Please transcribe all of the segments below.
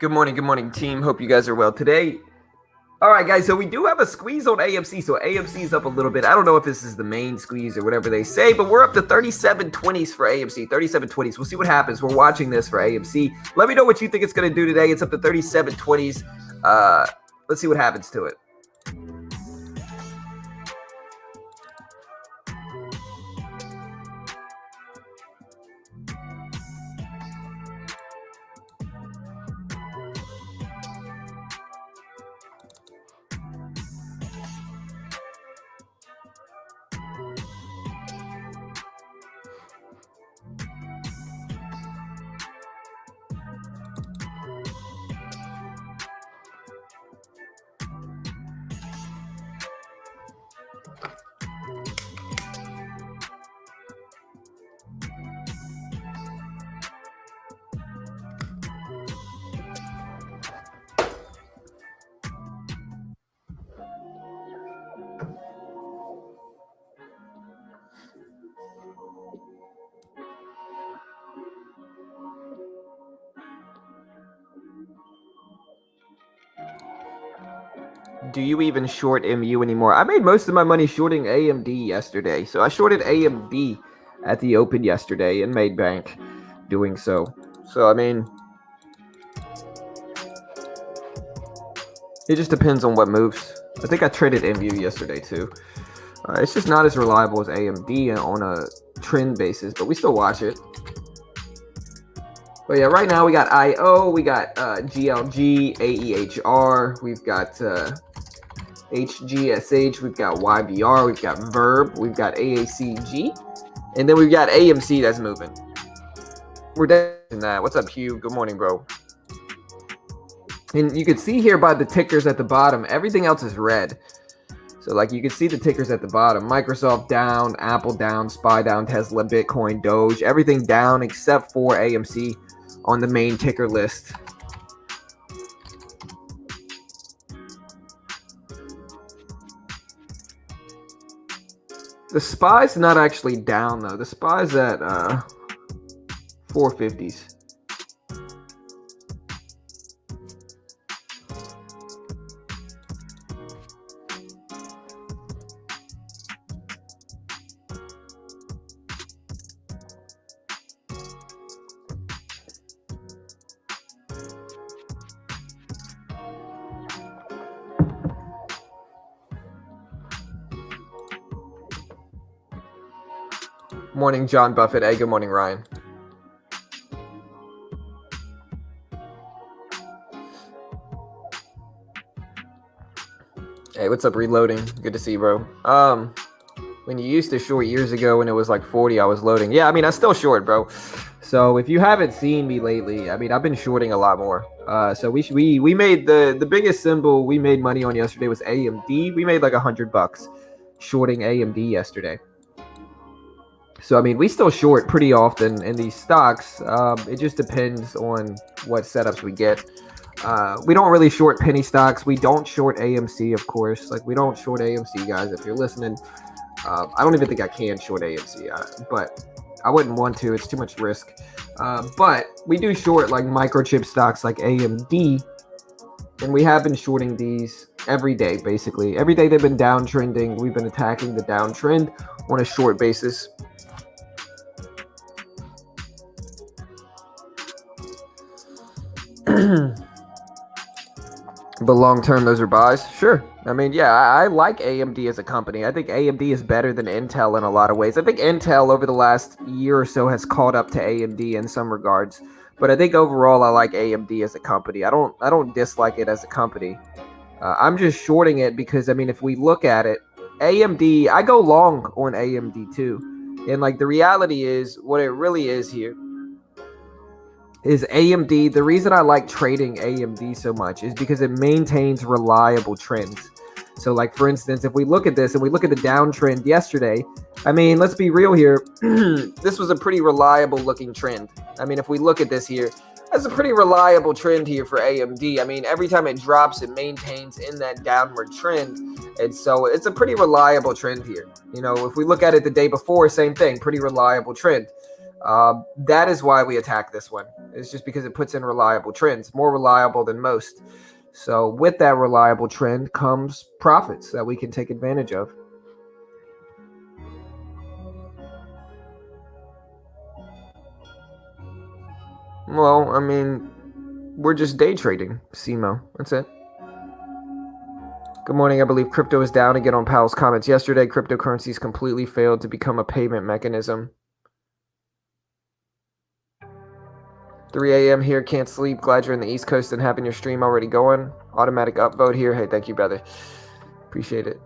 Good morning, team. Hope you guys are well today. All right, guys, so we do have a squeeze on AMC. So AMC is up a little bit. I don't know if this is the main squeeze or whatever they say, but we're up to 37.20s for AMC, 37.20s. We'll see what happens. We're watching this for AMC. Let me know what you think it's going to do today. It's up to 37.20s. Let's see what happens to it. Do you even short MU anymore? I made most of my money shorting AMD yesterday. So I shorted AMD at the open yesterday and made bank doing so. So, I mean, it just depends on what moves. I think I traded MU yesterday too. It's just not as reliable as AMD on a trend basis, but we still watch it. But yeah, right now we got IO, we got GLG, AEHR, we've got HGSH, we've got YBR, we've got Verb, we've got AACG, and then we've got AMC that's moving. We're doing that. What's up, Hugh? Good morning, bro. And you can see here by the tickers at the bottom, everything else is red. So like you can see the tickers at the bottom. Microsoft down, Apple down, SPY down, Tesla, Bitcoin, Doge, everything down except for AMC on the main ticker list. The SPY's not actually down though. The SPY's at 450s. Morning, John Buffett. Hey, good morning, Ryan. Hey, what's up, Reloading? Good to see you, bro. When you used to short years ago when it was like 40, I was loading. Yeah, I mean, I still short, bro. So if you haven't seen me lately, I mean, I've been shorting a lot more. So we made the biggest symbol we made money on yesterday was AMD. We made like $100 shorting AMD yesterday. So, I mean, we still short pretty often in these stocks. It just depends on what setups we get. We don't really short penny stocks. We don't short AMC, of course. Like, we don't short AMC, guys, if you're listening. I don't even think I can short AMC, but I wouldn't want to. It's too much risk. But we do short, like, microchip stocks like AMD. And we have been shorting these every day, basically. Every day they've been downtrending. We've been attacking the downtrend on a short basis. But long term, those are buys. Sure. I mean, yeah, I like AMD as a company. I think AMD is better than Intel in a lot of ways. I think Intel over the last year or so has caught up to AMD in some regards. But I think overall, I like AMD as a company. I don't dislike it as a company. I'm just shorting it because, I mean, if we look at it, AMD, I go long on AMD too. And like the reality is, what it really is here is AMD. The reason I like trading AMD so much is because it maintains reliable trends. So like, for instance, if we look at this and we look at the downtrend yesterday, I mean, let's be real here. This was a pretty reliable looking trend. I mean, if we look at this here, That's a pretty reliable trend here for AMD. I mean, every time it drops, it maintains in that downward trend. And so it's a pretty reliable trend here. You know, if we look at it the day before, same thing, pretty reliable trend. That is why we attack this one. It's just because it puts in reliable trends, more reliable than most. So with that reliable trend comes profits that we can take advantage of. Well, I mean, we're just day trading, SEMO. That's it. Good morning. I believe crypto is down again on Powell's comments yesterday. Cryptocurrencies completely failed to become a payment mechanism. 3 a.m. here. Can't sleep. Glad you're in the East Coast and having your stream already going. Automatic upvote here. Hey, thank you, brother. Appreciate it.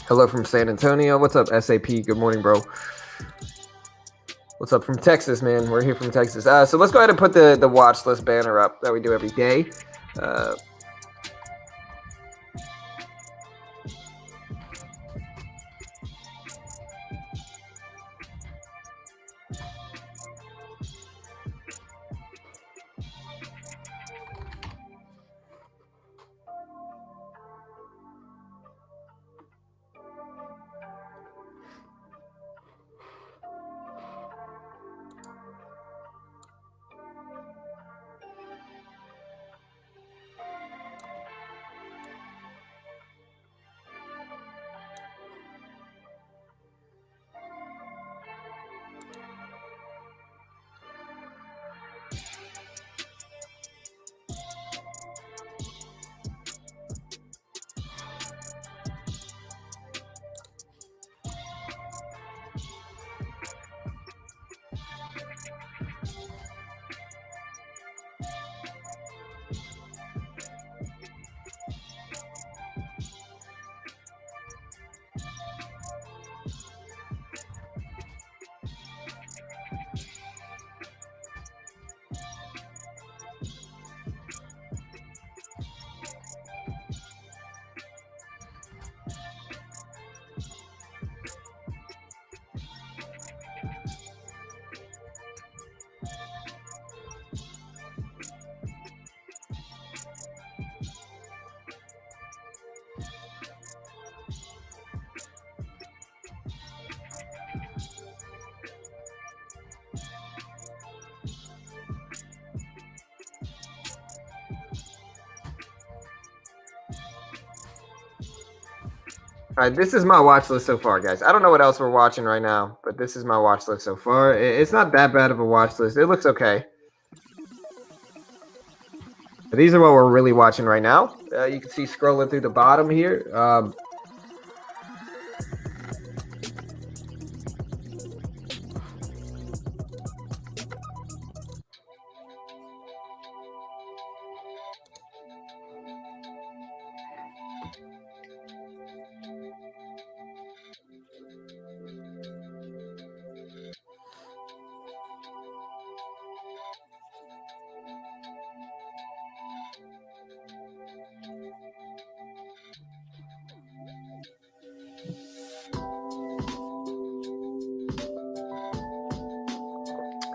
Hello from San Antonio. What's up, SAP? Good morning, bro. What's up from Texas, man? We're here from Texas. So let's go ahead and put the watch list banner up that we do every day. All right, this is my watch list so far, guys. I don't know what else we're watching right now, but this is my watch list so far. It's not that bad of a watch list. It looks okay. These are what we're really watching right now. You can see scrolling through the bottom here.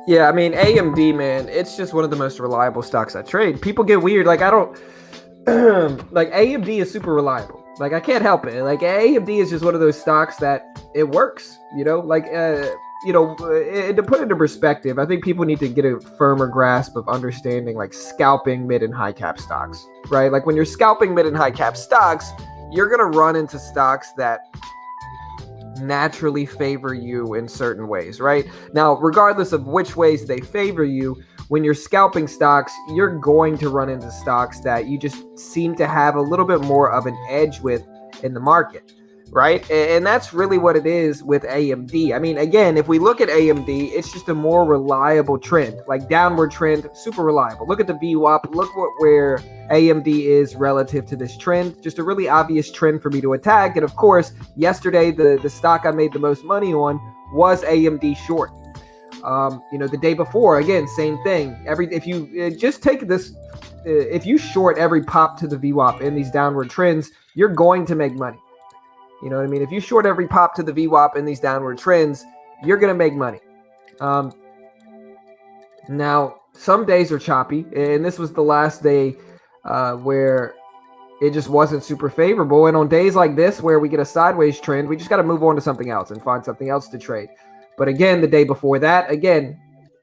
Yeah, I mean, AMD, man, it's just one of the most reliable stocks I trade. People get weird. Like, I don't, like, AMD is super reliable. Like, I can't help it. Like, AMD is just one of those stocks that it works, you know? Like, to put it into perspective, I think people need to get a firmer grasp of understanding, like, scalping mid and high cap stocks, right? Like, when you're scalping mid and high cap stocks, you're going to run into stocks that naturally favor you in certain ways, right? Now, regardless of which ways they favor you, when you're scalping stocks, you're going to run into stocks that you just seem to have a little bit more of an edge with in the market. right? And that's really what it is with AMD. I mean, again, if we look at AMD, it's just a more reliable trend, like downward trend, super reliable. Look at the VWAP. Look where AMD is relative to this trend. Just a really obvious trend for me to attack. And of course, yesterday, the stock I made the most money on was AMD short. The day before, again, same thing. If you just take this, if you short every pop to the VWAP in these downward trends, you're going to make money. You know what I mean? If you short every pop to the VWAP in these downward trends, you're going to make money. Now, some days are choppy, and this was the last day where it just wasn't super favorable. And on days like this, where we get a sideways trend, we just got to move on to something else and find something else to trade. But again, the day before that, again,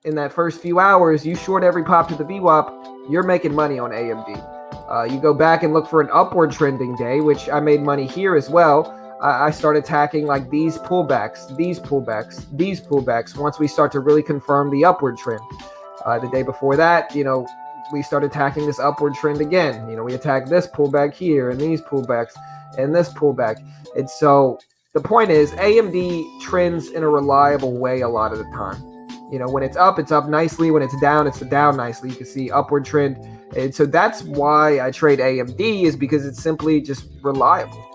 in that first few hours, you short every pop to the VWAP, you're making money on AMD. You go back and look for an upward trending day, which I made money here as well. I start attacking like these pullbacks, these pullbacks, these pullbacks once we start to really confirm the upward trend. The day before that, we start attacking this upward trend again. We attack this pullback here and these pullbacks and this pullback. And so the point is AMD trends in a reliable way a lot of the time. When it's up nicely. When it's down nicely. You can see upward trend. And so that's why I trade AMD, is because it's simply just reliable.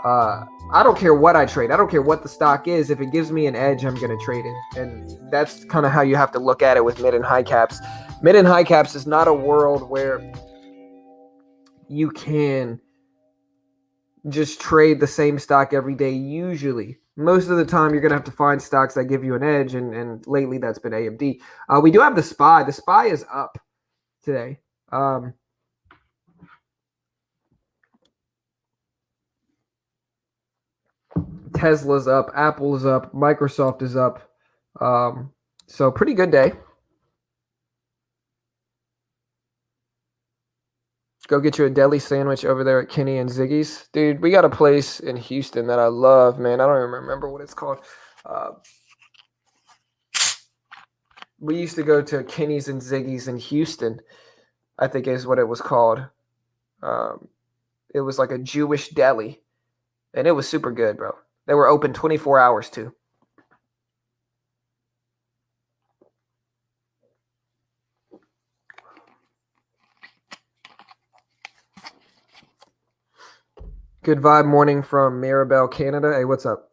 I don't care what I trade. I don't care what the stock is. If it gives me an edge, I'm going to trade it. And that's kind of how you have to look at it with mid and high caps. Mid and high caps is not a world where you can just trade the same stock every day. Usually, most of the time, you're going to have to find stocks that give you an edge. And lately, that's been AMD. We do have the SPY. The SPY is up today. Tesla's up, Apple's up, Microsoft is up. So pretty good day. Go get you a deli sandwich over there at Kenny and Ziggy's. Dude, we got a place in Houston that I love, man. I don't even remember what it's called. We used to go to Kenny's and Ziggy's in Houston, I think is what it was called. It was like a Jewish deli, and it was super good, bro. They were open 24 hours too. Good vibe morning from Mirabel, Canada. Hey, what's up?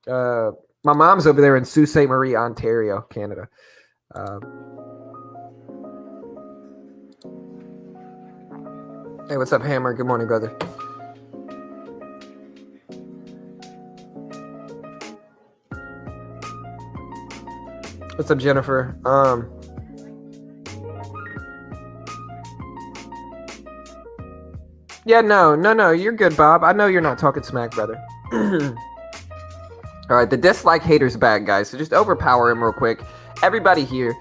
My mom's over there in Sault Ste. Marie, Ontario, Canada. Hey, what's up, Hammer? Good morning, brother. What's up, Jennifer? Yeah, no, you're good, Bob. I know you're not talking smack, brother. All right, the dislike hater's back, guys. So just overpower him real quick. Everybody here,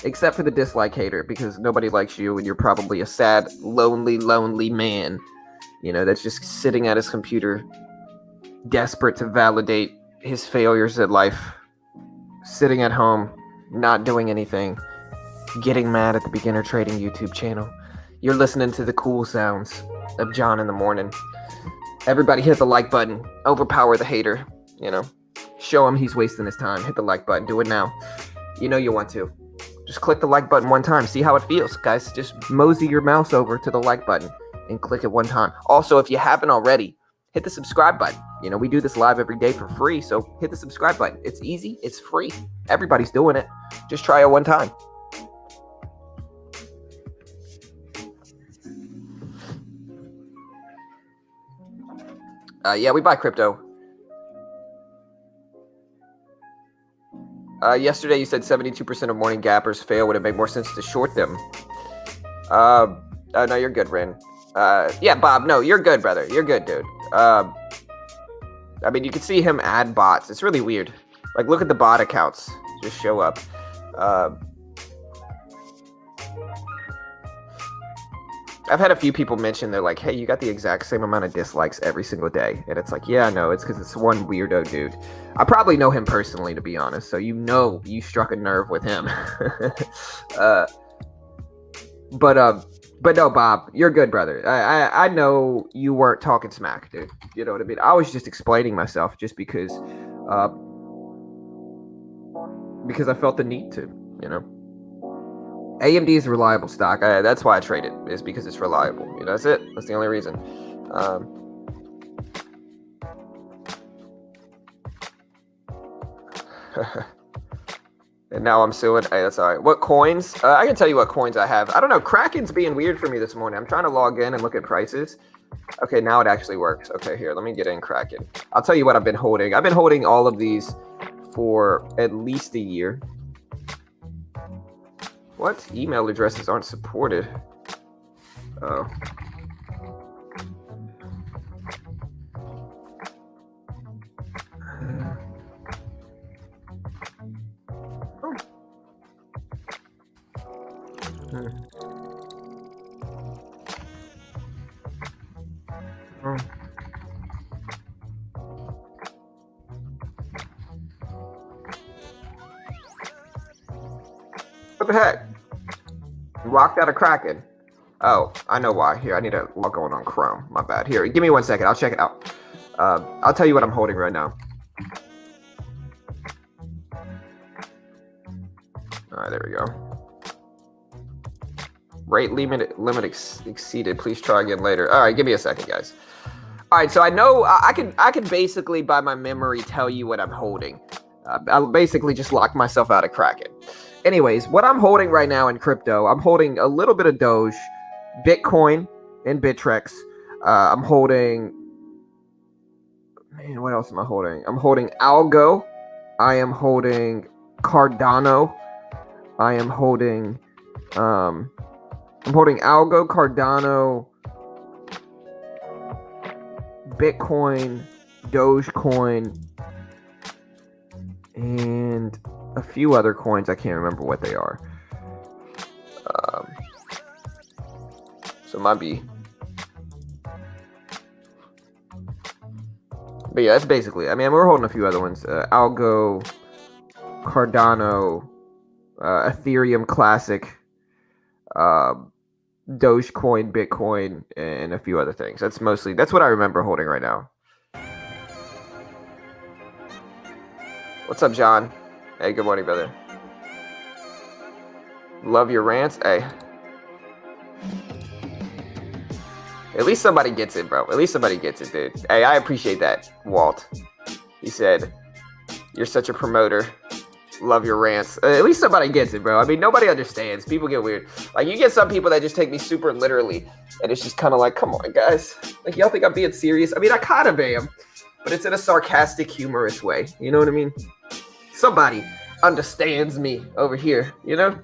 except for the dislike hater, because nobody likes you, and you're probably a sad, lonely man, that's just sitting at his computer, desperate to validate his failures at life, sitting at home, not doing anything, getting mad at the Beginner Trading YouTube channel. You're listening to the cool sounds of John in the morning. Everybody hit the like button. Overpower the hater. Show him he's wasting his time. Hit the like button. Do it now. You want to. Just click the like button one time. See how it feels, guys. Just mosey your mouse over to the like button and click it one time. Also, if you haven't already, hit the subscribe button. We do this live every day for free, so hit the subscribe button. It's easy. It's free. Everybody's doing it. Just try it one time. Yeah, we buy crypto. Yesterday you said 72% of morning gappers fail. Would it make more sense to short them? No, you're good, Ren. Yeah, Bob, no, you're good, brother. You're good, dude. You can see him add bots. It's really weird. Like, look at the bot accounts. Just show up. I've had a few people mention, they're like, hey, you got the exact same amount of dislikes every single day. And it's like, yeah, no, it's because it's one weirdo dude. I probably know him personally, to be honest. So you struck a nerve with him. But no, Bob, you're good, brother. I know you weren't talking smack, dude. You know what I mean? I was just explaining myself just uh, because I felt the need to. You know, AMD is a reliable stock. That's why I trade it. Is because it's reliable. You know, that's it. That's the only reason. Um, and now I'm suing. Hey, that's all right. What coins? I can tell you what coins I have. I don't know. Kraken's being weird for me this morning. I'm trying to log in and look at prices. Okay, now it actually works. Okay, here, let me get in Kraken. I'll tell you what I've been holding. I've been holding all of these for at least a year. What? Email addresses aren't supported. Oh. What the heck? Locked out of Kraken. Oh, I know why. Here, I need to log on Chrome. My bad. Here, give me 1 second. I'll check it out. I'll tell you what I'm holding right now. All right, there we go. Rate limit exceeded. Please try again later. All right, give me a second, guys. All right, so I know I can basically by my memory tell you what I'm holding. I'll basically just lock myself out of Kraken. Anyways, what I'm holding right now in crypto, I'm holding a little bit of Doge, Bitcoin, and Bittrex. I'm holding. Man, what else am I holding? I'm holding Algo. I am holding Cardano. I am holding. I'm holding Algo, Cardano, Bitcoin, Dogecoin, and a few other coins. I can't remember what they are. So it might be. But yeah, that's basically. I mean, we're holding a few other ones. Algo, Cardano, Ethereum Classic, Dogecoin, Bitcoin, and a few other things. That's what I remember holding right now. What's up, John? Hey, good morning, brother. Love your rants. Hey. At least somebody gets it, bro. At least somebody gets it, dude. Hey, I appreciate that, Walt. He said, you're such a promoter. Love your rants. At least somebody gets it, bro. I mean, nobody understands. People get weird. Like, you get some people that just take me super literally. And it's just kind of like, come on, guys. Like, y'all think I'm being serious? I mean, I kind of am. But it's in a sarcastic, humorous way. You know what I mean? Somebody understands me over here, you know?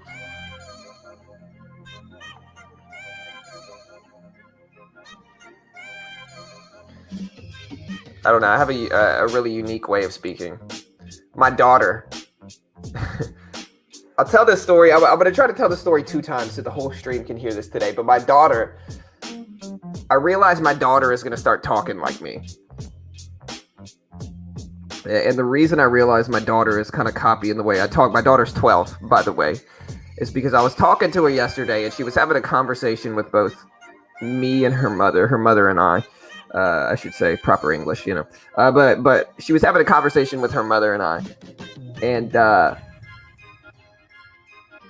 I don't know. I have a really unique way of speaking. My daughter. I'll tell this story. I'm going to try to tell the story 2 times so the whole stream can hear this today. But my daughter, I realized my daughter is going to start talking like me. And the reason I realized my daughter is kind of copying the way I talk, my daughter's 12, by the way, is because I was talking to her yesterday and she was having a conversation with both me and her mother and I should say proper English, you know. But she was having a conversation with her mother and I. And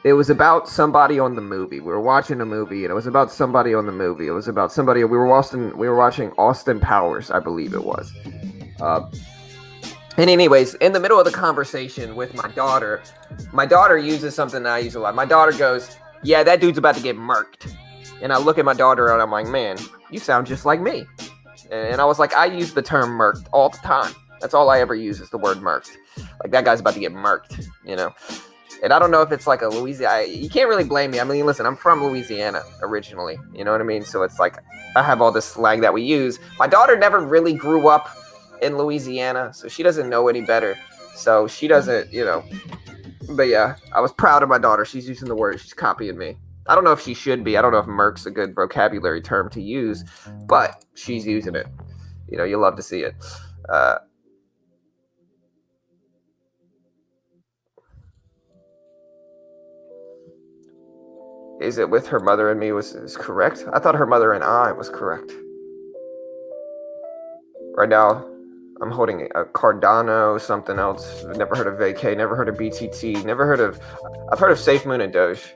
it was about somebody on the movie. We were watching a movie, and it was about somebody on the movie. It was about somebody. We were watching Austin Powers, I believe it was. And anyways, in the middle of the conversation with my daughter uses something that I use a lot. My daughter goes, "Yeah, that dude's about to get murked." And I look at my daughter and I'm like, "Man, you sound just like me." And I was like, I use the term murked all the time. That's all I ever use is the word murked. Like, that guy's about to get murked, you know. And I don't know if it's like a Louisiana. You can't really blame me. I mean, listen, I'm from Louisiana originally. You know what I mean? So it's like I have all this slang that we use. My daughter never really grew up in Louisiana, so she doesn't know any better. So she doesn't, you know. But yeah, I was proud of my daughter. She's using the word. She's copying me. I don't know if she should be. I don't know if murk's a good vocabulary term to use, but she's using it. You know, you love to see it. Is it with her mother and me is correct? I thought her mother and I was correct. Right now, I'm holding a Cardano, something else. Never heard of Vacay, never heard of BTT, never heard of... I've heard of SafeMoon and Doge.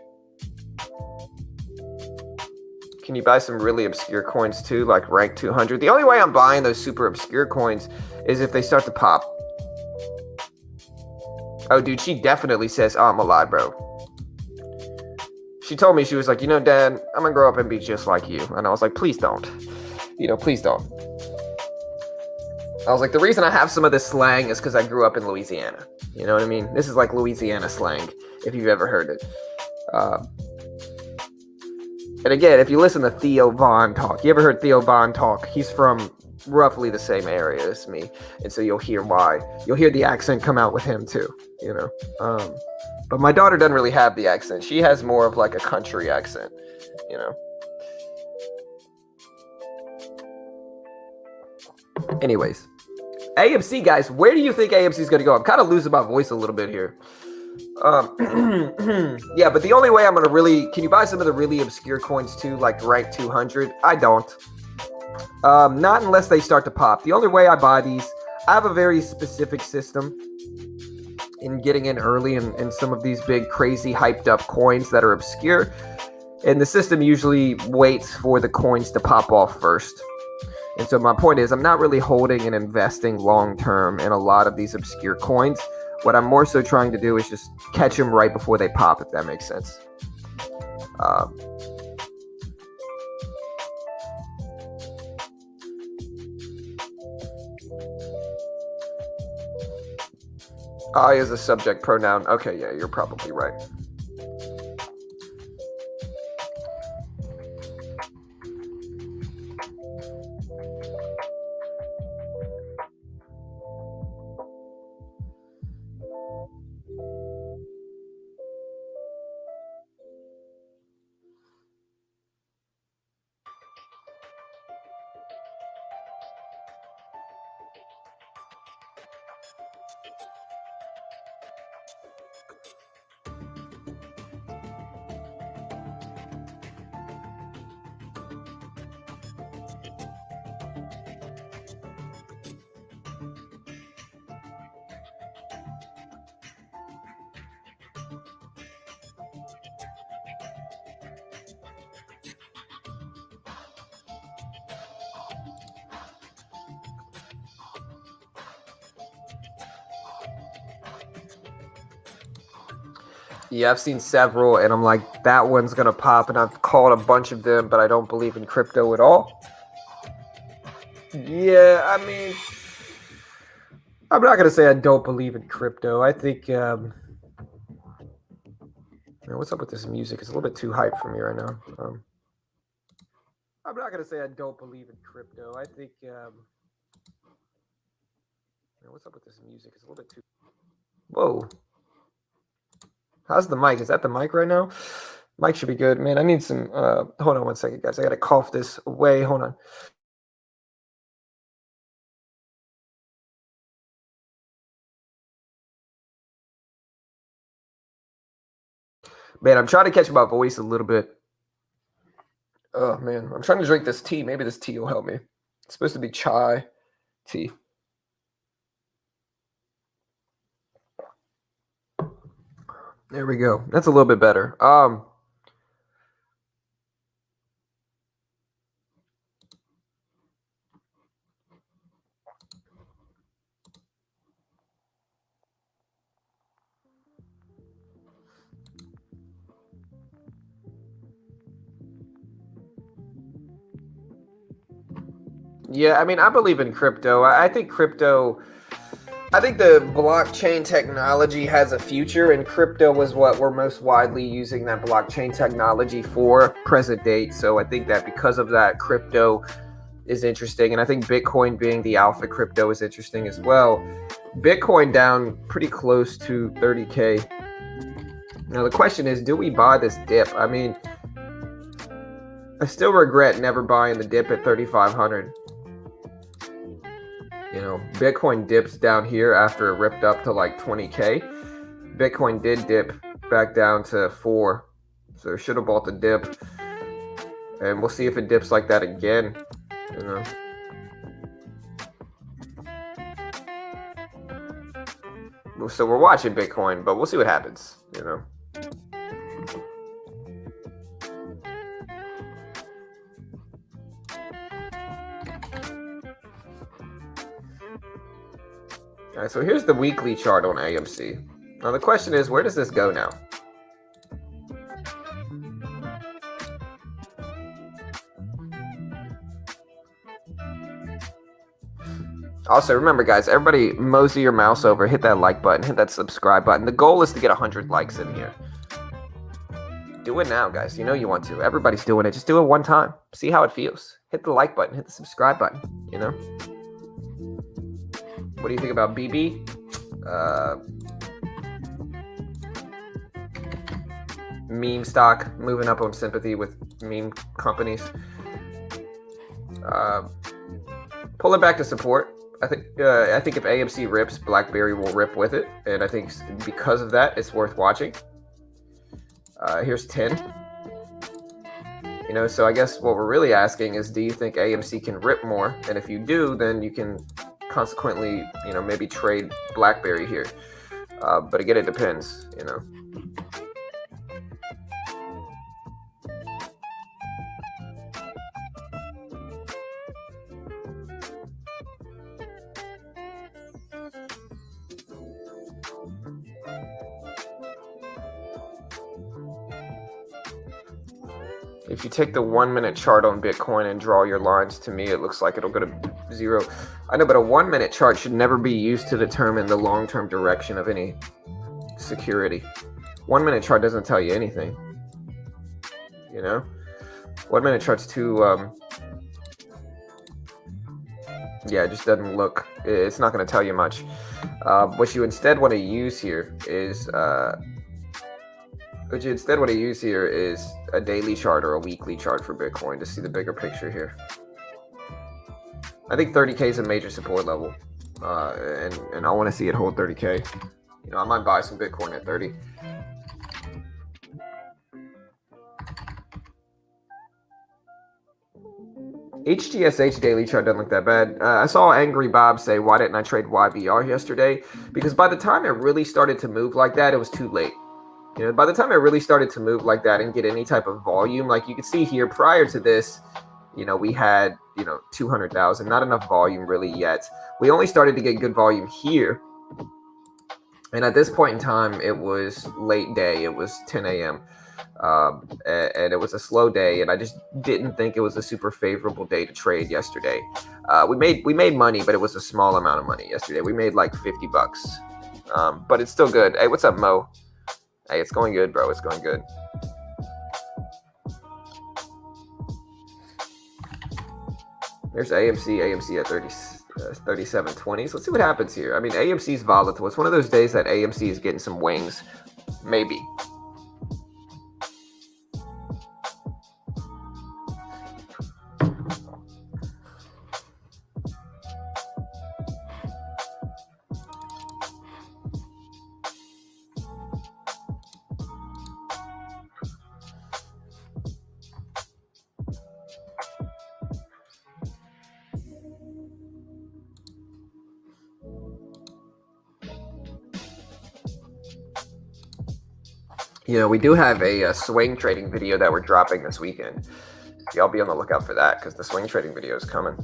Can you buy some really obscure coins too, like rank 200? The only way I'm buying those super obscure coins is if they start to pop. Oh, dude, she definitely says, oh, I'm alive, bro. She told me, she was like, you know, Dad, I'm gonna grow up and be just like you. And I was like, please don't. You know, please don't. I was like, the reason I have some of this slang is because I grew up in Louisiana. You know what I mean? This is like Louisiana slang, if you've ever heard it. And again, if you listen to Theo Von talk, you ever heard Theo Von talk? He's from roughly the same area as me. And so you'll hear why. You'll hear the accent come out with him too, you know? But my daughter doesn't really have the accent. She has more of like a country accent, you know? Anyways, AMC, guys, where do you think AMC is going to go? I'm kind of losing my voice a little bit here. Yeah, but the only way I'm going to really... Can you buy some of the really obscure coins too, like rank 200? I don't. Not unless they start to pop. The only way I buy these, I have a very specific system in getting in early in some of these big, crazy, hyped up coins that are obscure. And the system usually waits for the coins to pop off first. And so my point is, I'm not really holding and investing long-term in a lot of these obscure coins. What I'm more so trying to do is just catch them right before they pop, if that makes sense. I is a subject pronoun. Okay, yeah, you're probably right. Yeah, I've seen several, and I'm like, that one's going to pop, and I've called a bunch of them, but I don't believe in crypto at all. Yeah, I mean, I'm not going to say I don't believe in crypto. I think, man, what's up with this music? It's a little bit too hype for me right now. I'm not going to say I don't believe in crypto. I think, man, what's up with this music? It's a little bit too... Whoa. How's the mic? Is that the mic right now? Mic should be good. Man, I need some... hold on one second, guys. I got to cough this away. Hold on. Man, I'm trying to catch my voice a little bit. Oh, man. I'm trying to drink this tea. Maybe this tea will help me. It's supposed to be chai tea. There we go. That's a little bit better. Yeah, I mean, I believe in crypto. I think crypto... I think the blockchain technology has a future, and crypto is what we're most widely using that blockchain technology for present date. So I think that because of that, crypto is interesting. And I think Bitcoin being the alpha crypto is interesting as well. Bitcoin down pretty close to 30K. Now the question is, do we buy this dip? I mean, I still regret never buying the dip at 3,500. You know, Bitcoin dips down here after it ripped up to like 20K. Bitcoin did dip back down to 4. So should have bought the dip. And we'll see if it dips like that again. You know. So we're watching Bitcoin, but we'll see what happens, you know. All right, so here's the weekly chart on AMC. Now the question is, where does this go now? Also, remember, guys, everybody mosey your mouse over, hit that like button, hit that subscribe button. The goal is to get 100 likes in here. Do it now, guys. You know you want to. Everybody's doing it. Just do it one time. See how it feels. Hit the like button, hit the subscribe button, you know? What do you think about BB? Meme stock moving up on sympathy with meme companies. Pulling back to support. I think if AMC rips, BlackBerry will rip with it, and I think because of that, it's worth watching. Here's 10. You know, so I guess what we're really asking is, do you think AMC can rip more? And if you do, then you can consequently, you know, maybe trade BlackBerry here. But again, it depends, you know. If you take the 1 minute chart on Bitcoin and draw your lines, to me, it looks like it'll go to zero. I know, but a 1 minute chart should never be used to determine the long-term direction of any security. 1 minute chart doesn't tell you anything. You know, 1 minute chart's too, yeah, it just doesn't look, it's not going to tell you much. What you instead want to use here is, a daily chart or a weekly chart for Bitcoin to see the bigger picture here. I think 30K is a major support level, and I want to see it hold 30K. You know, I might buy some Bitcoin at 30. HTSH daily chart doesn't look that bad. I saw Angry Bob say, why didn't I trade YBR yesterday? Because by the time it really started to move like that, it was too late. You know, by the time it really started to move like that and get any type of volume, like you can see here prior to this, you know, we had, you know, 200,000, not enough volume really yet. We only started to get good volume here. And at this point in time, it was late day. It was 10 a.m. And it was a slow day. And I just didn't think it was a super favorable day to trade yesterday. We made money, but it was a small amount of money yesterday. We made like $50. But it's still good. Hey, what's up, Mo? Hey, it's going good, bro. It's going good. There's AMC at 37.20s. Let's see what happens here. I mean, AMC is volatile. It's one of those days that AMC is getting some wings. Maybe. You know, we do have a swing trading video that we're dropping this weekend. Y'all be on the lookout for that because the swing trading video is coming.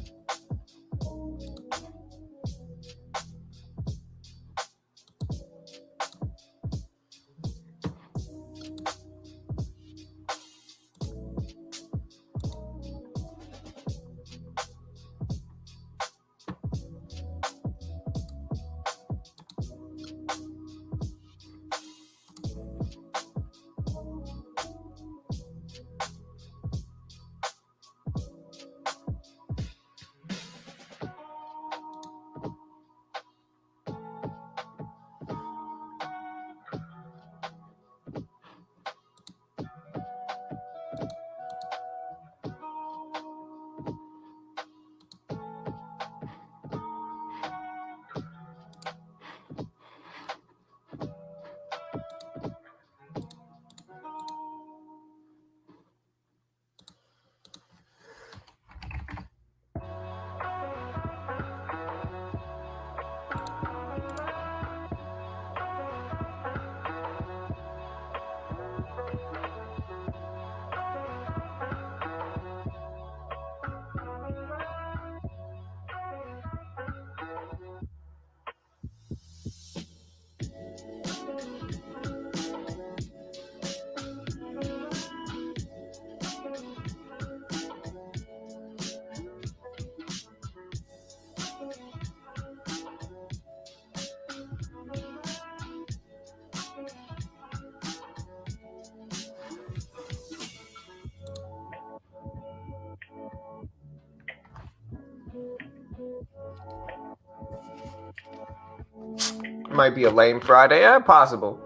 Might be a lame Friday. Yeah, possible.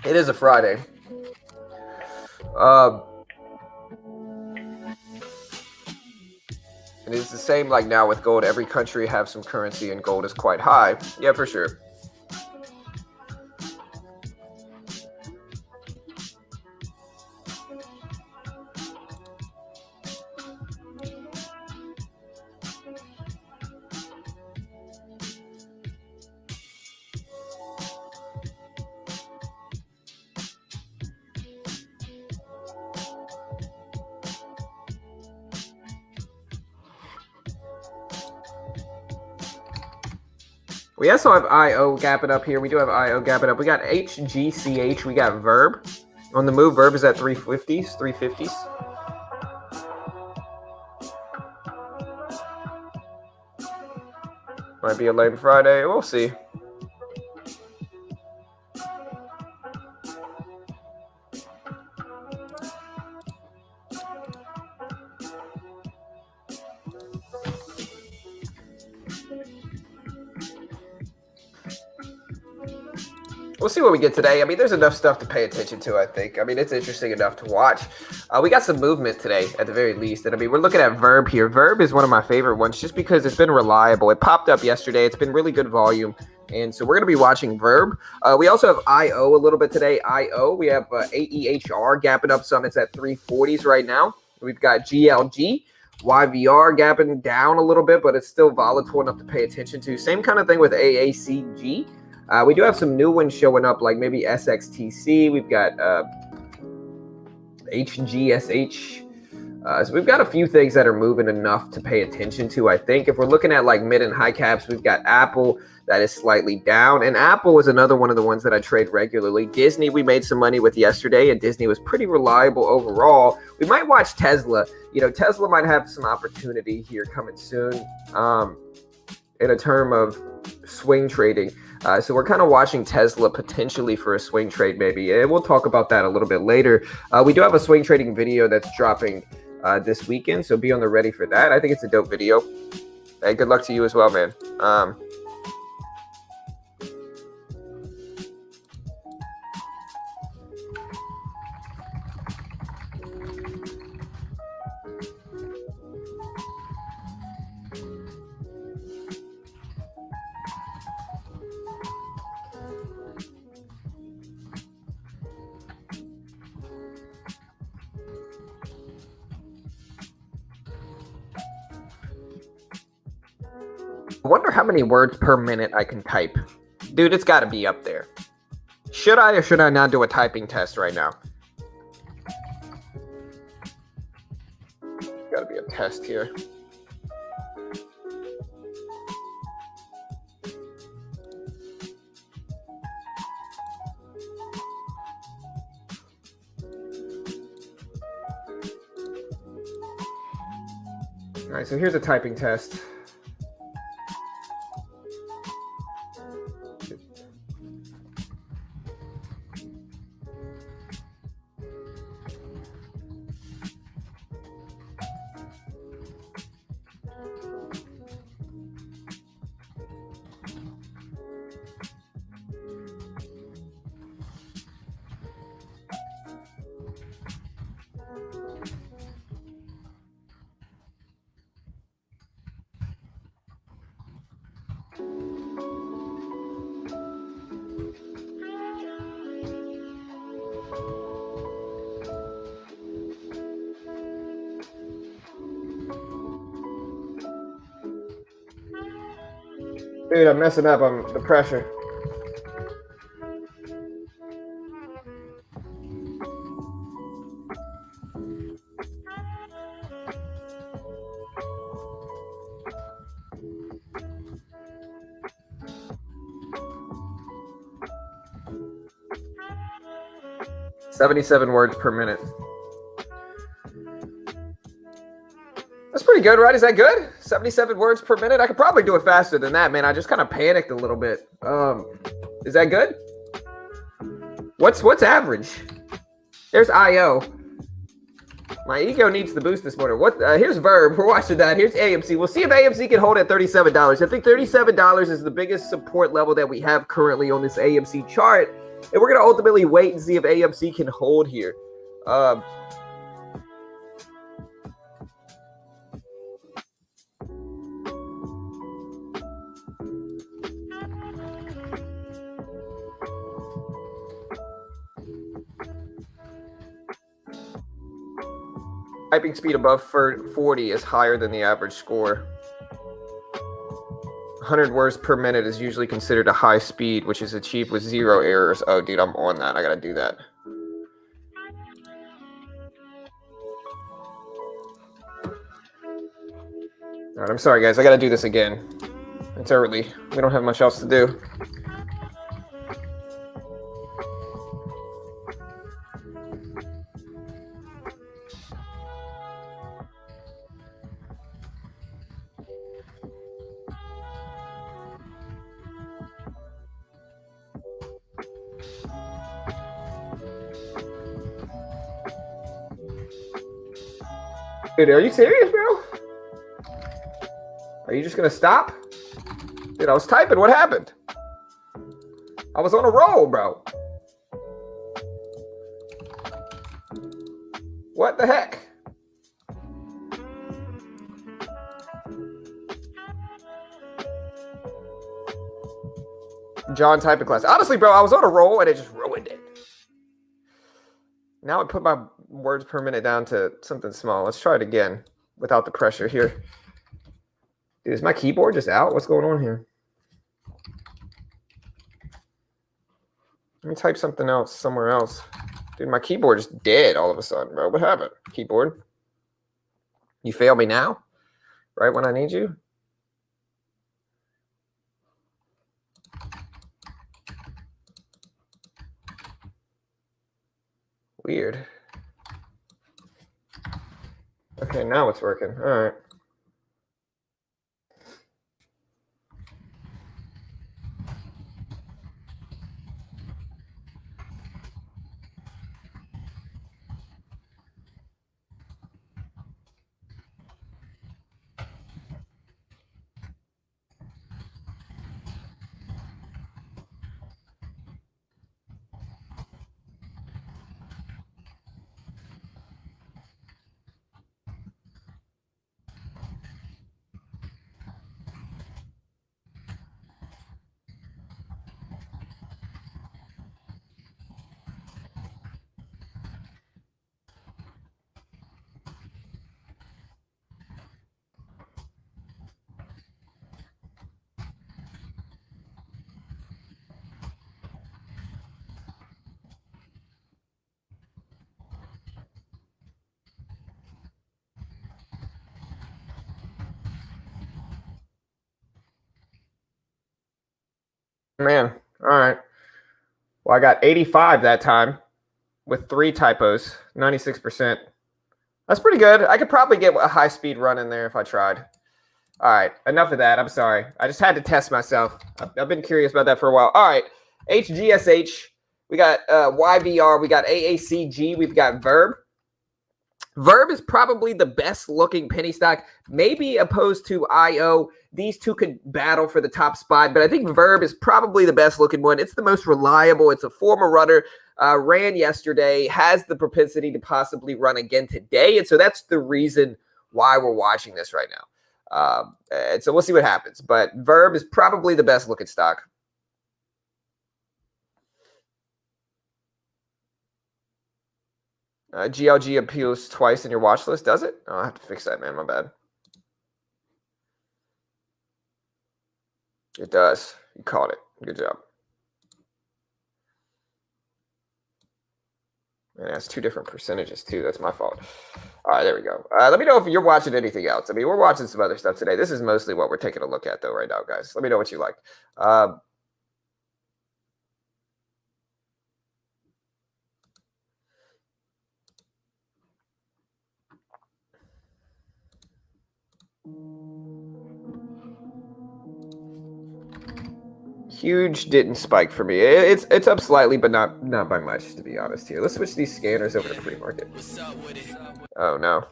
It is a Friday. And it's the same like now with gold. Every country have some currency and gold is quite high. Yeah, for sure. We also have IO gapping up here. We do have IO gapping up. We got HGCH. We got Verb. On the move, Verb is at 350s. 350s. Might be a lame Friday. We'll see. We'll see what we get today. I mean, there's enough stuff to pay attention to, I think. I mean, it's interesting enough to watch. We got some movement today, at the very least. And I mean, we're looking at Verb here. Verb is one of my favorite ones just because it's been reliable. It popped up yesterday. It's been really good volume. And so we're going to be watching Verb. We also have IO a little bit today. IO, we have AEHR gapping up some. It's at 340s right now. We've got GLG. YVR gapping down a little bit, but it's still volatile enough to pay attention to. Same kind of thing with AACG. We do have some new ones showing up, like maybe SXTC. We've got HGSH. So we've got a few things that are moving enough to pay attention to, I think. If we're looking at like mid and high caps, we've got Apple that is slightly down. And Apple is another one of the ones that I trade regularly. Disney, we made some money with yesterday, and Disney was pretty reliable overall. We might watch Tesla. You know, Tesla might have some opportunity here coming soon in a term of swing trading. So we're kind of watching Tesla potentially for a swing trade maybe. And we'll talk about that a little bit later. We do have a swing trading video that's dropping this weekend, so be on the ready for that. I think it's a dope video. Hey, good luck to you as well, man. I wonder how many words per minute I can type. Dude, it's got to be up there. Should I or should I not do a typing test right now? Got to be a test here. All right, so here's a typing test. Dude, I'm messing up on the pressure. $77 words per minute. That's pretty good, right? Is that good? 77 words per minute? I could probably do it faster than that, man. I just kind of panicked a little bit. Is that good? What's average? There's IO. My ego needs the boost this morning. What? Here's Verb. We're watching that. Here's AMC. We'll see if AMC can hold at $37. I think $37 is the biggest support level that we have currently on this AMC chart. And we're going to ultimately wait and see if AMC can hold here. Typing speed above 40 is higher than the average score. 100 words per minute is usually considered a high speed, which is achieved with 0 errors. Oh, dude, I'm on that. I gotta do that. All right, I'm sorry, guys. I gotta do this again. It's early. We don't have much else to do. Dude, are you serious, bro? Are you just gonna stop? Dude, I was typing. What happened? I was on a roll, bro. What the heck? John typing class. Honestly, bro, I was on a roll and it just ruined it. Now I put my words per minute down to something small. Let's try it again without the pressure here. Dude, is my keyboard just out? What's going on here? Let me type something else somewhere else. Dude, my keyboard is dead all of a sudden, bro. What happened? Keyboard. You fail me now? Right when I need you? Weird. Okay, now it's working. All right. Man, all right. Well, I got 85 that time with 3 typos, 96%. That's pretty good. I could probably get a high-speed run in there if I tried. All right, enough of that. I'm sorry. I just had to test myself. I've been curious about that for a while. All right, HGSH. We got YVR. We got AACG. We've got Verb. Verb is probably the best looking penny stock, maybe opposed to IO. These two could battle for the top spot, but I think Verb is probably the best looking one. It's the most reliable. It's a former runner, ran yesterday, has the propensity to possibly run again today. And so that's the reason why we're watching this right now. And so we'll see what happens. But Verb is probably the best looking stock. GLG appeals twice in your watch list, does it? Oh, I have to fix that, man. My bad. It does. You caught it. Good job. And that's 2 different percentages, too. That's my fault. All right, there we go. Let me know if you're watching anything else. I mean, we're watching some other stuff today. This is mostly what we're taking a look at, though, right now, guys. Let me know what you like. Huge didn't spike for me. It's up slightly, but not by much, to be honest here. Let's switch these scanners over to free market. Oh, no.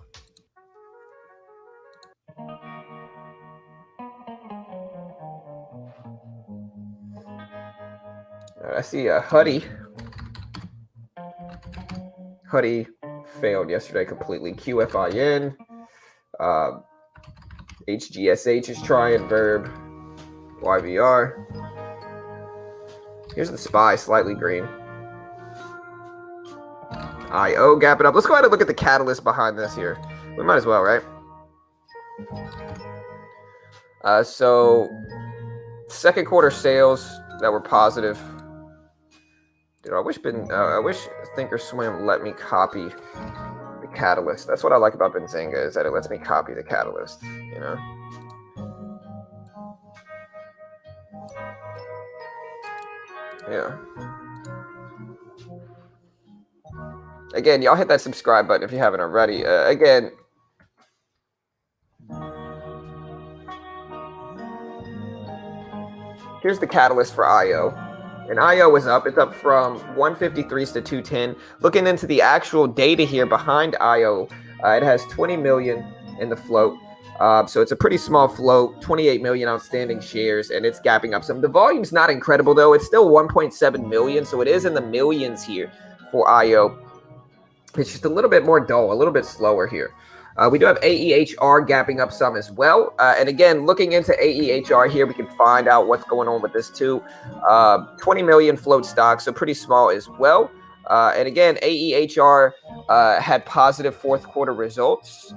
I see a Huddy. Huddy failed yesterday completely. QFIN. HGSH is trying. Verb. YVR. Here's the SPY, slightly green. IO gapping up. Let's go ahead and look at the catalyst behind this here. We might as well, right? So second quarter sales that were positive. Dude, I wish Thinkorswim let me copy the catalyst. That's what I like about Benzinga, is that it lets me copy the catalyst, you know? Yeah. Again, y'all hit that subscribe button if you haven't already. Again, here's the catalyst for IO. And IO is up. It's up from 153s to 210. Looking into the actual data here behind IO, it has 20 million in the float. So it's a pretty small float, 28 million outstanding shares, and it's gapping up some. The volume's not incredible, though. It's still 1.7 million, so it is in the millions here for IO. It's just a little bit more dull, a little bit slower here. We do have AEHR gapping up some as well. And again, looking into AEHR here, we can find out what's going on with this too. 20 million float stock, so pretty small as well. And again, AEHR had positive fourth quarter results.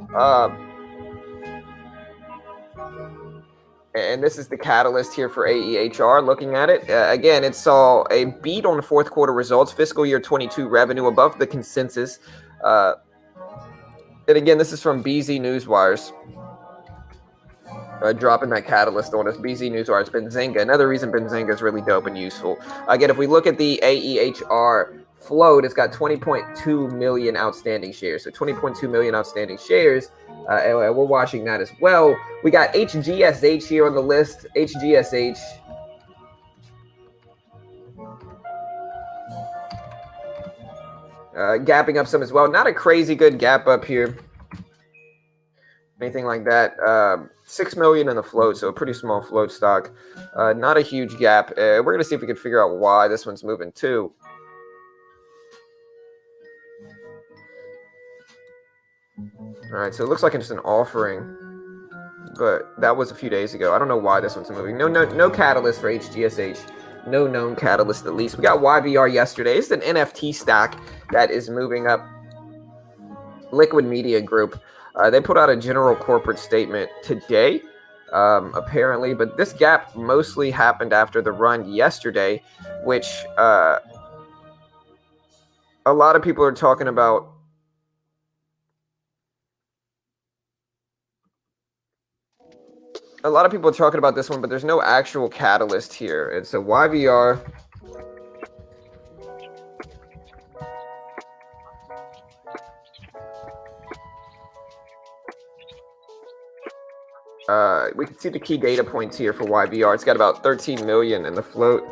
And this is the catalyst here for AEHR. Looking at it, again, it saw a beat on the fourth quarter results, fiscal year 22 revenue above the consensus. And again, this is from BZ Newswires. Dropping that catalyst on us. BZ Newswires, Benzinga. Another reason Benzinga is really dope and useful. Again, if we look at the AEHR float, it's got 20.2 million outstanding shares. So 20.2 million outstanding shares. And we're watching that as well. We got HGSH here on the list. HGSH. Gapping up some as well. Not a crazy good gap up here. Anything like that. 6 million in the float, so a pretty small float stock. Not a huge gap. We're going to see if we can figure out why this one's moving too. All right, so it looks like it's an offering, but that was a few days ago. I don't know why this one's moving. No catalyst for HGSH. No known catalyst, at least. We got YVR yesterday. It's an NFT stock that is moving up. Liquid Media Group. They put out a general corporate statement today, apparently, but this gap mostly happened after the run yesterday, which a lot of people are talking about. A lot of people are talking about this one, but there's no actual catalyst here. It's a YVR. We can see the key data points here for YVR. It's got about 13 million in the float.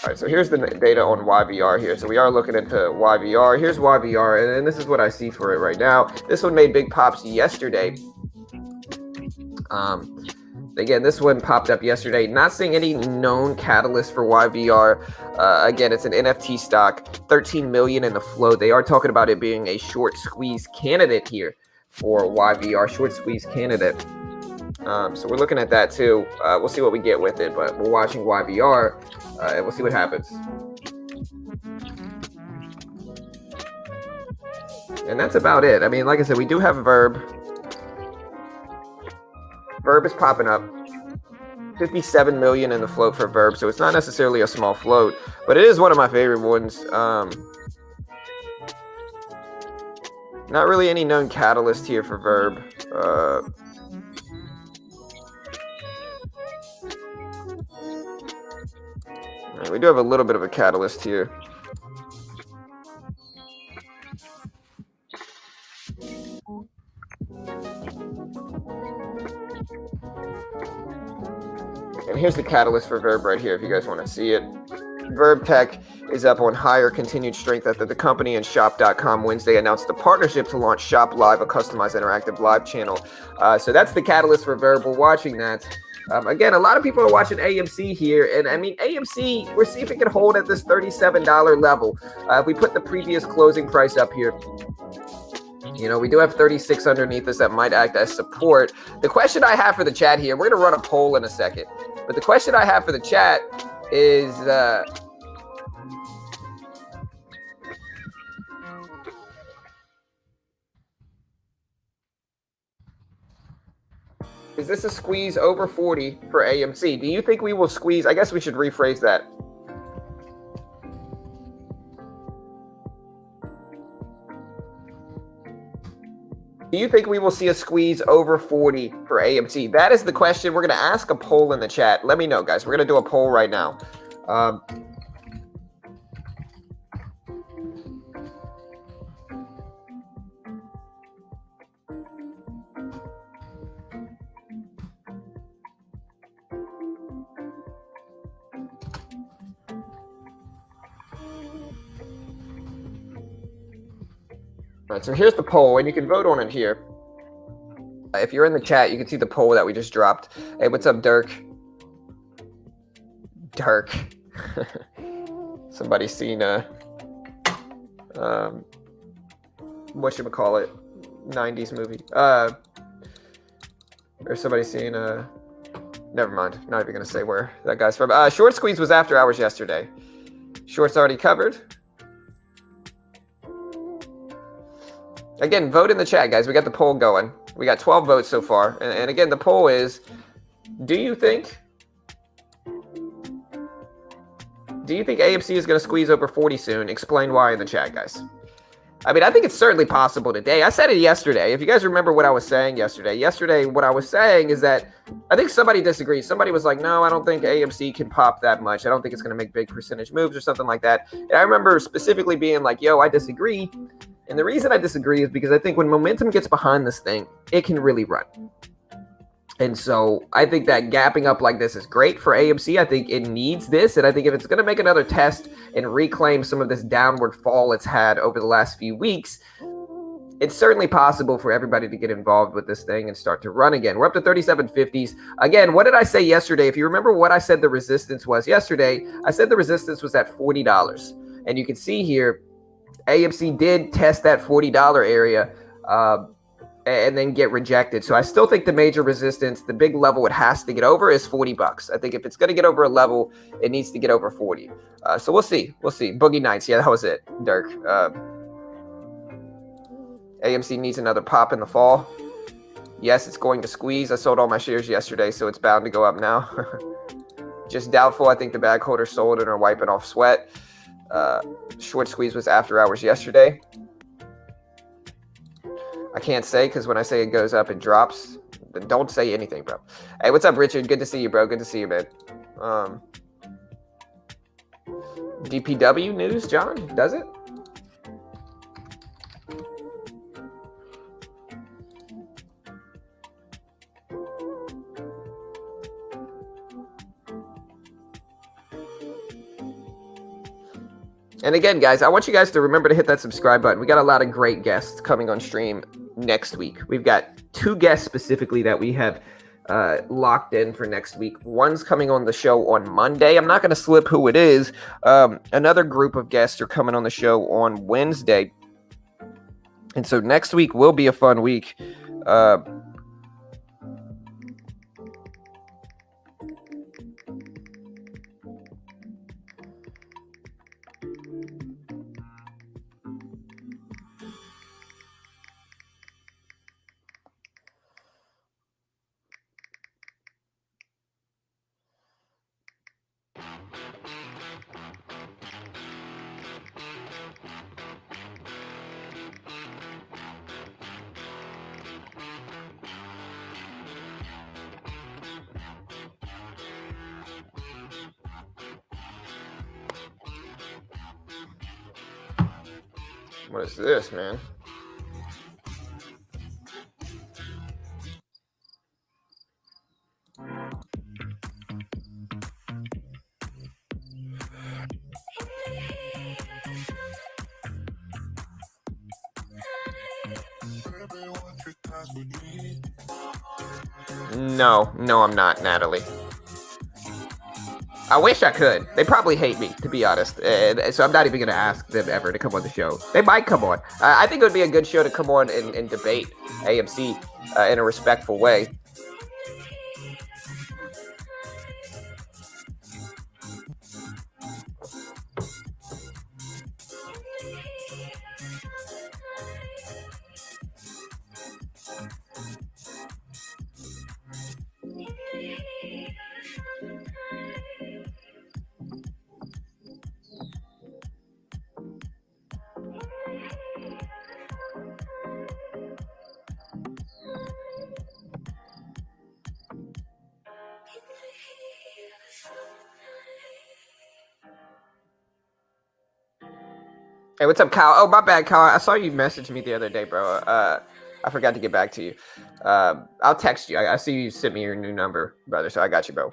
All right, so here's the data on YVR here. So we are looking into YVR. Here's YVR, and this is what I see for it right now. This one made big pops yesterday. Again, this one popped up yesterday. Not seeing any known catalyst for YVR. Again, it's an NFT stock, 13 million in the float. They are talking about it being a short squeeze candidate here for YVR, short squeeze candidate. So we're looking at that too. We'll see what we get with it, but we're watching YVR, and we'll see what happens. And that's about it. I mean, like I said, we do have Verb. Verb is popping up. 57 million in the float for Verb, so it's not necessarily a small float, but it is one of my favorite ones. Not really any known catalyst here for Verb. We do have a little bit of a catalyst here. And here's the catalyst for Verb right here if you guys want to see it. Verb Tech is up on higher continued strength after the company and Shop.com Wednesday announced a partnership to launch Shop Live, a customized interactive live channel. So that's the catalyst for Verb. We're watching that. Again, a lot of people are watching AMC here. And I mean, AMC, we're seeing if it can hold at this $37 level. If we put the previous closing price up here, you know, we do have 36 underneath us that might act as support. The question I have for the chat here, we're going to run a poll in a second. But the question I have for the chat is this a squeeze over 40 for AMC? Do you think we will squeeze? I guess we should rephrase that. Do you think we will see a squeeze over 40 for AMC? That is the question. We're going to ask a poll in the chat. Let me know, guys. We're going to do a poll right now. All right, so here's the poll, and you can vote on it here. If you're in the chat, you can see the poll that we just dropped. Hey, what's up, Dirk? Dirk. Somebody seen whatchamacallit, 90s movie. Or somebody seen never mind. Not even gonna say where that guy's from. Short squeeze was after hours yesterday. Shorts already covered. Again, vote in the chat, guys. We got the poll going. We got 12 votes so far. And again, the poll is, do you think AMC is going to squeeze over 40 soon? Explain why in the chat, guys. I mean, I think it's certainly possible today. I said it yesterday. If you guys remember what I was saying yesterday, what I was saying is that I think somebody disagrees. Somebody was like, no, I don't think AMC can pop that much. I don't think it's going to make big percentage moves or something like that. And I remember specifically being like, yo, I disagree. And the reason I disagree is because I think when momentum gets behind this thing, it can really run. And so I think that gapping up like this is great for AMC. I think it needs this. And I think if it's going to make another test and reclaim some of this downward fall it's had over the last few weeks, it's certainly possible for everybody to get involved with this thing and start to run again. We're up to 37.50s. Again, what did I say yesterday? If you remember what I said the resistance was yesterday, I said the resistance was at $40. And you can see here, AMC did test that $40 area and then get rejected. So I still think the major resistance, the big level it has to get over is $40. I think if it's going to get over a level, it needs to get over 40. So we'll see. We'll see. Boogie Nights. Yeah, that was it, Dirk. AMC needs another pop in the fall. Yes, it's going to squeeze. I sold all my shares yesterday, so it's bound to go up now. Just doubtful. I think the bag holders sold and are wiping off sweat. Short squeeze was after hours yesterday. I can't say because when I say it goes up, it drops. Then don't say anything, bro. Hey, what's up, Richard? Good to see you, bro. Good to see you, man. DPW news, John? Does it? And again, guys, I want you guys to remember to hit that subscribe button. We got a lot of great guests coming on stream next week. We've got 2 guests specifically that we have locked in for next week. One's coming on the show on Monday. I'm not going to slip who it is. Another group of guests are coming on the show on Wednesday. And so next week will be a fun week. What is this, man? No, I'm not, Natalie. I wish I could. They probably hate me, to be honest. So I'm not even going to ask them ever to come on the show. They might come on. I think it would be a good show to come on and debate AMC in a respectful way. Hey, what's up, Kyle? Oh, my bad, Kyle. I saw you message me the other day, bro. I forgot to get back to you. I'll text you. I see you sent me your new number, brother, so I got you, bro.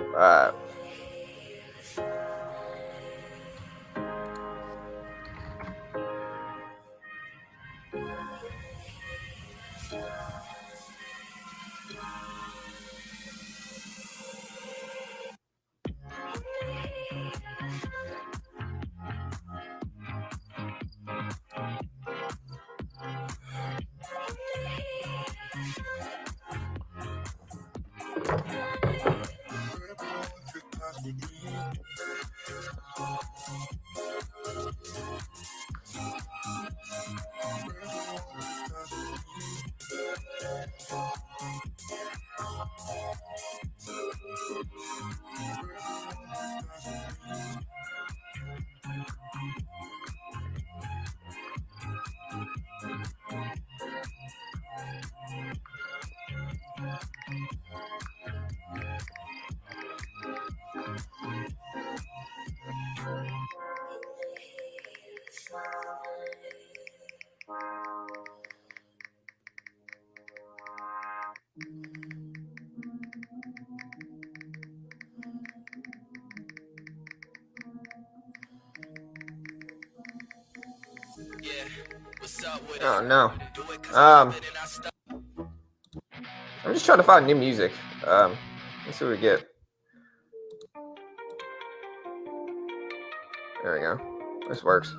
Oh no. I'm just trying to find new music. Let's see what we get. There we go. This works.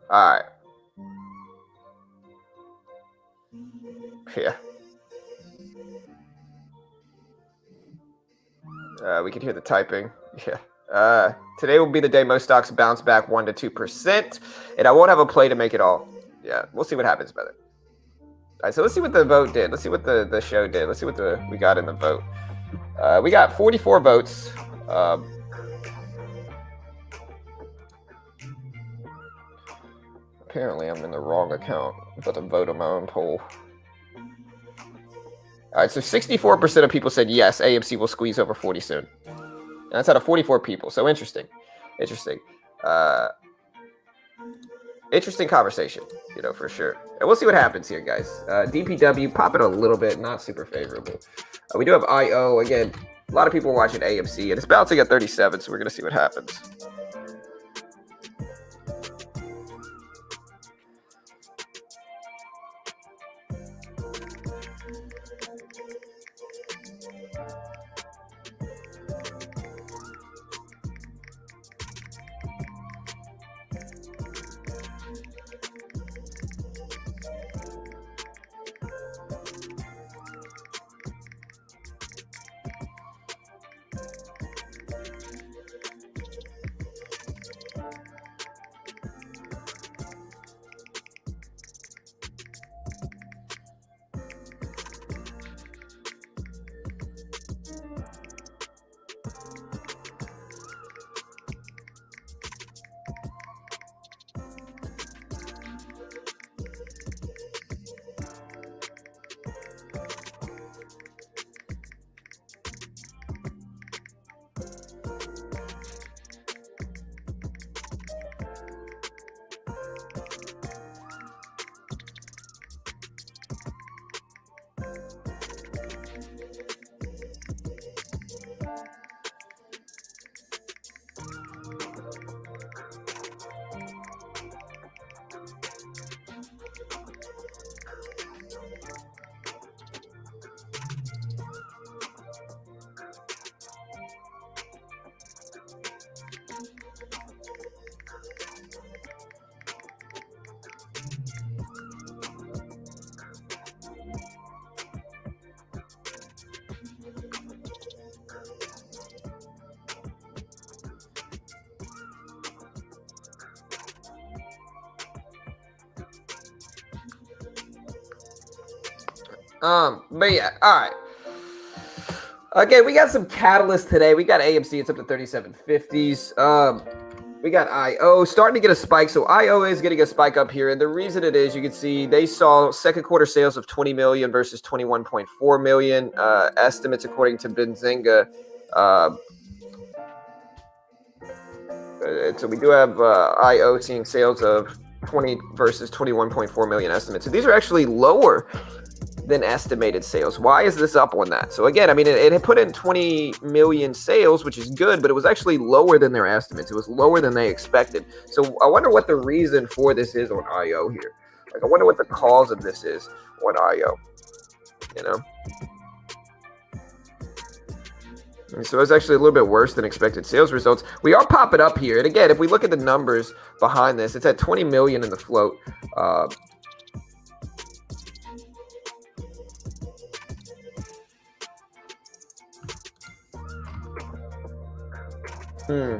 All right. Yeah. We can hear the typing. Yeah. Today will be the day most stocks bounce back 1 to 2%, and I won't have a play to make it all. Yeah, we'll see what happens, brother. All right, so let's see what the vote did. Let's see what the show did. Let's see what we got in the vote. We got 44 votes. Apparently, I'm in the wrong account, but I'm voting my own poll. All right, so 64% of people said yes, AMC will squeeze over 40 soon. And that's out of 44 people. So interesting. Interesting conversation, for sure. And we'll see what happens here, guys. DPW, pop it a little bit, not super favorable. We do have IO. Again, a lot of people are watching AMC, and it's bouncing at 37, so we're going to see what happens. But yeah, all right. Okay, we got some catalysts today. We got AMC, it's up to 3750s. We got IO starting to get a spike. So IO is getting a spike up here. And the reason it is, you can see they saw second quarter sales of 20 million versus 21.4 million. Estimates according to Benzinga. So we do have IO seeing sales of 20 versus 21.4 million estimates. So these are actually lower than estimated sales. Why is this up on that? So again, I mean, it had put in 20 million sales, which is good, but it was actually lower than their estimates. It was lower than they expected. So I wonder what the reason for this is on IO here. Like, I wonder what the cause of this is on IO. You know. So it's actually a little bit worse than expected sales results. We are popping up here. And again, if we look at the numbers behind this, it's at 20 million in the float. Hmm.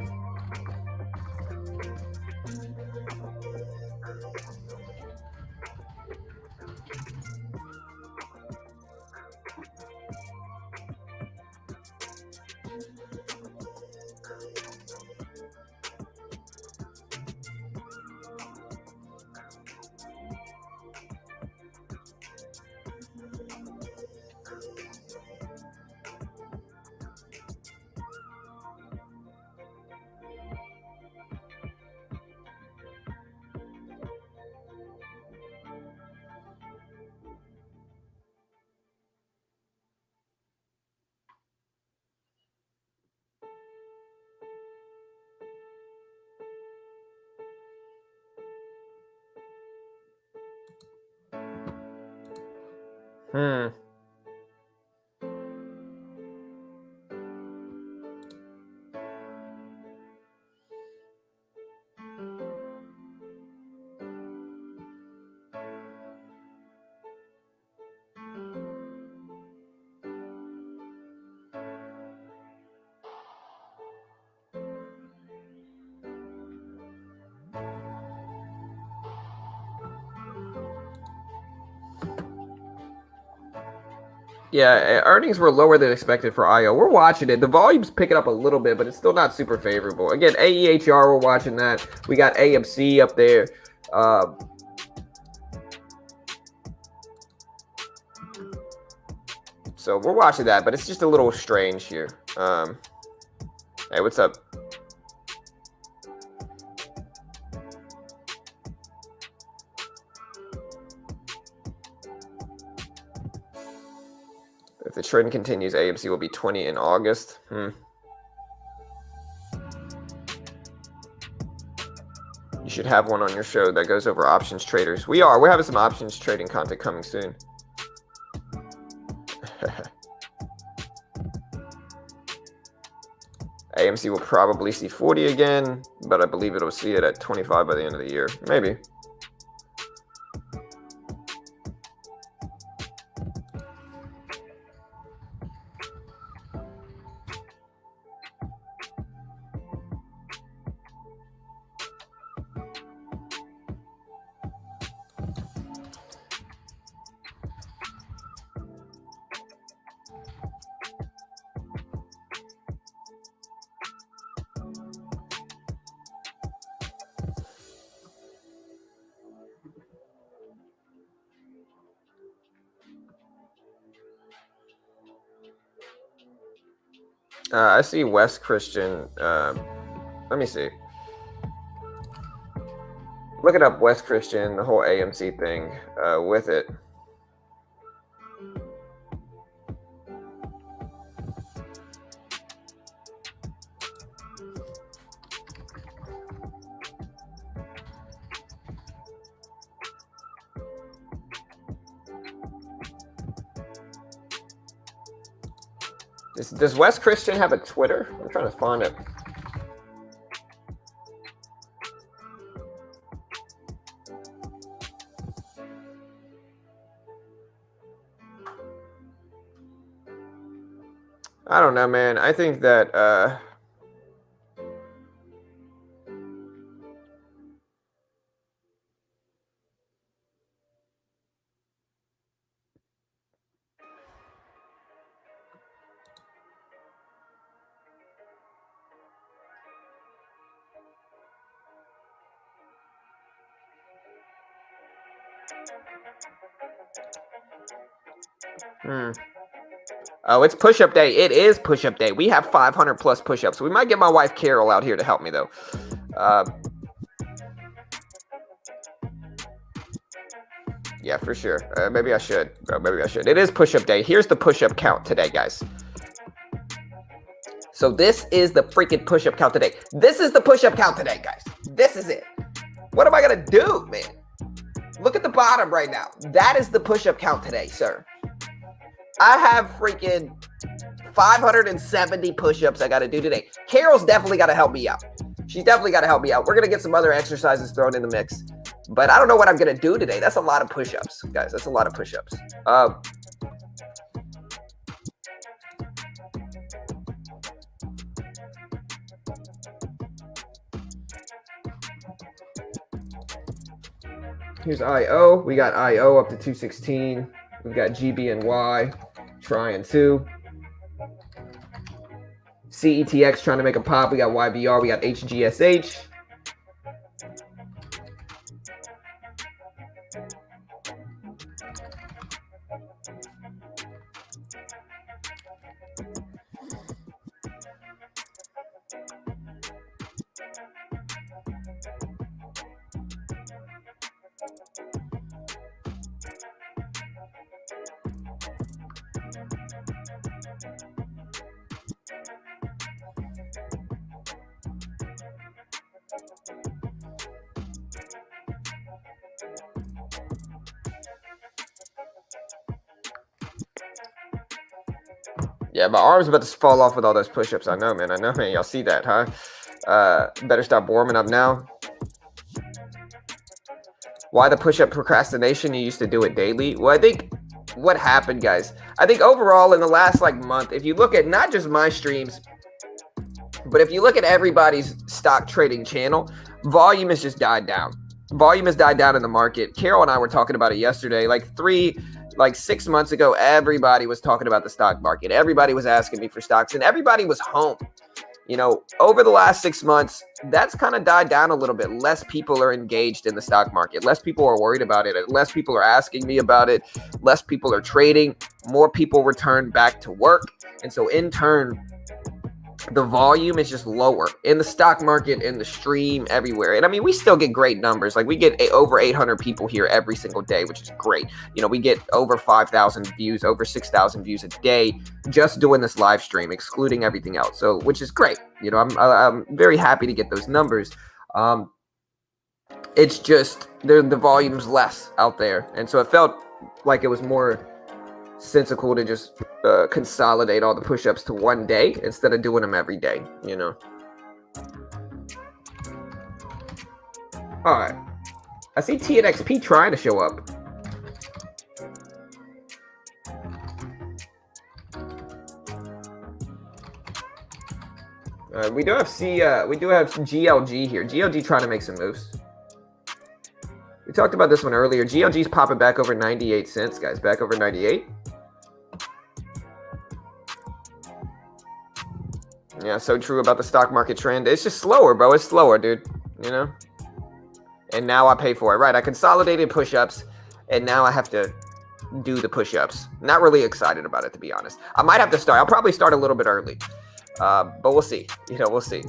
Yeah, earnings were lower than expected for IO. We're watching it. The volume's picking up a little bit, but it's still not super favorable. Again, AEHR, we're watching that. We got AMC up there. So we're watching that, but it's just a little strange here. Hey, what's up? If the trend continues, AMC will be 20 in August. You should have one on your show that goes over options traders. We're having some options trading content coming soon. AMC will probably see 40 again, but I believe it'll see it at 25 by the end of the year. Maybe. I see West Christian. Let me see. Looking up West Christian, the whole AMC thing with it. Does West Christian have a Twitter? I'm trying to find it. I don't know, man. I think that Oh, it's push-up day. It is push-up day. We have 500 plus push-ups. We might get my wife Carol out here to help me though. Yeah, for sure. Maybe I should. Maybe I should. It is push-up day. Here's the push-up count today, guys. So this is the freaking push-up count today. This is the push-up count today, guys. This is it. What am I gonna do, man? Look at the bottom right now. That is the push-up count today, sir. I have freaking 570 push-ups I got to do today. Carol's definitely got to help me out. She's definitely got to help me out. We're going to get some other exercises thrown in the mix. But I don't know what I'm going to do today. That's a lot of push-ups, guys. That's a lot of push-ups. Here's IO. We got IO up to 216. We've got GBNY trying to. CETX trying to make a pop. We got YBR. We got HGSH. Yeah, my arm's about to fall off with all those push-ups. I know, man. Y'all see that, huh? Better start warming up now. Why the push-up procrastination? You used to do it daily. Well, I think what happened, guys, I think overall in the last month, if you look at not just my streams, but if you look at everybody's stock trading channel, volume has just died down. Volume has died down in the market. Carol and I were talking about it yesterday. 6 months ago, everybody was talking about the stock market. Everybody was asking me for stocks, and everybody was home. Over the last 6 months, that's kind of died down a little bit. Less people are engaged in the stock market. Less people are worried about it. Less people are asking me about it. Less people are trading. More people return back to work. And so in turn, the volume is just lower in the stock market, in the stream, everywhere. And I mean, we still get great numbers. We get over 800 people here every single day, which is great. We get over 5,000 views, over 6,000 views a day just doing this live stream, excluding everything else. So, which is great. I'm very happy to get those numbers. It's just the volume's less out there. And so it felt like it was more sensical to just consolidate all the push-ups to one day instead of doing them every day, All right. I see TNXP trying to show up. We do have GLG here. GLG trying to make some moves. We talked about this one earlier. GLG's popping back over 98 cents, guys. Back over 98. Yeah, so true about the stock market trend. It's just slower, bro. It's slower, dude. And now I pay for it. Right, I consolidated push-ups, and now I have to do the push-ups. Not really excited about it, to be honest. I might have to start. I'll probably start a little bit early. But we'll see. We'll see.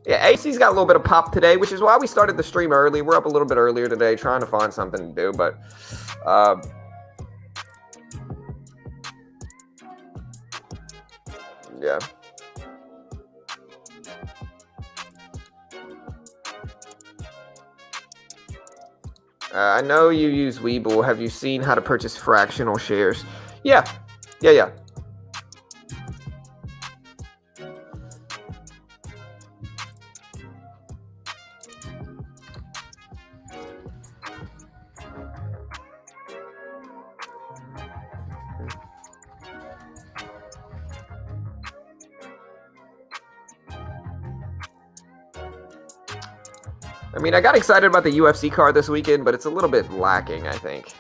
Yeah, AC's got a little bit of pop today, which is why we started the stream early. We're up a little bit earlier today, trying to find something to do. But yeah. I know you use Webull. Have you seen how to purchase fractional shares? Yeah. I mean, I got excited about the UFC card this weekend, but it's a little bit lacking, I think.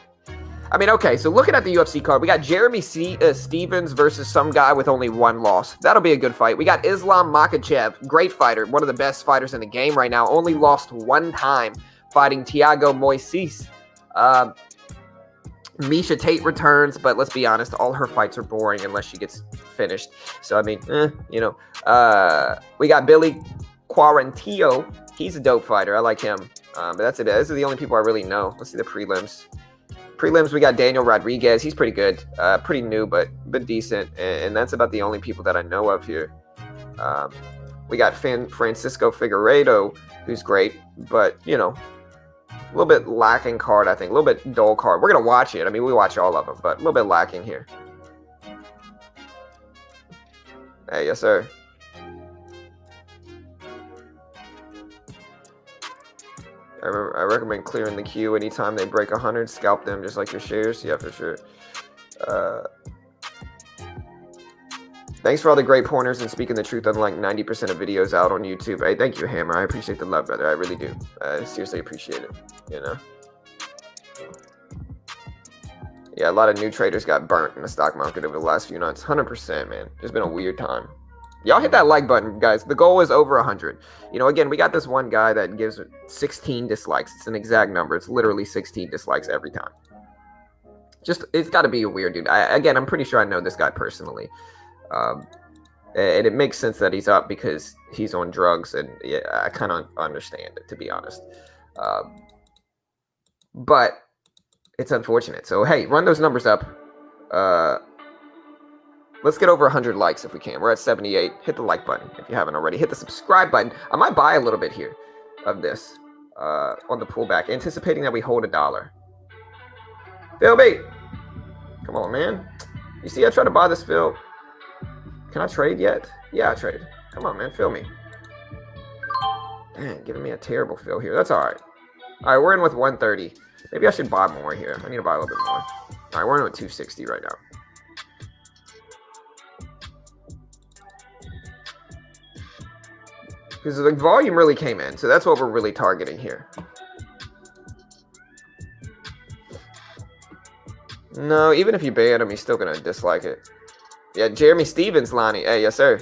I mean, okay, so looking at the UFC card, we got Jeremy Stevens versus some guy with only one loss. That'll be a good fight. We got Islam Makhachev, great fighter, one of the best fighters in the game right now, only lost one time, fighting Thiago Moises. Misha Tate returns, but let's be honest, all her fights are boring unless she gets finished. So, I mean, we got Billy Quarantillo. He's a dope fighter. I like him. But that's it. Those are the only people I really know. Let's see the prelims. Prelims, we got Daniel Rodriguez. He's pretty good. Pretty new, but decent. And that's about the only people that I know of here. We got Francisco Figueiredo, who's great, but, you know, a little bit lacking card, I think. A little bit dull card. We're going to watch it. I mean, we watch all of them, but a little bit lacking here. Hey, yes, sir. I recommend clearing the queue anytime they break 100. Scalp them just like your shares. Yeah, for sure. Thanks for all the great pointers and speaking the truth on like 90% of videos out on YouTube. Hey, thank you, Hammer. I appreciate the love, brother. I really do. I seriously appreciate it, you know? Yeah, a lot of new traders got burnt in the stock market over the last few months. 100%, man. It's been a weird time. Y'all hit that like button, guys. The goal is over 100. You know, again, we got this one guy that gives 16 dislikes. It's an exact number. It's literally 16 dislikes every time. Just, it's got to be a weird dude. Again, I'm pretty sure I know this guy personally. And it makes sense that he's up because he's on drugs, and yeah, I kind of understand it, to be honest. But it's unfortunate. So, hey, run those numbers up. Let's get over 100 likes if we can. We're at 78. Hit the like button if you haven't already. Hit the subscribe button. I might buy a little bit here of this on the pullback, anticipating that we hold $1. Phil B. Come on, man. You see, I tried to buy this, Phil. Can I trade yet? Yeah, I traded. Come on, man. Fill me. Dang, giving me a terrible fill here. That's all right. All right, we're in with 130. Maybe I should buy more here. I need to buy a little bit more. All right, we're in with 260 right now. Because the volume really came in, so that's what we're really targeting here. No, even if you ban him, he's still going to dislike it. Yeah, Jeremy Stevens, Lonnie. Hey, yes, sir.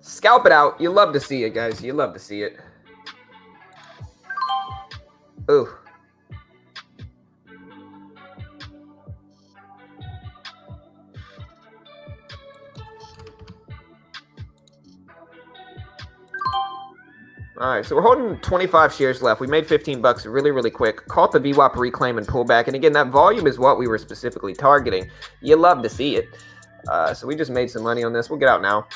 Scalp it out. You love to see it, guys. You love to see it. Ooh. All right, so we're holding 25 shares left. We made 15 bucks really, really quick. Caught the VWAP reclaim and pullback. And again, that volume is what we were specifically targeting. You love to see it. So we just made some money on this. We'll get out now.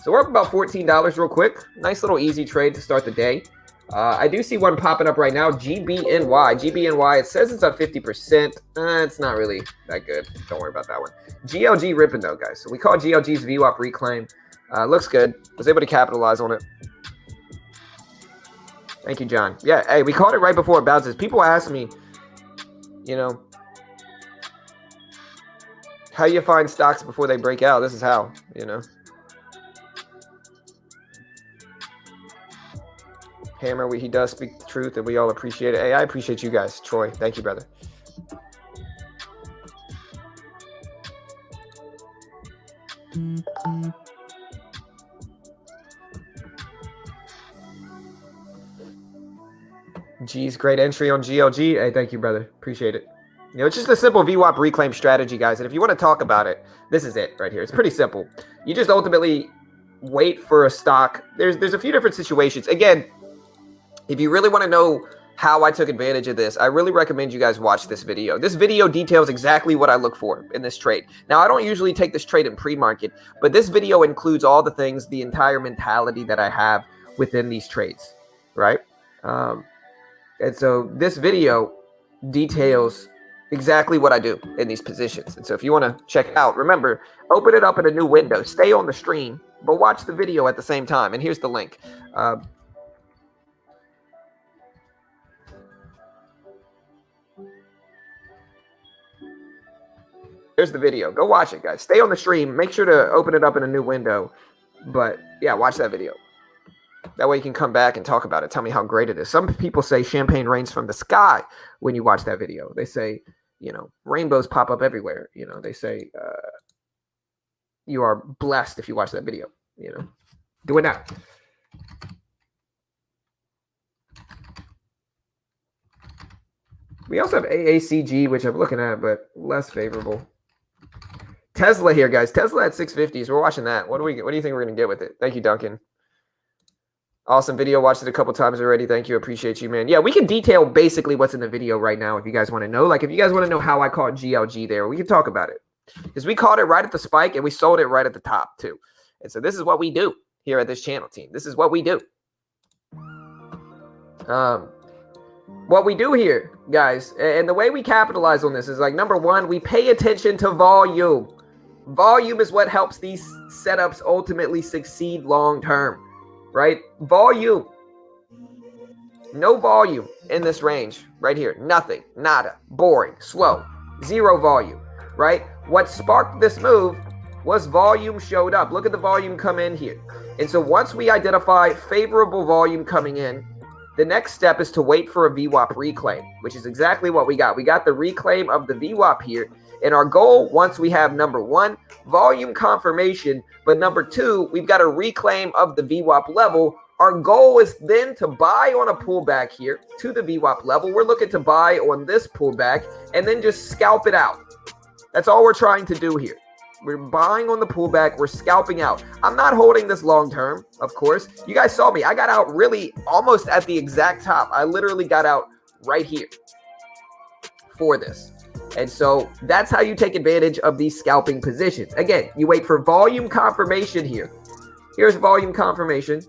So we're up about $14 real quick. Nice little easy trade to start the day. I do see one popping up right now, GBNY. GBNY, it says it's at 50%. It's not really that good. Don't worry about that one. GLG ripping though, guys. So we call GLG's VWAP reclaim. Looks good. Was able to capitalize on it. Thank you, John. Yeah, hey, we caught it right before it bounces. People ask me, you know, how you find stocks before they break out. This is how, you know. Hammer, he does speak the truth, and we all appreciate it. Hey, I appreciate you guys. Troy, thank you, brother. G's great entry on GLG. Hey, thank you, brother. Appreciate it. You know, it's just a simple VWAP reclaim strategy, guys. And if you want to talk about it, this is it right here. It's pretty simple. You just ultimately wait for a stock. There's a few different situations. Again, if you really want to know how I took advantage of this, I really recommend you guys watch this video. This video details exactly what I look for in this trade. Now, I don't usually take this trade in pre-market, but this video includes all the things, the entire mentality that I have within these trades, right? And so this video details exactly what I do in these positions. And so if you want to check it out, remember, open it up in a new window. Stay on the stream, but watch the video at the same time. And here's the link. There's the video. Go watch it, guys. Stay on the stream. Make sure to open it up in a new window. But yeah, watch that video. That way you can come back and talk about it. Tell me how great it is. Some people say champagne rains from the sky when you watch that video. They say, you know, rainbows pop up everywhere. You know, they say you are blessed if you watch that video. You know, do it now. We also have AACG, which I'm looking at, but less favorable. Tesla here, guys. Tesla at 650s. We're watching that. What do you think we're going to get with it? Thank you, Duncan. Awesome video. Watched it a couple times already. Thank you. Appreciate you, man. Yeah, we can detail basically what's in the video right now if you guys want to know. Like, if you guys want to know how I caught GLG there, we can talk about it. Because we caught it right at the spike and we sold it right at the top, too. And so this is what we do here at this channel, team. This is what we do. What we do here, guys, and the way we capitalize on this is, like, number one, we pay attention to volume. Volume is what helps these setups ultimately succeed long term, right? Volume. No volume in this range right here. Nothing. Nada. Boring. Slow. Zero volume, right? What sparked this move was volume showed up. Look at the volume come in here. And so once we identify favorable volume coming in, the next step is to wait for a VWAP reclaim, which is exactly what we got. We got the reclaim of the VWAP here. And our goal, once we have number one, volume confirmation, but number two, we've got a reclaim of the VWAP level. Our goal is then to buy on a pullback here to the VWAP level. We're looking to buy on this pullback and then just scalp it out. That's all we're trying to do here. We're buying on the pullback. We're scalping out. I'm not holding this long term, of course. You guys saw me. I got out really almost at the exact top. I literally got out right here for this. And so that's how you take advantage of these scalping positions. Again, you wait for volume confirmation here. Here's volume confirmation.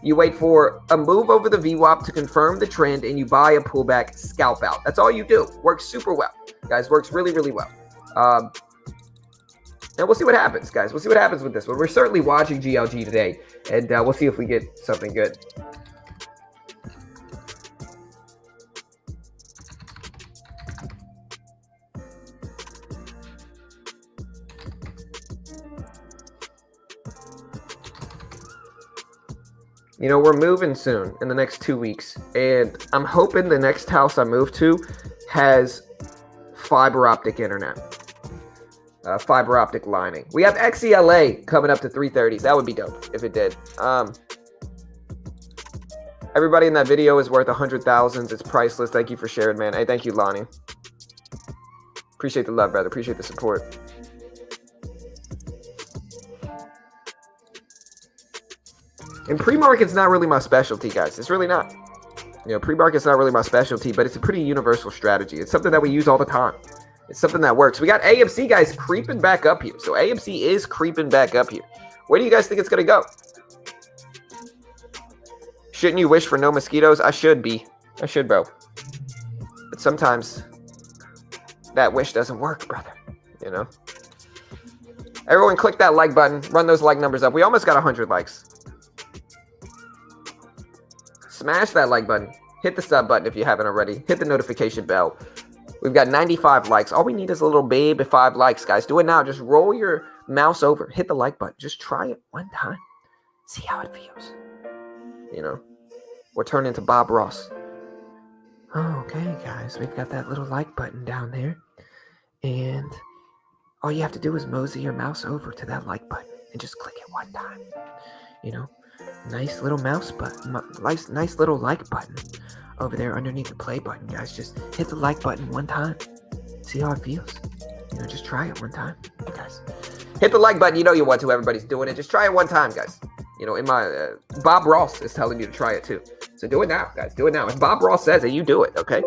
You wait for a move over the VWAP to confirm the trend, and you buy a pullback, scalp out. That's all you do. Works super well. Guys, works really, really well. And we'll see what happens, guys. We'll see what happens with this one. We're certainly watching GLG today, and we'll see if we get something good. You know, we're moving soon in the next 2 weeks, and I'm hoping the next house I move to has fiber optic internet, fiber optic lining. We have XELA coming up to 330s. That would be dope if it did. Everybody in that video is worth 100,000. It's priceless. Thank you for sharing, man. Hey, thank you, Lonnie. Appreciate the love, brother. Appreciate the support. And pre-market's not really my specialty, guys. It's really not. You know, pre-market's not really my specialty, but it's a pretty universal strategy. It's something that we use all the time. It's something that works. We got AMC, guys, creeping back up here. So AMC is creeping back up here. Where do you guys think it's going to go? Shouldn't you wish for no mosquitoes? I should be. I should, bro. But sometimes that wish doesn't work, brother. You know? Everyone click that like button. Run those like numbers up. We almost got 100 likes. Smash that like button. Hit the sub button if you haven't already. Hit the notification bell. We've got 95 likes. All we need is a little baby 5 likes, guys. Do it now. Just roll your mouse over. Hit the like button. Just try it one time. See how it feels. You know, or turn into Bob Ross. Okay, guys. We've got that little like button down there. And all you have to do is mosey your mouse over to that like button and just click it one time. You know? Nice little mouse button, nice little like button over there underneath the play button, guys. Just hit the like button one time. See how it feels. You know, just try it one time, guys. Hit the like button. You know you want to. Everybody's doing it. Just try it one time, guys. You know, in my Bob Ross is telling you to try it too. So do it now, guys. Do it now. If Bob Ross says it, you do it. Okay.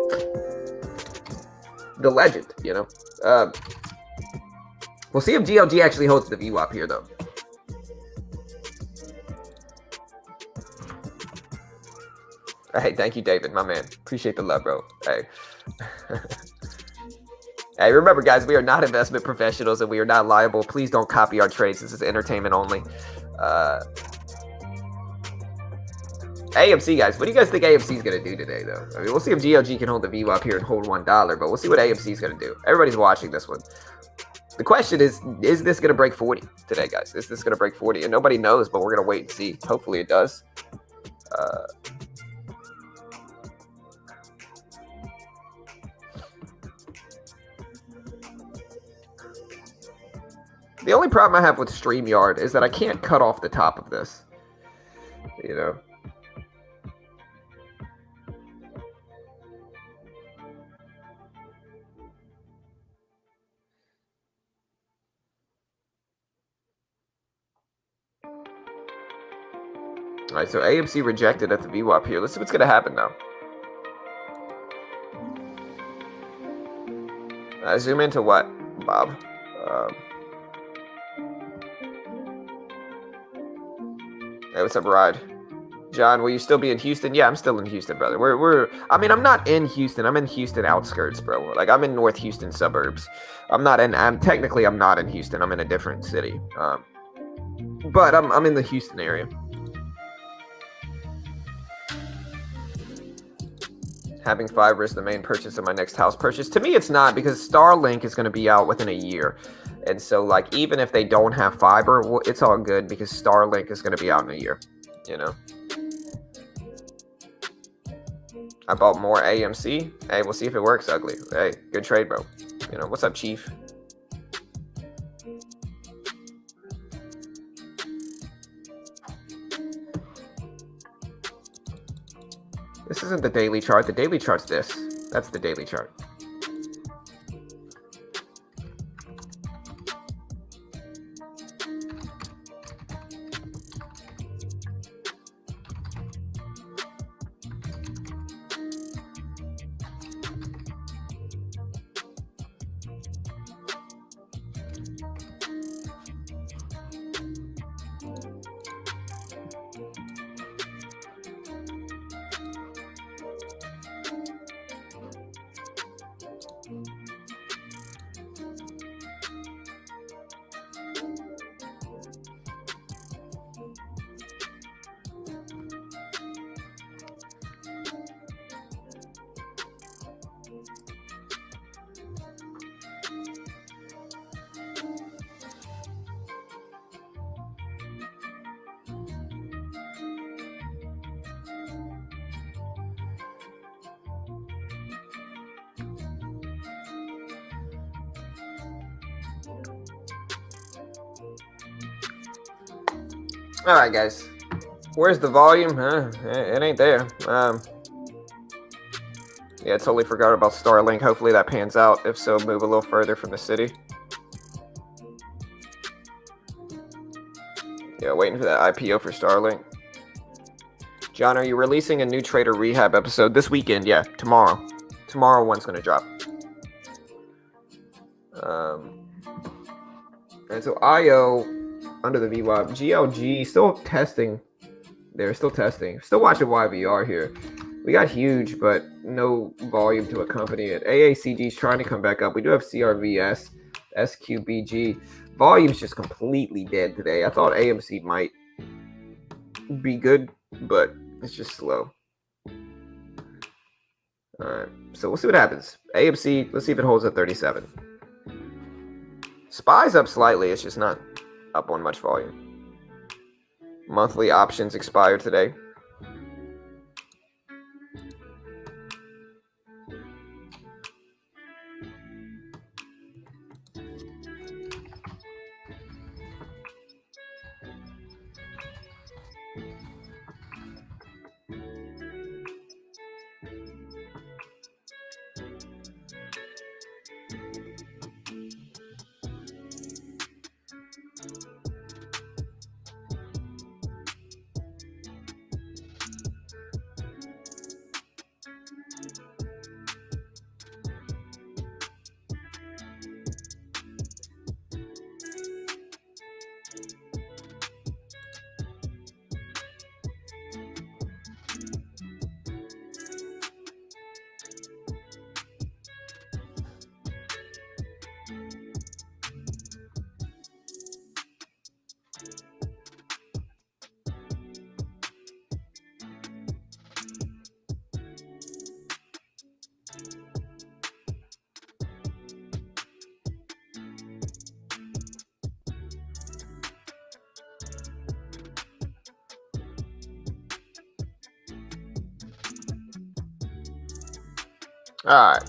The legend. You know. We'll see if GLG actually holds the VWAP here, though. Hey, thank you, David, my man. Appreciate the love, bro. Hey. Hey, remember, guys, we are not investment professionals and we are not liable. Please don't copy our trades. This is entertainment only. AMC, guys. What do you guys think AMC is going to do today, though? I mean, we'll see if GLG can hold the VWAP here and hold $1, but we'll see what AMC is going to do. Everybody's watching this one. The question is this going to break 40 today, guys? Is this going to break 40? And nobody knows, but we're going to wait and see. Hopefully it does. The only problem I have with StreamYard is that I can't cut off the top of this. You know. All right, so AMC rejected at the VWAP here. Let's see what's going to happen now. Zoom into what, Bob? Hey, what's up, Rod? John, will you still be in Houston? Yeah, I'm still in Houston, brother. I mean, I'm not in Houston. I'm in Houston outskirts, bro. Like, I'm in North Houston suburbs. I'm not in Houston. I'm in a different city. But I'm in the Houston area. Having fiber is the main purchase of my next house purchase. To me, it's not, because Starlink is going to be out within a year. And so, like, even if they don't have fiber, well, it's all good because Starlink is going to be out in a year, you know? I bought more AMC. Hey, we'll see if it works, Ugly. Hey, good trade, bro. You know, what's up, Chief? This isn't the daily chart. The daily chart's this. That's the daily chart. All right, guys. Where's the volume? It ain't there. Yeah, I totally forgot about Starlink. Hopefully that pans out. If so, move a little further from the city. Yeah, waiting for that IPO for Starlink. John, are you releasing a new Trader Rehab episode this weekend? Yeah, tomorrow. Tomorrow one's going to drop. And so IO under the VWAP, GLG still testing. They're still testing. Still watching YVR here. We got huge, but no volume to accompany it. AACG is trying to come back up. We do have CRVS, SQBG. Volume's just completely dead today. I thought AMC might be good, but it's just slow. All right, so we'll see what happens. AMC, let's see if it holds at 37. SPY's up slightly. It's just not up on much volume. Monthly options expired today. All right.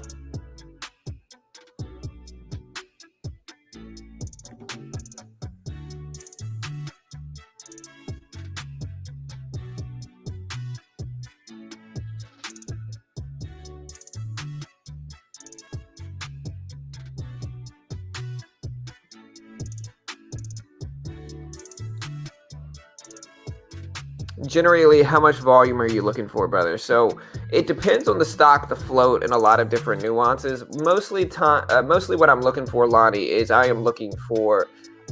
Generally, how much volume are you looking for, brother? So it depends on the stock, the float, and a lot of different nuances. Mostly what I'm looking for, Lonnie, is I am looking for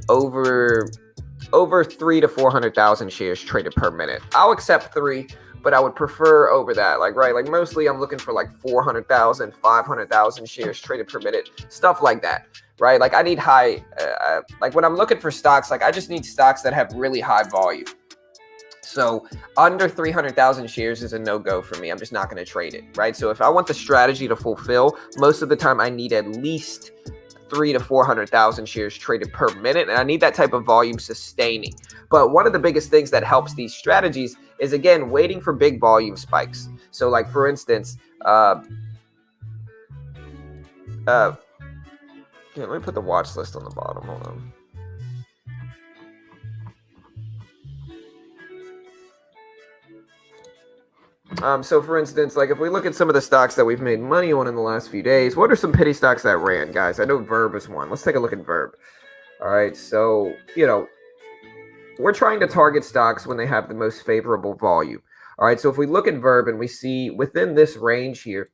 over over 3 to 400,000 shares traded per minute. I'll accept 3, but I would prefer over that. Like, right, like mostly I'm looking for like 400,000, 500,000 shares traded per minute, stuff like that. Right, like I need high. Like when I'm looking for stocks, like I just need stocks that have really high volume. So under 300,000 shares is a no-go for me. I'm just not going to trade it, right? So if I want the strategy to fulfill, most of the time I need at least 3 to 400,000 shares traded per minute, and I need that type of volume sustaining. But one of the biggest things that helps these strategies is, again, waiting for big volume spikes. So like, for instance, let me put the watch list on the bottom. Hold on. So for instance, like if we look at some of the stocks that we've made money on in the last few days, what are some pity stocks that ran, guys? I know Verb is one. Let's take a look at Verb. All right, so, we're trying to target stocks when they have the most favorable volume. All right, so if we look at Verb and we see within this range here,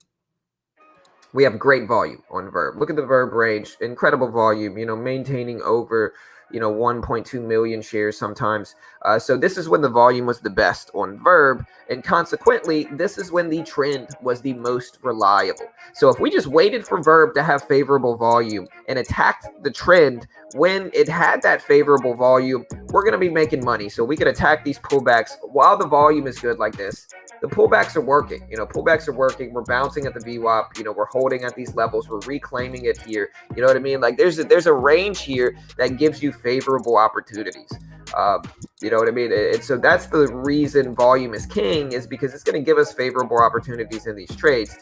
we have great volume on Verb. Look at the Verb range, incredible volume, maintaining over 1.2 million shares sometimes. So this is when the volume was the best on Verb, and consequently, this is when the trend was the most reliable. So if we just waited for Verb to have favorable volume and attacked the trend when it had that favorable volume, we're going to be making money. So we can attack these pullbacks while the volume is good like this. The pullbacks are working. Pullbacks are working. We're bouncing at the VWAP. We're holding at these levels. We're reclaiming it here. You know what I mean? Like there's a range here that gives you favorable opportunities. You know what I mean? And so that's the reason volume is king, is because it's going to give us favorable opportunities in these trades.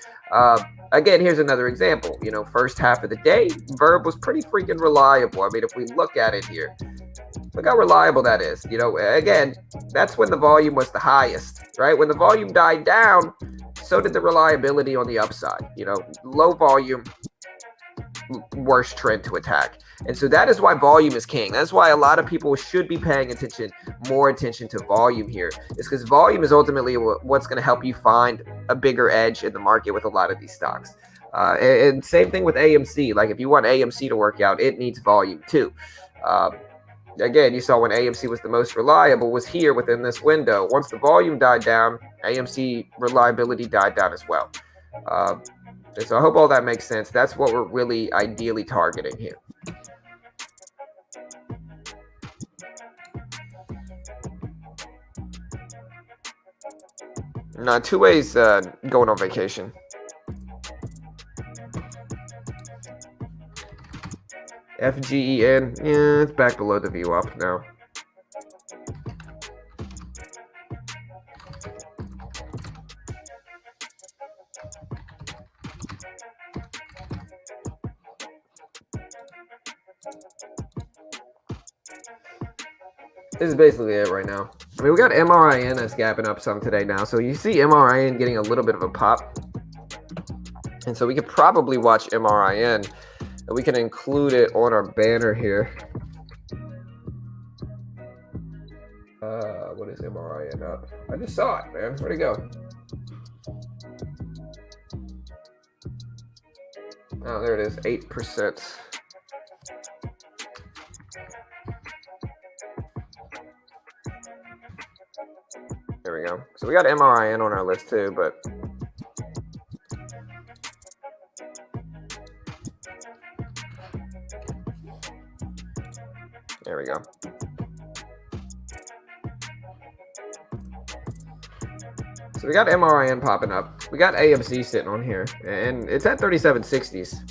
Again, here's another example. First half of the day, Verb was pretty freaking reliable. I mean, if we look at it here, look how reliable that is. Again, that's when the volume was the highest, right? When the volume died down, so did the reliability on the upside. Low volume, worst trend to attack. And so that is why volume is king. That's why a lot of people should be paying more attention to volume here. It's because volume is ultimately what's going to help you find a bigger edge in the market with a lot of these stocks. And same thing with AMC. Like if you want AMC to work out, it needs volume too. Again, you saw when AMC was the most reliable was here within this window. Once the volume died down, AMC reliability died down as well. And so I hope all that makes sense. That's what we're really ideally targeting here. Now, Two Ways going on vacation. FGEN, yeah, it's back below the VWAP now. This is basically it right now. I mean, we got MRIN that's gapping up some today now. So you see MRIN getting a little bit of a pop. And so we could probably watch MRIN. And we can include it on our banner here. What is MRIN up? I just saw it, man. Where'd it go? Oh, there it is. 8%. There we go. So we got MRIN on our list too, but there we go. So we got MRIN popping up. We got AMC sitting on here, and it's at 3760s.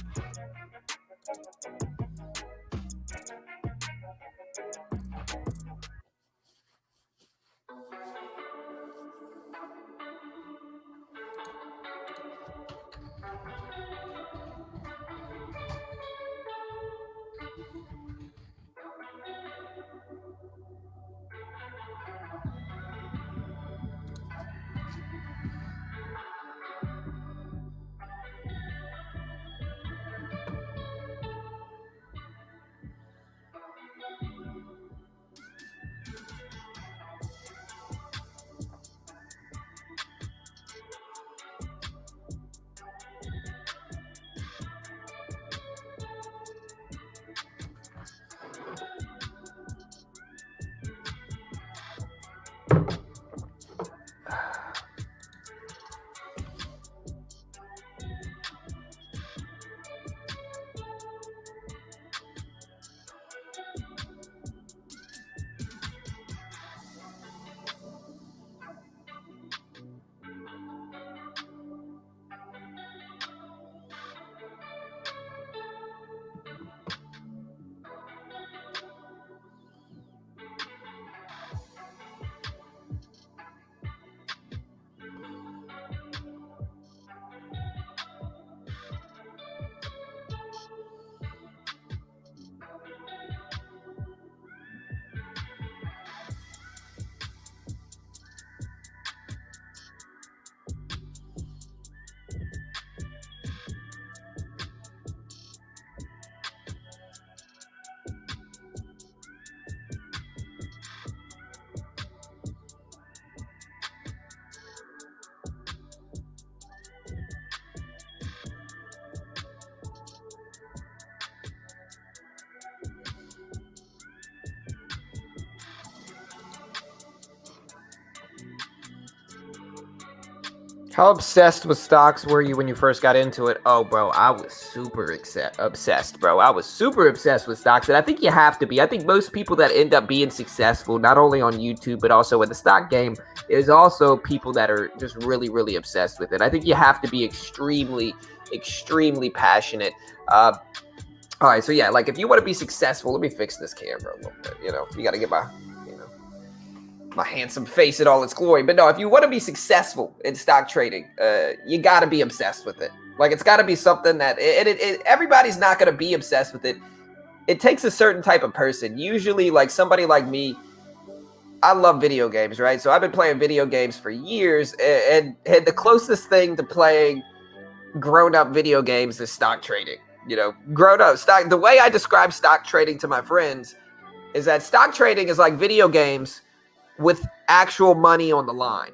How obsessed with stocks were you when you first got into it? Oh, bro, I was super obsessed, bro. I was super obsessed with stocks, and I think you have to be. I think most people that end up being successful, not only on YouTube, but also in the stock game, is also people that are just really, really obsessed with it. I think you have to be extremely, extremely passionate. All right, so yeah, like if you want to be successful, let me fix this camera a little bit. You got to get my handsome face in all its glory. But no, if you want to be successful in stock trading, you got to be obsessed with it. Like it's got to be something that everybody's not going to be obsessed with it. It takes a certain type of person. Usually, like somebody like me, I love video games, right? So I've been playing video games for years, and the closest thing to playing grown-up video games is stock trading. Grown-up stock. The way I describe stock trading to my friends is that stock trading is like video games with actual money on the line,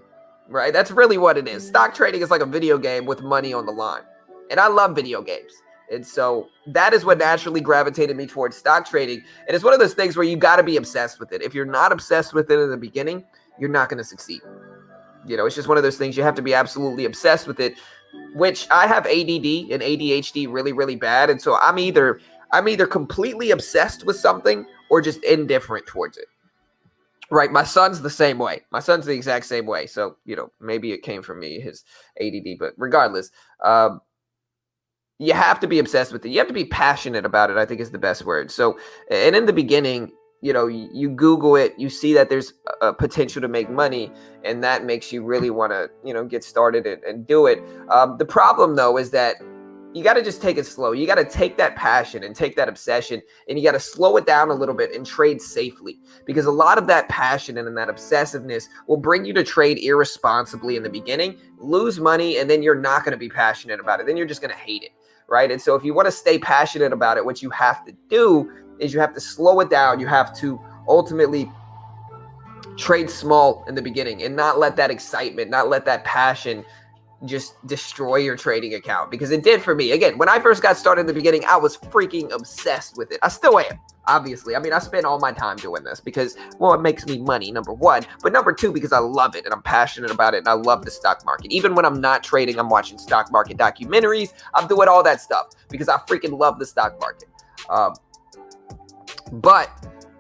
right? That's really what it is. Stock trading is like a video game with money on the line. And I love video games. And so that is what naturally gravitated me towards stock trading. And it's one of those things where you got to be obsessed with it. If you're not obsessed with it in the beginning, you're not going to succeed. It's just one of those things. You have to be absolutely obsessed with it, which I have ADD and ADHD really, really bad. And so I'm either completely obsessed with something or just indifferent towards it. Right, my son's the same way. My son's the exact same way. So, maybe it came from me, his ADD. But regardless, you have to be obsessed with it. You have to be passionate about it, I think is the best word. So, and in the beginning, you Google it, you see that there's a potential to make money, and that makes you really want to, get started and do it. The problem, though, is that you got to just take it slow. You got to take that passion and take that obsession, and you got to slow it down a little bit and trade safely, because a lot of that passion and that obsessiveness will bring you to trade irresponsibly in the beginning, lose money, and then you're not going to be passionate about it. Then you're just going to hate it, right? And so if you want to stay passionate about it, what you have to do is you have to slow it down. You have to ultimately trade small in the beginning and not let that excitement, not let that passion just destroy your trading account, because it did for me. Again, when I first got started in the beginning, I was freaking obsessed with it. I still am, obviously. I mean, I spend all my time doing this because, well, it makes me money, number one. But number two, because I love it and I'm passionate about it and I love the stock market. Even when I'm not trading, I'm watching stock market documentaries. I'm doing all that stuff because I freaking love the stock market. But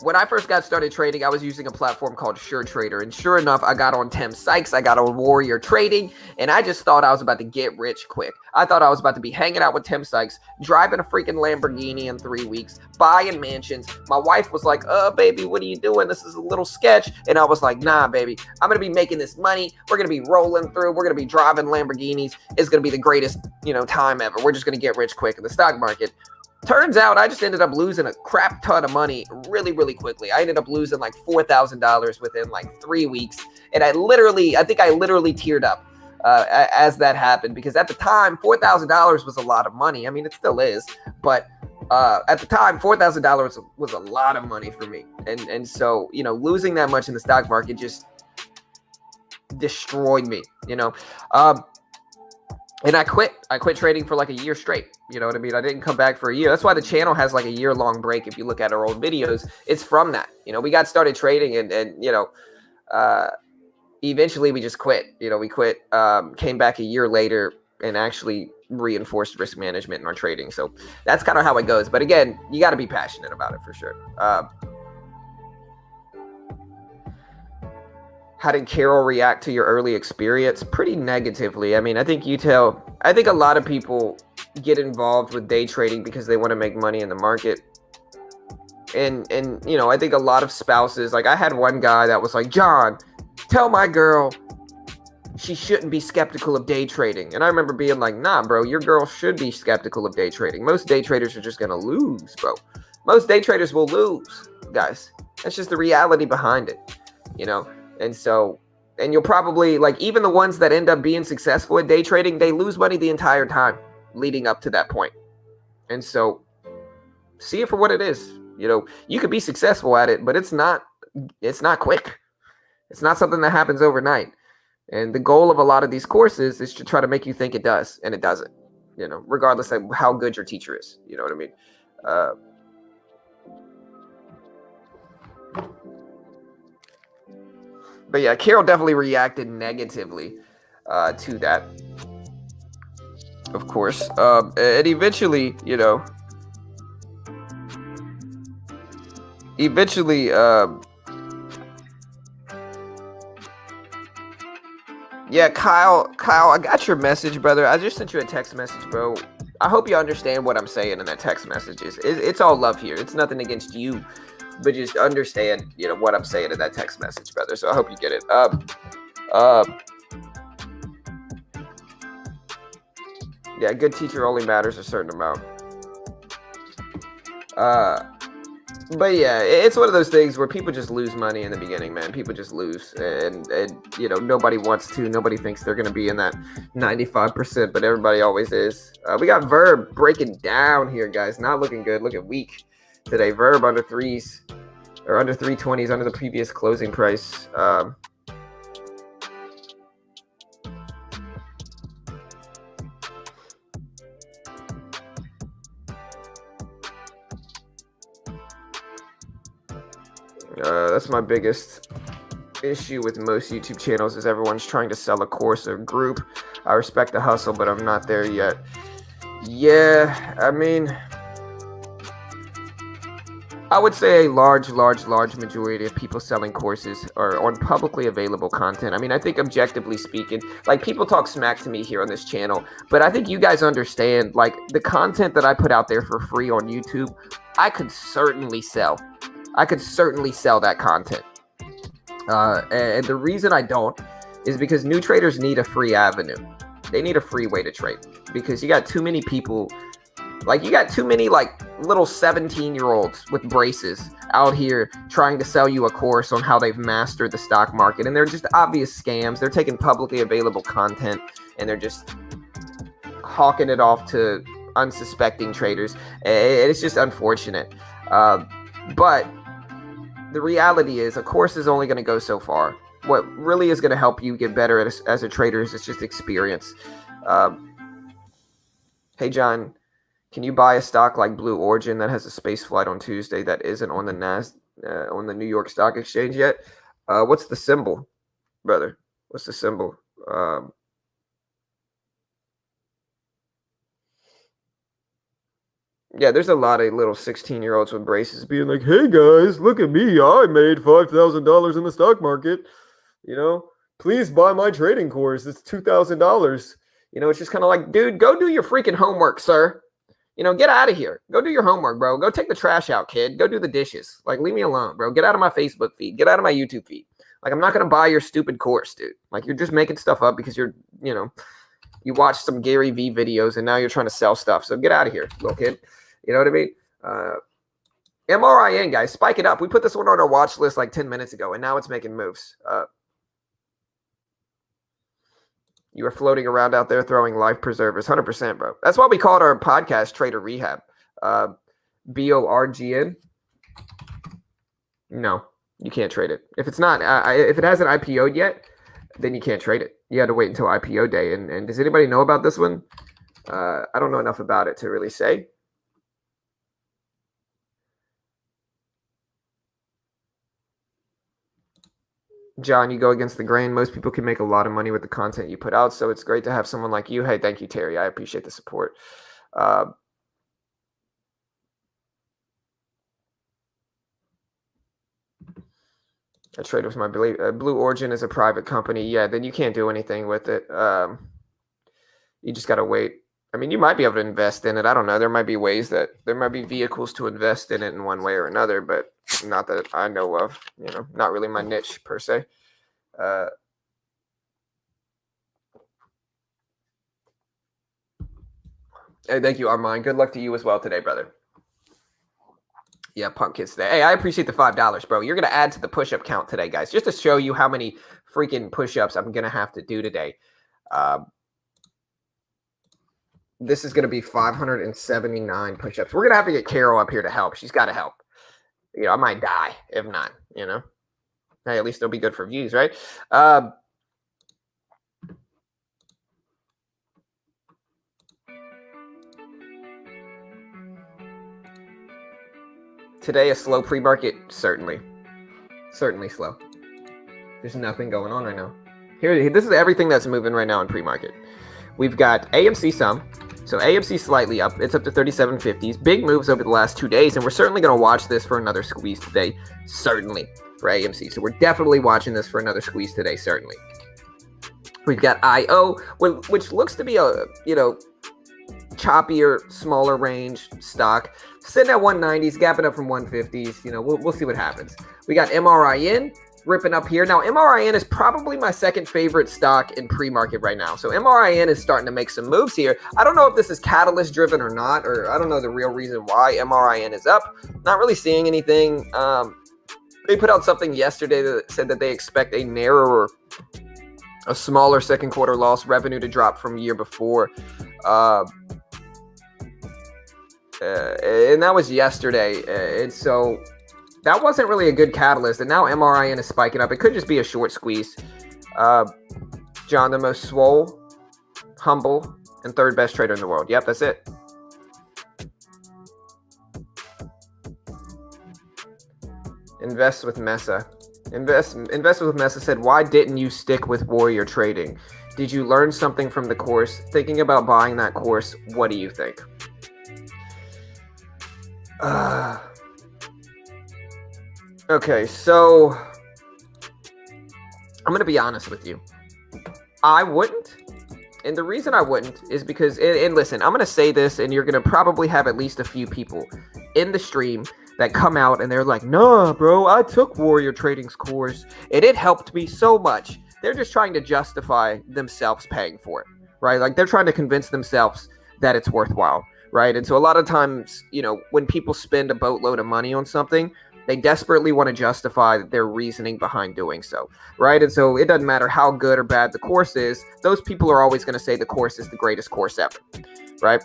when I first got started trading, I was using a platform called SureTrader. And sure enough, I got on Tim Sykes. I got on Warrior Trading. And I just thought I was about to get rich quick. I thought I was about to be hanging out with Tim Sykes, driving a freaking Lamborghini in 3 weeks, buying mansions. My wife was like, baby, what are you doing? This is a little sketch. And I was like, nah, baby, I'm going to be making this money. We're going to be rolling through. We're going to be driving Lamborghinis. It's going to be the greatest, time ever. We're just going to get rich quick in the stock market. Turns out I just ended up losing a crap ton of money really, really quickly. I ended up losing like $4,000 within like 3 weeks. And I think I literally teared up as that happened, because at the time, $4,000 was a lot of money. I mean, it still is. But at the time, $4,000 was a lot of money for me. And so, losing that much in the stock market just destroyed me, And I quit trading for like a year straight. You know what I mean? I didn't come back for a year. That's why the channel has like a year-long break. If you look at our old videos, it's from that. We got started trading and eventually we just quit. We quit, came back a year later and actually reinforced risk management in our trading. So that's kind of how it goes. But again, you got to be passionate about it for sure. How did Carol react to your early experience? Pretty negatively. I mean, I think a lot of people get involved with day trading because they want to make money in the market. And I think a lot of spouses, like I had one guy that was like, John, tell my girl she shouldn't be skeptical of day trading. And I remember being like, nah, bro, your girl should be skeptical of day trading. Most day traders are just going to lose, bro. Most day traders will lose, guys. That's just the reality behind it, And so, and you'll probably, like, even the ones that end up being successful at day trading, they lose money the entire time leading up to that point. And so, see it for what it is. You could be successful at it, but it's not quick. It's not something that happens overnight. And the goal of a lot of these courses is to try to make you think it does, and it doesn't, regardless of how good your teacher is. You know what I mean? But yeah, Carol definitely reacted negatively. to that, of course. And eventually, yeah, Kyle, I got your message, brother. I just sent you a text message, bro. I hope you understand what I'm saying in that text message. It's all love here. It's nothing against you, but just understand, what I'm saying in that text message, brother. So I hope you get it. Yeah, a good teacher only matters a certain amount. But yeah, it's one of those things where people just lose money in the beginning, man. People just lose, and nobody wants to. Nobody thinks they're going to be in that 95%, but everybody always is. We got Verb breaking down here, guys. Not looking good. Looking weak today. Verb under threes, or under 320s, under the previous closing price. That's my biggest issue with most YouTube channels, is everyone's trying to sell a course or group. I respect the hustle, but I'm not there yet. Yeah, I mean, I would say a large majority of people selling courses are on publicly available content. I mean, I think objectively speaking, like, people talk smack to me here on this channel, but I think you guys understand, like, the content that I put out there for free on YouTube, I could certainly sell. That content. And the reason I don't is because new traders need a free avenue. They need a free way to trade, because you got too many people, like, you got too many, like, little 17-year-olds with braces out here trying to sell you a course on how they've mastered the stock market. And they're just obvious scams. They're taking publicly available content and they're just hawking it off to unsuspecting traders. And it's just unfortunate. But the reality is, a course is only going to go so far. What really is going to help you get better as a trader is just experience. Hey, John, can you buy a stock like Blue Origin that has a space flight on Tuesday that isn't on the on the New York Stock Exchange yet? What's the symbol, brother? What's the symbol? Yeah, there's a lot of little 16-year-olds with braces being like, "Hey guys, look at me! I made $5,000 in the stock market. Please buy my trading course. It's $2,000." It's just kind of like, dude, go do your freaking homework, sir. Get out of here. Go do your homework, bro. Go take the trash out, kid. Go do the dishes. Like, leave me alone, bro. Get out of my Facebook feed. Get out of my YouTube feed. Like, I'm not gonna buy your stupid course, dude. Like, you're just making stuff up because you watched some Gary V videos and now you're trying to sell stuff. So get out of here, little kid. You know what I mean? MRIN, guys, spike it up. We put this one on our watch list like 10 minutes ago, and now it's making moves. You are floating around out there throwing life preservers. 100%, bro. That's why we called our podcast Trader Rehab. BORGN. No, you can't trade it. If it's not, if it hasn't IPO'd yet, then you can't trade it. You had to wait until IPO day. And does anybody know about this one? I don't know enough about it to really say. John, you go against the grain. Most people can make a lot of money with the content you put out, so it's great to have someone like you. Hey, thank you, Terry. I appreciate the support. I trade with my Blue Origin is a private company. Yeah, then you can't do anything with it. You just got to wait. I mean, you might be able to invest in it. I don't know. There might be vehicles to invest in it in one way or another, but not that I know of. Not really my niche per se. Hey, thank you, Armand. Good luck to you as well today, brother. Yeah, punk kids today. Hey, I appreciate the $5, bro. You're going to add to the push-up count today, guys, just to show you how many freaking push-ups I'm going to have to do today. This is going to be 579 push-ups. We're going to have to get Carol up here to help. She's got to help. I might die if not, Hey, at least it'll be good for views, right? Today, a slow pre-market? Certainly slow. There's nothing going on right now. Here, this is everything that's moving right now in pre-market. We've got AMC some. So AMC slightly up. It's up to 37.50s. Big moves over the last 2 days, and we're certainly going to watch this for another squeeze today. Certainly for AMC. So we're definitely watching this for another squeeze today. Certainly. We've got IO, which looks to be a choppier, smaller range stock, sitting at 190s, gapping up from 150s. We'll see what happens. We got MRIN ripping up here. Now, MRIN is probably my second favorite stock in pre-market right now. So MRIN is starting to make some moves here. I don't know if this is catalyst driven or not, or I don't know the real reason why MRIN is up. Not really seeing anything. They put out something yesterday that said that they expect a smaller second quarter loss, revenue to drop from year before. And that was yesterday. And so that wasn't really a good catalyst. And now MRIN is spiking up. It could just be a short squeeze. John, the most swole, humble, and third best trader in the world. Yep, that's it. Invest with Mesa. Invest with Mesa said, why didn't you stick with Warrior Trading? Did you learn something from the course? Thinking about buying that course, what do you think? Okay, so I'm going to be honest with you. I wouldn't. And the reason I wouldn't is because, and listen, I'm going to say this, and you're going to probably have at least a few people in the stream that come out and they're like, nah, bro, I took Warrior Trading's course and it helped me so much. They're just trying to justify themselves paying for it, right? Like they're trying to convince themselves that it's worthwhile, right? And so a lot of times, when people spend a boatload of money on something, they desperately want to justify their reasoning behind doing so, right? And so it doesn't matter how good or bad the course is. Those people are always going to say the course is the greatest course ever, right?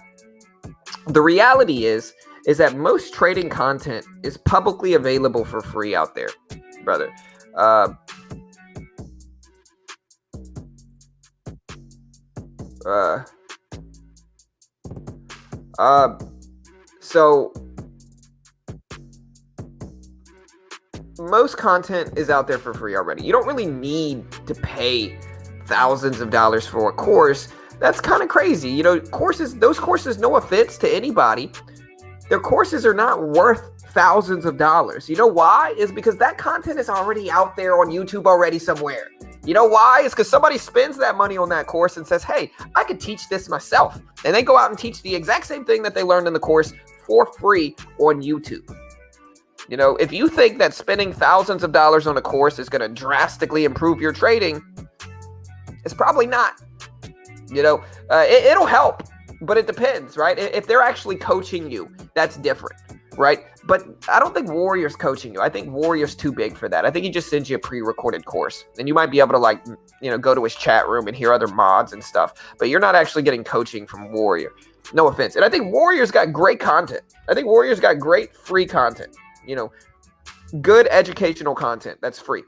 The reality is that most trading content is publicly available for free out there, brother. So most content is out there for free already. You don't really need to pay thousands of dollars for a course. That's kind of crazy. Those courses, no offense to anybody, their courses are not worth thousands of dollars. You know why? Is because that content is already out there on YouTube already somewhere. You know why? It's because somebody spends that money on that course and says, hey, I could teach this myself. And they go out and teach the exact same thing that they learned in the course for free on YouTube. If you think that spending thousands of dollars on a course is going to drastically improve your trading, it's probably not. It'll help, but it depends, right? If they're actually coaching you, that's different, right? But I don't think Warrior's coaching you. I think Warrior's too big for that. I think he just sends you a pre-recorded course, and you might be able to go to his chat room and hear other mods and stuff, but you're not actually getting coaching from Warrior. No offense. And I think Warrior's got great content. I think Warrior's got great free content. Good educational content that's free.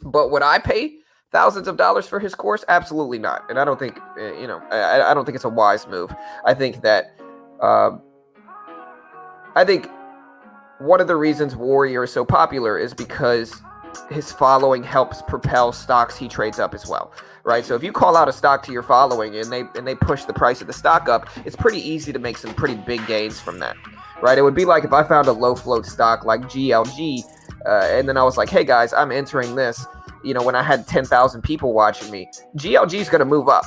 But would I pay thousands of dollars for his course? Absolutely not. And I don't think, I don't think it's a wise move. I think that, I think one of the reasons Warrior is so popular is because his following helps propel stocks he trades up as well, right? So if you call out a stock to your following and they push the price of the stock up, it's pretty easy to make some pretty big gains from that, right? It would be like if I found a low float stock like GLG, and then I was like, hey guys, I'm entering this, when I had 10,000 people watching me. GLG is going to move up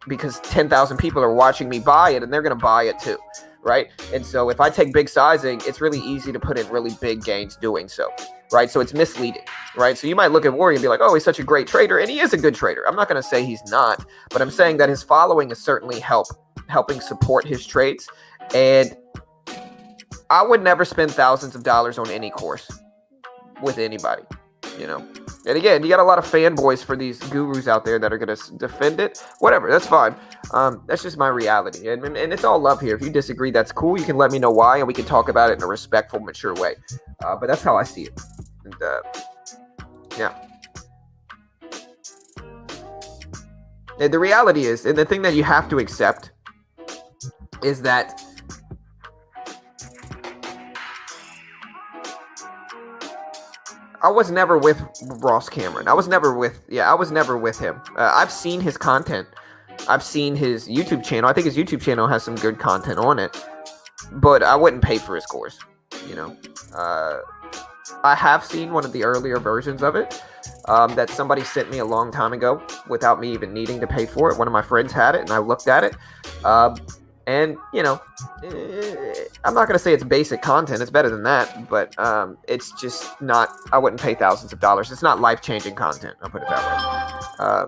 because 10,000 people are watching me buy it and they're going to buy it too, right? And so if I take big sizing, it's really easy to put in really big gains doing so, right? So it's misleading, right? So you might look at Warrior and be like, oh, he's such a great trader, and he is a good trader. I'm not going to say he's not, but I'm saying that his following is certainly helping support his trades. And I would never spend thousands of dollars on any course with anybody, And again, you got a lot of fanboys for these gurus out there that are going to defend it. Whatever, that's fine. That's just my reality. And it's all love here. If you disagree, that's cool. You can let me know why, and we can talk about it in a respectful, mature way. But that's how I see it. And, yeah. And the reality is, and the thing that you have to accept is that I was never with Ross Cameron. I was never with him. I've seen his content. I've seen his YouTube channel. I think his YouTube channel has some good content on it, but I wouldn't pay for his course. You know, I have seen one of the earlier versions of it that somebody sent me a long time ago without me even needing to pay for it. One of my friends had it, and I looked at it. And, you know, I'm not going to say it's basic content. It's better than that. But it's just not, I wouldn't pay thousands of dollars. It's not life-changing content. I'll put it that way.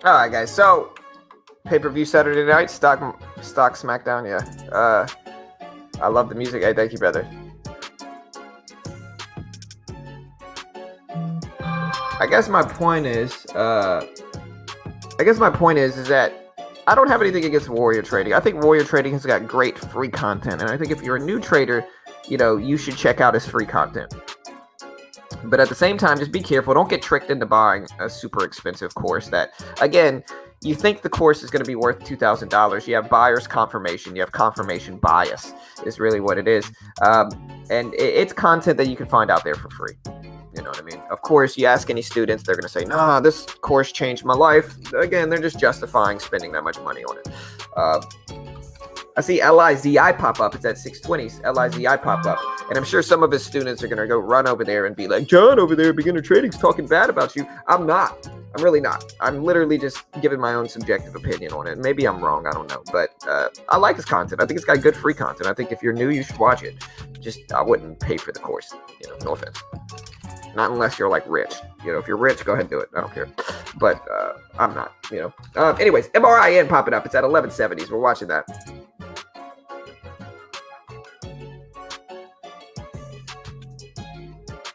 All right, guys. So, pay-per-view Saturday night, stock SmackDown. Yeah. I love the music. Hey, thank you, brother. I guess my point is that I don't have anything against Warrior Trading. I think Warrior Trading has got great free content, and I think if you're a new trader, you know, you should check out his free content. But at the same time, just be careful. Don't get tricked into buying a super expensive course that, again, you think the course is going to be worth $2,000. You have buyer's confirmation. You have confirmation bias is really what it is. And it's content that you can find out there for free. You know what I mean? Of course, you ask any students, they're going to say, nah, this course changed my life. Again, they're just justifying spending that much money on it. I see LIZI pop up. It's at 620s. LIZI pop up. And I'm sure some of his students are going to go run over there and be like, John over there, beginner trading's talking bad about you. I'm not. I'm really not. I'm literally just giving my own subjective opinion on it. Maybe I'm wrong. I don't know. But I like his content. I think it's got good free content. I think if you're new, you should watch it. Just, I wouldn't pay for the course. You know, no offense. Not unless you're like rich. You know, if you're rich, go ahead and do it. I don't care. But I'm not, you know. Anyways, MRIN popping up. It's at 1170s. We're watching that.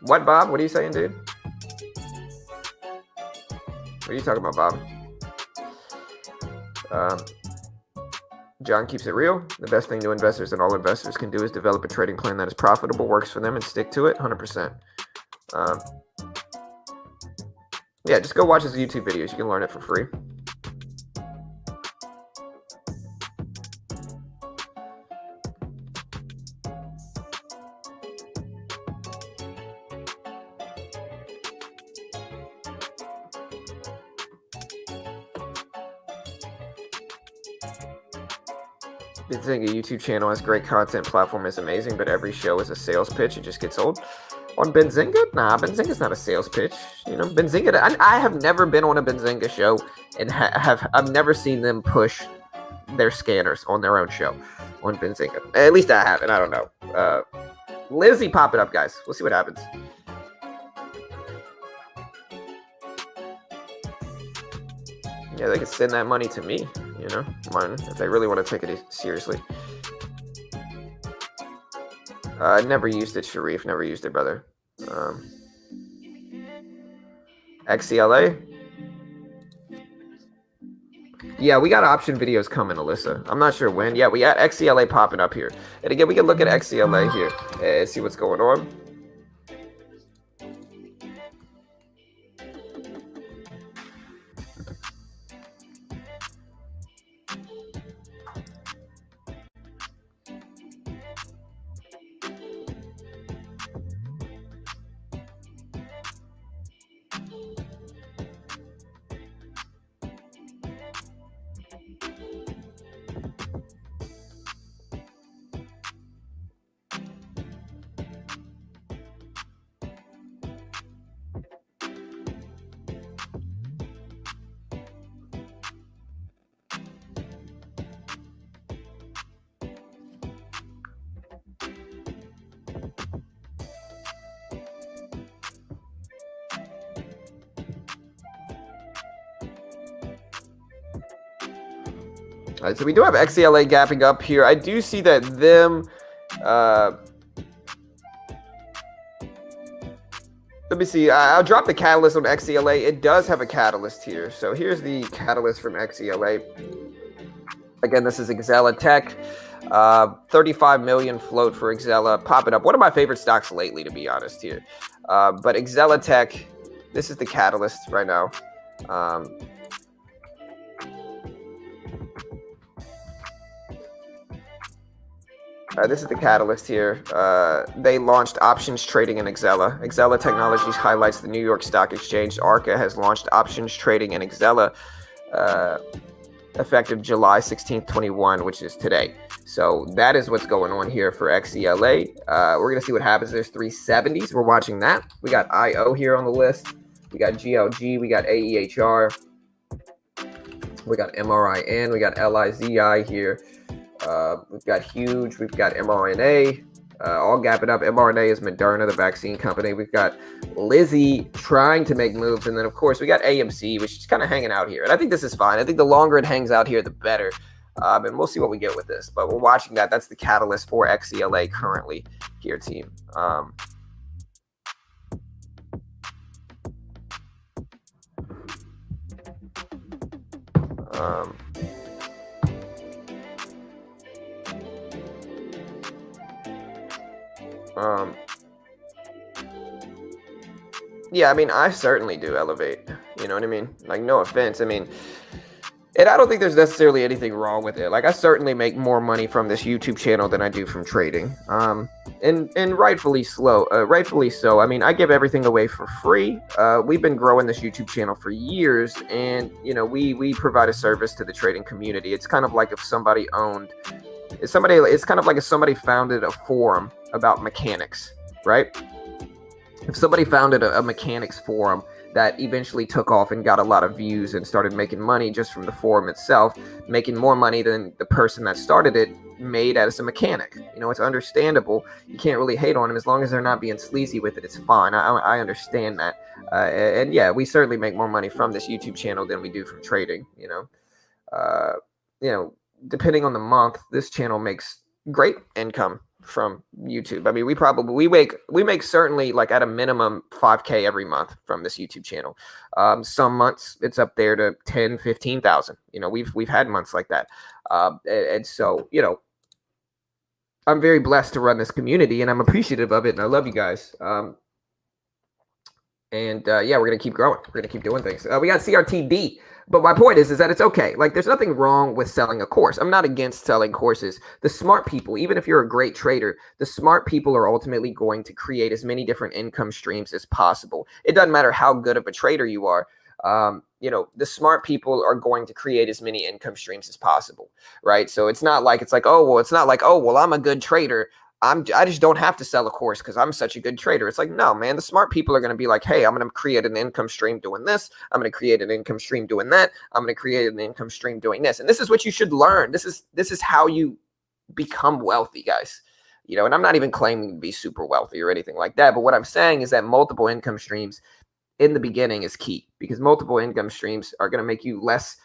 What, Bob? What are you saying, dude? What are you talking about, Bob? John keeps it real. The best thing new investors and all investors can do is develop a trading plan that is profitable, works for them, and stick to it 100%. Yeah, just go watch his YouTube videos. You can learn it for free. Benzinga YouTube channel has great content. Platform is amazing, but every show is a sales pitch. It just gets old. On Benzinga? Nah, Benzinga's not a sales pitch. You know, Benzinga, I have never been on a Benzinga show and I've never seen them push their scanners on their own show on Benzinga. At least I haven't. I don't know. Lizzie, pop it up, guys. We'll see what happens. Yeah, they could send that money to me, you know, if they really want to take it seriously. Never used it, Sharif. Never used it, brother. XCLA? Yeah, we got option videos coming, Alyssa. I'm not sure when. Yeah, we got XCLA popping up here. And again, we can look at XCLA here and see what's going on. All right, so we do have XCLA gapping up here. I do see that them. Let me see. I'll drop the catalyst on XCLA. It does have a catalyst here. So here's the catalyst from XCLA. Again, this is Exela Tech. 35 million float for Exela. Pop it up. One of my favorite stocks lately, to be honest here. But Exela Tech, this is the catalyst right now. This is the catalyst here. They launched options trading in Exela. Exela Technologies highlights the New York Stock Exchange. ARCA has launched options trading in Exela effective July 16th, 21, which is today. So that is what's going on here for XCLA. We're going to see what happens. There's 370s. We're watching that. We got IO here on the list. We got GLG. We got AEHR. We got MRIN. We got LIZI here. We've got Huge, we've got mRNA, all gapping up. mRNA is Moderna, the vaccine company. We've got Lizzie trying to make moves. And then, of course, we got AMC, which is kind of hanging out here. And I think this is fine. I think the longer it hangs out here, the better. And we'll see what we get with this. But we're watching that. That's the catalyst for XCLA currently here, team. Yeah, I mean, I certainly do elevate. You know what I mean? Like, no offense. I mean, and I don't think there's necessarily anything wrong with it. Like, I certainly make more money from this YouTube channel than I do from trading. And rightfully so. I mean, I give everything away for free. We've been growing this YouTube channel for years, and you know, we provide a service to the trading community. It's kind of like if somebody owned. It's kind of like if somebody founded a forum about mechanics, right? If somebody founded a mechanics forum that eventually took off and got a lot of views and started making money just from the forum itself, making more money than the person that started it made as a mechanic. You know, it's understandable. You can't really hate on them as long as they're not being sleazy with it. It's fine. I understand that. And yeah, we certainly make more money from this YouTube channel than we do from trading. You know, depending on the month, this channel makes great income from YouTube. I mean, we make certainly like at a minimum 5K every month from this YouTube channel. Some months it's up there to 10, 15,000. You know, we've had months like that. And so, you know, I'm very blessed to run this community and I'm appreciative of it. And I love you guys. Yeah, we're going to keep growing. We're going to keep doing things. We got CRTD. But my point is that it's okay. Like, there's nothing wrong with selling a course. I'm not against selling courses. The smart people, even if you're a great trader, the smart people are ultimately going to create as many different income streams as possible. It doesn't matter how good of a trader you are. You know, the smart people are going to create as many income streams as possible, right? So it's not like, oh, well, I'm a good trader. I just don't have to sell a course because I'm such a good trader. It's like, no, man, the smart people are going to be like, hey, I'm going to create an income stream doing this. I'm going to create an income stream doing that. I'm going to create an income stream doing this. And this is what you should learn. This is how you become wealthy, guys. You know, and I'm not even claiming to be super wealthy or anything like that. But what I'm saying is that multiple income streams in the beginning is key, because multiple income streams are going to make you less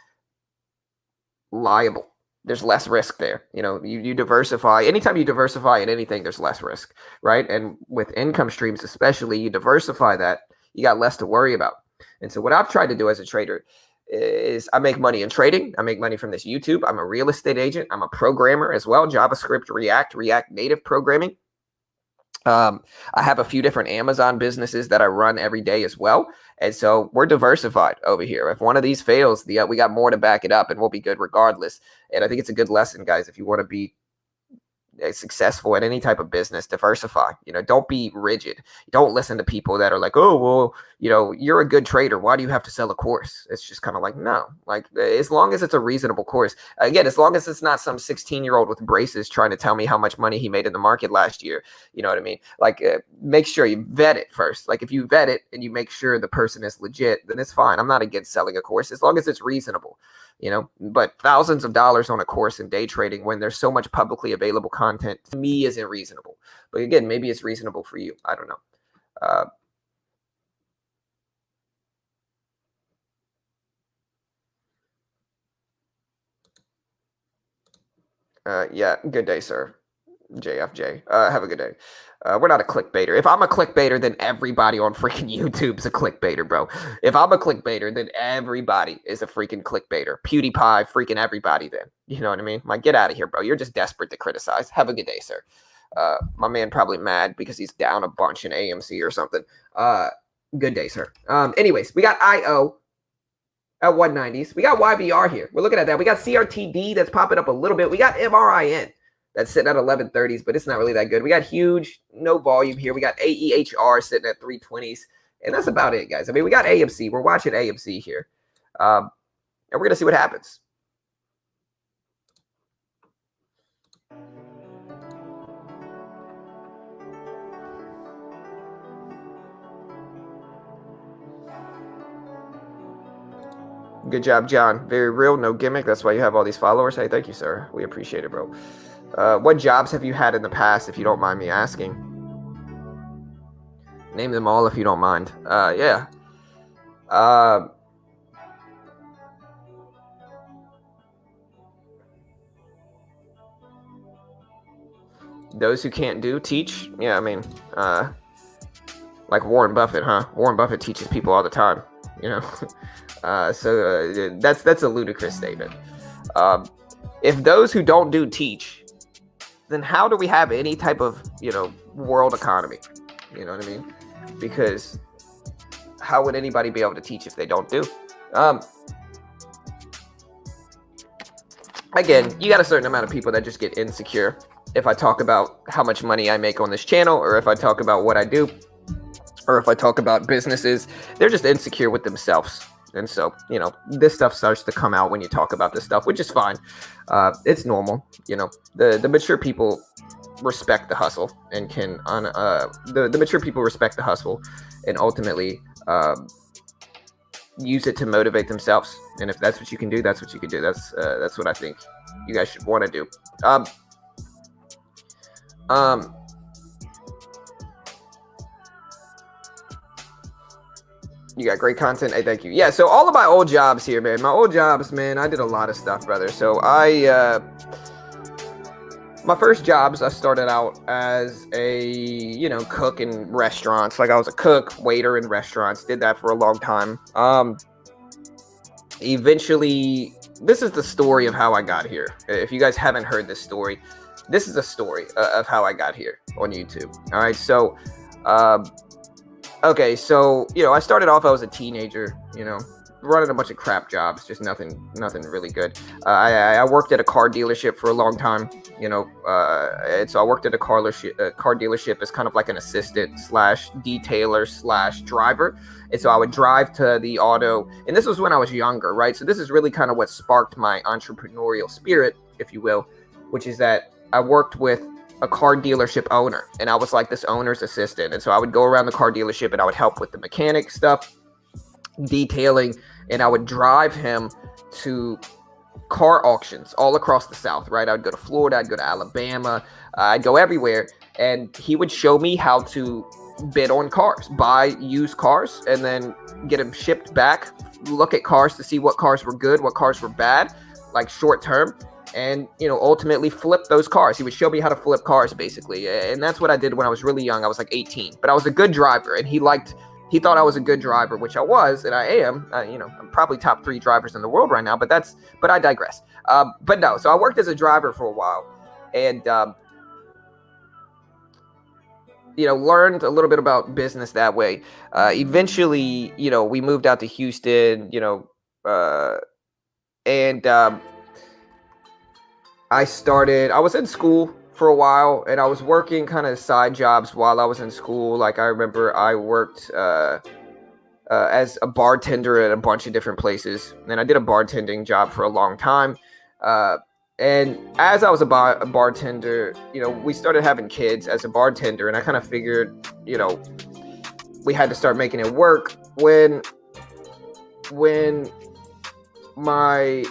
liable. There's less risk there. You know, you diversify. Anytime you diversify in anything, there's less risk, right? And with income streams, especially, you diversify that, you got less to worry about. And so what I've tried to do as a trader is I make money in trading. I make money from this YouTube. I'm a real estate agent. I'm a programmer as well. JavaScript, React Native programming. I have a few different Amazon businesses that I run every day as well. And so we're diversified over here. If one of these fails, we got more to back it up, and we'll be good regardless. And I think it's a good lesson, guys, if you want to be successful at any type of business. Diversify. You know, don't be rigid. Don't listen to people that are like, oh, well, you know, you're a good trader, why do you have to sell a course? It's just kind of like, no, like, as long as it's a reasonable course, again, as long as it's not some 16-year-old with braces trying to tell me how much money he made in the market last year. You know what I mean? Like, make sure you vet it first. Like, if you vet it and you make sure the person is legit, then it's fine. I'm not against selling a course as long as it's reasonable. You know, but thousands of dollars on a course in day trading when there's so much publicly available content, to me, isn't reasonable. But again, maybe it's reasonable for you. I don't know. Yeah, good day, sir. JFJ. Have a good day. We're not a clickbaiter. If I'm a clickbaiter, then everybody on freaking YouTube's a clickbaiter, bro. If I'm a clickbaiter, then everybody is a freaking clickbaiter. PewDiePie, freaking everybody then. You know what I mean? Like, get out of here, bro. You're just desperate to criticize. Have a good day, sir. My man probably mad because he's down a bunch in AMC or something. Good day, sir. Anyways, we got IO at 190s. We got YBR here. We're looking at that. We got CRTD that's popping up a little bit. We got MRIN. That's sitting at 1130s, but it's not really that good. We got huge, no volume here. We got AEHR sitting at 320s, and that's about it, guys. I mean, we got AMC. We're watching AMC here, and we're going to see what happens. Good job, John. Very real, no gimmick. That's why you have all these followers. Hey, thank you, sir. We appreciate it, bro. What jobs have you had in the past, if you don't mind me asking? Name them all if you don't mind. Yeah. Those who can't do, teach. Yeah, I mean, like Warren Buffett, huh? Warren Buffett teaches people all the time, you know? That's a ludicrous statement. If those who don't do teach, then how do we have any type of, you know, world economy? You know what I mean? Because how would anybody be able to teach if they don't do? Again, you got a certain amount of people that just get insecure if I talk about how much money I make on this channel, or if I talk about what I do, or if I talk about businesses. They're just insecure with themselves. And so, you know, this stuff starts to come out when you talk about this stuff, which is fine. It's normal. You know, the mature people respect the hustle and can, the mature people respect the hustle and ultimately use it to motivate themselves. And if that's what you can do, that's what you can do. That's what I think you guys should want to do. You got great content. Hey, thank you. Yeah, so all of my old jobs here, man. My old jobs, man, I did a lot of stuff, brother. So my first jobs, I started out as a, you know, cook in restaurants. Like, I was a cook, waiter in restaurants. Did that for a long time. Eventually, this is the story of how I got here. If you guys haven't heard this story, this is a story of how I got here on YouTube. All right, so okay, so, you know, I started off, I was a teenager, you know, running a bunch of crap jobs, just nothing really good. I worked at a car dealership for a long time, you know, and so I worked at a car dealership as kind of like an assistant slash detailer slash driver. And so I would drive to the auto, and this was when I was younger, right? So this is really kind of what sparked my entrepreneurial spirit, if you will, which is that I worked with a car dealership owner, and I was like this owner's assistant. And so I would go around the car dealership and I would help with the mechanic stuff, detailing, and I would drive him to car auctions all across the South, right? I'd go to Florida, I'd go to Alabama, I'd go everywhere, and he would show me how to bid on cars, buy used cars, and then get them shipped back, look at cars to see what cars were good, what cars were bad, like short term, and, you know, ultimately flip those cars. He would show me how to flip cars, basically, and that's what I did when I was really young. I was like 18, but I was a good driver, and he thought I was a good driver, which I was, and I am. You know, I'm probably top 3 drivers in the world right now, but I digress. But no, so I worked as a driver for a while, and you know, learned a little bit about business that way. Eventually, you know, we moved out to Houston, you know, and I was in school for a while, and I was working kind of side jobs while I was in school. Like, I remember I worked as a bartender at a bunch of different places, and I did a bartending job for a long time. And as I was a bartender, you know, we started having kids as a bartender, and I kind of figured, you know, we had to start making it work. When my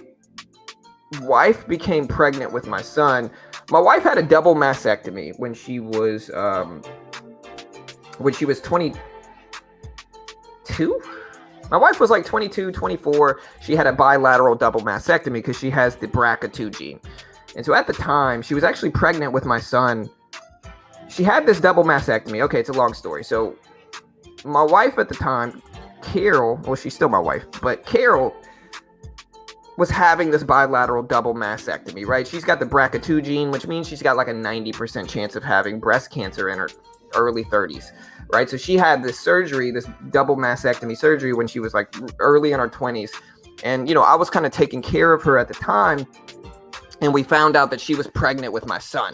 wife became pregnant with my son, my wife had a double mastectomy when she was 22. My wife was like 22, 24. She had a bilateral double mastectomy because she has the BRCA2 gene. And so at the time, she was actually pregnant with my son. She had this double mastectomy. Okay, it's a long story. So my wife at the time, Carol, well, she's still my wife, but Carol was having this bilateral double mastectomy, right? She's got the BRCA2 gene, which means she's got like a 90% chance of having breast cancer in her early 30s, right? So she had this surgery, this double mastectomy surgery, when she was like early in her 20s. And, you know, I was kind of taking care of her at the time, and we found out that she was pregnant with my son,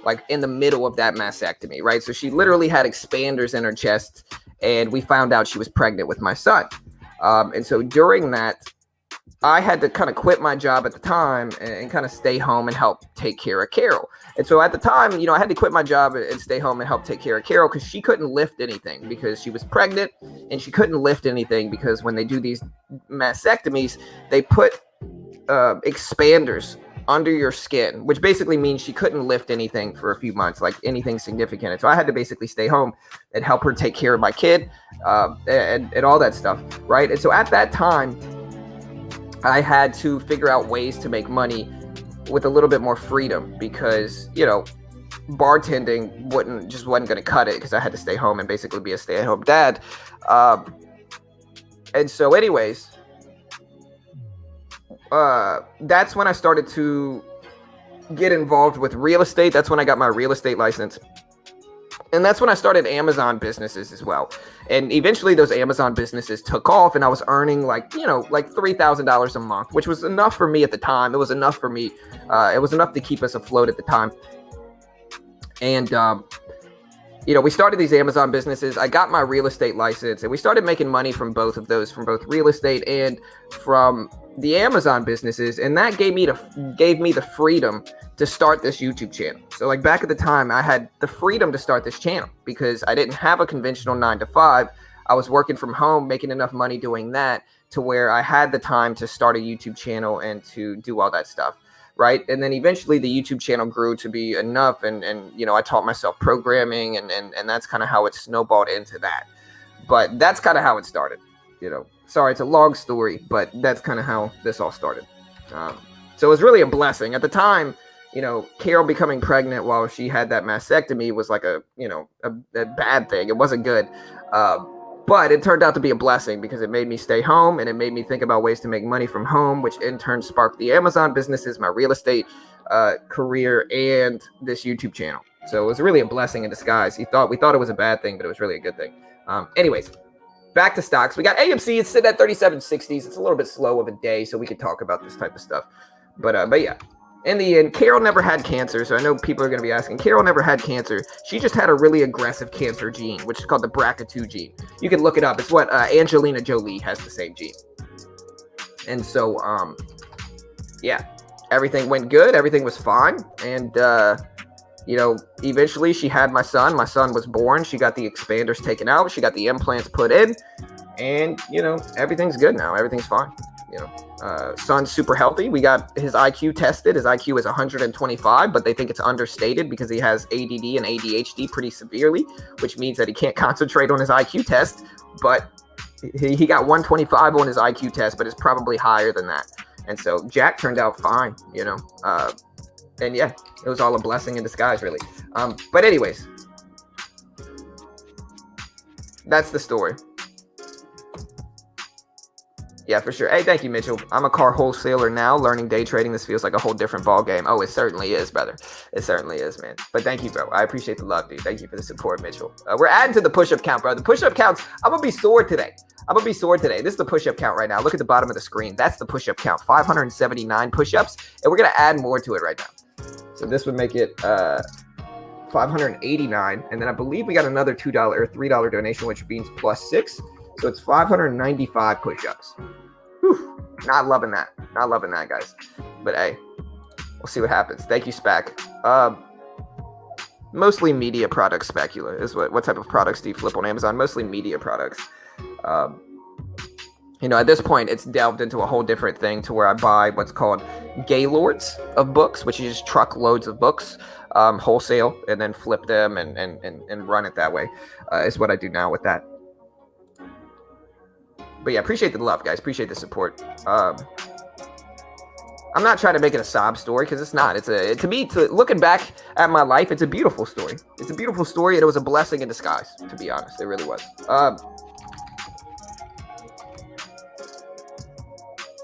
like in the middle of that mastectomy, right? So she literally had expanders in her chest, and we found out she was pregnant with my son. And so during that, I had to kind of quit my job at the time and kind of stay home and help take care of Carol. And so at the time, you know, I had to quit my job and stay home and help take care of Carol because she couldn't lift anything because she was pregnant, and she couldn't lift anything because when they do these mastectomies, they put expanders under your skin, which basically means she couldn't lift anything for a few months, like anything significant. And so I had to basically stay home and help her take care of my kid and all that stuff, right? And so at that time, I had to figure out ways to make money with a little bit more freedom because, you know, bartending wasn't going to cut it because I had to stay home and basically be a stay-at-home dad. And so anyways, that's when I started to get involved with real estate. That's when I got my real estate license. And that's when I started Amazon businesses as well. And eventually those Amazon businesses took off, and I was earning like $3,000 a month, which was enough for me at the time. It was enough for me. It was enough to keep us afloat at the time. And, you know, we started these Amazon businesses. I got my real estate license, and we started making money from both of those, from both real estate and from the Amazon businesses. And that gave me the freedom to start this YouTube channel. So like back at the time, I had the freedom to start this channel because I didn't have a conventional 9-to-5. I was working from home, making enough money doing that to where I had the time to start a YouTube channel and to do all that stuff, right? And then eventually the YouTube channel grew to be enough, and you know, I taught myself programming, and that's kind of how it snowballed into that. But that's kind of how it started, you know. Sorry, it's a long story, but that's kind of how this all started. So it was really a blessing. At the time, you know, Carol becoming pregnant while she had that mastectomy was like a bad thing. It wasn't good. But it turned out to be a blessing because it made me stay home, and it made me think about ways to make money from home, which in turn sparked the Amazon businesses, my real estate career, and this YouTube channel. So it was really a blessing in disguise. We thought it was a bad thing, but it was really a good thing. Anyways, back to stocks. We got AMC. It's sitting at 37.60s. It's a little bit slow of a day, so we could talk about this type of stuff. But yeah. In the end, Carol never had cancer, so I know people are going to be asking. Carol never had cancer. She just had a really aggressive cancer gene, which is called the BRCA2 gene. You can look it up. It's what Angelina Jolie has, the same gene. And so, yeah, everything went good. Everything was fine. And eventually she had my son. My son was born. She got the expanders taken out. She got the implants put in. And, everything's good now. Everything's fine. Son's super healthy. We got his IQ tested. His IQ is 125, but they think it's understated because he has ADD and ADHD pretty severely, which means that he can't concentrate on his IQ test. But he got 125 on his IQ test, but it's probably higher than that. And so Jack turned out fine, and yeah, it was all a blessing in disguise, really. But anyways, that's the story. Yeah, for sure. Hey, thank you, Mitchell. I'm a car wholesaler now, learning day trading. This feels like a whole different ball game. Oh, it certainly is, brother. It certainly is, man. But thank you, bro. I appreciate the love, dude. Thank you for the support, Mitchell. We're adding to the push-up count, bro. The push-up counts. I'm going to be sore today. This is the push-up count right now. Look at the bottom of the screen. That's the push-up count. 579 push-ups. And we're going to add more to it right now. So this would make it 589. And then I believe we got another $2 or $3 donation, which means plus 6. So it's 595 push-ups. Whew. Not loving that, guys. But hey, we'll see what happens. Thank you, SPAC. Mostly media products, Specula, is what type of products do you flip on Amazon? Mostly media products. At this point, it's delved into a whole different thing to where I buy what's called Gaylords of books, which is just truckloads of books, wholesale, and then flip them and run it that way, is what I do now with that. But yeah, appreciate the love, guys. Appreciate the support. I'm not trying to make it a sob story because it's not. Looking back at my life, it's a beautiful story. It's a beautiful story, and it was a blessing in disguise, to be honest. It really was.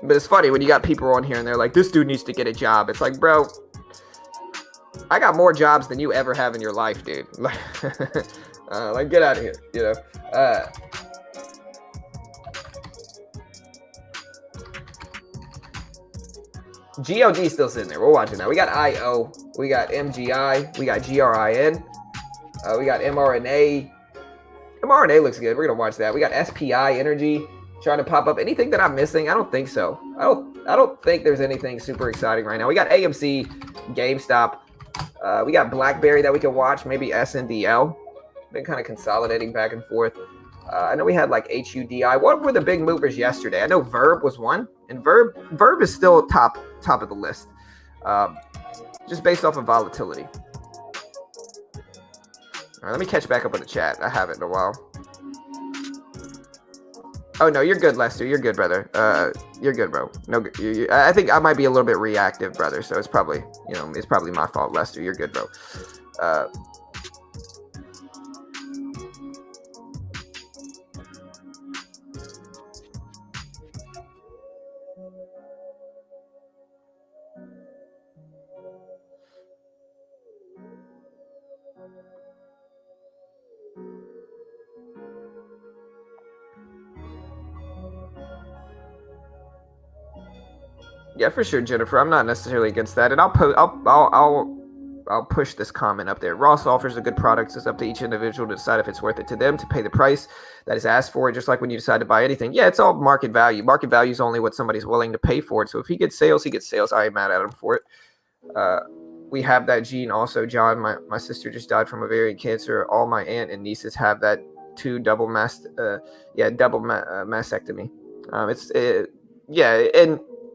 But it's funny when you got people on here and they're like, this dude needs to get a job. It's like, bro, I got more jobs than you ever have in your life, dude. Like, get out of here, GLG still sitting there. We're watching that. We got IO. We got MGI. We got GRIN. We got mRNA. mRNA looks good. We're going to watch that. We got SPI Energy trying to pop up. Anything that I'm missing? I don't think so. I don't think there's anything super exciting right now. We got AMC, GameStop. We got BlackBerry that we can watch. Maybe SNDL. Been kind of consolidating back and forth. I know we had like HUDI. What were the big movers yesterday? I know Verb was one, and Verb is still top of the list, just based off of volatility. All right, let me catch back up with the chat. I haven't in a while. Oh no, you're good, Lester. You're good, brother. You're good, bro. No, I think I might be a little bit reactive, brother. So it's probably my fault, Lester. You're good, bro. Yeah, for sure, Jennifer. I'm not necessarily against that, and I'll push this comment up there. Ross offers a good product. It's up to each individual to decide if it's worth it to them to pay the price that is asked for it. Just like when you decide to buy anything, yeah, it's all market value. Market value is only what somebody's willing to pay for it. So if he gets sales, he gets sales. I ain't mad at him for it. We have that gene also, John. My sister just died from ovarian cancer. All my aunt and nieces have that too. Double mastectomy.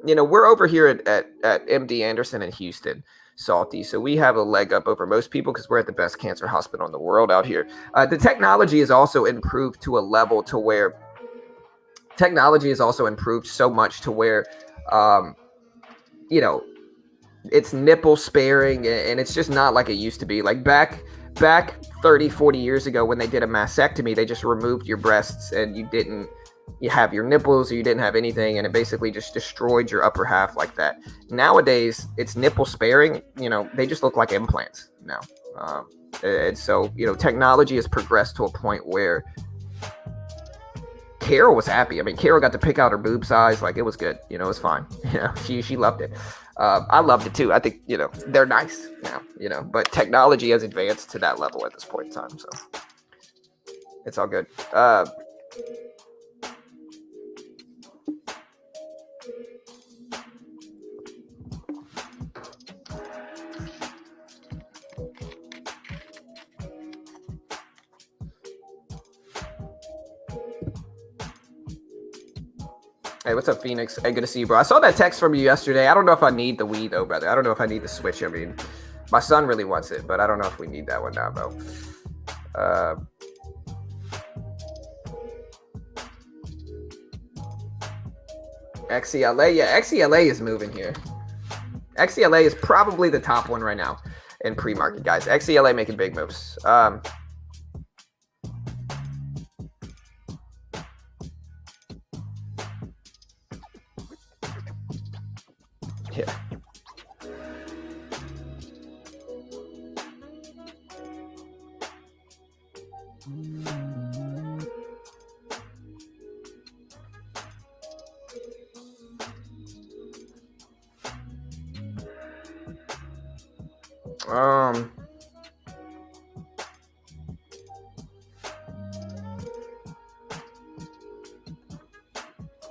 And we're over here at MD Anderson in Houston, Salty. So we have a leg up over most people because we're at the best cancer hospital in the world out here. The technology is also improved to a level to where so much to where, it's nipple sparing, and it's just not like it used to be. Like back 30, 40 years ago when they did a mastectomy, they just removed your breasts and you have your nipples or you didn't have anything, and it basically just destroyed your upper half like that. Nowadays, it's nipple sparing. They just look like implants now. And so, technology has progressed to a point where Carol was happy. I mean, Carol got to pick out her boob size. Like, it was good. It was fine. She loved it. I loved it too. I think, they're nice now, but technology has advanced to that level at this point in time. So it's all good. Hey, what's up, Phoenix? Hey, good to see you, bro. I saw that text from you yesterday. I don't know if I need the Wii, though, brother. I don't know if I need the Switch. I mean, my son really wants it, but I don't know if we need that one now, bro. XCLA, yeah, XCLA is moving here. XCLA is probably the top one right now in pre-market, guys. XCLA making big moves. Yeah.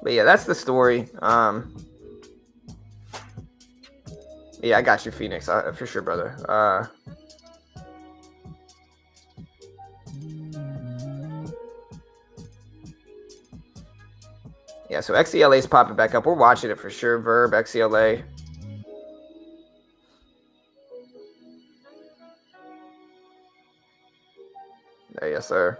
But yeah, that's the story. Yeah, I got you, Phoenix, for sure, brother. Yeah, so XCLA is popping back up. We're watching it for sure. Verb, XCLA. Yes, sir.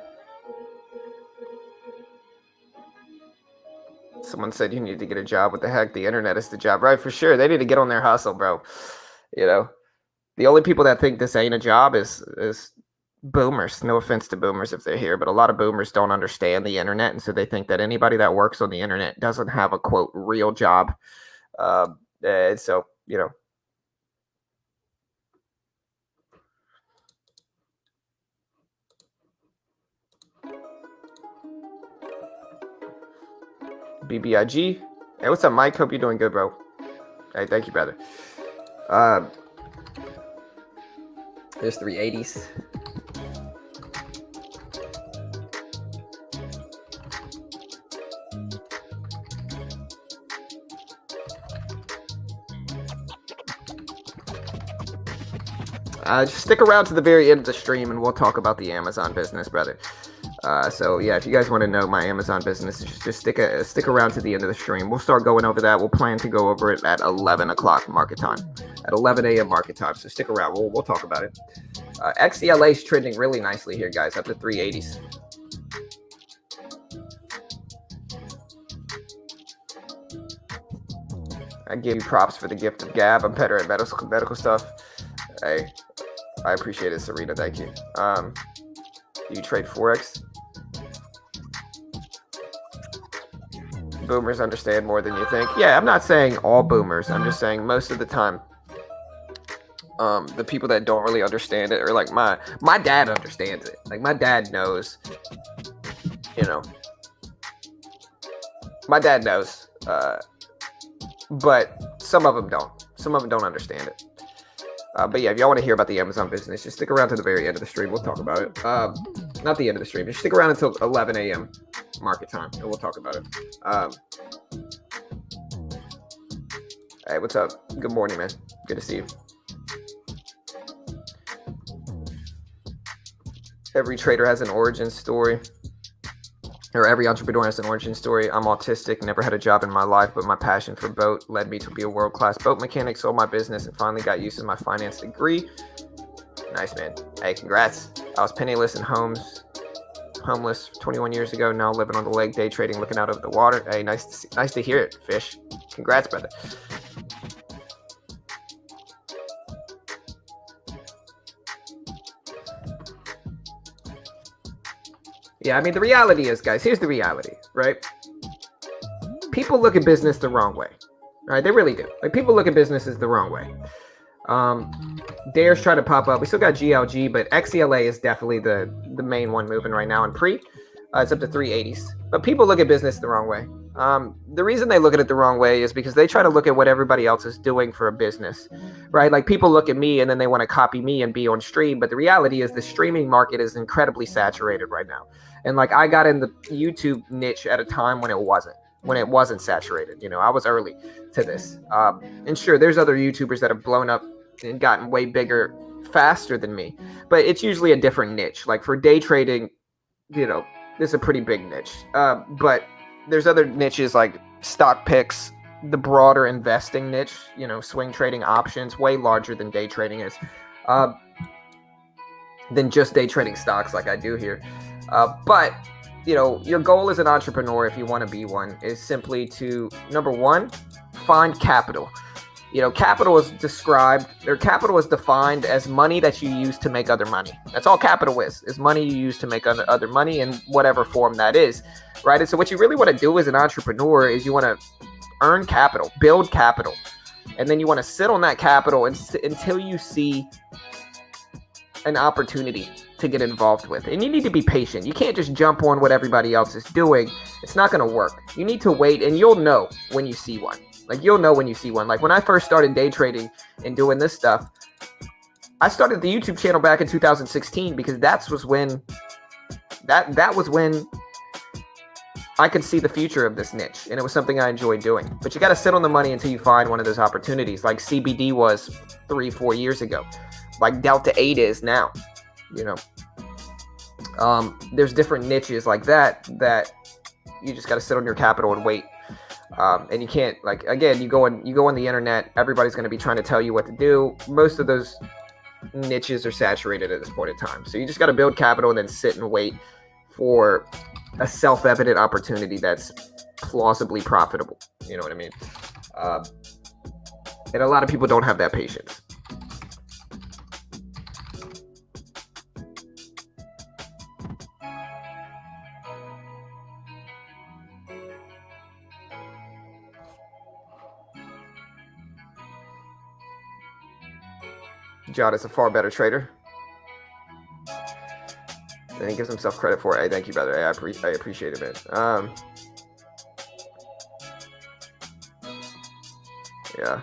Someone said you need to get a job. What the heck? The internet is the job, right? For sure. They need to get on their hustle, bro. You know, the only people that think this ain't a job is boomers. No offense to boomers if they're here, but a lot of boomers don't understand the internet, and so they think that anybody that works on the internet doesn't have a quote real job. And so, you know. BBIG. Hey, what's up, Mike? Hope you're doing good, bro. Hey, thank you, brother. There's 380s. Just stick around to the very end of the stream and we'll talk about the Amazon business, brother. So yeah, if you guys want to know my Amazon business, just stick around to the end of the stream. We'll start going over that. We'll plan to go over it at 11 o'clock market time, at 11 a.m. market time. So stick around. We'll talk about it. XCLA is trending really nicely here, guys, up to 380s. I give you props for the gift of gab. I'm better at medical stuff. Hey, I appreciate it, Serena. Thank you. Do you trade Forex? Boomers understand more than you think. Yeah, I'm not saying all boomers. I'm just saying most of the time, the people that don't really understand it, or like my dad understands it. Like my dad knows, you know. My dad knows, but some of them don't. Some of them don't understand it. But yeah, if y'all want to hear about the Amazon business, just stick around to the very end of the stream. We'll talk about it. Not the end of the stream. Just stick around until 11 a.m. market time, and we'll talk about it. Hey, what's up? Good morning, man. Good to see you. Every trader has an origin story. Or every entrepreneur has an origin story. I'm autistic, never had a job in my life, but my passion for boat led me to be a world-class boat mechanic, sold my business, and finally got used to my finance degree. Nice, man. Hey, congrats. I was penniless and homeless 21 years ago, now living on the lake, day trading, looking out over the water. Hey, nice to hear it, Fish. Congrats, brother. Yeah, I mean, the reality is, guys, here's the reality, right? People look at business the wrong way, right? They really do. Like, people look at businesses the wrong way. Dare's trying to pop up. We still got GLG, but XCLA is definitely the main one moving right now. And pre, it's up to 380s. But people look at business the wrong way. The reason they look at it the wrong way is because they try to look at what everybody else is doing for a business, right? Like people look at me and then they want to copy me and be on stream. But the reality is the streaming market is incredibly saturated right now. And like I got in the YouTube niche at a time when it wasn't saturated. You know, I was early to this. And sure, there's other YouTubers that have blown up and gotten way bigger faster than me. But it's usually a different niche. Like for day trading, you know, this is a pretty big niche. But there's other niches like stock picks, the broader investing niche, swing trading options, way larger than day trading is, than just day trading stocks like I do here. But your goal as an entrepreneur, if you want to be one, is simply to, number one, find capital. Capital is defined as money that you use to make other money. That's all capital is money you use to make other money in whatever form that is, right? And so what you really want to do as an entrepreneur is you want to earn capital, build capital, and then you want to sit on that capital until you see an opportunity to get involved with. And you need to be patient. You can't just jump on what everybody else is doing. It's not going to work. You need to wait, and you'll know when you see one. You'll know when you see one. Like when I first started day trading and doing this stuff, I started the YouTube channel back in 2016 because that was when I could see the future of this niche, and it was something I enjoyed doing. But you got to sit on the money until you find one of those opportunities, like CBD was 3-4 years ago, like Delta 8 is now. There's different niches like that you just got to sit on your capital and wait. And you can't, you go on the internet, everybody's going to be trying to tell you what to do. Most of those niches are saturated at this point in time. So you just got to build capital and then sit and wait for a self-evident opportunity that's plausibly profitable. You know what I mean? And a lot of people don't have that patience. John is a far better trader than he gives himself credit for. Hey, thank you, brother. I appreciate it, man. Yeah.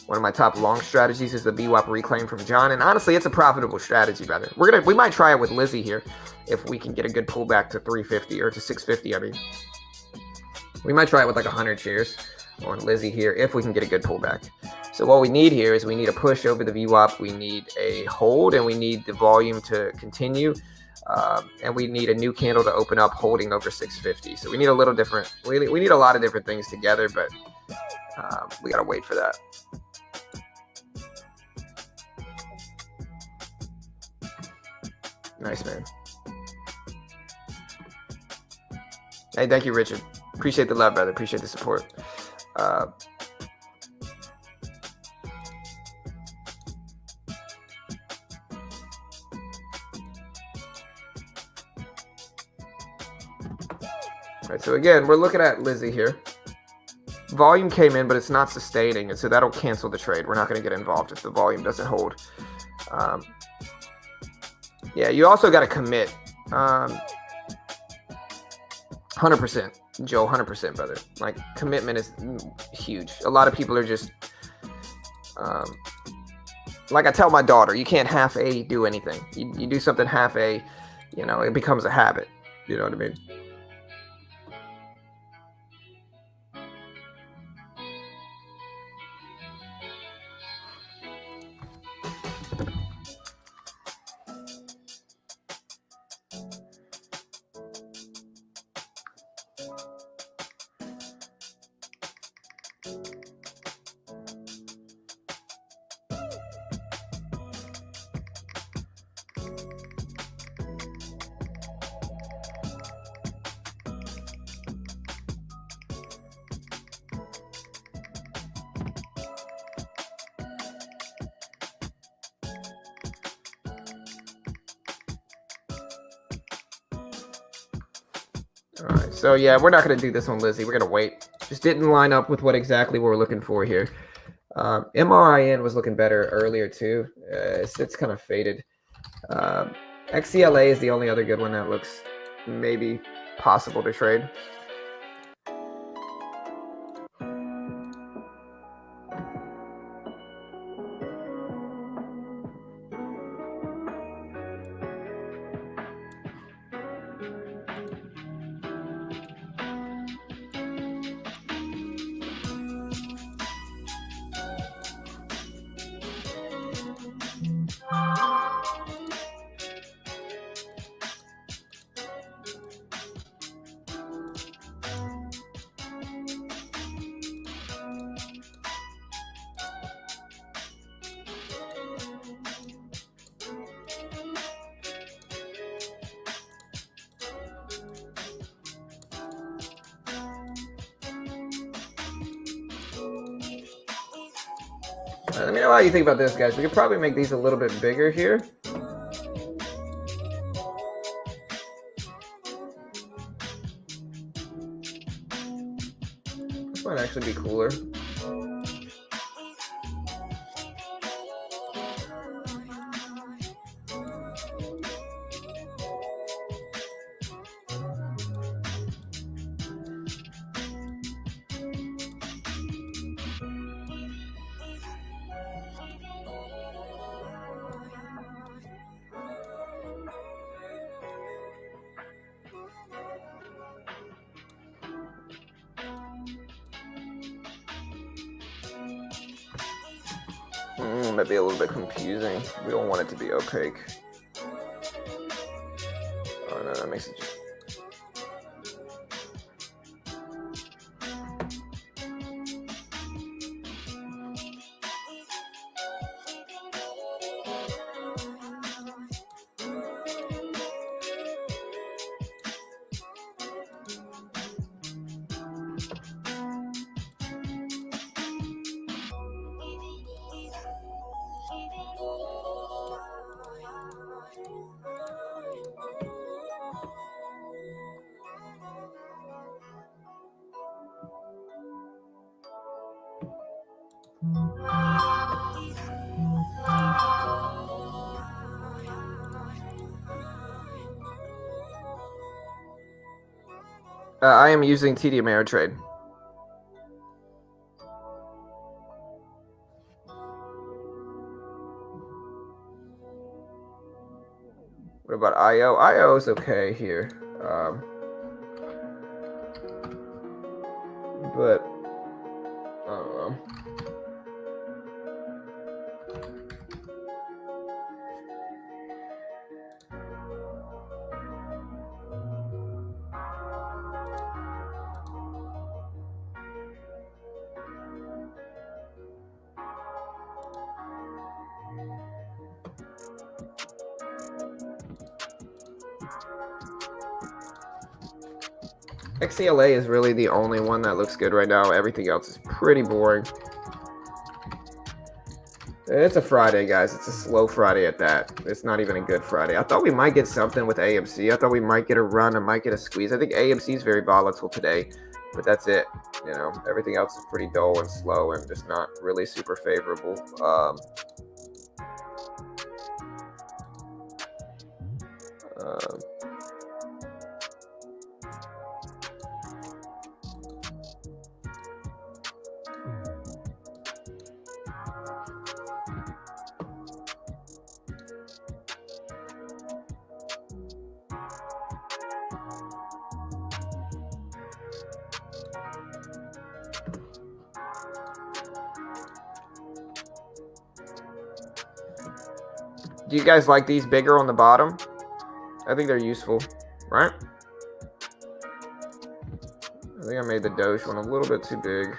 One of my top long strategies is the VWAP reclaim from John, and honestly, it's a profitable strategy, brother. We might try it with Lizzie here if we can get a good pullback to 350 or to 650. I mean, we might try it with like 100 shares on Lizzie here if we can get a good pullback. So what we need here is we need a push over the VWAP, we need a hold, and we need the volume to continue, and we need a new candle to open up holding over 650. So we need a little different, we need a lot of different things together, but we got to wait for that. Nice, man. Hey, thank you, Richard. Appreciate the love, brother. Appreciate the support. Right, so again, we're looking at Lizzie here. Volume came in, but it's not sustaining, and so that'll cancel the trade. We're not going to get involved if the volume doesn't hold. Yeah, you also got to commit. 100%, Joe, 100%, brother. Like, commitment is huge. A lot of people are just, like I tell my daughter, you can't half-a do anything. You do something half-a, it becomes a habit. You know what I mean? All right, so yeah, we're not going to do this on Lizzie. We're going to wait. Just didn't line up with what exactly we're looking for here. MRIN was looking better earlier too. It's kind of faded. XCLA is the only other good one that looks maybe possible to trade. Let me know how you think about this, guys. We could probably make these a little bit bigger here. This might actually be cooler. Might be a little bit confusing. We don't want it to be opaque. Oh no, that makes it just... I am using TD Ameritrade. What about IO? IO is okay here. But I don't know. XCLA is really the only one that looks good right now. Everything else is pretty boring. It's a Friday, guys. It's a slow Friday at that. It's not even a good Friday. I thought we might get something with AMC. I thought we might get a run. I might get a squeeze. I think AMC is very volatile today, but that's it. You know, everything else is pretty dull and slow and just not really super favorable. Do you guys like these bigger on the bottom? I think they're useful, right? I think I made the Doge one a little bit too big.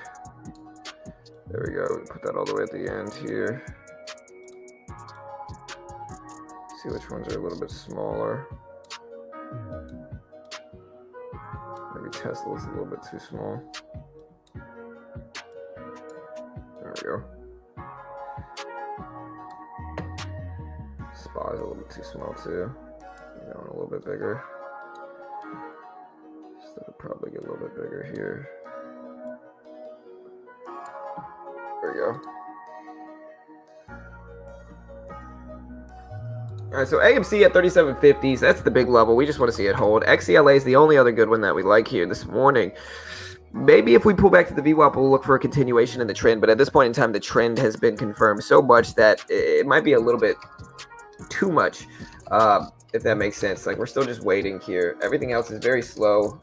There we go. Put that all the way at the end here. See which ones are a little bit smaller. Maybe Tesla's a little bit too small. There we go. Spa is a little bit too small too. Going a little bit bigger. So it'll probably get a little bit bigger here. There we go. All right, so AMC at 37.50s. That's the big level. We just want to see it hold. XCLA is the only other good one that we like here this morning. Maybe if we pull back to the VWAP, we'll look for a continuation in the trend. But at this point in time, the trend has been confirmed so much that it might be a little bit too much, if that makes sense. Like, we're still just waiting here. Everything else is very slow.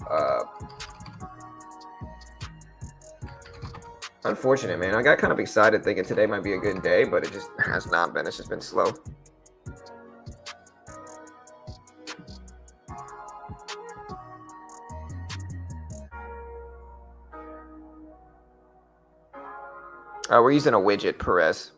Unfortunate, man. I got kind of excited thinking today might be a good day, but it just has not been. It's just been slow. We're using a widget, Perez.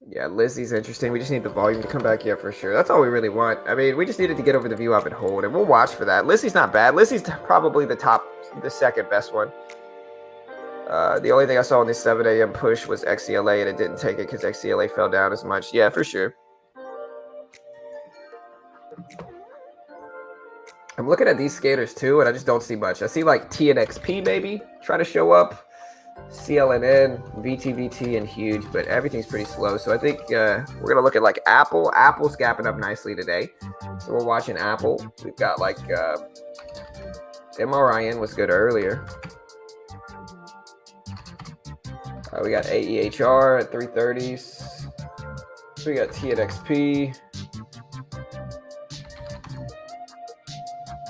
Yeah, Lizzie's interesting. We just need the volume to come back. Yeah, for sure. That's all we really want. I mean, we just needed to get over the view up and hold, and we'll watch for that. Lizzie's not bad. Lizzie's probably the second best one. The only thing I saw in this 7 a.m. push was XCLA, and it didn't take it because XCLA fell down as much. Yeah, for sure. I'm looking at these skaters too, and I just don't see much. I see like TNXP maybe try to show up, CLNN, VTVT, and Huge, but everything's pretty slow. So I think we're gonna look at like Apple. Apple's gapping up nicely today, so we're watching Apple. We've got like MRIN was good earlier. We got AEHR at 330s. We got TNXP.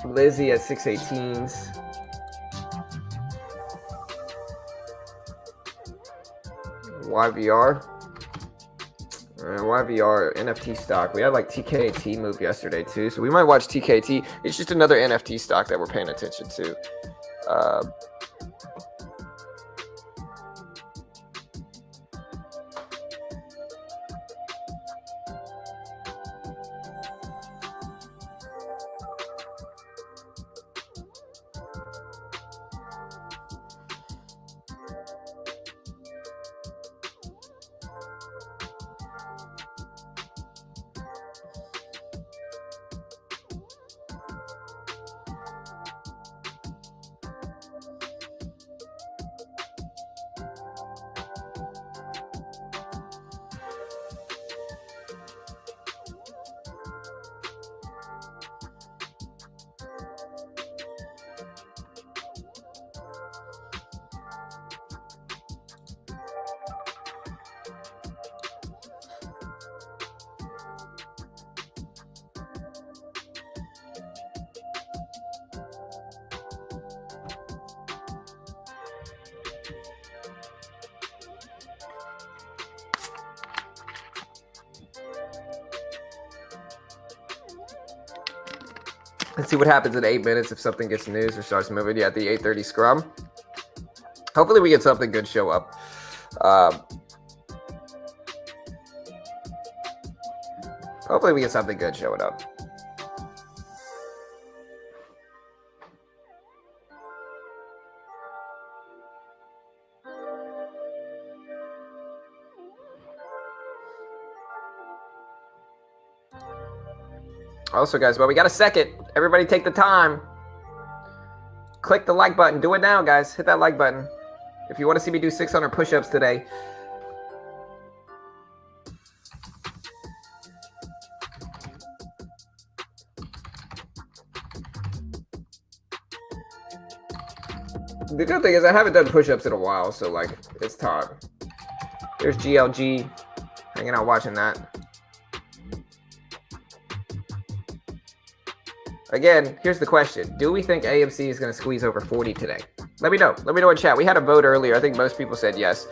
Lizzie at 618s. YVR. YVR NFT stock. We had like TKT move yesterday too, so we might watch TKT. It's just another NFT stock that we're paying attention to. Let's see what happens in 8 minutes if something gets news or starts moving. Yeah, at the 8:30 scrum. Hopefully we get something good show up. Hopefully we get something good showing up. Also, guys, well, we got a second. Everybody take the time. Click the like button. Do it now, guys. Hit that like button. If you want to see me do 600 push-ups today. The good thing is I haven't done push-ups in a while, so, like, it's time. There's GLG hanging out watching that. Again, here's the question. Do we think AMC is going to squeeze over 40 today? Let me know. Let me know in chat. We had a vote earlier. I think most people said yes.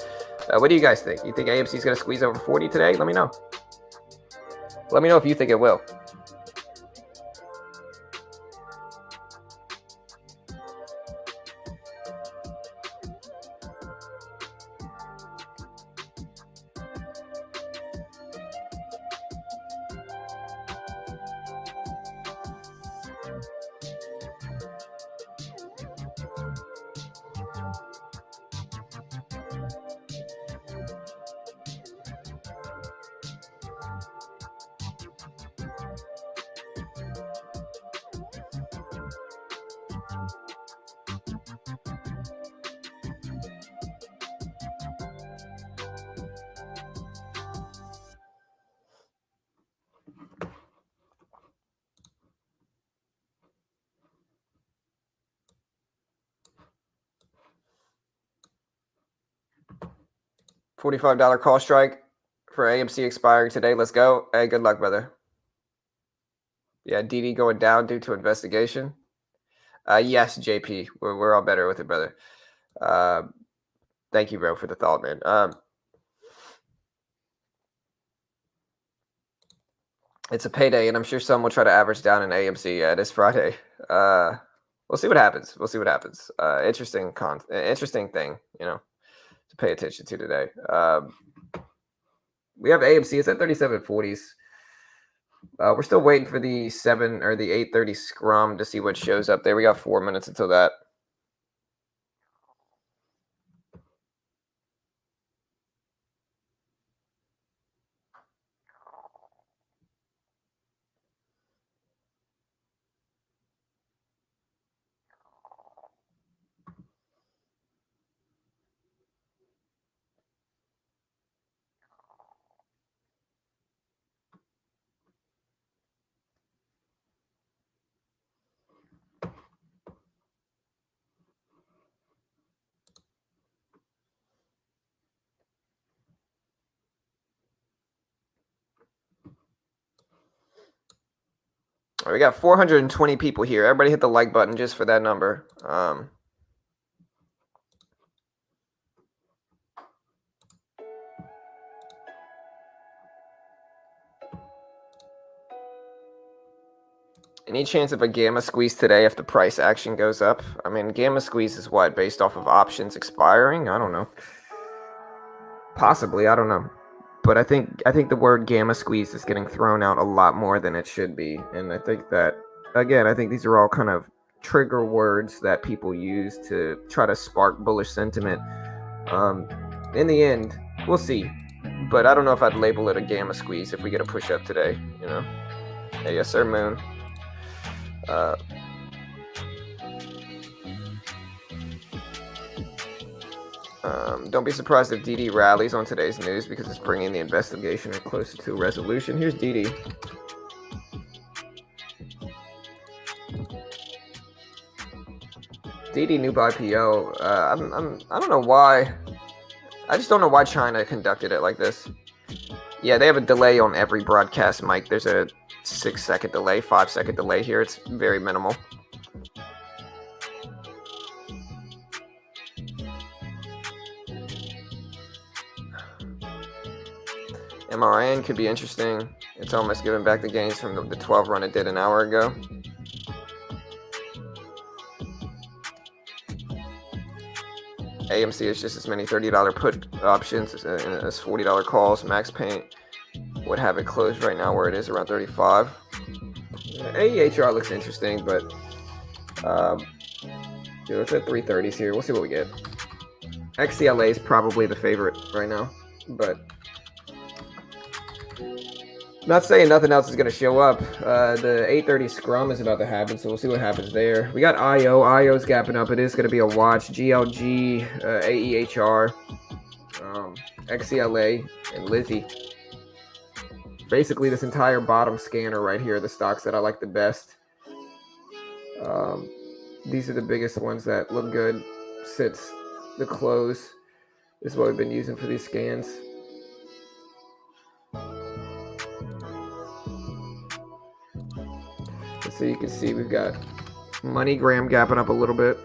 What do you guys think? You think AMC is going to squeeze over 40 today? Let me know. Let me know if you think it will. $45 call strike for AMC expiring today. Let's go. Hey, good luck, brother. Yeah, DD going down due to investigation. Yes, JP. We're all better with it, brother. Thank you, bro, for the thought, man. It's a payday, and I'm sure some will try to average down in AMC. Yeah, it is Friday. We'll see what happens. We'll see what happens. Interesting thing, you know, to pay attention to today. We have AMC. It's at 37.40s. We're still waiting for the 8:30 scrum to see what shows up there. We got 4 minutes until that. All right, we got 420 people here. Everybody hit the like button just for that number. Any chance of a gamma squeeze today if the price action goes up? I mean, gamma squeeze is what, based off of options expiring? I don't know. Possibly, I don't know. But I think the word gamma squeeze is getting thrown out a lot more than it should be. And I think that, again, I think these are all kind of trigger words that people use to try to spark bullish sentiment. In the end, we'll see. But I don't know if I'd label it a gamma squeeze if we get a push up today, you know. Hey, yes, sir, Moon. Don't be surprised if DD rallies on today's news because it's bringing the investigation closer to a resolution. Here's DD. DD new IPO. I don't know why. I just don't know why China conducted it like this. Yeah, they have a delay on every broadcast, Mike. There's a 6-second delay, 5-second delay here. It's very minimal. MRN could be interesting. It's almost giving back the gains from the 12 run it did an hour ago. AMC is just as many $30 put options as $40 calls. Max Paint would have it closed right now where it is around 35. AEHR looks interesting, but it's at 330s here. We'll see what we get. XCLA is probably the favorite right now, but not saying nothing else is going to show up. The 8:30 scrum is about to happen, so we'll see what happens there. We got IO. IO's gapping up. It is going to be a watch. GLG, AEHR, XCLA, and Lizzie. Basically, this entire bottom scanner right here, the stocks that I like the best. These are the biggest ones that look good since the close. This is what we've been using for these scans. So you can see we've got MoneyGram gapping up a little bit.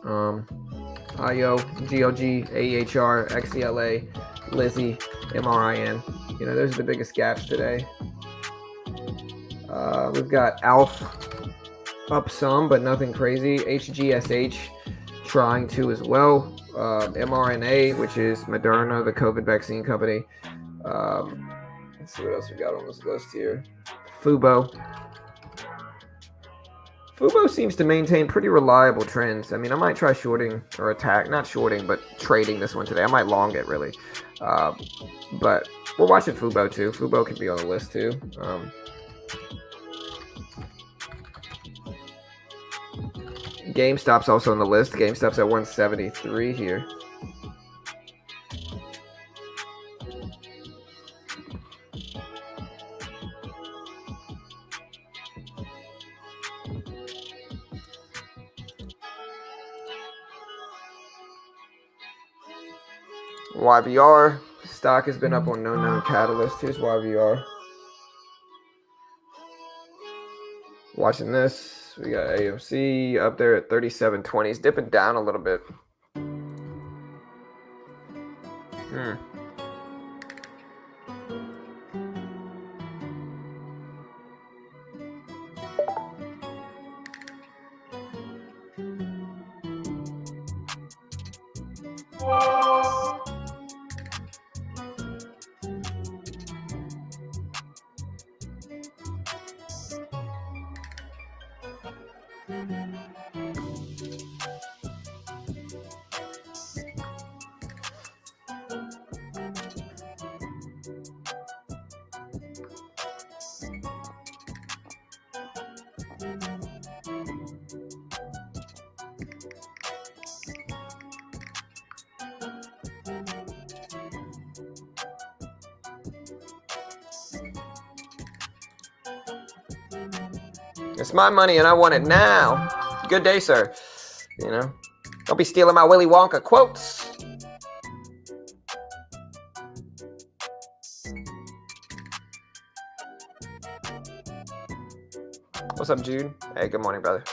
IO, GLG, AEHR, XCLA, Lizzie, MRIN. You know, those are the biggest gaps today. We've got ALF up some, but nothing crazy. HGSH trying to as well. mRNA, which is Moderna, the COVID vaccine company. Let's see what else we got on this list here. Fubo. Fubo seems to maintain pretty reliable trends. I mean, I might try shorting or not shorting, but trading this one today. I might long it, really. But we're watching Fubo, too. Fubo can be on the list, too. GameStop's also on the list. GameStop's at 173 here. YVR stock has been up on no known catalyst. Here's YVR. Watching this, we got AMC up there at 37.20s, dipping down a little bit. It's my money and I want it now. Good day, sir. You know, don't be stealing my Willy Wonka quotes. What's up, Jude? Hey, good morning, brother.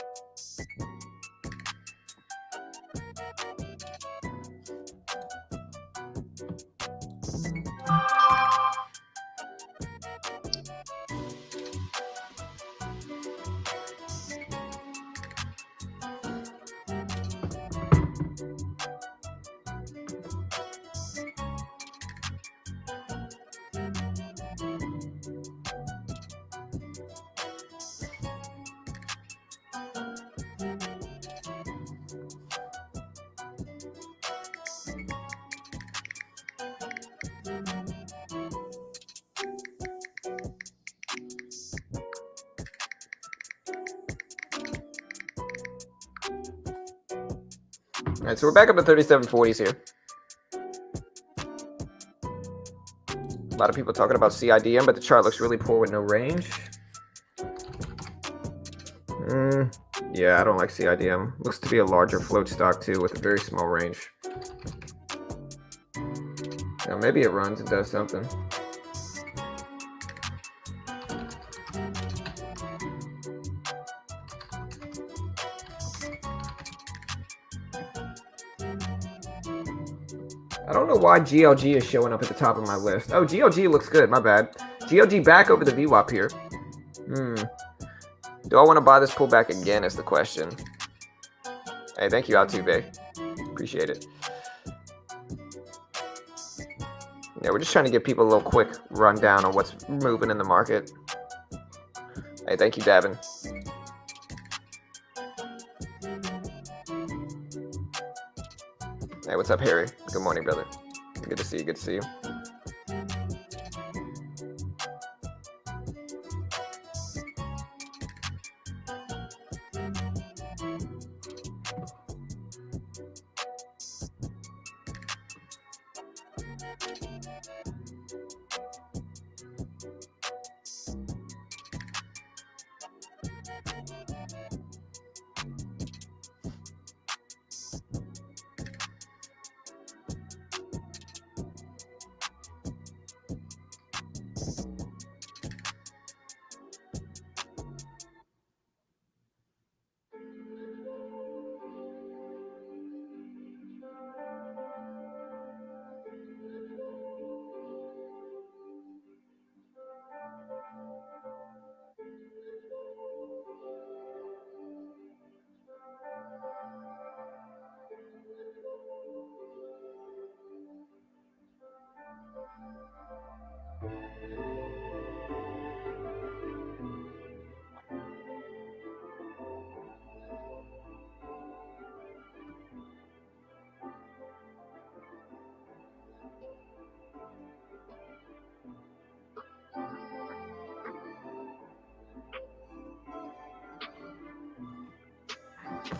All right, so we're back up to 3740s here. A lot of people talking about CIDM, but the chart looks really poor with no range. Yeah, I don't like CIDM. Looks to be a larger float stock too with a very small range. Now maybe it runs and does something. I don't know why GLG is showing up at the top of my list. Oh, GLG looks good. My bad. GLG back over the VWAP here. Do I want to buy this pullback again is the question. Hey, thank you, Altuve. Appreciate it. Yeah, we're just trying to give people a little quick rundown on what's moving in the market. Hey, thank you, Davin. Hey, what's up, Harry? Good morning, brother. Good to see you. Good to see you.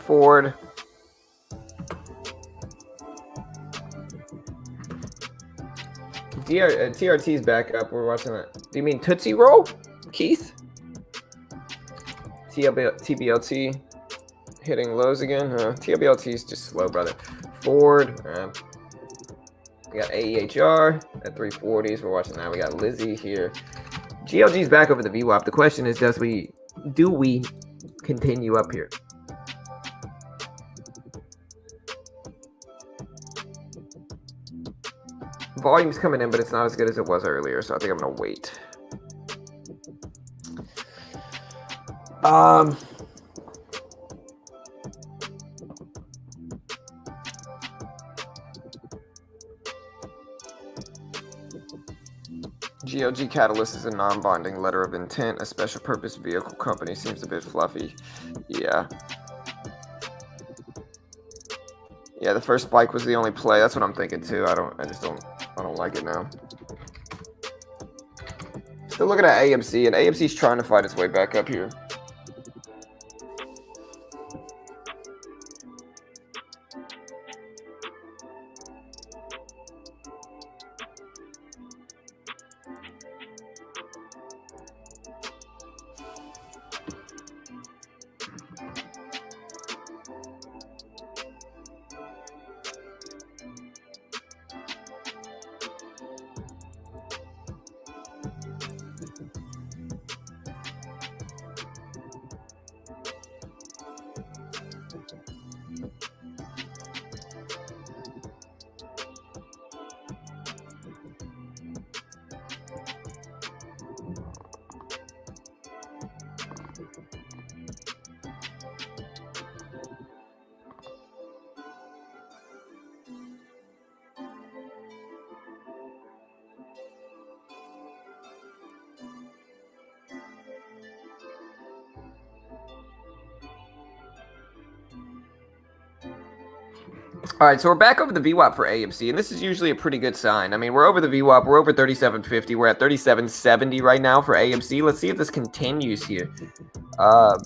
Ford. TRT's back up. We're watching it. Do you mean Tootsie Roll, Keith? TBLT hitting lows again. TBLT is just slow, brother. Ford. We got AEHR at 340s. We're watching that. We got Lizzie here. GLG's back over the VWAP. The question is, do we continue up here? Volume's coming in, but it's not as good as it was earlier, so I think I'm gonna wait. GLG Catalyst is a non-binding letter of intent. A special purpose vehicle company seems a bit fluffy. Yeah. Yeah, the first spike was the only play. That's what I'm thinking too. I don't like it now. Still looking at AMC, and AMC's trying to fight its way back up here. All right, so we're back over the VWAP for AMC, and this is usually a pretty good sign. I mean, we're over the VWAP. We're over 3750. We're at 3770 right now for AMC. Let's see if this continues here. The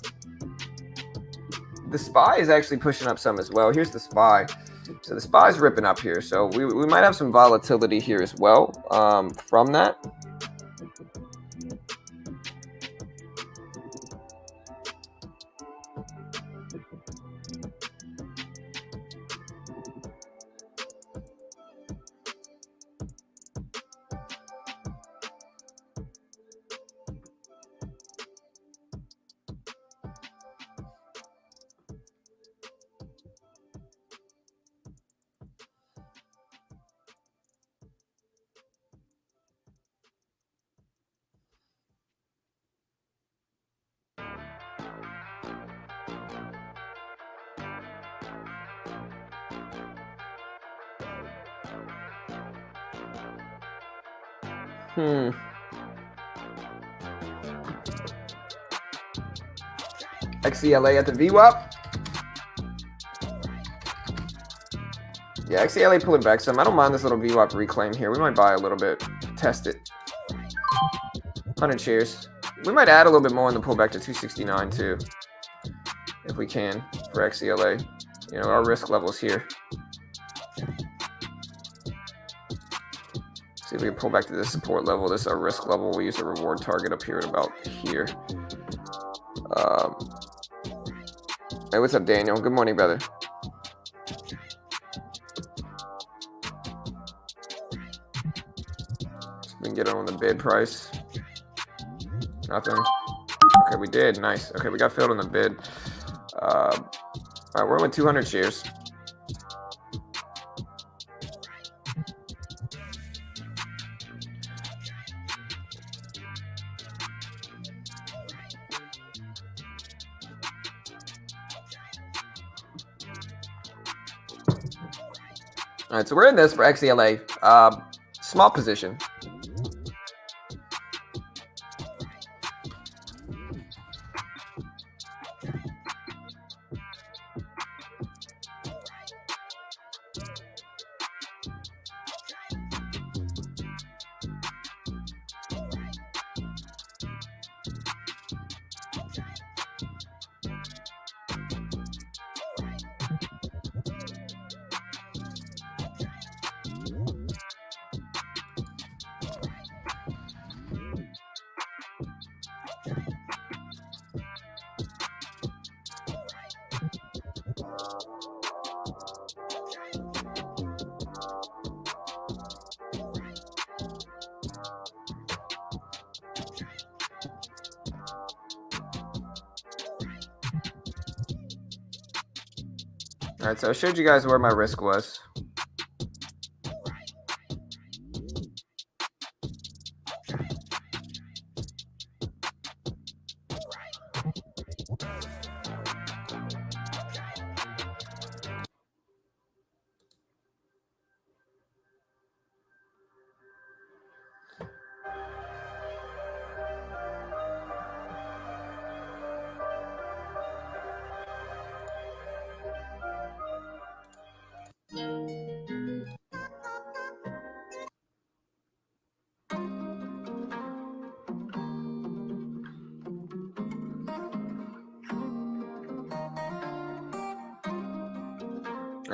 SPY is actually pushing up some as well. Here's the SPY. So the SPY is ripping up here. So we might have some volatility here as well from that. XCLA at the VWAP. Yeah, XCLA pulling back some. I don't mind this little VWAP reclaim here. We might buy a little bit, test it. 100 shares. We might add a little bit more in the pullback to 269 too, if we can, for XCLA. You know, our risk levels here. See if we can pull back to this support level. This is our risk level. We use a reward target up here at about here. Hey, what's up, Daniel? Good morning, brother. So we can get on the bid price. Nothing. Okay, we did. Nice. Okay, we got filled on the bid. All right, we're with 200 shares. All right, so we're in this for XCLA. Small position. All right, so I showed you guys where my risk was.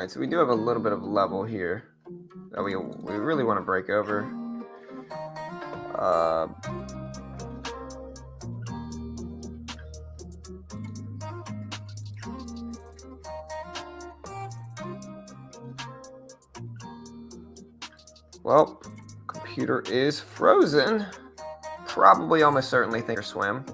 All right, so we do have a little bit of level here that we really want to break over. Well, computer is frozen. Probably almost certainly Thinkorswim.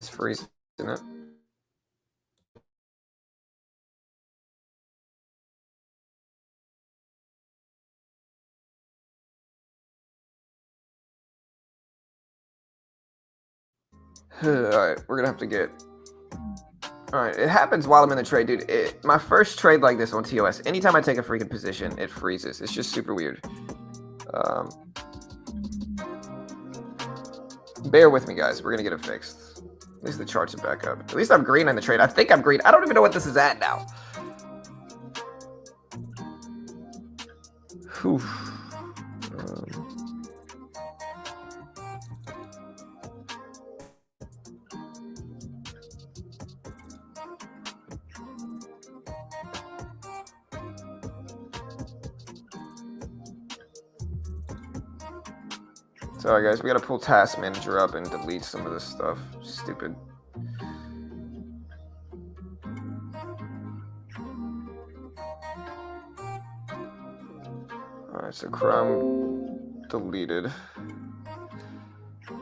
It's freezing it. Alright, we're gonna have to get... Alright, it happens while I'm in the trade, dude. My first trade like this on TOS, anytime I take a freaking position, it freezes. It's just super weird. Bear with me, guys. We're gonna get it fixed. At least the charts are back up. At least I'm green on the trade. I think I'm green. I don't even know what this is at now. Whew. Sorry, guys. We gotta pull Task Manager up and delete some of this stuff. Stupid. Alright, so Chrome deleted.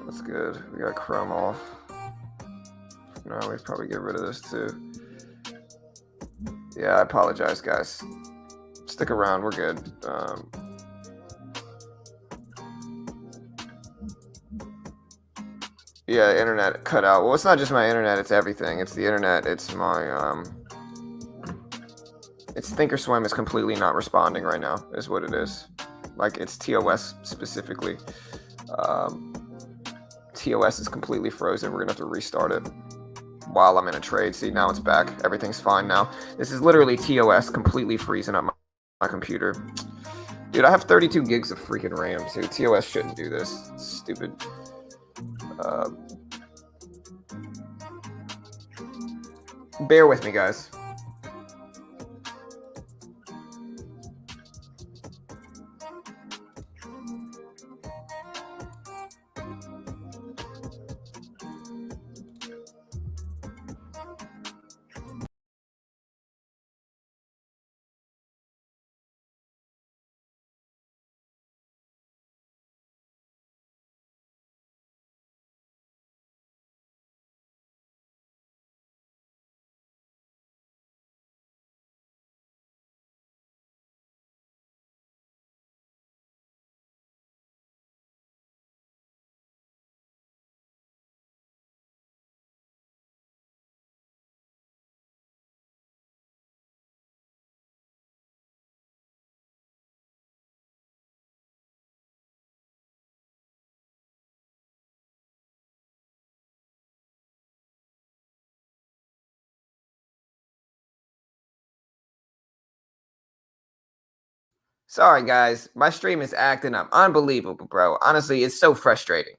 That's good. We got Chrome off. No, we probably get rid of this too. Yeah, I apologize, guys. Stick around. We're good. Yeah, internet cut out. Well, it's not just my internet, it's everything. It's the internet, it's my, it's Thinkorswim is completely not responding right now, is what it is. Like, it's TOS specifically. TOS is completely frozen. We're gonna have to restart it while I'm in a trade. See, now it's back. Everything's fine now. This is literally TOS completely freezing up my computer. Dude, I have 32 gigs of freaking RAM, so TOS shouldn't do this. It's stupid. Bear with me, guys. Sorry, guys. My stream is acting up. Unbelievable, bro. Honestly, it's so frustrating.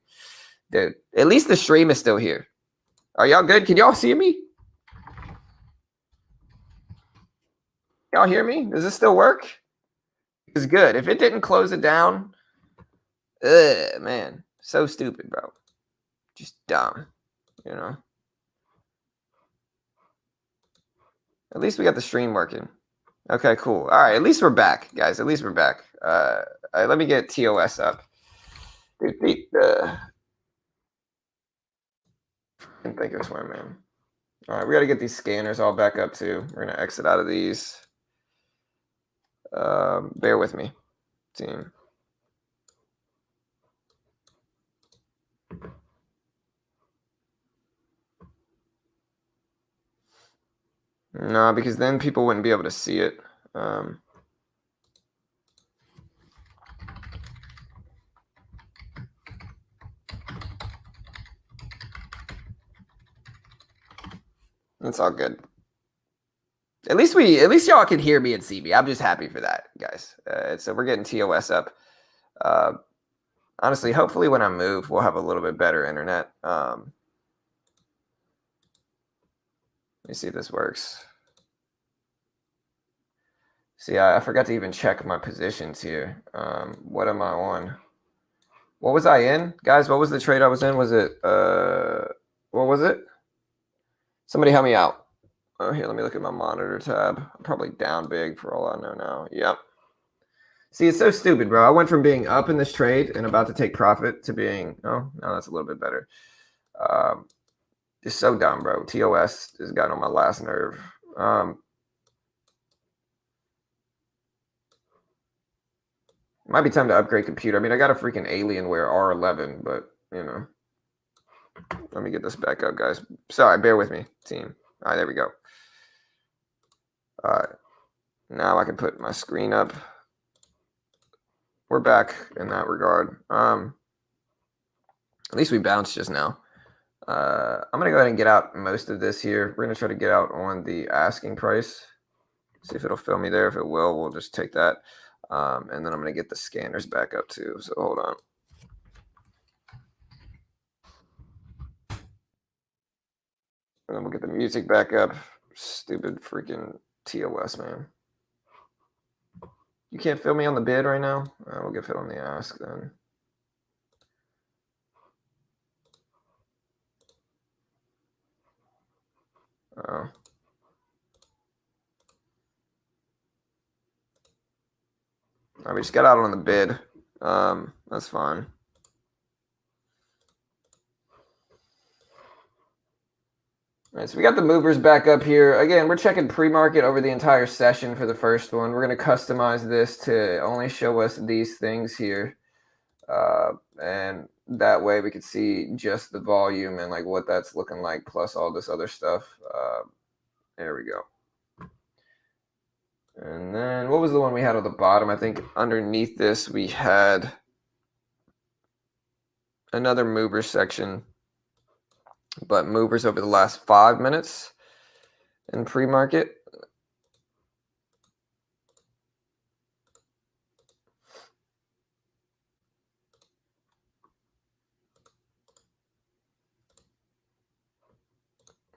Dude, at least the stream is still here. Are y'all good? Can y'all see me? Y'all hear me? Does this still work? It's good. If it didn't close it down, man. So stupid, bro. Just dumb, you know? At least we got the stream working. Okay, cool. All right, at least we're back, guys. At least we're back. Let me get TOS up. Dude, didn't think it was one, man. All right, we got to get these scanners all back up too. We're gonna exit out of these. Bear with me, team. No, because then people wouldn't be able to see it. It's all good. At least y'all can hear me and see me. I'm just happy for that, guys. So we're getting TOS up. Honestly, hopefully when I move, we'll have a little bit better internet. Let me see if this works. See, I forgot to even check my positions here. What am I on? What was I in? Guys, what was the trade I was in? Was it, what was it? Somebody help me out. Oh, here, let me look at my monitor tab. I'm probably down big for all I know now. Yep. See, it's so stupid, bro. I went from being up in this trade and about to take profit to being, oh, no, that's a little bit better. Just so dumb, bro. TOS has gotten on my last nerve. Might be time to upgrade computer. I mean, I got a freaking Alienware R11, but, you know. Let me get this back up, guys. Sorry, bear with me, team. All right, there we go. All right. Now I can put my screen up. We're back in that regard. At least we bounced just now. I'm going to go ahead and get out most of this here. We're going to try to get out on the asking price. See if it'll fill me there. If it will, we'll just take that. And then I'm going to get the scanners back up too. So hold on. And then we'll get the music back up. Stupid freaking TOS, man. You can't fill me on the bid right now? We'll get fit on the ask then. Oh. We just got out on the bid. That's fine. All right, so we got the movers back up here. Again, we're checking pre-market over the entire session for the first one. We're going to customize this to only show us these things here. And that way we can see just the volume and like what that's looking like plus all this other stuff. There we go. And then what was the one we had on the bottom? I think underneath this we had another mover section, but movers over the last 5 minutes in pre-market.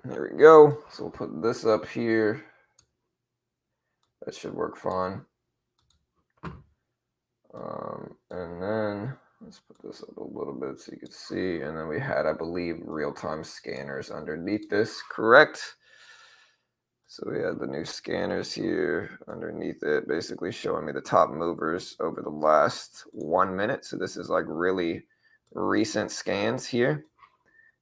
There we go. So we'll put this up here. That should work fine. And then let's put this up a little bit so you can see. And then we had, I believe, real-time scanners underneath this, correct? So we had the new scanners here underneath it, basically showing me the top movers over the last 1 minute. So this is like really recent scans here.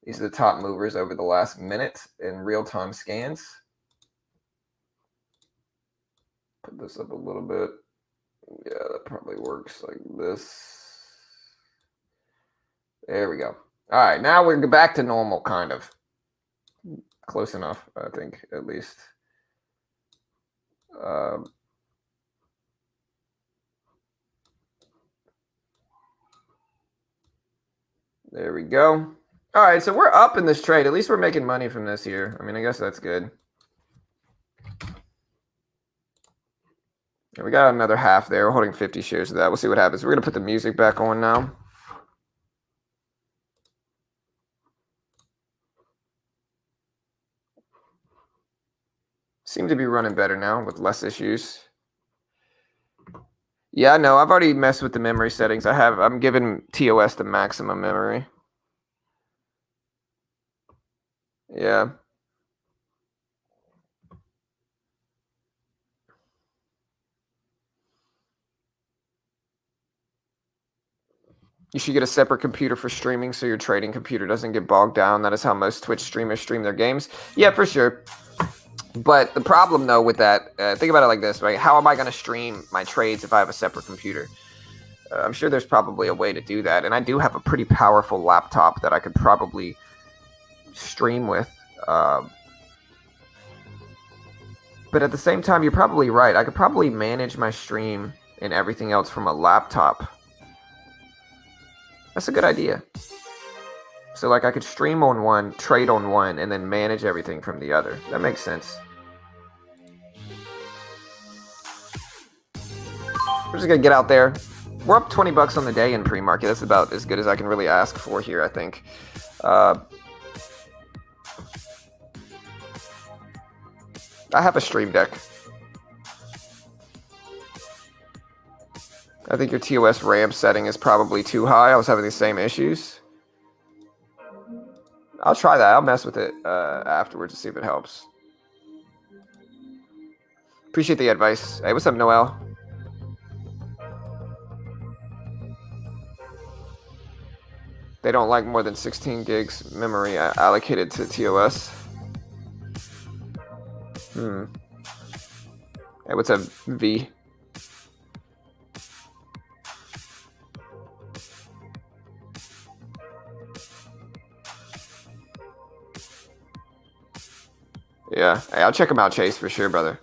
These are the top movers over the last minute in real-time scans. Put this up a little bit. Yeah, that probably works like this. There we go. All right, now we're back to normal, kind of. Close enough, I think, at least. There we go. All right, so we're up in this trade. At least we're making money from this here. I mean, I guess that's good. We got another half there. We're holding 50 shares of that. We'll see what happens. We're going to put the music back on now. Seem to be running better now with less issues. Yeah, no, I've already messed with the memory settings. I'm giving TOS the maximum memory. Yeah. You should get a separate computer for streaming so your trading computer doesn't get bogged down. That is how most Twitch streamers stream their games. Yeah, for sure. But the problem, though, with that, think about it like this, right? How am I going to stream my trades if I have a separate computer? I'm sure there's probably a way to do that. And I do have a pretty powerful laptop that I could probably stream with. But at the same time, you're probably right. I could probably manage my stream and everything else from a laptop. That's a good idea. So like I could stream on one, trade on one, and then manage everything from the other. That makes sense. We're just gonna get out there. We're up 20 bucks on the day in pre-market. That's about as good as I can really ask for here, I think. I have a stream deck. I think your TOS RAM setting is probably too high. I was having the same issues. I'll try that. I'll mess with it afterwards to see if it helps. Appreciate the advice. Hey, what's up, Noel? They don't like more than 16 gigs memory allocated to TOS. Hey, what's up, V? Yeah, hey, I'll check them out, Chase, for sure, brother.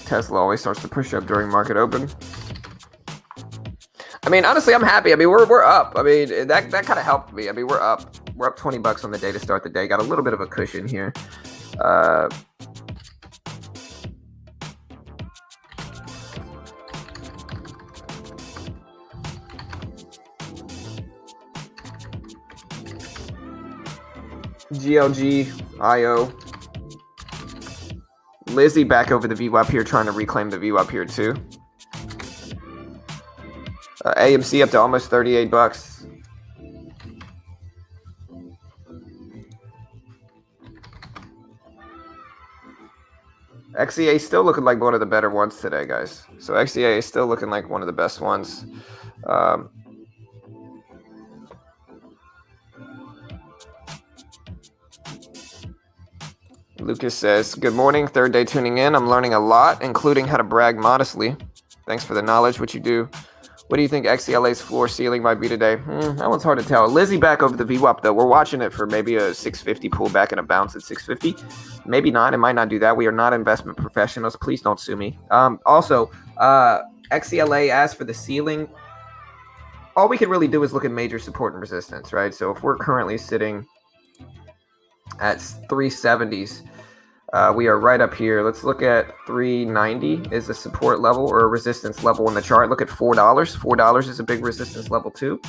Tesla always starts to push up during market open. I mean, honestly, I'm happy. I mean, we're up. I mean, that kind of helped me. I mean, we're up 20 bucks on the day to start the day. Got a little bit of a cushion here. GLG, IO. Lizzie back over the VWAP here, trying to reclaim the VWAP here too. AMC up to almost 38 bucks. XEA still looking like one of the better ones today, guys. So XEA is still looking like one of the best ones. Lucas says, good morning, third day tuning in. I'm learning a lot, including how to brag modestly. Thanks for the knowledge, what you do. What do you think XCLA's floor ceiling might be today? That one's hard to tell. Lizzie back over the VWAP, though. We're watching it for maybe a 650 pullback and a bounce at 650. Maybe not. It might not do that. We are not investment professionals. Please don't sue me. Also, XCLA, as for the ceiling, all we can really do is look at major support and resistance, right? So if we're currently sitting at 370s, we are right up here. Let's look at 390 is a support level or a resistance level in the chart. Look at $4. $4 is a big resistance level too.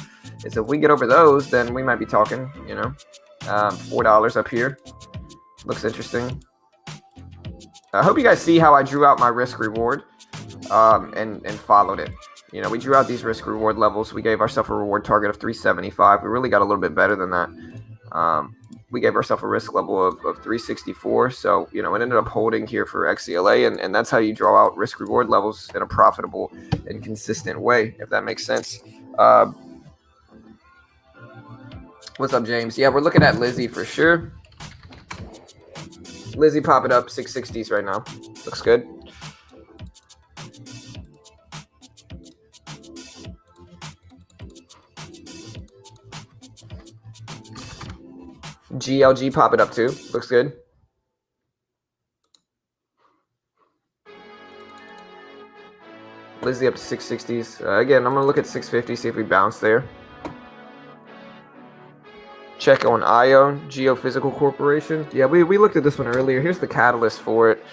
And so if we get over those, then we might be talking, you know, $4 up here. Looks interesting. I hope you guys see how I drew out my risk reward and followed it. You know, we drew out these risk reward levels. We gave ourselves a reward target of 375. We really got a little bit better than that. We gave ourselves a risk level of 364. So, you know, it ended up holding here for XCLA. And that's how you draw out risk reward levels in a profitable and consistent way, if that makes sense. What's up, James? Yeah, we're looking at Lizzie for sure. Lizzie popping up 660s right now. Looks good. GLG popping up too. Looks good. Lizzie up to 660s. Again, I'm going to look at 650, see if we bounce there. Check on IO, Geophysical Corporation. Yeah, we looked at this one earlier. Here's the catalyst for it.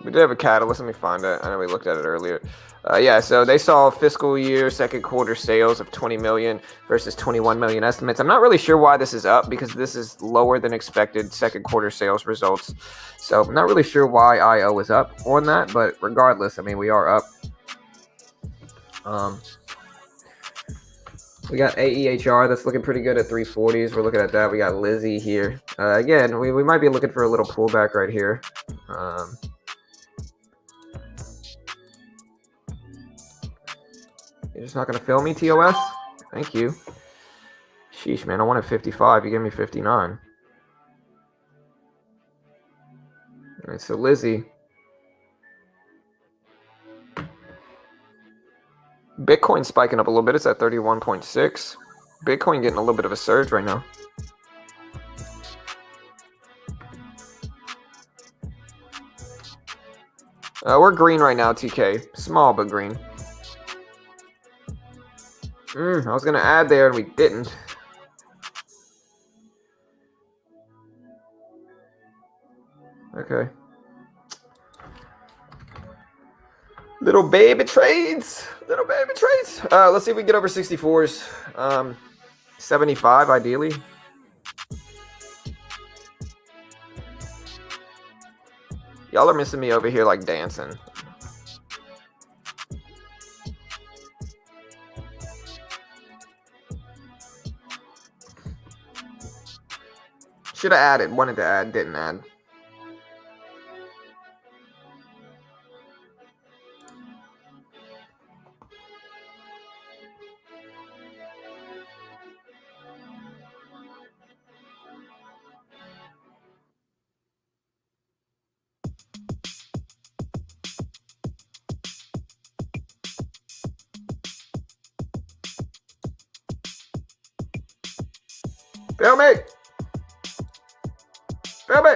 We did have a catalyst. Let me find it. I know we looked at it earlier. Yeah, so they saw fiscal year second quarter sales of 20 million versus 21 million estimates. I'm not really sure why this is up because this is lower than expected second quarter sales results. So I'm not really sure why IO is up on that, but regardless, I mean, we are up. We got AEHR that's looking pretty good at 340s. We're looking at that. We got Lizzie here. Again, we might be looking for a little pullback right here. You're just not going to fill me, TOS? Thank you. Sheesh, man. I wanted 55. You gave me 59. All right, so Lizzie. Bitcoin spiking up a little bit. It's at 31.6. Bitcoin getting a little bit of a surge right now. We're green right now, TK. Small, but green. I was going to add there, and we didn't. Okay. Little baby trades. Little baby trades. Let's see if we can get over 64s. 75, ideally. Y'all are missing me over here like dancing. Should have added. Wanted to add. Didn't add. Fill me! Fill me!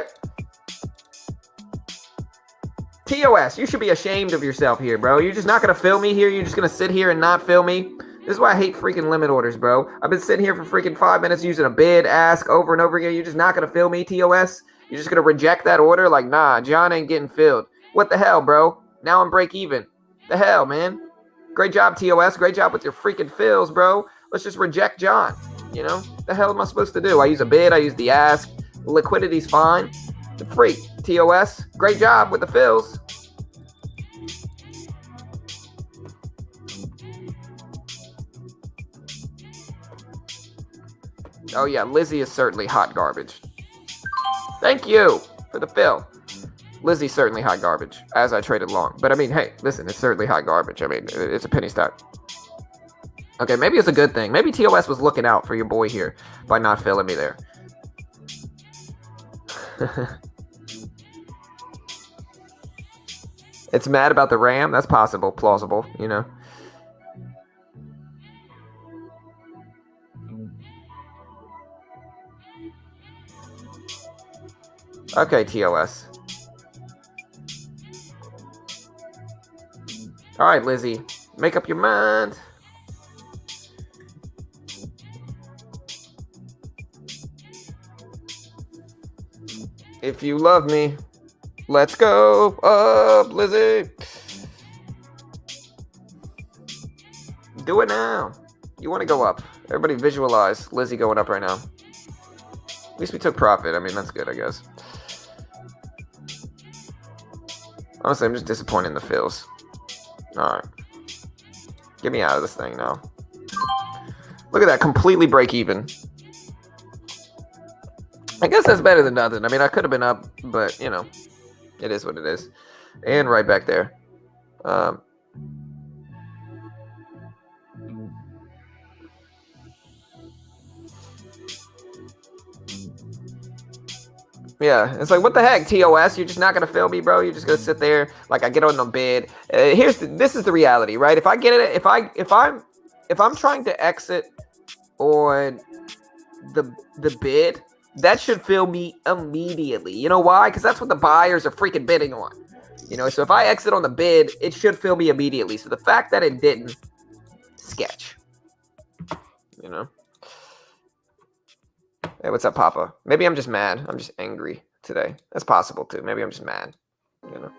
TOS, you should be ashamed of yourself here, bro. You're just not going to fill me here? You're just going to sit here and not fill me? This is why I hate freaking limit orders, bro. I've been sitting here for freaking 5 minutes using a bid, ask over and over again. You're just not going to fill me, TOS? You're just going to reject that order? Like, nah, John ain't getting filled. What the hell, bro? Now I'm break even. The hell, man? Great job, TOS. Great job with your freaking fills, bro. Let's just reject John. You know, the hell am I supposed to do? I use a bid, I use the ask. Liquidity's fine. The freak, TOS. Great job with the fills. Oh yeah, Lizzie is certainly hot garbage. Thank you for the fill. Lizzie's certainly hot garbage, as I traded long. But I mean, hey, listen, it's certainly hot garbage. I mean, it's a penny stock. Okay, maybe it's a good thing. Maybe TOS was looking out for your boy here by not filling me there. It's mad about the RAM? That's possible, plausible, you know. Okay, TOS. All right, Lizzie, make up your mind. If you love me, let's go up, Lizzie. Do it now. You want to go up. Everybody visualize Lizzie going up right now. At least we took profit. I mean, that's good, I guess. Honestly, I'm just disappointed in the fills. All right. Get me out of this thing now. Look at that. Completely break even. I guess that's better than nothing. I mean, I could have been up, but, you know, it is what it is. And right back there. Yeah, it's like, what the heck, TOS? You're just not gonna fill me, bro. You're just gonna sit there. Like, I get on the bid. This is the reality, right? If I get it, if I'm trying to exit on the bid, that should fill me immediately. You know why? Because that's what the buyers are freaking bidding on. You know, so if I exit on the bid, it should fill me immediately. So the fact that it didn't, sketch. You know. Hey, what's up, Papa? Maybe I'm just mad. I'm just angry today. That's possible too. Maybe I'm just mad. You know.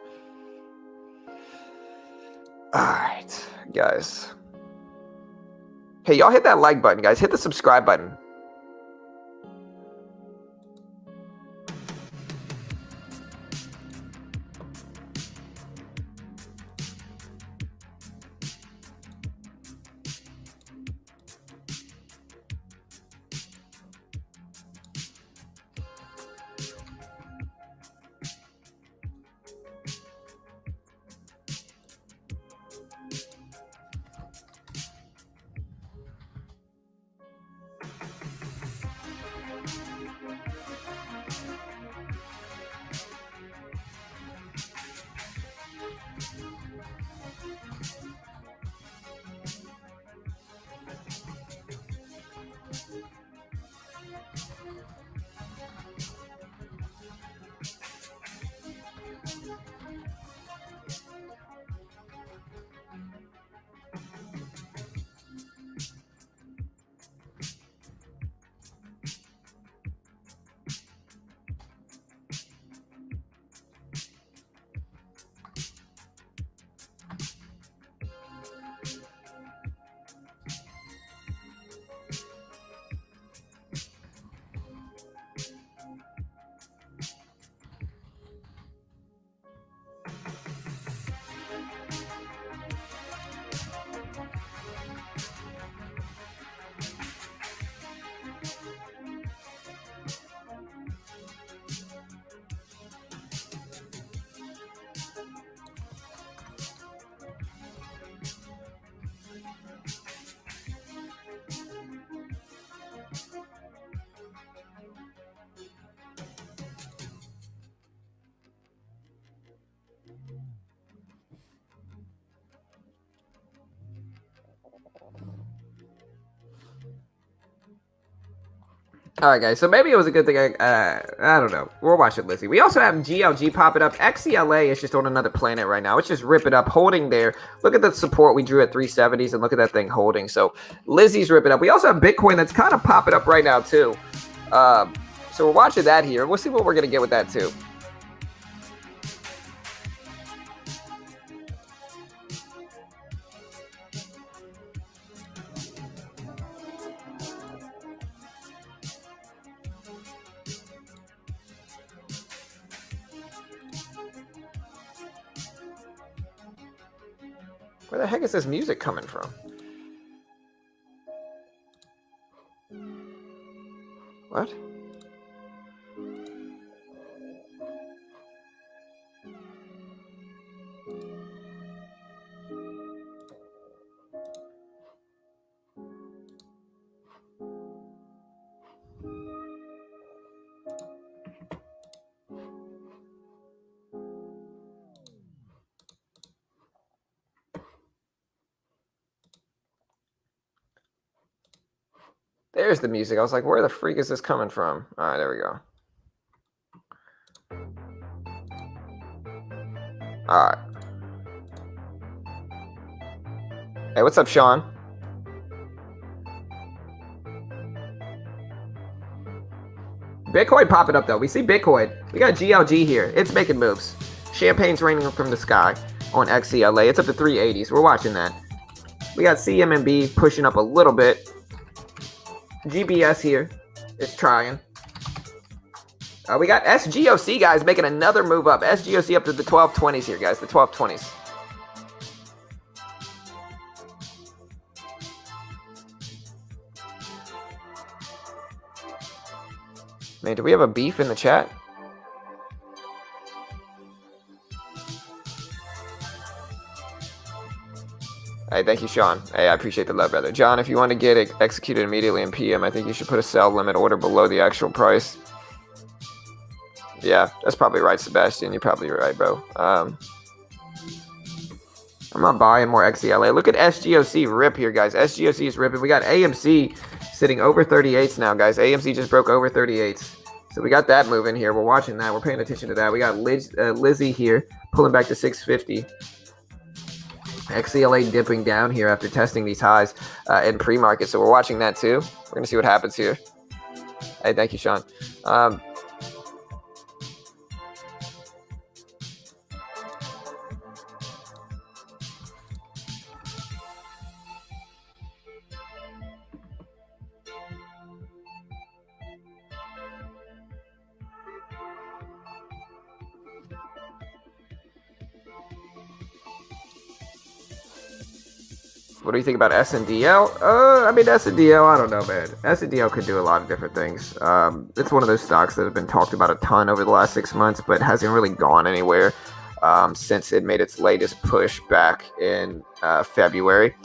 All right, guys. Hey, y'all hit that like button, guys. Hit the subscribe button. All right, guys. So maybe it was a good thing. I don't know. We're watching Lizzie. We also have GLG popping up. XCLA is just on another planet right now. It's just ripping up, holding there. Look at the support we drew at 370s, and look at that thing holding. So Lizzie's ripping up. We also have Bitcoin that's kind of popping up right now too. So we're watching that here. We'll see what we're gonna get with that too. Where the heck is this music coming from? What? There's the music. I was like, where the freak is this coming from? All right, there we go. All right. Hey, what's up, Sean? Bitcoin popping up, though. We see Bitcoin. We got GLG here. It's making moves. Champagne's raining from the sky on XCLA. It's up to 380s. We're watching that. We got CMMB pushing up a little bit. GBS here is trying. We got SGOC, guys, making another move up. SGOC up to the 1220s here, guys. The 1220s. Man, do we have a beef in the chat? Hey, thank you, Sean. Hey, I appreciate the love, brother. John, if you want to get it executed immediately in PM, I think you should put a sell limit order below the actual price. Yeah, that's probably right, Sebastian. You're probably right, bro. I'm not buying more XCLA. Look at SGOC rip here, guys. SGOC is ripping. We got AMC sitting over 38s now, guys. AMC just broke over 38s. So we got that moving here. We're watching that. We're paying attention to that. We got Lizzie here pulling back to 650. XCLA dipping down here after testing these highs in pre-market. So we're watching that too. We're going to see what happens here. Hey, thank you, Sean. What do you think about SNDL? I mean, SNDL, I don't know, man. SNDL could do a lot of different things. It's one of those stocks that have been talked about a ton over the last 6 months, but hasn't really gone anywhere since it made its latest push back in February.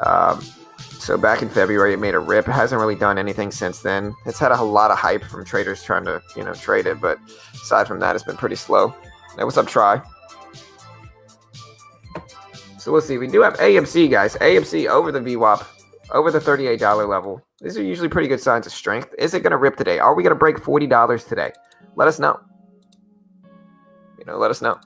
So back in February, it made a rip. It hasn't really done anything since then. It's had a lot of hype from traders trying to, trade it, but aside from that, it's been pretty slow. Hey, what's up, Try? So let's see. We do have AMC, guys. AMC over the VWAP, over the $38 level. These are usually pretty good signs of strength. Is it going to rip today? Are we going to break $40 today? Let us know. Let us know.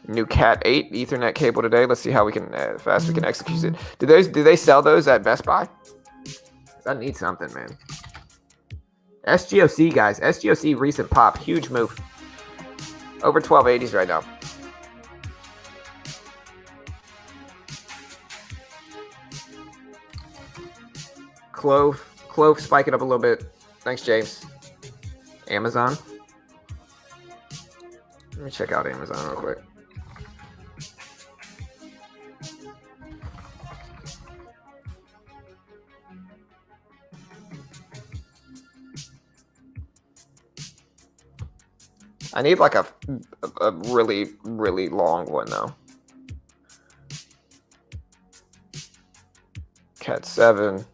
New Cat 8 Ethernet cable today. Let's see how we can fast we can execute it. Do they sell those at Best Buy? I need something, man. SGOC, guys. SGOC recent pop, huge move. Over 1280s right now. Clove spiking up a little bit. Thanks, James. Amazon. Let me check out Amazon real quick. I need like a really, really long one though. Cat 7.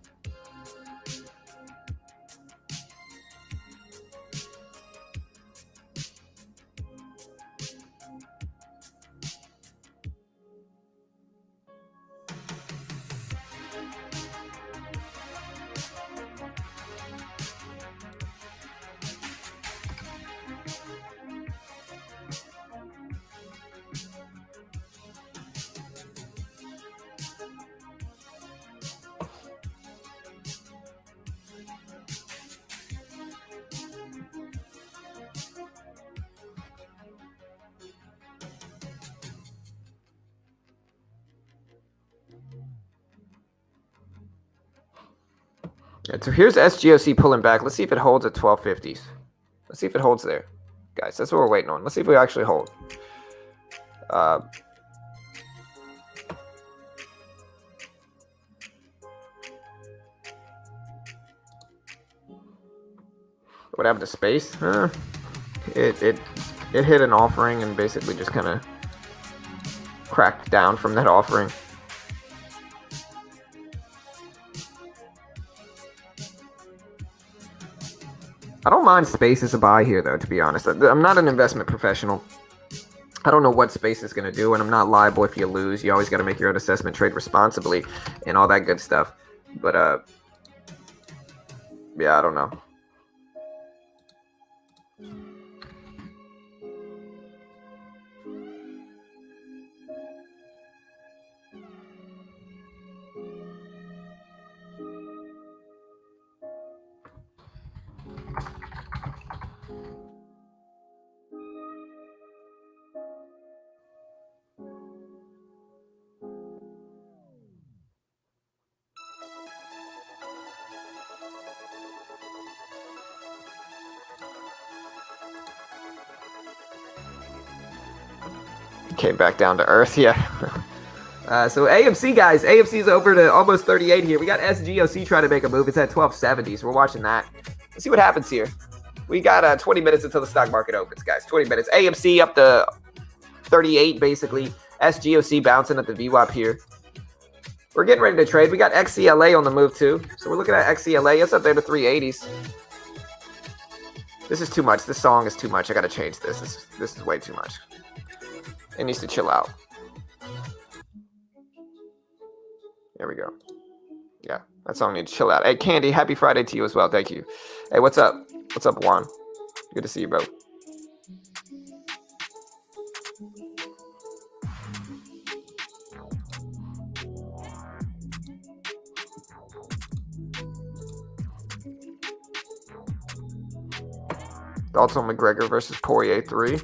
So here's SGOC pulling back. Let's see if it holds at 1250s. Let's see if it holds there. Guys, that's what we're waiting on. Let's see if we actually hold. What happened to space? It hit an offering and basically just kind of cracked down from that offering. I don't mind space as a buy here, though, to be honest. I'm not an investment professional. I don't know what space is going to do, and I'm not liable if you lose. You always got to make your own assessment, trade responsibly, and all that good stuff. But, yeah, I don't know. Came back down to earth, yeah. So AMC, guys, AMC's over to almost 38 here. We got SGOC trying to make a move. It's at 1270, so we're watching that. Let's see what happens here. We got 20 minutes until the stock market opens, guys. 20 minutes. AMC up to 38, basically. SGOC bouncing at the VWAP here. We're getting ready to trade. We got XCLA on the move, too. So we're looking at XCLA. It's up there to 380s. This is too much. This song is too much. I got to change this. This is way too much. It needs to chill out. There we go. Yeah, that song needs to chill out. Hey, Candy, happy Friday to you as well. Thank you. Hey, what's up? What's up, Juan? Good to see you, bro. Thoughts on McGregor versus Poirier 3?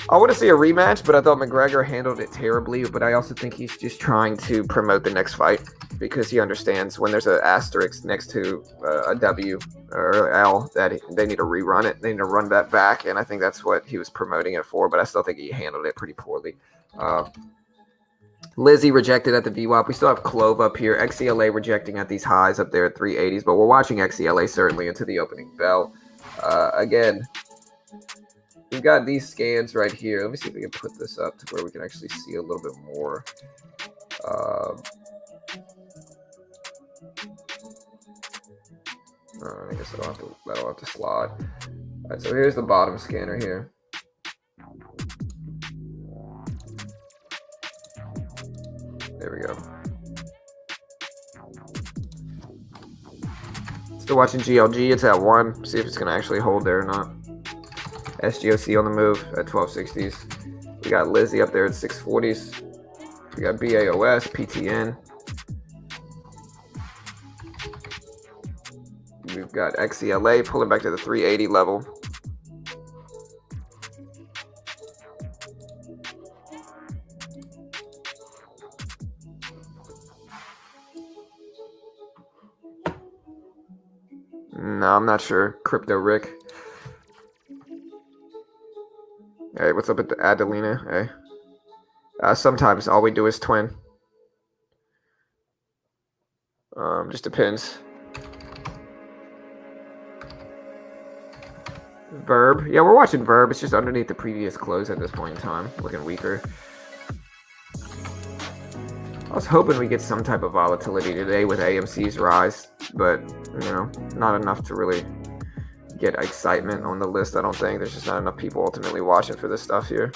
I want to see a rematch, but I thought McGregor handled it terribly. But I also think he's just trying to promote the next fight because he understands when there's an asterisk next to a W or L that they need to rerun it. They need to run that back, and I think that's what he was promoting it for. But I still think he handled it pretty poorly. Lizzie rejected at the VWAP. We still have Clove up here. XCLA rejecting at these highs up there at 380s, but we're watching XCLA certainly into the opening bell. Again, we've got these scans right here. Let me see if we can put this up to where we can actually see a little bit more. I guess that'll have to slide. All right, so here's the bottom scanner here. There we go. Still watching GLG. It's at 1. See if it's going to actually hold there or not. SGOC on the move at 1260s. We got Lizzie up there at 640s. We got BAOS, PTN. We've got XCLA pulling back to the 380 level. No, I'm not sure. Crypto Rick. Hey, what's up at Adelina? Hey. Sometimes all we do is twin. Just depends. Verb. Yeah, we're watching Verb. It's just underneath the previous close at this point in time. Looking weaker. I was hoping we get some type of volatility today with AMC's rise, but, you know, not enough to really get excitement on the list, I don't think. There's just not enough people ultimately watching for this stuff here.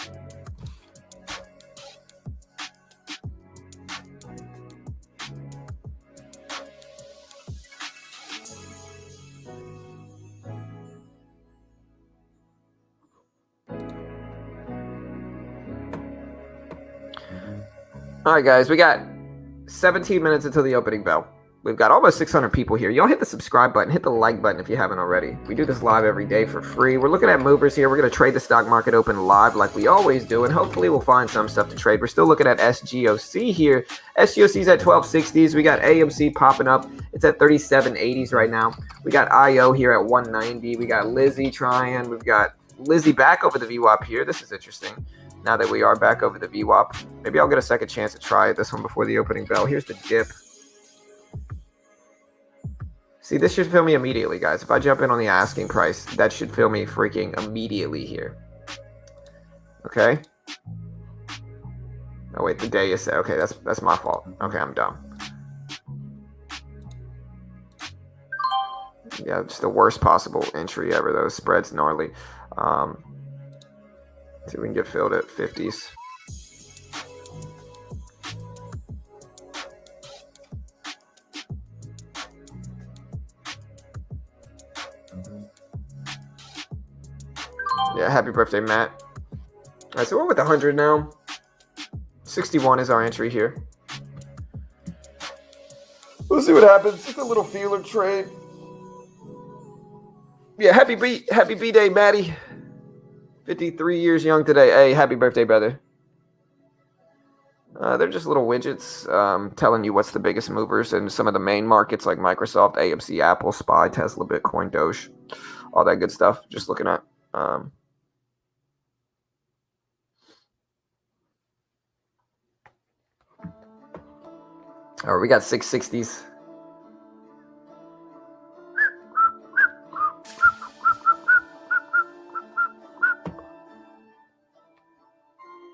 All right, guys, we got 17 minutes until the opening bell. We've got almost 600 people here. Y'all hit the subscribe button, hit the like button if you haven't already. We do this live every day for free. We're looking at movers here. We're going to trade the stock market open live like we always do, and hopefully we'll find some stuff to trade. We're still looking at SGOC here. SGOC's at 1260s. We got AMC popping up. It's at 3780s right now. We got IO here at 190. We got Lizzie trying. We've got Lizzie back over the VWAP here. This is interesting. Now that we are back over the VWAP, maybe I'll get a second chance to try this one before the opening bell. Here's the dip. See, this should fill me immediately, guys. If I jump in on the asking price, that should fill me freaking immediately here. Okay. Oh, wait, the day is set. Okay, that's my fault. Okay, I'm dumb. Yeah, just the worst possible entry ever. Those spreads gnarly. See if we can get filled at 50s. Yeah, happy birthday, Matt. All right, so we're with 100 now. 61 is our entry here. We'll see what happens. Just a little feeler trade. Yeah, happy B-Day, Maddie. 53 years young today. Hey, happy birthday, brother. They're just little widgets telling you what's the biggest movers in some of the main markets like Microsoft, AMC, Apple, SPY, Tesla, Bitcoin, Doge, all that good stuff. Just looking at. All right, we got 660s.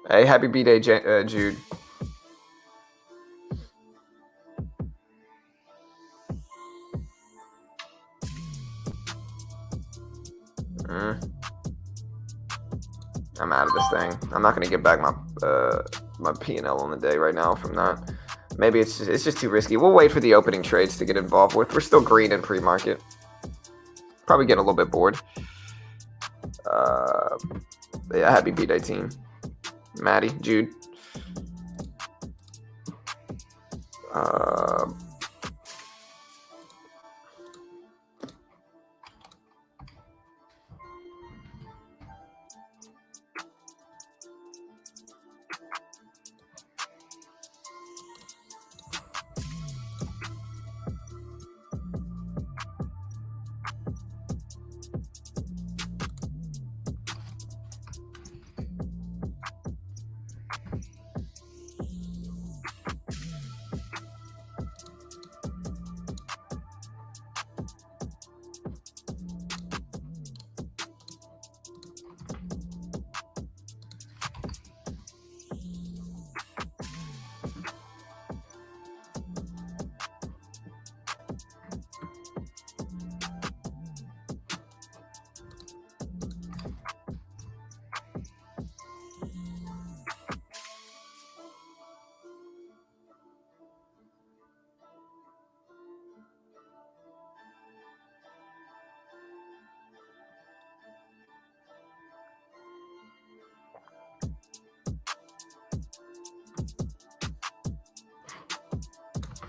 Hey, happy B-Day, Jude. I'm out of this thing. I'm not going to get back my P&L on the day right now from that. Maybe it's just too risky. We'll wait for the opening trades to get involved with. We're still green in pre-market. Probably getting a little bit bored. Yeah, happy B-Day, team. Maddie, Jude.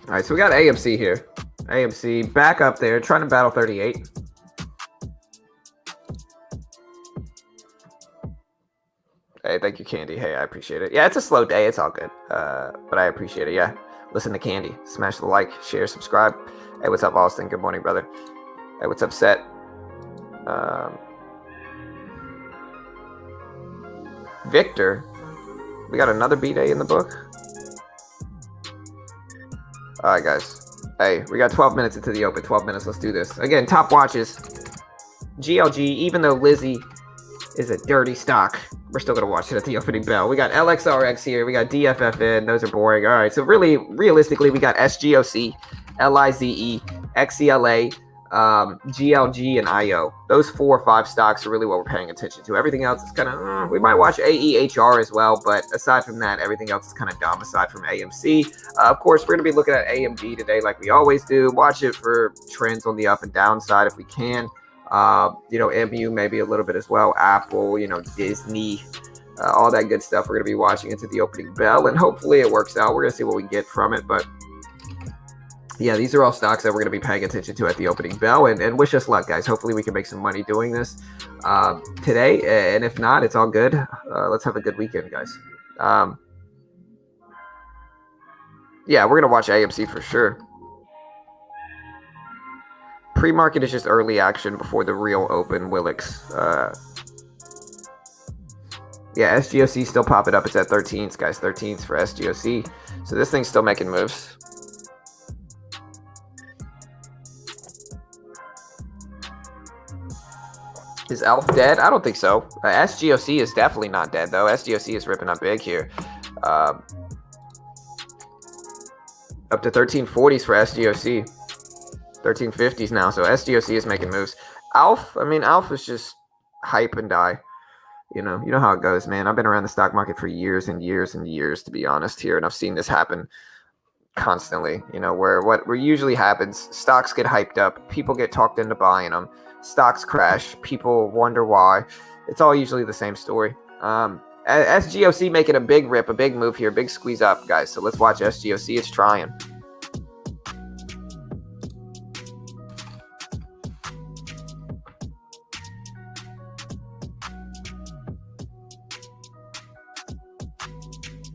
All right, so we got AMC here. AMC back up there, trying to battle 38. Hey, thank you, Candy. Hey, I appreciate it. Yeah, it's a slow day. It's all good. But I appreciate it. Yeah. Listen to Candy. Smash the like, share, subscribe. Hey, what's up, Austin? Good morning, brother. Hey, what's up, Set? Victor. We got another B-Day in the book. All right, guys. Hey, we got 12 minutes into the open. 12 minutes. Let's do this. Again, top watches. GLG, even though Lizzie is a dirty stock, we're still going to watch it at the opening bell. We got LXRX here. We got DFFN. Those are boring. All right. So really, realistically, we got SGOC, LIZE, XELA, GLG, and IO. Those 4 or 5 stocks are really what we're paying attention to. Everything else is kind of, we might watch AEHR as well, but aside from that, everything else is kind of dumb aside from AMC. Of course, we're going to be looking at AMD today like we always do. Watch it for trends on the up and down side if we can. MU maybe a little bit as well. Apple, Disney, all that good stuff. We're going to be watching into the opening bell, and hopefully it works out. We're going to see what we get from it, but yeah, these are all stocks that we're going to be paying attention to at the opening bell, and wish us luck, guys. Hopefully we can make some money doing this today, and if not, it's all good. Let's have a good weekend, guys. Yeah, we're going to watch AMC for sure. Pre-market is just early action before the real open Willix. Yeah, SGOC still popping up. It's at 13s, guys. 13s for SGOC. So this thing's still making moves. Is ALF dead? I don't think so. SGOC is definitely not dead, though. SGOC is ripping up big here. Up to 1340s for SGOC. 1350s now, so SGOC is making moves. ALF is just hype and die. You know how it goes, man. I've been around the stock market for years and years and years, to be honest here, and I've seen this happen constantly. Where what usually happens, stocks get hyped up, people get talked into buying them, stocks crash, people wonder why. It's all usually the same story. SGOC making a big rip, a big move here, big squeeze up, guys. So let's watch SGOC. It's trying.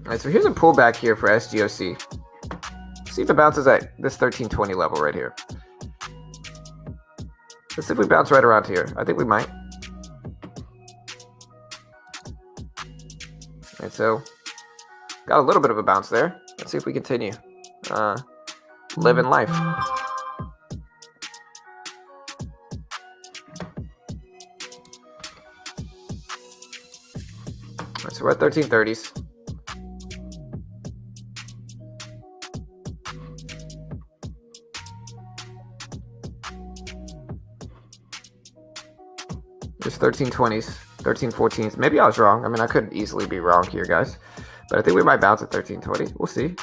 All right, so here's a pullback here for SGOC. See if it bounces at this 1320 level right here. Let's see if we bounce right around here. I think we might. All right, so got a little bit of a bounce there. Let's see if we continue living life. All right, so we're at 1330s. There's 1320s, 1314s. Maybe I was wrong. I could easily be wrong here, guys. But I think we might bounce at 1320. We'll see.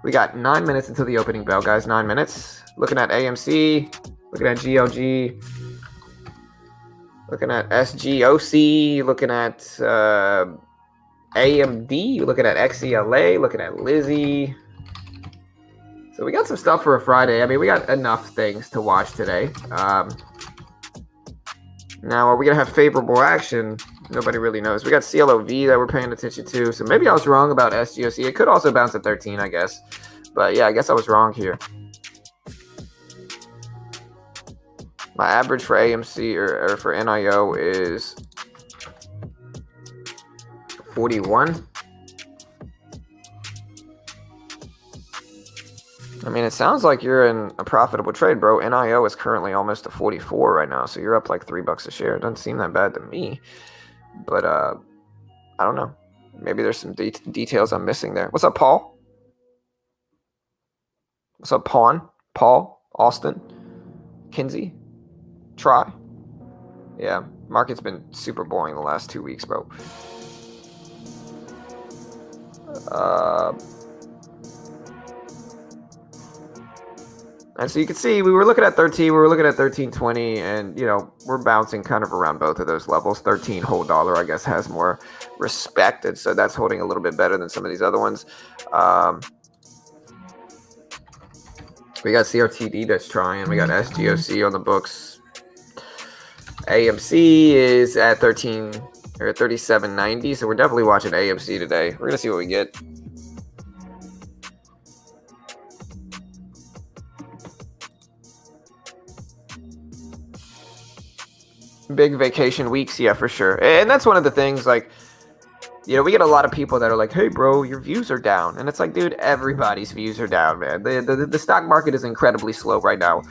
We got 9 minutes until the opening bell, guys. 9 minutes. Looking at AMC. Looking at GLG. Looking at SGOC. Looking at AMD. Looking at XELA. Looking at Lizzie. So we got some stuff for a Friday. We got enough things to watch today. Now, are we going to have favorable action? Nobody really knows. We got CLOV that we're paying attention to. So maybe I was wrong about SGOC. It could also bounce at 13, I guess. But yeah, I guess I was wrong here. My average for AMC or for NIO is 41. It sounds like you're in a profitable trade, bro. NIO is currently almost to 44 right now, so you're up like $3 a share. It doesn't seem that bad to me, but I don't know. Maybe there's some details I'm missing there. What's up, Paul? What's up, Pawn? Paul? Austin? Kinsey? Try? Yeah, market's been super boring the last 2 weeks, bro. And so you can see we were looking at 13, we were looking at 1320, and we're bouncing kind of around both of those levels. 13 whole dollar, I guess, has more respect, and so that's holding a little bit better than some of these other ones. We got CRTD that's trying. We got SGOC on the books. AMC is at 13 or 37.90, so we're definitely watching AMC today. We're gonna see what we get. Big vacation weeks, yeah, for sure. And that's one of the things, like, you know, we get a lot of people that are like, hey, bro, your views are down. And it's like, dude, everybody's views are down, man. The stock market is incredibly slow right now.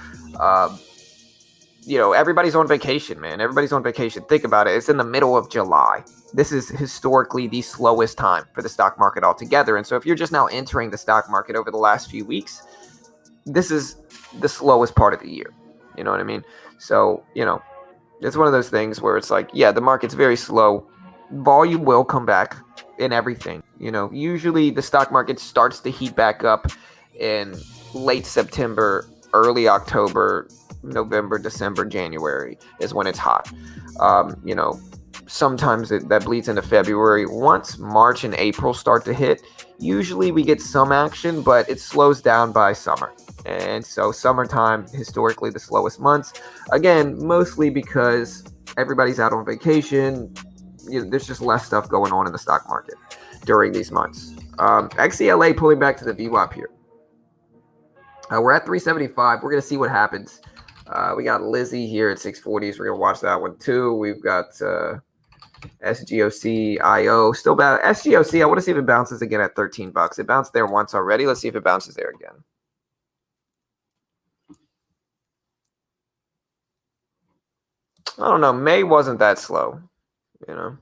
You know, everybody's on vacation, man. Everybody's on vacation. Think about it. It's in the middle of July. This is historically the slowest time for the stock market altogether. And so if you're just now entering the stock market over the last few weeks, this is the slowest part of the year. You know what I mean? So, you know, it's one of those things where it's like, yeah, the market's very slow. Volume will come back in everything. You know, usually the stock market starts to heat back up in late September, early October, November, December, January is when it's hot. You know, sometimes that bleeds into February. Once March and April start to hit, usually we get some action, but it slows down by summer. And so summertime, historically the slowest months. Again, mostly because everybody's out on vacation. You know, there's just less stuff going on in the stock market during these months. XELA pulling back to the VWAP here. We're at 375. We're going to see what happens. We got Lizzie here at 640s. We're going to watch that one too. We've got SGOC, IO. Still bad. SGOC, I want to see if it bounces again at $13. It bounced there once already. Let's see if it bounces there again. I don't know. May wasn't that slow, you know.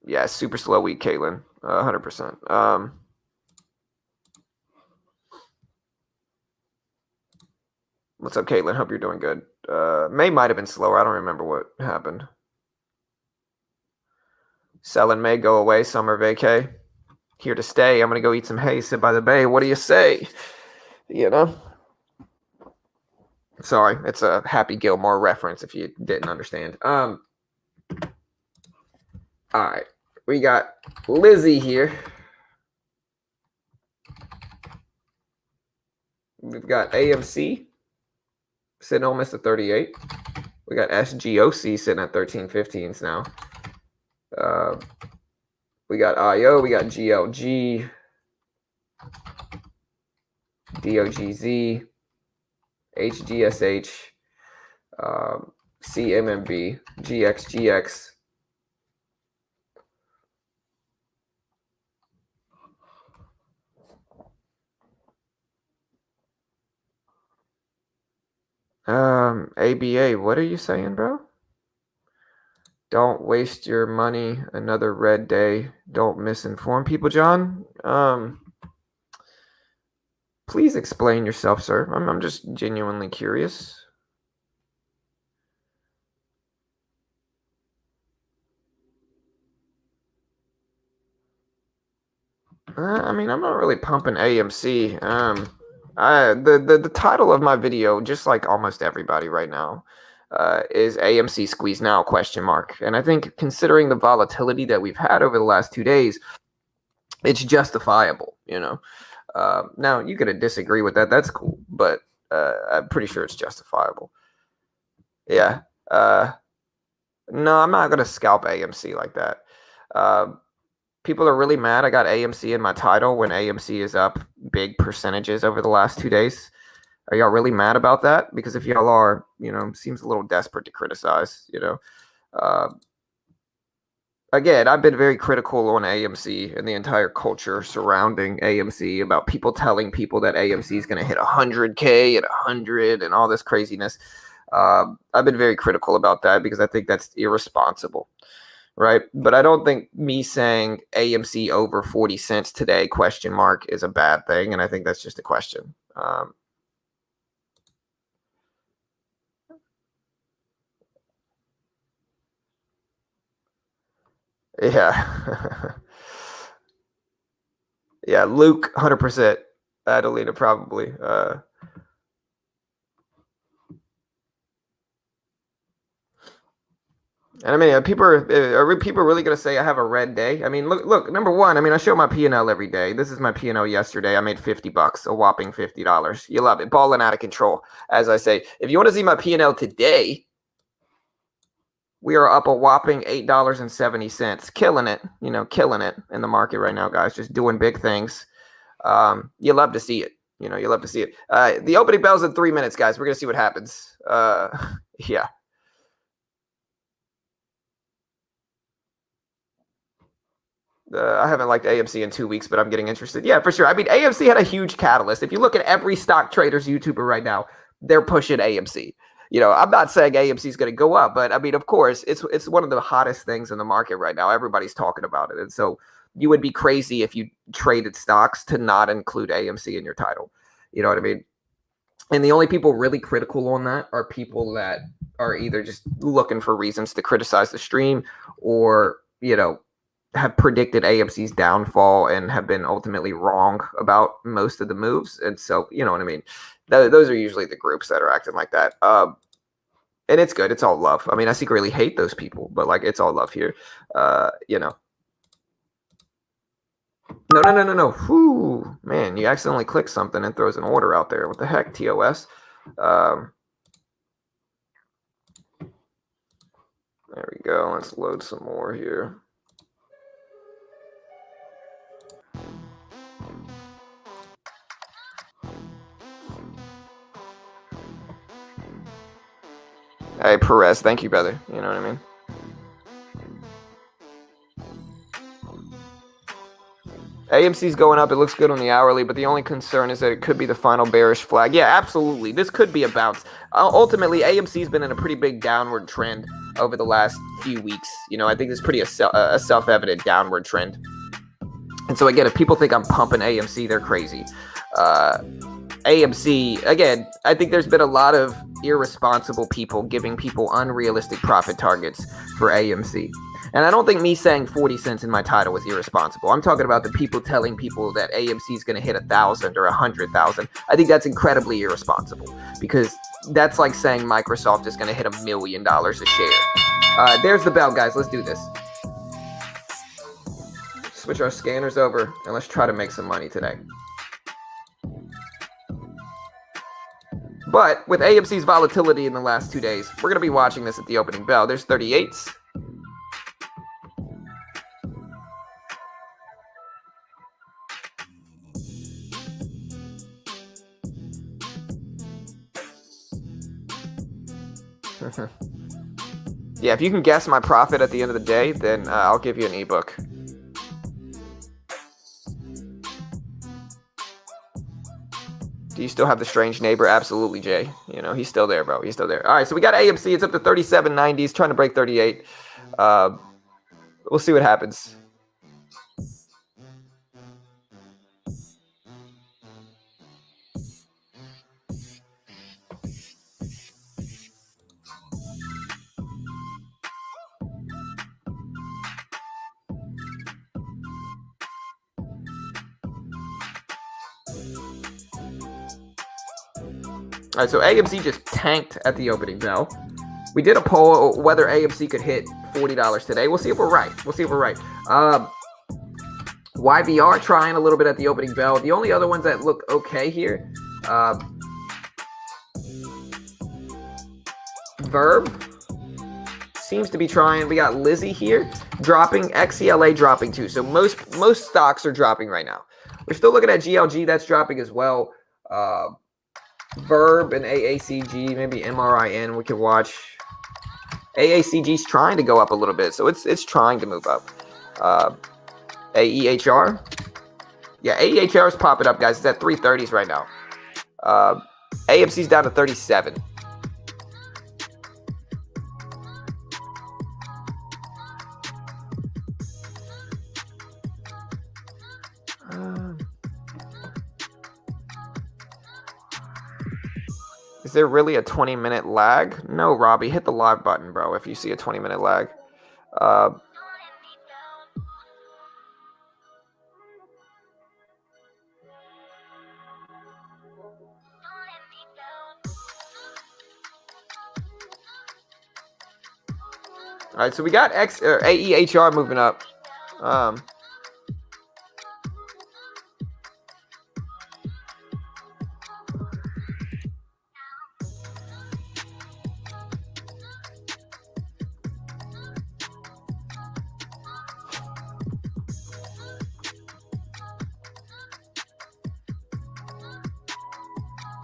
Yeah, super slow week, Caitlin. 100%. What's up, Caitlin? Hope you're doing good. May might have been slower. I don't remember what happened. Selling May, go away. Summer vacay. Here to stay. I'm going to go eat some hay, sit by the bay. What do you say? You know? Sorry, it's a Happy Gilmore reference if you didn't understand. All right. We got Lizzie here. We've got AMC sitting almost at 38. We got SGOC sitting at 13.15s now. We got IO. We got GLG. DOGZ. HGSH. CMMB. GXGX. ABA, what are you saying, bro? Don't waste your money. Another red day. Don't misinform people, John. Please explain yourself, sir. I'm just genuinely curious. I mean, I'm not really pumping AMC. The title of my video, just like almost everybody right now, is AMC squeeze now ? And I think considering the volatility that we've had over the last 2 days, it's justifiable. You know, now you could disagree with that. That's cool, but I'm pretty sure it's justifiable. Yeah. No, I'm not gonna scalp AMC like that. People are really mad I got AMC in my title when AMC is up big percentages over the last 2 days. Are y'all really mad about that? Because if y'all are, you know, seems a little desperate to criticize, you know. Again, I've been very critical on AMC and the entire culture surrounding AMC about people telling people that AMC is going to hit 100K at 100 and all this craziness. I've been very critical about that because I think that's irresponsible. Right. But I don't think me saying AMC over 40 cents today, ? Is a bad thing. And I think that's just a question. Yeah. Yeah. Luke, 100%. Adelina, probably. And I mean, are people really gonna say I have a red day? I mean, look. Number one, I mean, I show my P&L every day. This is my P&L yesterday. I made $50, a whopping $50. You love it, balling out of control. As I say, if you want to see my P&L today, we are up a whopping $8.70, killing it. You know, killing it in the market right now, guys. Just doing big things. You love to see it. You know, you love to see it. The opening bell's in 3 minutes, guys. We're gonna see what happens. Yeah. I haven't liked AMC in 2 weeks, but I'm getting interested. Yeah, for sure. I mean, AMC had a huge catalyst. If you look at every stock traders YouTuber right now, they're pushing AMC. You know, I'm not saying AMC is going to go up, but I mean, of course, it's one of the hottest things in the market right now. Everybody's talking about it, and so you would be crazy if you traded stocks to not include AMC in your title. You know what I mean? And the only people really critical on that are people that are either just looking for reasons to criticize the stream or, you know, have predicted AMC's downfall and have been ultimately wrong about most of the moves. And so, you know what I mean? Those are usually the groups that are acting like that. And it's good. It's all love. I mean, I secretly hate those people, but like, it's all love here. You know. No. Whew, man, you accidentally click something and throws an order out there. What the heck, TOS? There we go. Let's load some more here. Hey, Perez, thank you, brother. You know what I mean? AMC's going up. It looks good on the hourly, but the only concern is that it could be the final bearish flag. Yeah, absolutely. This could be a bounce. Ultimately, AMC's been in a pretty big downward trend over the last few weeks. You know, I think it's pretty a self-evident downward trend. And so, again, if people think I'm pumping AMC, they're crazy. AMC, again, I think there's been a lot of irresponsible people giving people unrealistic profit targets for AMC. And I don't think me saying 40 cents in my title was irresponsible. I'm talking about the people telling people that AMC is going to hit 1,000 or 100,000. I think that's incredibly irresponsible because that's like saying Microsoft is going to hit $1 million a share. There's the bell, guys. Let's do this. Switch our scanners over and let's try to make some money today. But with AMC's volatility in the last 2 days, we're going to be watching this at the opening bell. There's 38s. Yeah, if you can guess my profit at the end of the day, then I'll give you an ebook. Do you still have the strange neighbor? Absolutely, Jay. You know, he's still there, bro. He's still there. All right, so we got AMC. It's up to 37.90. He's trying to break 38. We'll see what happens. All right, so AMC just tanked at the opening bell. We did a poll whether AMC could hit $40 today. We'll see if we're right. YVR trying a little bit at the opening bell. The only other ones that look okay here, Verb seems to be trying. We got Lizzie here dropping, XCLA dropping too. So most stocks are dropping right now. We're still looking at GLG, that's dropping as well. Verb and AACG, maybe MRIN we could watch. AACG's trying to go up a little bit, so it's trying to move up. AEHR, yeah, AEHR is popping up, guys. It's at 330s right now. AMC's down to 37. Is there really a 20-minute lag? No, Robbie, hit the live button, bro, if you see a 20-minute lag. All right, so we got AEHR moving up.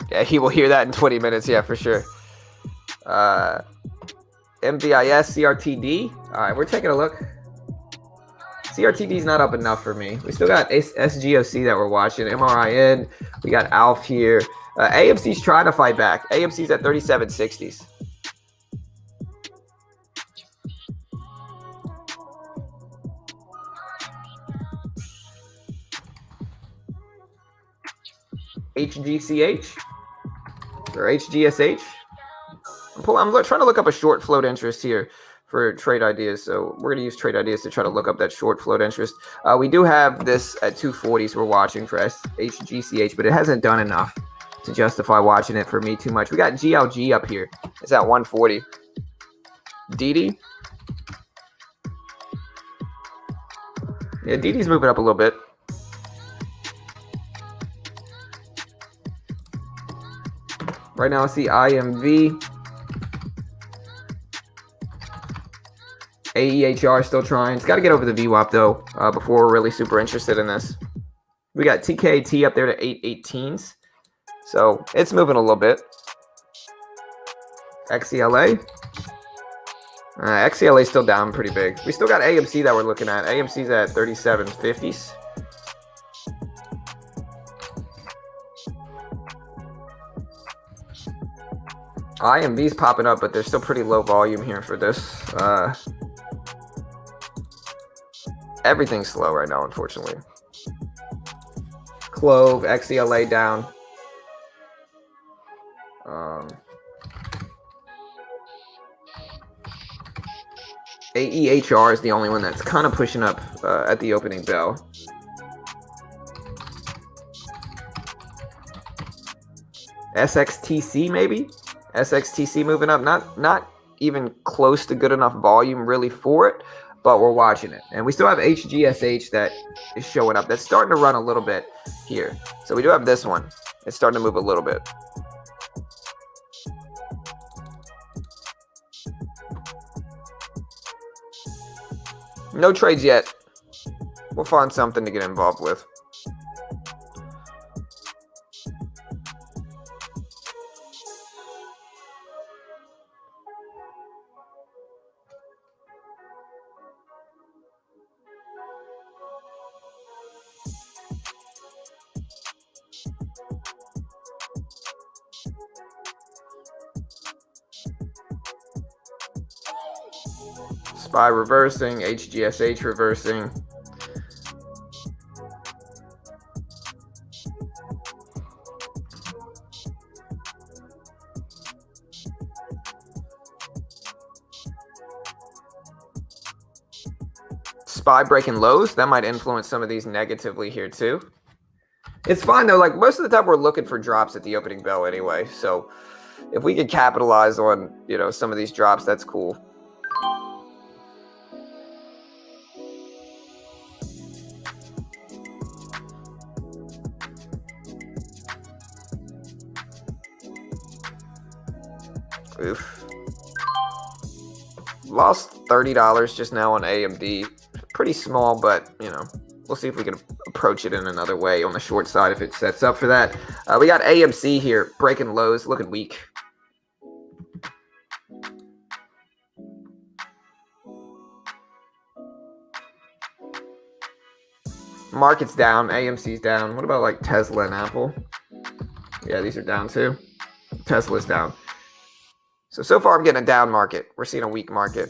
Yeah, he will hear that in 20 minutes. Yeah, for sure. MVIS, CRTD. All right, we're taking a look. CRTD is not up enough for me. We still got SGOC that we're watching. MRIN. We got ALF here. AMC's trying to fight back. AMC's at 37.60s. HGCH or HGSH. I'm trying to look up a short float interest here for trade ideas. So we're going to use trade ideas to try to look up that short float interest. We do have this at 240s we're watching for HGCH, but it hasn't done enough to justify watching it for me too much. We got GLG up here. It's at 140. DD. Yeah, DD's moving up a little bit. Right now I see IMV. AEHR still trying. It's got to get over the VWAP though before we're really super interested in this. We got TKT up there to 818s. So it's moving a little bit. XELA. XELA is still down pretty big. We still got AMC that we're looking at. AMC's at 37.50s. IMV's popping up, but there's still pretty low volume here for this. Everything's slow right now, unfortunately. Clove, XELA down. AEHR is the only one that's kind of pushing up at the opening bell. SXTC maybe? SXTC moving up. Not even close to good enough volume really for it, but we're watching it. And we still have HGSH that is showing up. That's starting to run a little bit here. So we do have this one. It's starting to move a little bit. No trades yet. We'll find something to get involved with. SPY reversing, HGSH reversing. SPY breaking lows. That might influence some of these negatively here too. It's fine though. Like most of the time we're looking for drops at the opening bell anyway. So if we could capitalize on, some of these drops, that's cool. Oof. Lost $30 just now on AMD. Pretty small, but, we'll see if we can approach it in another way on the short side if it sets up for that. We got AMC here, breaking lows, looking weak. Market's down, AMC's down. What about like Tesla and Apple? Yeah, these are down too. Tesla's down. So far I'm getting a down market. We're seeing a weak market.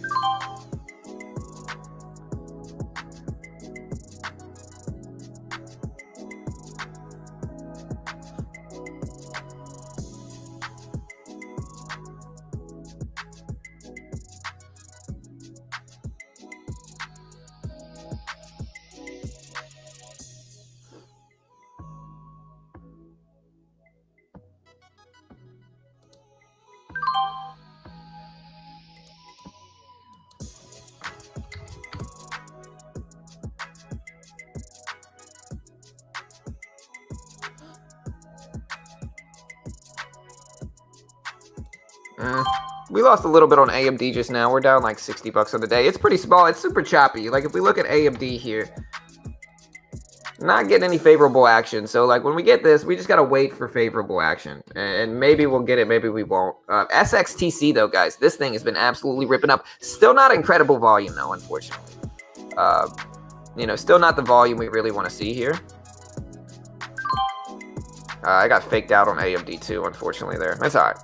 We lost a little bit on AMD just now. We're down like 60 bucks on the day. It's pretty small. It's super choppy. Like if we look at AMD here, not getting any favorable action. So like when we get this, we just got to wait for favorable action. And maybe we'll get it, maybe we won't. SXTC though, guys, this thing has been absolutely ripping up. Still not incredible volume though, unfortunately. You know, still not the volume we really want to see here. I got faked out on AMD too, unfortunately there. That's all right.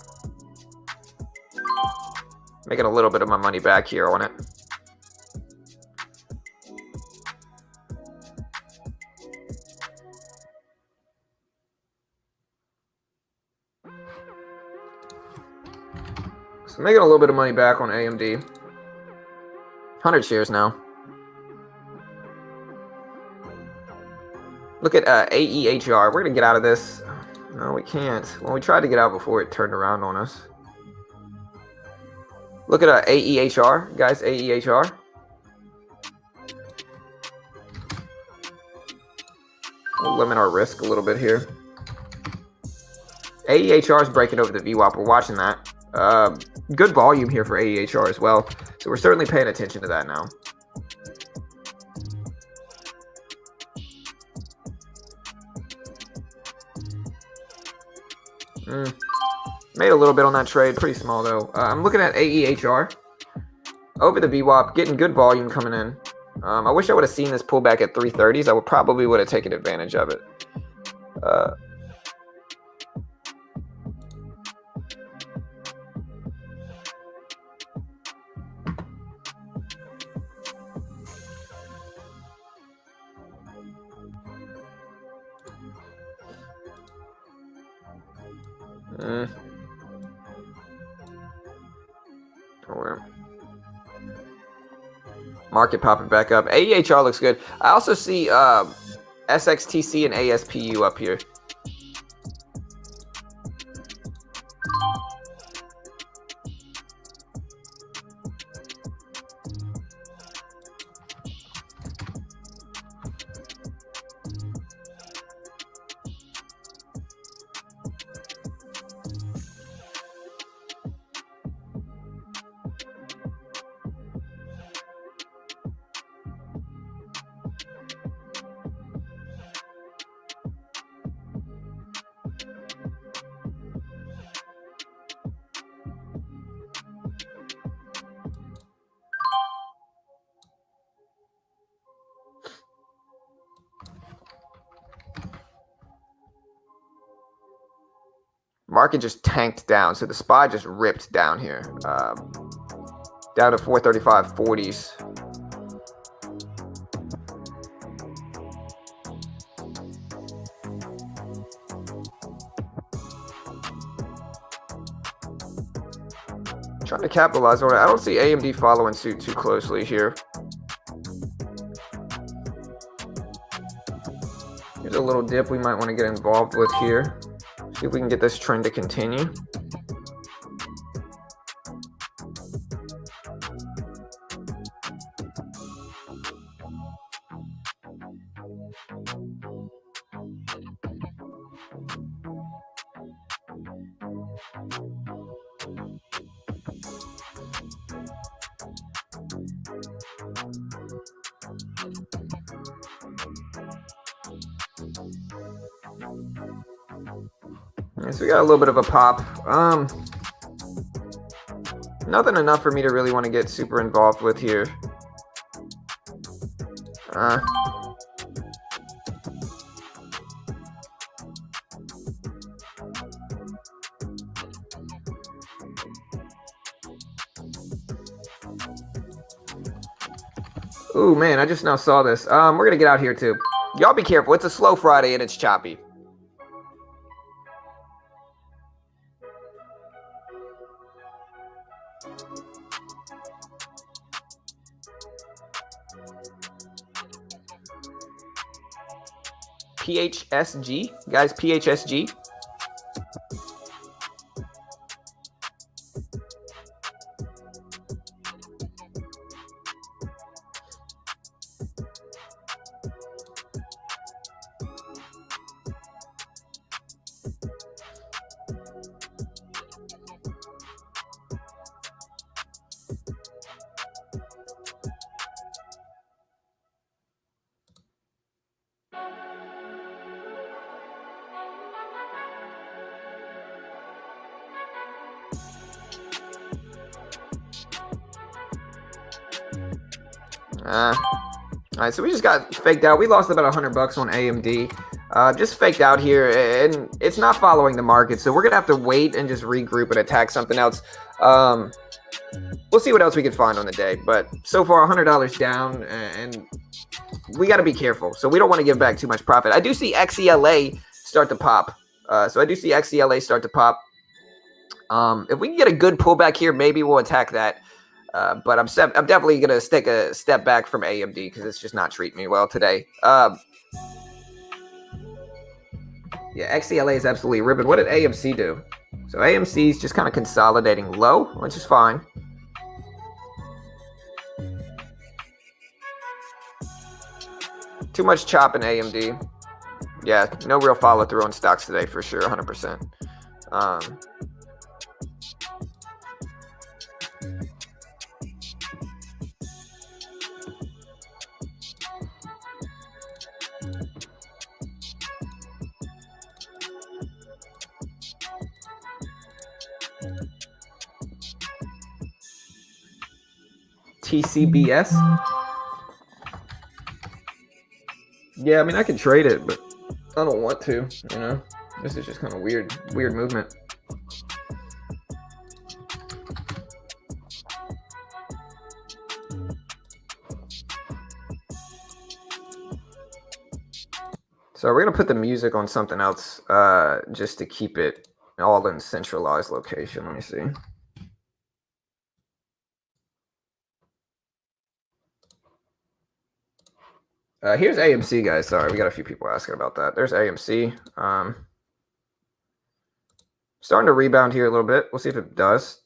Making a little bit of my money back here on it. So making a little bit of money back on AMD. 100 shares now. Look at AEHR. We're going to get out of this. No, we can't. Well, we tried to get out before it turned around on us. Look at AEHR, guys, AEHR. We'll limit our risk a little bit here. AEHR is breaking over the VWAP. We're watching that. Good volume here for AEHR as well. So we're certainly paying attention to that now. Made a little bit on that trade. Pretty small, though. I'm looking at AEHR. Over the VWAP. Getting good volume coming in. I wish I would have seen this pullback at 330s. I probably would have taken advantage of it. Market popping back up. AEHR looks good. I also see SXTC and ASPU up here. Market just tanked down, so the SPY just ripped down here, down to 435.40s. Trying to capitalize on it. I don't see AMD following suit too closely here. Here's a little dip we might want to get involved with here. See if we can get this trend to continue. So we got a little bit of a pop. Nothing enough for me to really want to get super involved with here. Ooh, man, I just now saw this. We're going to get out here too. Y'all be careful. It's a slow Friday and it's choppy. PHSG, guys, PHSG. All right, so we just got faked out. We lost about $100 on AMD. Just faked out here, and it's not following the market. So we're gonna have to wait and just regroup and attack something else. We'll see what else we can find on the day. But so far, $100 down, and we got to be careful. So we don't want to give back too much profit. I do see XELA start to pop. So I do see XELA start to pop. If we can get a good pullback here, maybe we'll attack that. But I'm definitely going to take a step back from AMD because it's just not treating me well today. Yeah, XELA is absolutely ripping. What did AMC do? So AMC is just kind of consolidating low, which is fine. Too much chop in AMD. Yeah, no real follow through on stocks today for sure, 100%. TCBS. Yeah, I mean, I could trade it, but I don't want to, you know. This is just kind of weird movement. So we're going to put the music on something else just to keep it all in centralized location. Let me see. Here's AMC, guys. Sorry, we got a few people asking about that. There's AMC. Starting to rebound here a little bit. We'll see if it does.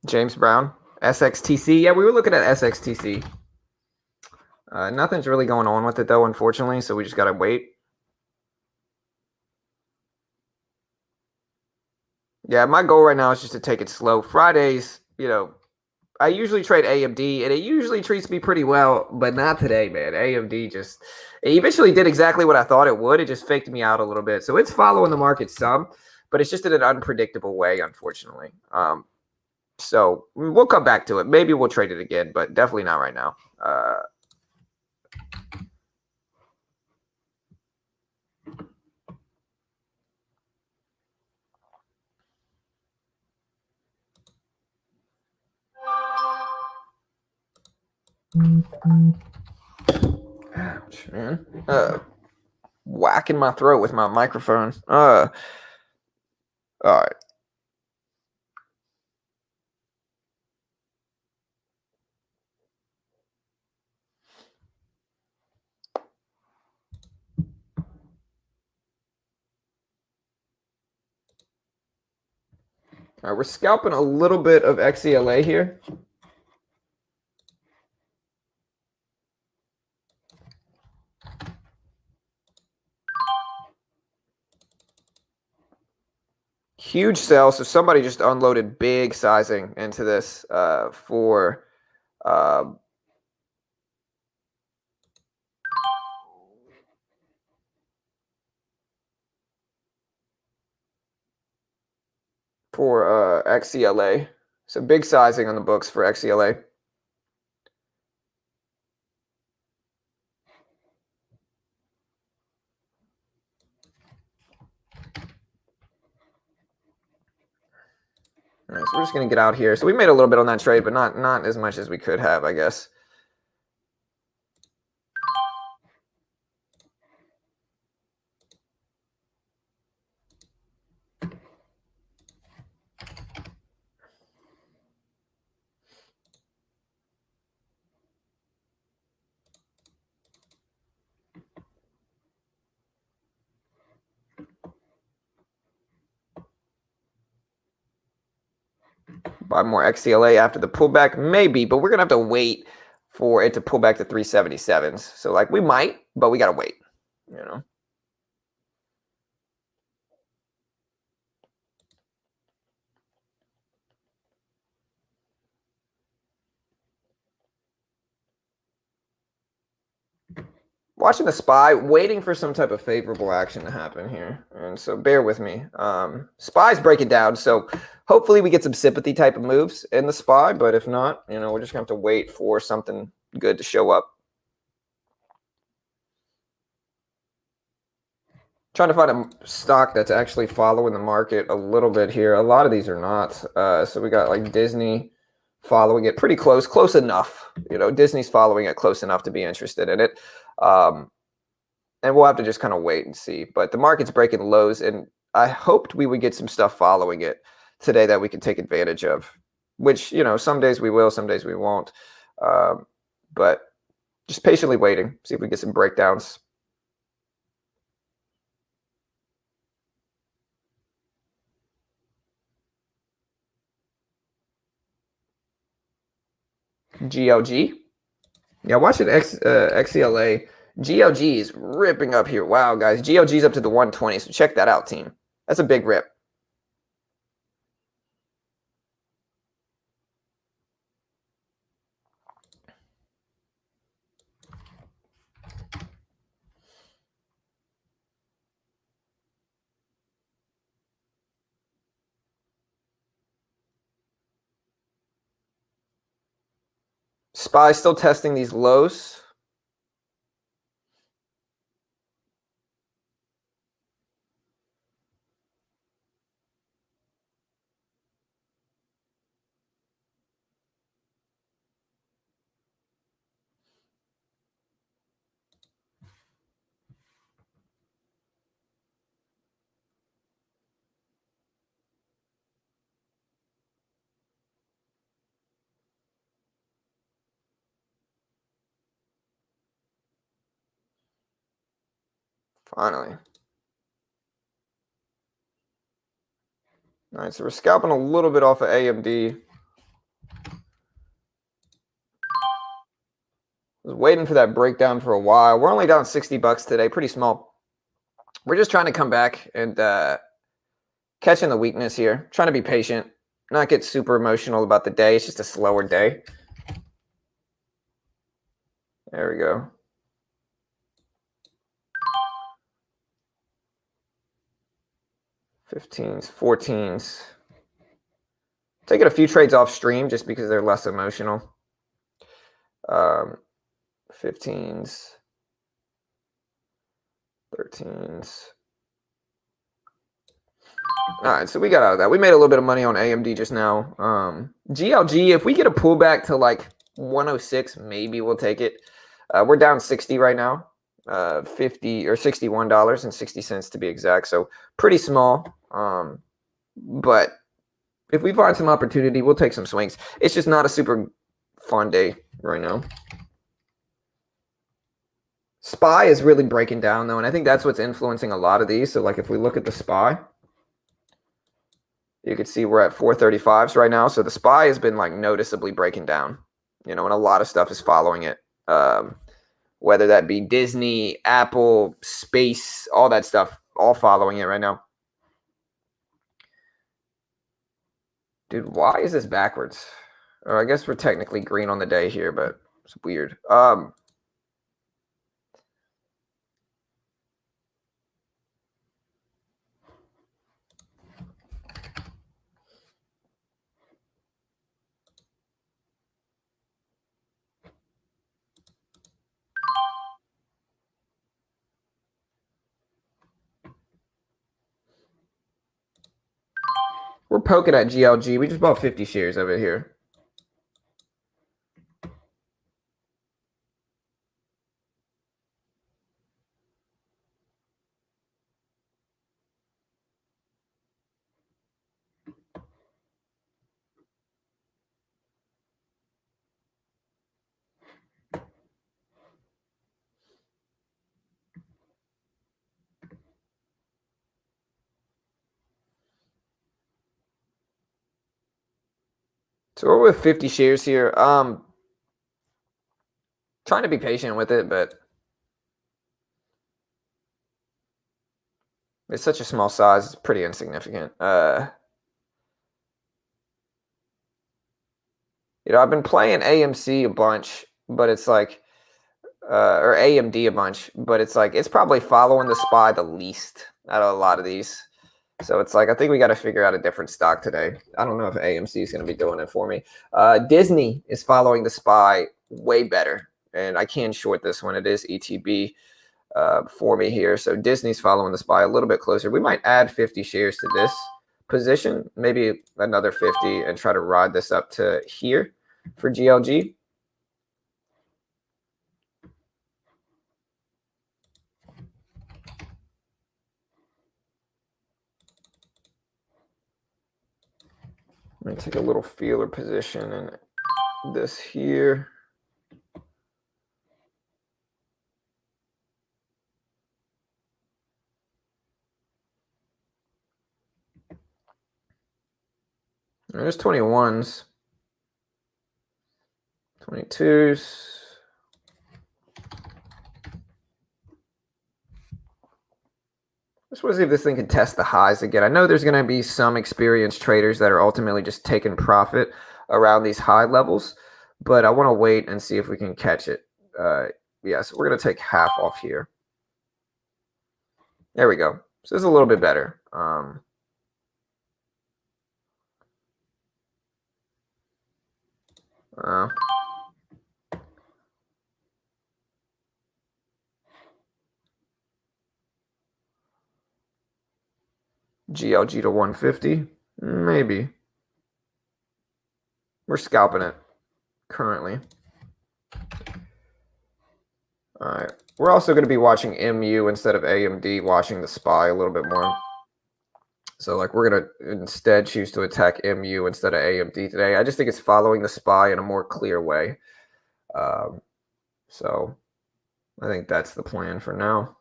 James Brown, SXTC. Yeah, we were looking at SXTC. Nothing's really going on with it, though, unfortunately, so we just got to wait. Yeah, my goal right now is just to take it slow. Fridays, you know, I usually trade AMD, and it usually treats me pretty well, but not today, man. AMD it eventually did exactly what I thought it would. It just faked me out a little bit. So it's following the market some, but it's just in an unpredictable way, unfortunately. So we'll come back to it. Maybe we'll trade it again, but definitely not right now. Ouch, man. Whacking my throat with my microphone. All right. All right, we're scalping a little bit of XELA here. Huge sell. So somebody just unloaded big sizing into this for XELA. So big sizing on the books for XELA. All right, so we're just going to get out here. So we made a little bit on that trade, but not as much as we could have, I guess. Buy more XCLA after the pullback? Maybe, but we're going to have to wait for it to pull back to 377s. So like we might, but we gotta wait, you know. Watching the SPY, waiting for some type of favorable action to happen here. And so bear with me. SPY's breaking down, so hopefully we get some sympathy type of moves in the SPY, but if not, you know, we're just going to have to wait for something good to show up. Trying to find a stock that's actually following the market a little bit here. A lot of these are not. So we got like Disney following it pretty close enough. You know, Disney's following it close enough to be interested in it. And we'll have to just kind of wait and see. But the market's breaking lows, and I hoped we would get some stuff following it today that we could take advantage of, which, you know, some days we will, some days we won't. But just patiently waiting, see if we get some breakdowns. GLG. Yeah, watching XCLA. GLG is ripping up here. Wow, guys. GLG's up to the 120, so check that out, team. That's a big rip. SPY still testing these lows. Finally. All right, so we're scalping a little bit off of AMD. Was waiting for that breakdown for a while. We're only down 60 bucks today, pretty small. We're just trying to come back and catching the weakness here. Trying to be patient, not get super emotional about the day. It's just a slower day. There we go. 15s, 14s. Taking a few trades off stream just because they're less emotional. 15s, 13s. All right, so we got out of that. We made a little bit of money on AMD just now. GLG, if we get a pullback to like 106, maybe we'll take it. We're down 60 right now, 50 or $61.60 to be exact. So pretty small. But if we find some opportunity, we'll take some swings. It's just not a super fun day right now. SPY is really breaking down though, and I think that's what's influencing a lot of these. So like if we look at the SPY, you can see we're at 435s right now. So the SPY has been like noticeably breaking down, you know, and a lot of stuff is following it. Whether that be Disney, Apple, space, all that stuff, all following it right now. Dude, why is this backwards? Or I guess we're technically green on the day here, but it's weird. We're poking at GLG. We just bought 50 shares of it here. So we're with 50 shares here. Trying to be patient with it, but it's such a small size. It's pretty insignificant. I've been playing AMC a bunch, but it's like, or AMD a bunch, but it's like, it's probably following the SPY the least out of a lot of these. So it's like, I think we got to figure out a different stock today. I don't know if AMC is going to be doing it for me. Disney is following the SPY way better, and I can short this one. It is ETB for me here. So Disney's following the SPY a little bit closer. We might add 50 shares to this position, maybe another 50, and try to ride this up to here for GLG. I'm going to take a little feeler position in this here. There's 21s, 22s. Just want to see if this thing can test the highs again. I know there's going to be some experienced traders that are ultimately just taking profit around these high levels, but I want to wait and see if we can catch it. Yeah, so we're going to take half off here. There we go. So this is a little bit better. GLG to 150, maybe. We're scalping it currently. All right. We're also going to be watching MU instead of AMD, watching the SPY a little bit more. So like we're going to instead choose to attack MU instead of AMD today. I just think it's following the SPY in a more clear way. So I think that's the plan for now.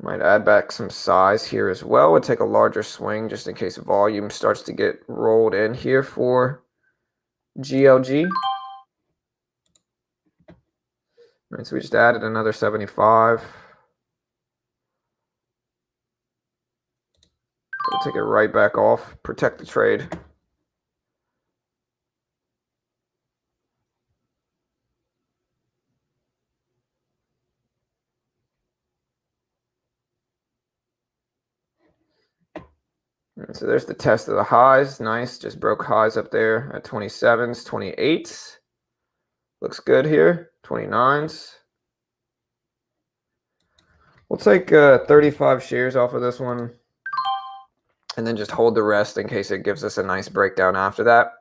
Might add back some size here as well and take a larger swing just in case volume starts to get rolled in here for GLG. All right, so we just added another 75. Gonna take it right back off, protect the trade. So there's the test of the highs. Nice. Just broke highs up there at 27s, 28s. Looks good here. 29s. We'll take 35 shares off of this one and then just hold the rest in case it gives us a nice breakdown after that.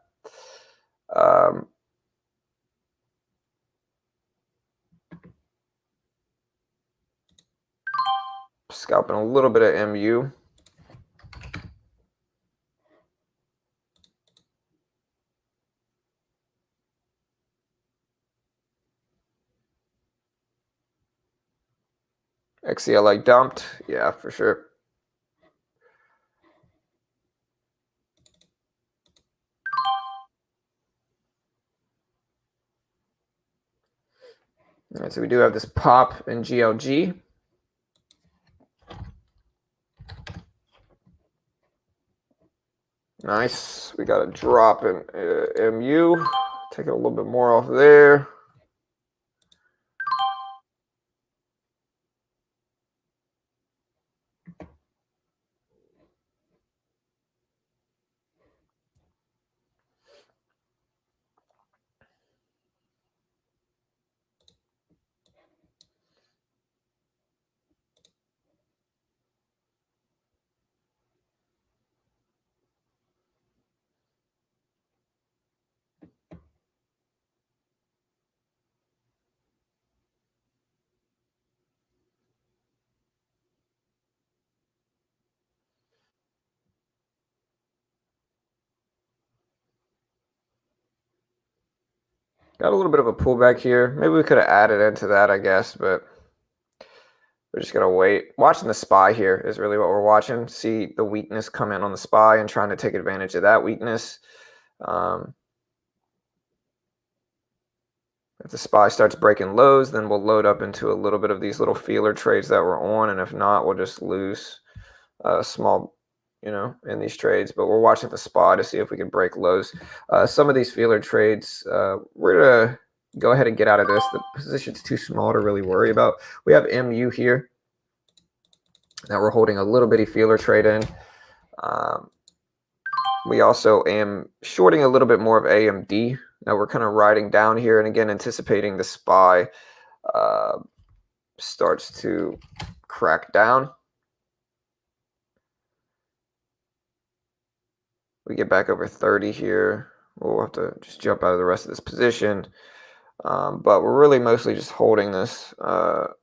Scalping a little bit of MU. XCLA dumped. Yeah, for sure. All right, so we do have this pop in GLG. Nice. We got a drop in MU. Take it a little bit more off there. Got a little bit of a pullback here. Maybe we could have added into that, I guess, but We're just gonna wait. Watching the SPY here is really what we're watching. See the weakness come in on the SPY and trying to take advantage of that weakness. If the SPY starts breaking lows, then we'll load up into a little bit of these little feeler trades that we're on, and if not, we'll just lose small, in these trades. But we're watching the SPY to see if we can break lows. Some of these feeler trades, we're gonna go ahead and get out of this. The position's too small to really worry about. We have MU here that we're holding a little bitty feeler trade in. We also am shorting a little bit more of AMD that we're kind of riding down here, and again anticipating the SPY starts to crack down. We get back over 30 here, we'll have to just jump out of the rest of this position. But we're really mostly just holding this. Got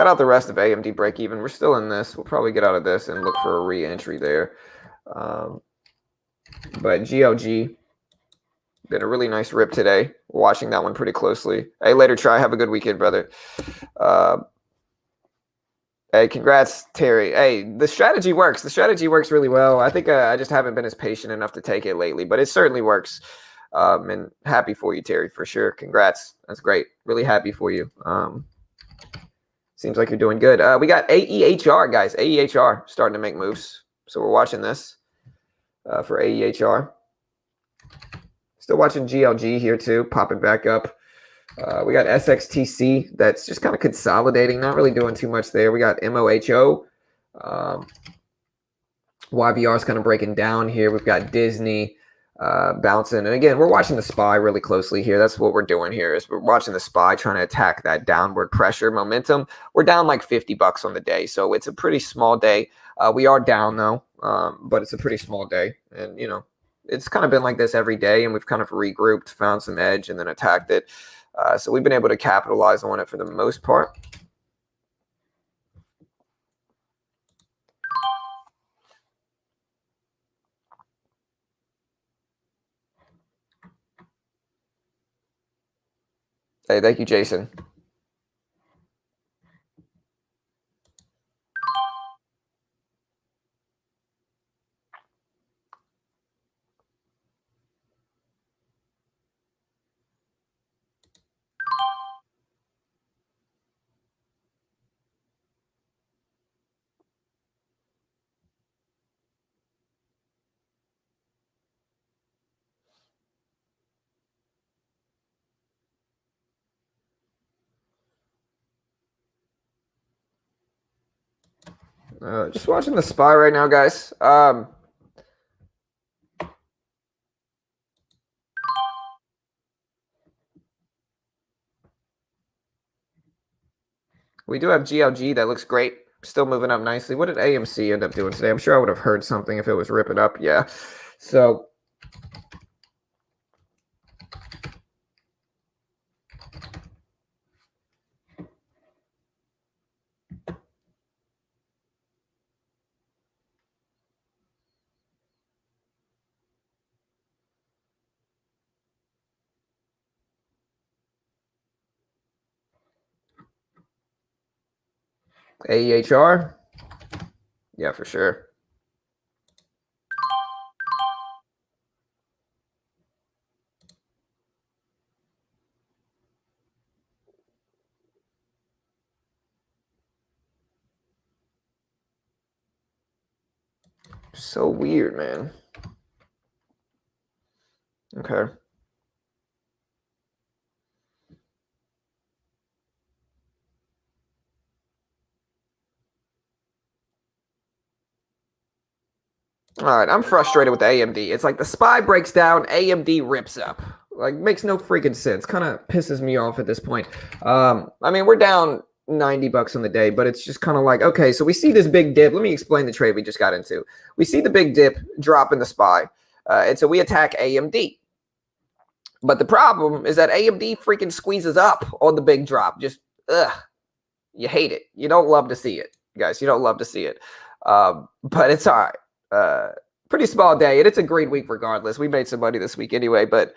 out the rest of AMD break even. We're still in this. We'll probably get out of this and look for a re-entry there. But GLG, been a really nice rip today. We're watching that one pretty closely. Hey, later, Try. Have a good weekend, brother. Hey, congrats, Terry. Hey, the strategy works. The strategy works really well. I think I just haven't been as patient enough to take it lately, but it certainly works. And happy for you, Terry, for sure. Congrats. That's great. Really happy for you. Seems like you're doing good. We got AEHR, guys. AEHR starting to make moves. So we're watching this for AEHR. Still watching GLG here too, popping back up. We got SXTC that's just kind of consolidating, not really doing too much there. We got MOHO. YBR is kind of breaking down here. We've got Disney bouncing. And again, we're watching the SPY really closely here. That's what we're doing here is we're watching the SPY trying to attack that downward pressure momentum. We're down like 50 bucks on the day. So it's a pretty small day. We are down though, but it's a pretty small day. And, it's kind of been like this every day, and we've kind of regrouped, found some edge, and then attacked it. So we've been able to capitalize on it for the most part. Hey, thank you, Jason. Just watching the SPY right now, guys. We do have GLG that looks great. Still moving up nicely. What did AMC end up doing today? I'm sure I would have heard something if it was ripping up. Yeah. So AEHR. Yeah, for sure. So weird, man. Okay. All right, I'm frustrated with AMD. It's like the SPY breaks down, AMD rips up. Like, makes no freaking sense. Kind of pisses me off at this point. I mean, we're down 90 bucks on the day, but it's just kind of like, okay, so we see this big dip. Let me explain the trade we just got into. We see the big dip drop in the SPY, and so we attack AMD. But the problem is that AMD freaking squeezes up on the big drop. Just, you hate it. You don't love to see it, guys. You don't love to see it. But it's all right. pretty small day, and it's a great week regardless. We made some money this week anyway, but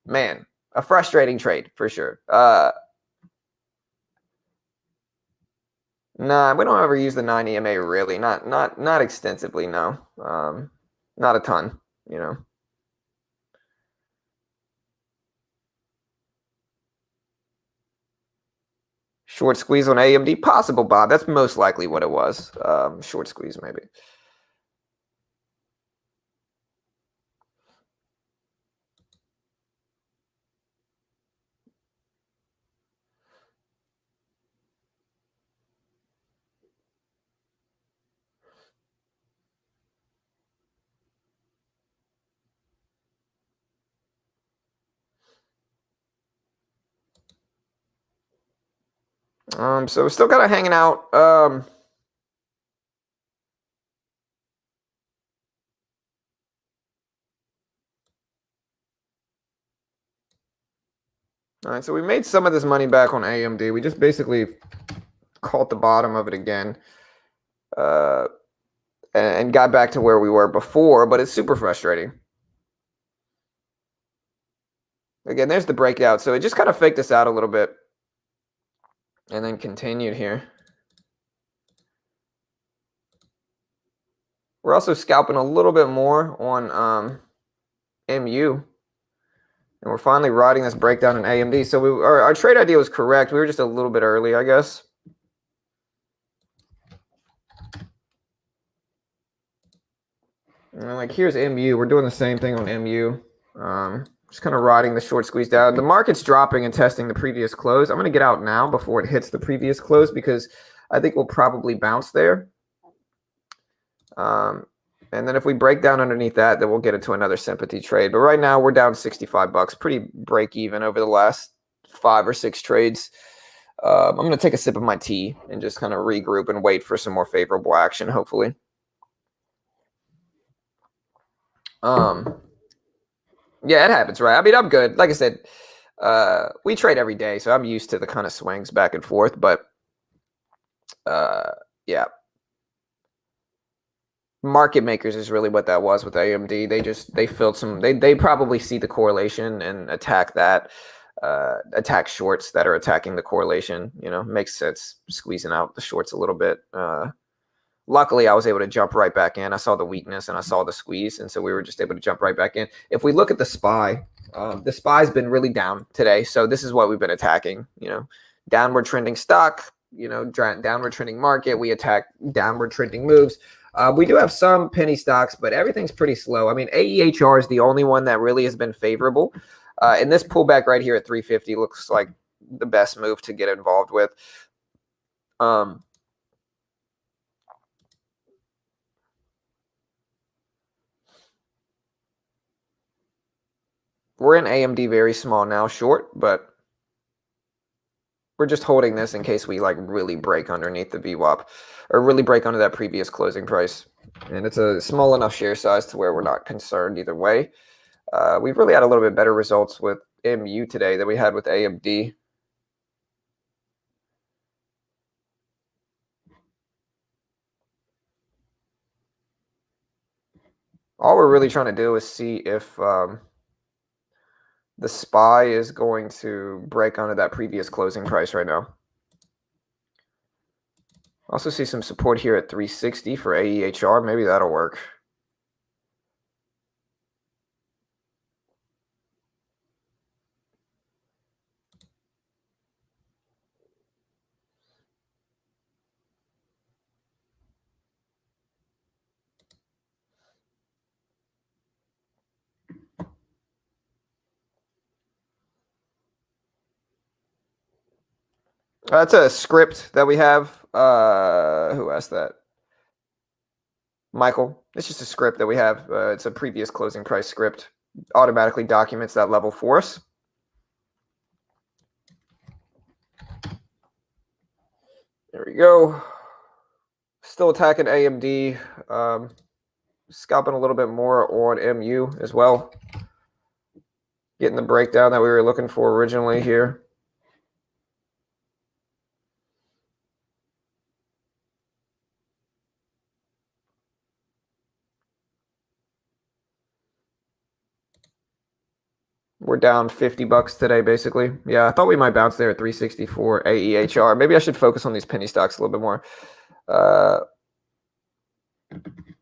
man, a frustrating trade for sure. Nah, we don't ever use the 9 EMA really. Not extensively, no. Not a ton, you know. Short squeeze on AMD, possible, Bob. That's most likely what it was. Short squeeze, maybe. So we're still kind of hanging out. All right, so we made some of this money back on AMD. We just basically caught the bottom of it again, and got back to where we were before, but it's super frustrating. Again, there's the breakout. So it just kind of faked us out a little bit and then continued here. We're also scalping a little bit more on MU. And we're finally riding this breakdown in AMD. So our trade idea was correct. We were just a little bit early, I guess. And like here's MU. We're doing the same thing on MU. Just kind of riding the short squeeze down. The market's dropping and testing the previous close. I'm going to get out now before it hits the previous close because I think we'll probably bounce there. And then if we break down underneath that, then we'll get into another sympathy trade. But right now we're down $65, pretty break even over the last 5 or 6 trades. I'm going to take a sip of my tea and just kind of regroup and wait for some more favorable action, hopefully. Yeah, it happens, right? I mean, I'm good. Like I said, we trade every day, so I'm used to the kind of swings back and forth. But yeah, market makers is really what that was with AMD. They filled some. They probably see the correlation and attack that. Attack shorts that are attacking the correlation. You know, makes sense. Squeezing out the shorts a little bit. Luckily, I was able to jump right back in. I saw the weakness and I saw the squeeze, and so we were just able to jump right back in. If we look at the the SPY's been really down today, so this is what we've been attacking. You know, downward trending stock. You know, downward trending market. We attack downward trending moves. We do have some penny stocks, but everything's pretty slow. I mean, AEHR is the only one that really has been favorable. And this pullback right here at 350 looks like the best move to get involved with. We're in AMD very small now, short, but we're just holding this in case we like really break underneath the VWAP or really break under that previous closing price. And it's a small enough share size to where we're not concerned either way. We've really had a little bit better results with MU today than we had with AMD. All we're really trying to do is see if the SPY is going to break under that previous closing price right now. Also see some support here at 360 for AEHR. Maybe that'll work. That's a script that we have. Who asked that? Michael. It's just a script that we have. It's a previous closing price script. Automatically documents that level for us. There we go. Still attacking AMD. Scalping a little bit more on MU as well. Getting the breakdown that we were looking for originally here. We're down 50 bucks today, basically. Yeah, I thought we might bounce there at 364 AEHR. Maybe I should focus on these penny stocks a little bit more.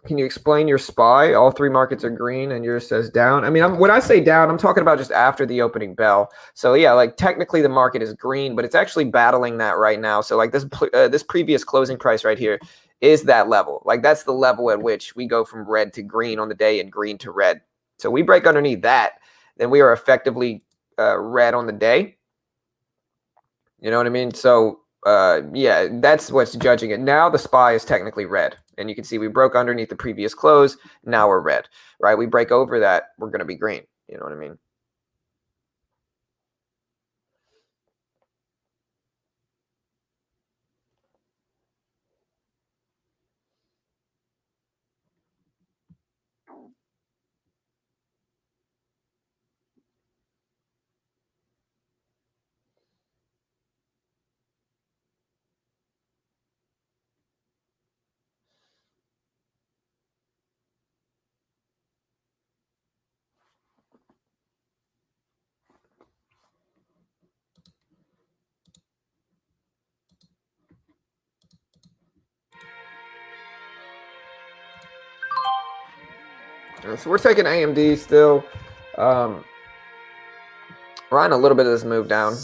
Can you explain your SPY? All three markets are green and yours says down. I mean, when I say down, I'm talking about just after the opening bell. So yeah, like technically the market is green, but it's actually battling that right now. So like this previous closing price right here is that level. Like that's the level at which we go from red to green on the day and green to red. So we break underneath that, then we are effectively red on the day. You know what I mean? So yeah, that's what's judging it. Now the SPY is technically red. And you can see we broke underneath the previous close. Now we're red, right? We break over that, we're going to be green. You know what I mean? So we're taking AMD still. We're on a little bit of this move down.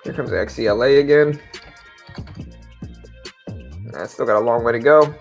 Here comes the XCLA again. I still got a long way to go.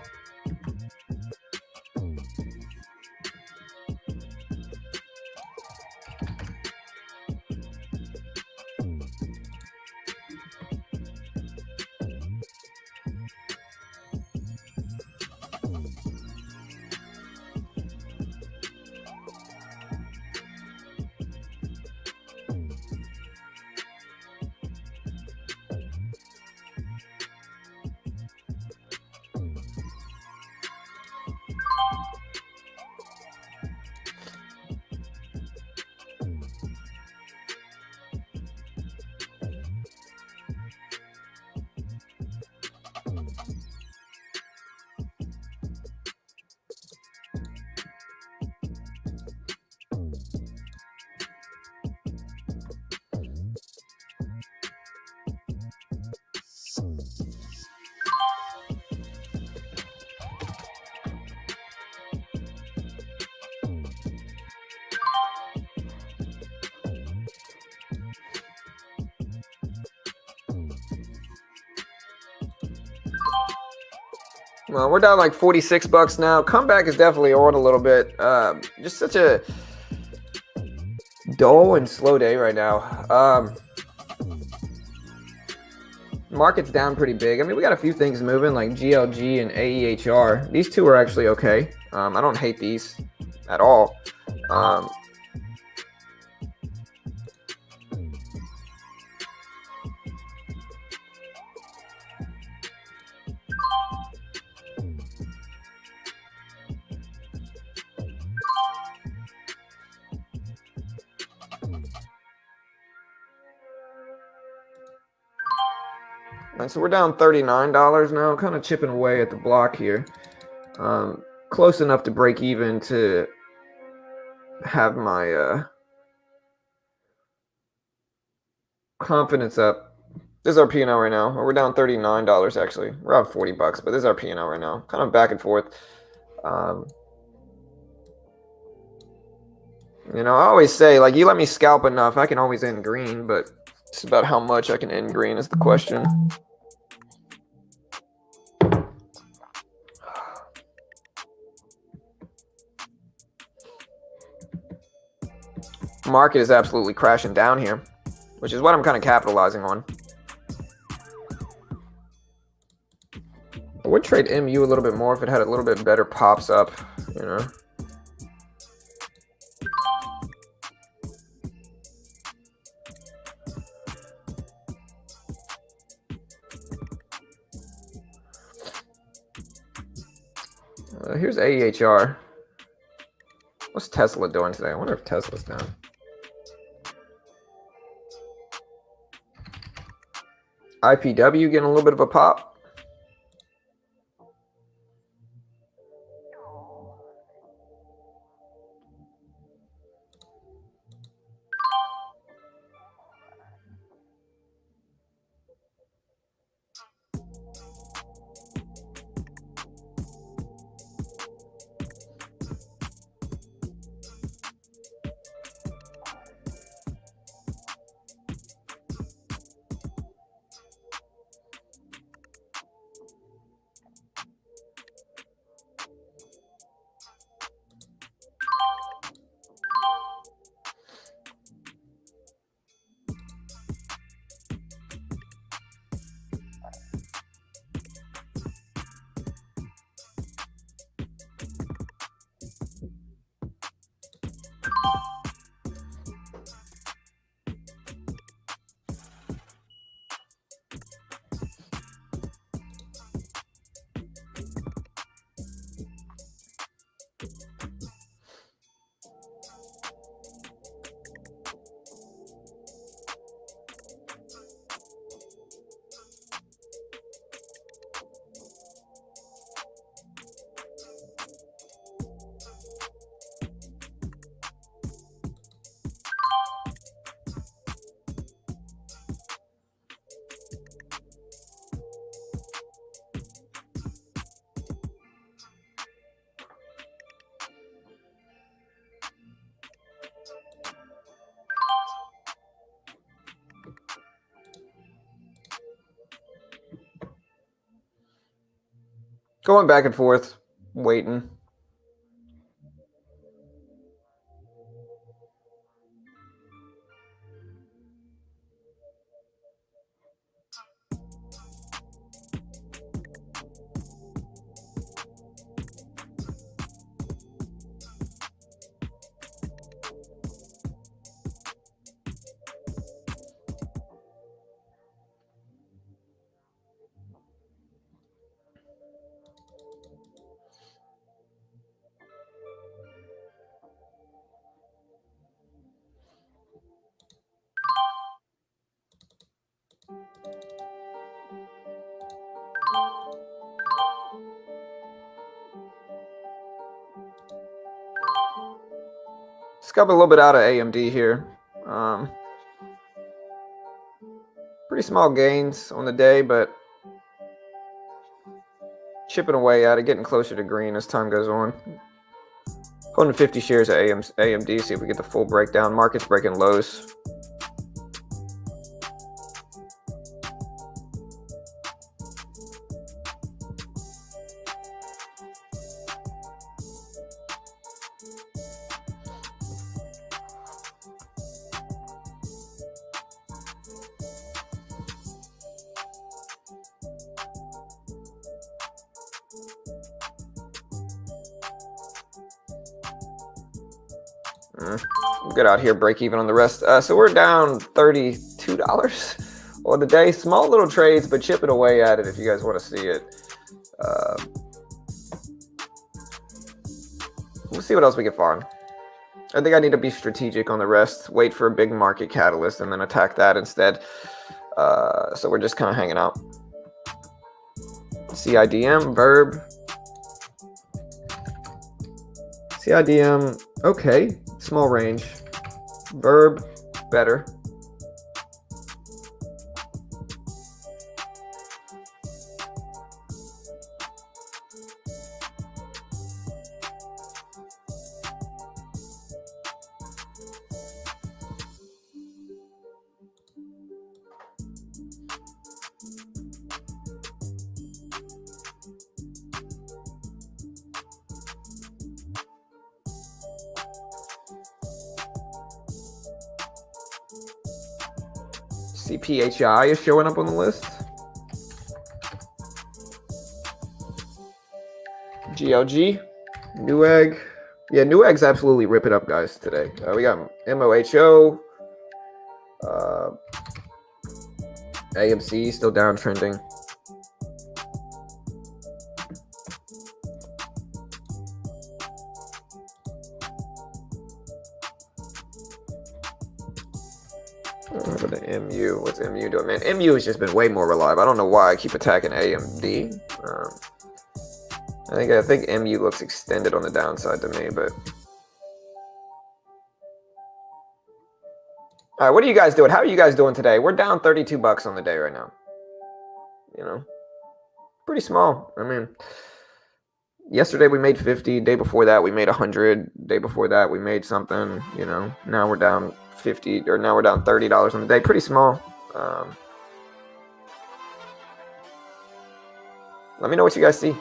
Well, we're down like 46 bucks now. Comeback is definitely on a little bit. Just such a dull and slow day right now. Market's down pretty big. I mean, we got a few things moving like GLG and AEHR. These two are actually okay. I don't hate these at all. So we're down $39 now, kind of chipping away at the block here. Close enough to break even to have my confidence up. This is our P&L right now. We're down $39 actually. We're up 40 bucks, but this is our P&L right now. Kind of back and forth. You know, I always say, like, you let me scalp enough, I can always end green, but it's about how much I can end green is the question. Market is absolutely crashing down here, which is what I'm kind of capitalizing on. I would trade MU a little bit more if it had a little bit better pops up, you know. Here's AEHR. What's Tesla doing today? I wonder if Tesla's down. IPW getting a little bit of a pop. Going back and forth, waiting. Just got a little bit out of AMD here. Pretty small gains on the day, but chipping away at it, getting closer to green as time goes on. Holding 50 shares of AMD, see if we get the full breakdown. Market's breaking lows. Get out here, break even on the rest. So we're down $32 on the day. Small little trades, but chipping away at it if you guys want to see it. We'll see what else we can farm. I think I need to be strategic on the rest, wait for a big market catalyst, and then attack that instead. So we're just kind of hanging out. CIDM, Verb. CIDM, okay. Small range. Verb, better. CPHI is showing up on the list. GLG, Newegg. Yeah, Newegg's absolutely ripping up, guys, today. We got MOHO. AMC still downtrending. What about the MU? What's MU doing, man? MU has just been way more reliable. I don't know why I keep attacking AMD. I think MU looks extended on the downside to me, but all right. What are you guys doing? How are you guys doing today? We're down $32 on the day right now. You know, pretty small. I mean, yesterday we made 50. Day before that we made 100. Day before that we made something. You know, now we're down 50, or now we're down $30 on the day. Pretty small. Let me know what you guys see.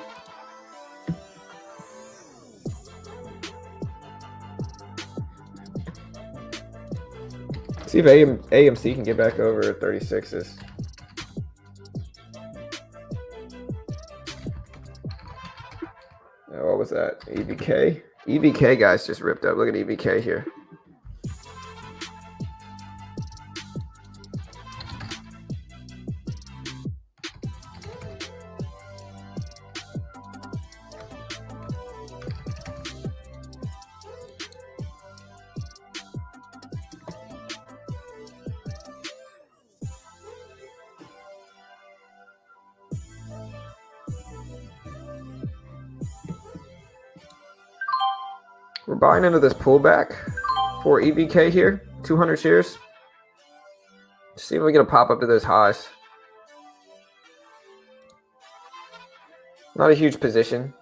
See if AMC can get back over 36s. What was that? EVK? EVK, guys, just ripped up. Look at EVK here. We're buying into this pullback for EVK here, 200 shares. See if we get a pop up to those highs. Not a huge position.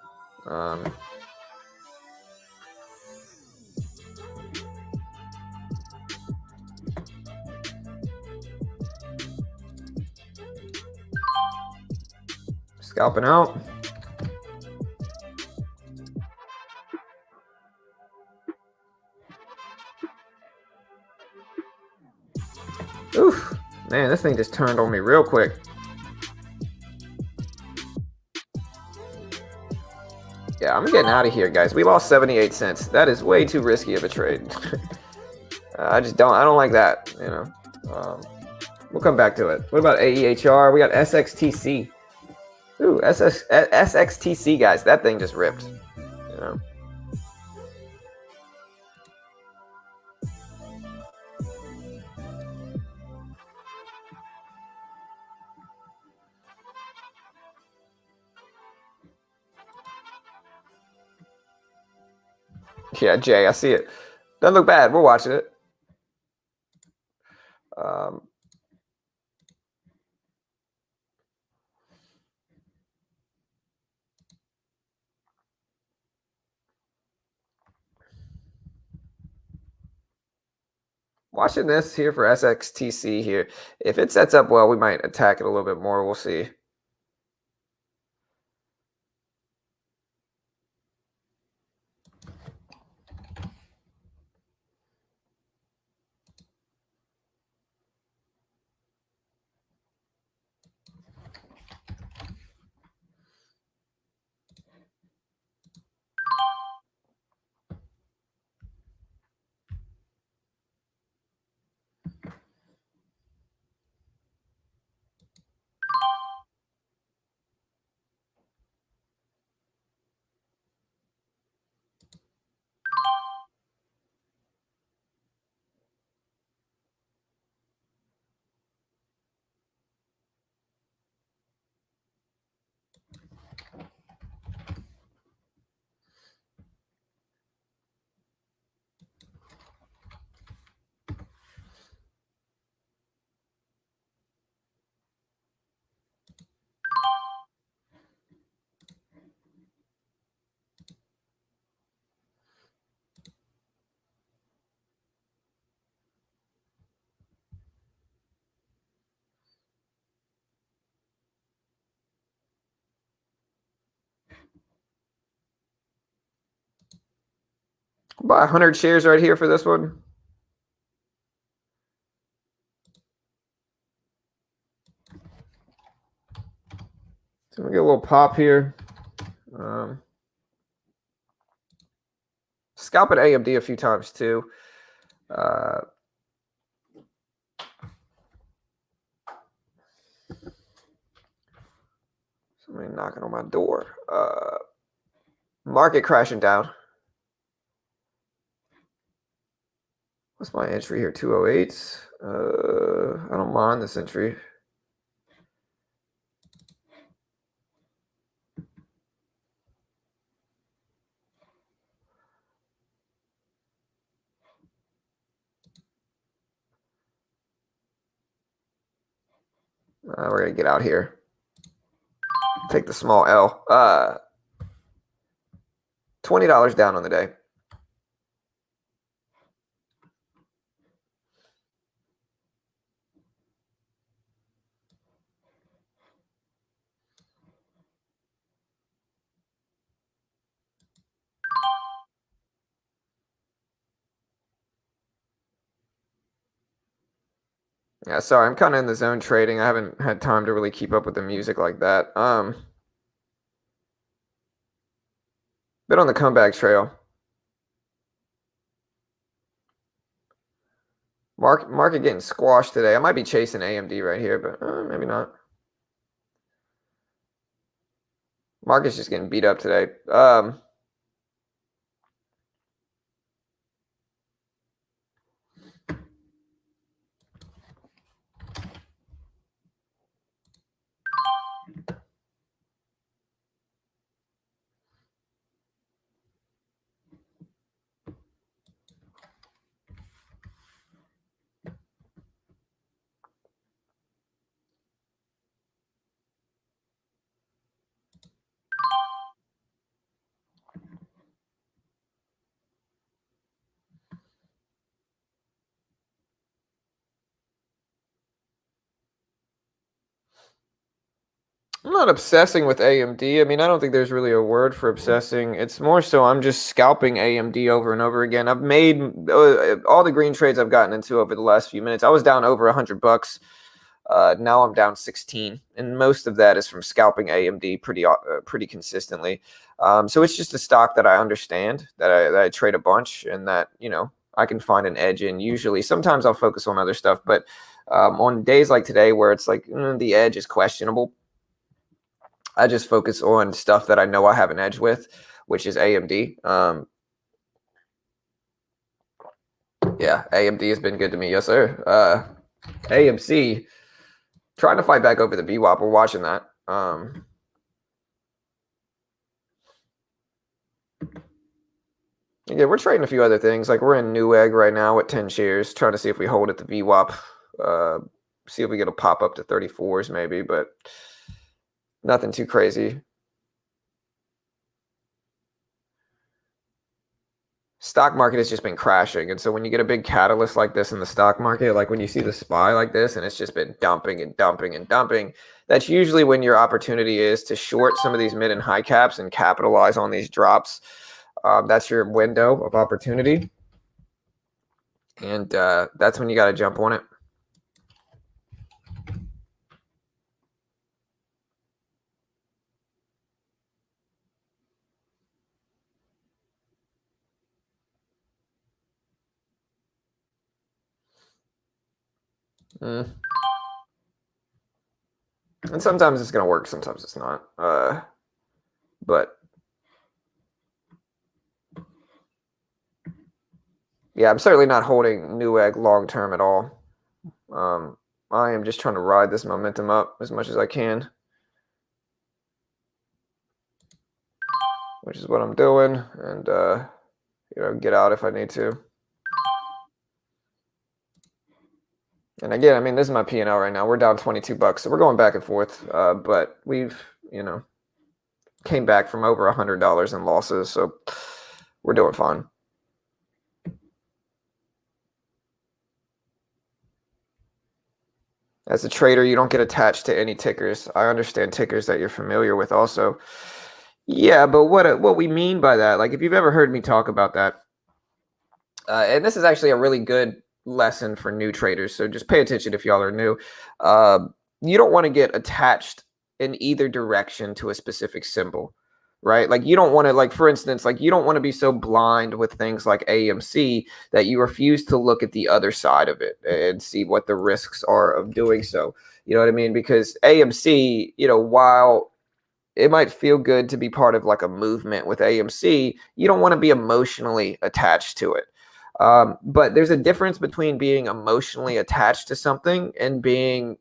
Scalping out. Man, this thing just turned on me real quick. Yeah, I'm getting out of here, guys. We lost 78 cents. That is way too risky of a trade. I don't like that, you know. We'll come back to it. What about AEHR? We got SXTC. Ooh, SXTC, guys. That thing just ripped, you know. Yeah, Jay, I see it. Doesn't look bad. We're watching it. Watching this here for SXTC here. If it sets up well, we might attack it a little bit more. We'll see. Buy 100 shares right here for this one. So we get a little pop here. Scalping AMD a few times too. Somebody knocking on my door. Market crashing down. What's my entry here? 208. I don't mind this entry. We're gonna get out here. Take the small L. $20 down on the day. Yeah, sorry, I'm kind of in the zone trading. I haven't had time to really keep up with the music like that. Bit on the comeback trail. Market getting squashed today. I might be chasing AMD right here, but maybe not. Market's just getting beat up today. I'm not obsessing with AMD. I mean, I don't think there's really a word for obsessing. It's more so I'm just scalping AMD over and over again. I've made all the green trades I've gotten into over the last few minutes. I was down over $100. Now I'm down 16, and most of that is from scalping AMD pretty consistently. So it's just a stock that I understand, that I trade a bunch, and that I can find an edge in. Usually, sometimes I'll focus on other stuff, but on days like today where it's like the edge is questionable, I just focus on stuff that I know I have an edge with, which is AMD. Yeah, AMD has been good to me. Yes, sir. AMC trying to fight back over the VWAP. We're watching that. Yeah, we're trading a few other things. Like we're in Newegg right now at 10 shares, trying to see if we hold at the VWAP. See if we get a pop up to 34s maybe, but nothing too crazy. Stock market has just been crashing. And so when you get a big catalyst like this in the stock market, like when you see the SPY like this, and it's just been dumping and dumping and dumping, that's usually when your opportunity is to short some of these mid and high caps and capitalize on these drops. That's your window of opportunity. And that's when you got to jump on it. And sometimes it's going to work, sometimes it's not. But yeah, I'm certainly not holding Newegg long term at all. I am just trying to ride this momentum up as much as I can, which is what I'm doing, and get out if I need to. And again, I mean, this is my P&L right now. We're down $22, so we're going back and forth. But we've, came back from over $100 in losses, so we're doing fine. As a trader, you don't get attached to any tickers. I understand tickers that you're familiar with also. Yeah, but what we mean by that, like if you've ever heard me talk about that, and this is actually a really good lesson for new traders, so just pay attention if y'all are new. You don't want to get attached in either direction to a specific symbol, right? Like you don't want to, like for instance, like you don't want to be so blind with things like AMC that you refuse to look at the other side of it and see what the risks are of doing so. You know what I mean? Because AMC, while it might feel good to be part of like a movement with AMC, you don't want to be emotionally attached to it. But there's a difference between being emotionally attached to something and being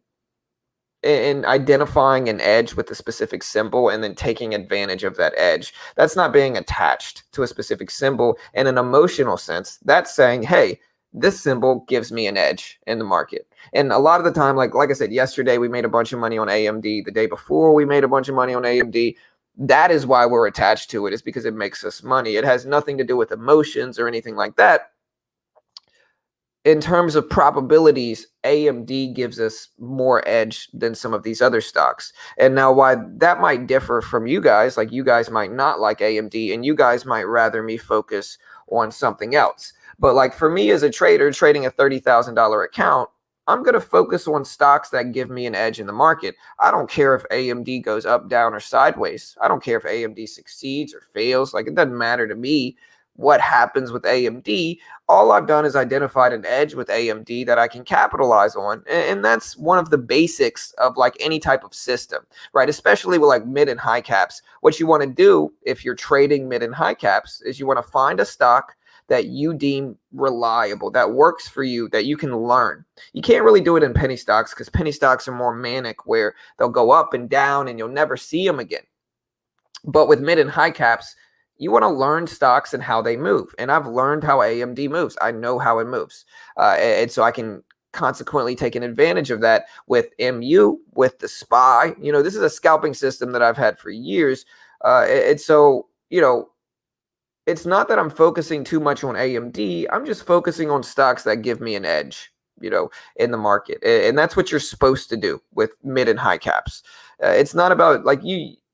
in identifying an edge with a specific symbol and then taking advantage of that edge. That's not being attached to a specific symbol in an emotional sense. That's saying, hey, this symbol gives me an edge in the market. And a lot of the time, like I said, yesterday we made a bunch of money on AMD. The day before we made a bunch of money on AMD. That is why we're attached to it, is because it makes us money. It has nothing to do with emotions or anything like that. In terms of probabilities, AMD gives us more edge than some of these other stocks. And now why that might differ from you guys, like you guys might not like AMD and you guys might rather me focus on something else. But like for me as a trader trading a $30,000 account, I'm going to focus on stocks that give me an edge in the market. I don't care if AMD goes up, down, or sideways. I don't care if AMD succeeds or fails. Like it doesn't matter to me what happens with AMD. All I've done is identified an edge with AMD that I can capitalize on. And that's one of the basics of like any type of system, right? Especially with like mid and high caps. What you want to do if you're trading mid and high caps is you want to find a stock that you deem reliable, that works for you, that you can learn. You can't really do it in penny stocks because penny stocks are more manic where they'll go up and down and you'll never see them again. But with mid and high caps, you want to learn stocks and how they move. And I've learned how AMD moves. I know how it moves. And so I can consequently take an advantage of that with MU, with the SPY. This is a scalping system that I've had for years. And so, it's not that I'm focusing too much on AMD. I'm just focusing on stocks that give me an edge, in the market. And that's what you're supposed to do with mid and high caps. It's not about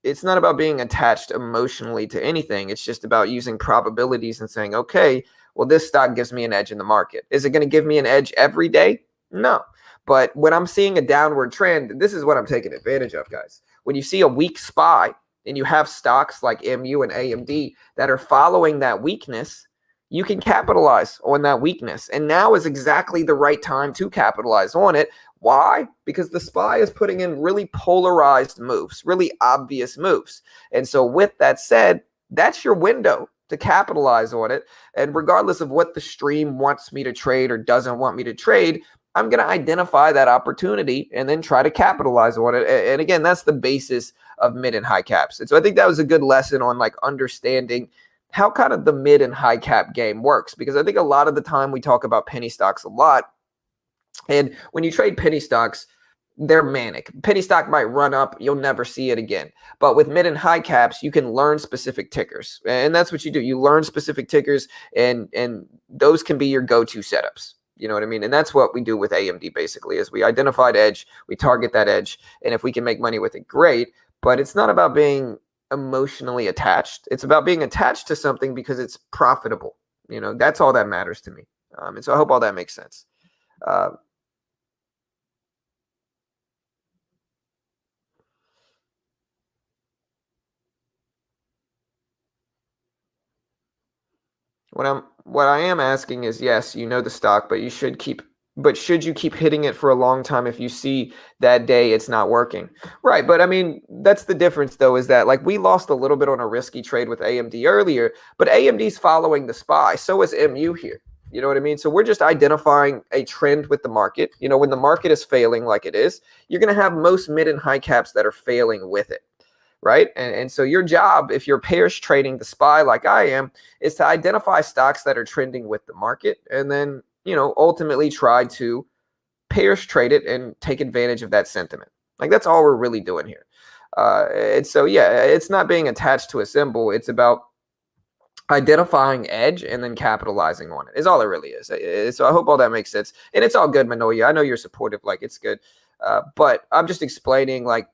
it's not about being attached emotionally to anything. It's just about using probabilities and saying, okay, well, this stock gives me an edge in the market. Is it going to give me an edge every day? No. But when I'm seeing a downward trend, this is what I'm taking advantage of, guys. When you see a weak SPY and you have stocks like MU and AMD that are following that weakness, you can capitalize on that weakness. And now is exactly the right time to capitalize on it. Why? Because the SPY is putting in really polarized moves, really obvious moves. And so with that said, that's your window to capitalize on it. And regardless of what the stream wants me to trade or doesn't want me to trade, I'm going to identify that opportunity and then try to capitalize on it. And again, that's the basis of mid and high caps. And so I think that was a good lesson on like understanding how kind of the mid and high cap game works, because I think a lot of the time we talk about penny stocks a lot. And when you trade penny stocks, they're manic. Penny stock might run up, you'll never see it again. But with mid and high caps, you can learn specific tickers. And that's what you do. You learn specific tickers, and those can be your go-to setups. You know what I mean? And that's what we do with AMD basically, is we identified edge, we target that edge, and if we can make money with it, great. But it's not about being emotionally attached. It's about being attached to something because it's profitable. You know, that's all that matters to me. And so I hope all that makes sense. What I am asking is, yes, you know the stock, but should you keep hitting it for a long time if you see that day it's not working? Right, but I mean, that's the difference though, is that like we lost a little bit on a risky trade with AMD earlier, but AMD's following the SPY, so is MU here. You know what I mean? So we're just identifying a trend with the market. You know, when the market is failing like it is, you're going to have most mid and high caps that are failing with it. Right. And so your job, if you're pairs trading the SPY like I am, is to identify stocks that are trending with the market and then, you know, ultimately try to pairs trade it and take advantage of that sentiment. Like that's all we're really doing here. And so, yeah, it's not being attached to a symbol. It's about identifying edge and then capitalizing on it is all it really is. So I hope all that makes sense. And it's all good, Manoya. I know you're supportive. Like it's good. But I'm just explaining like,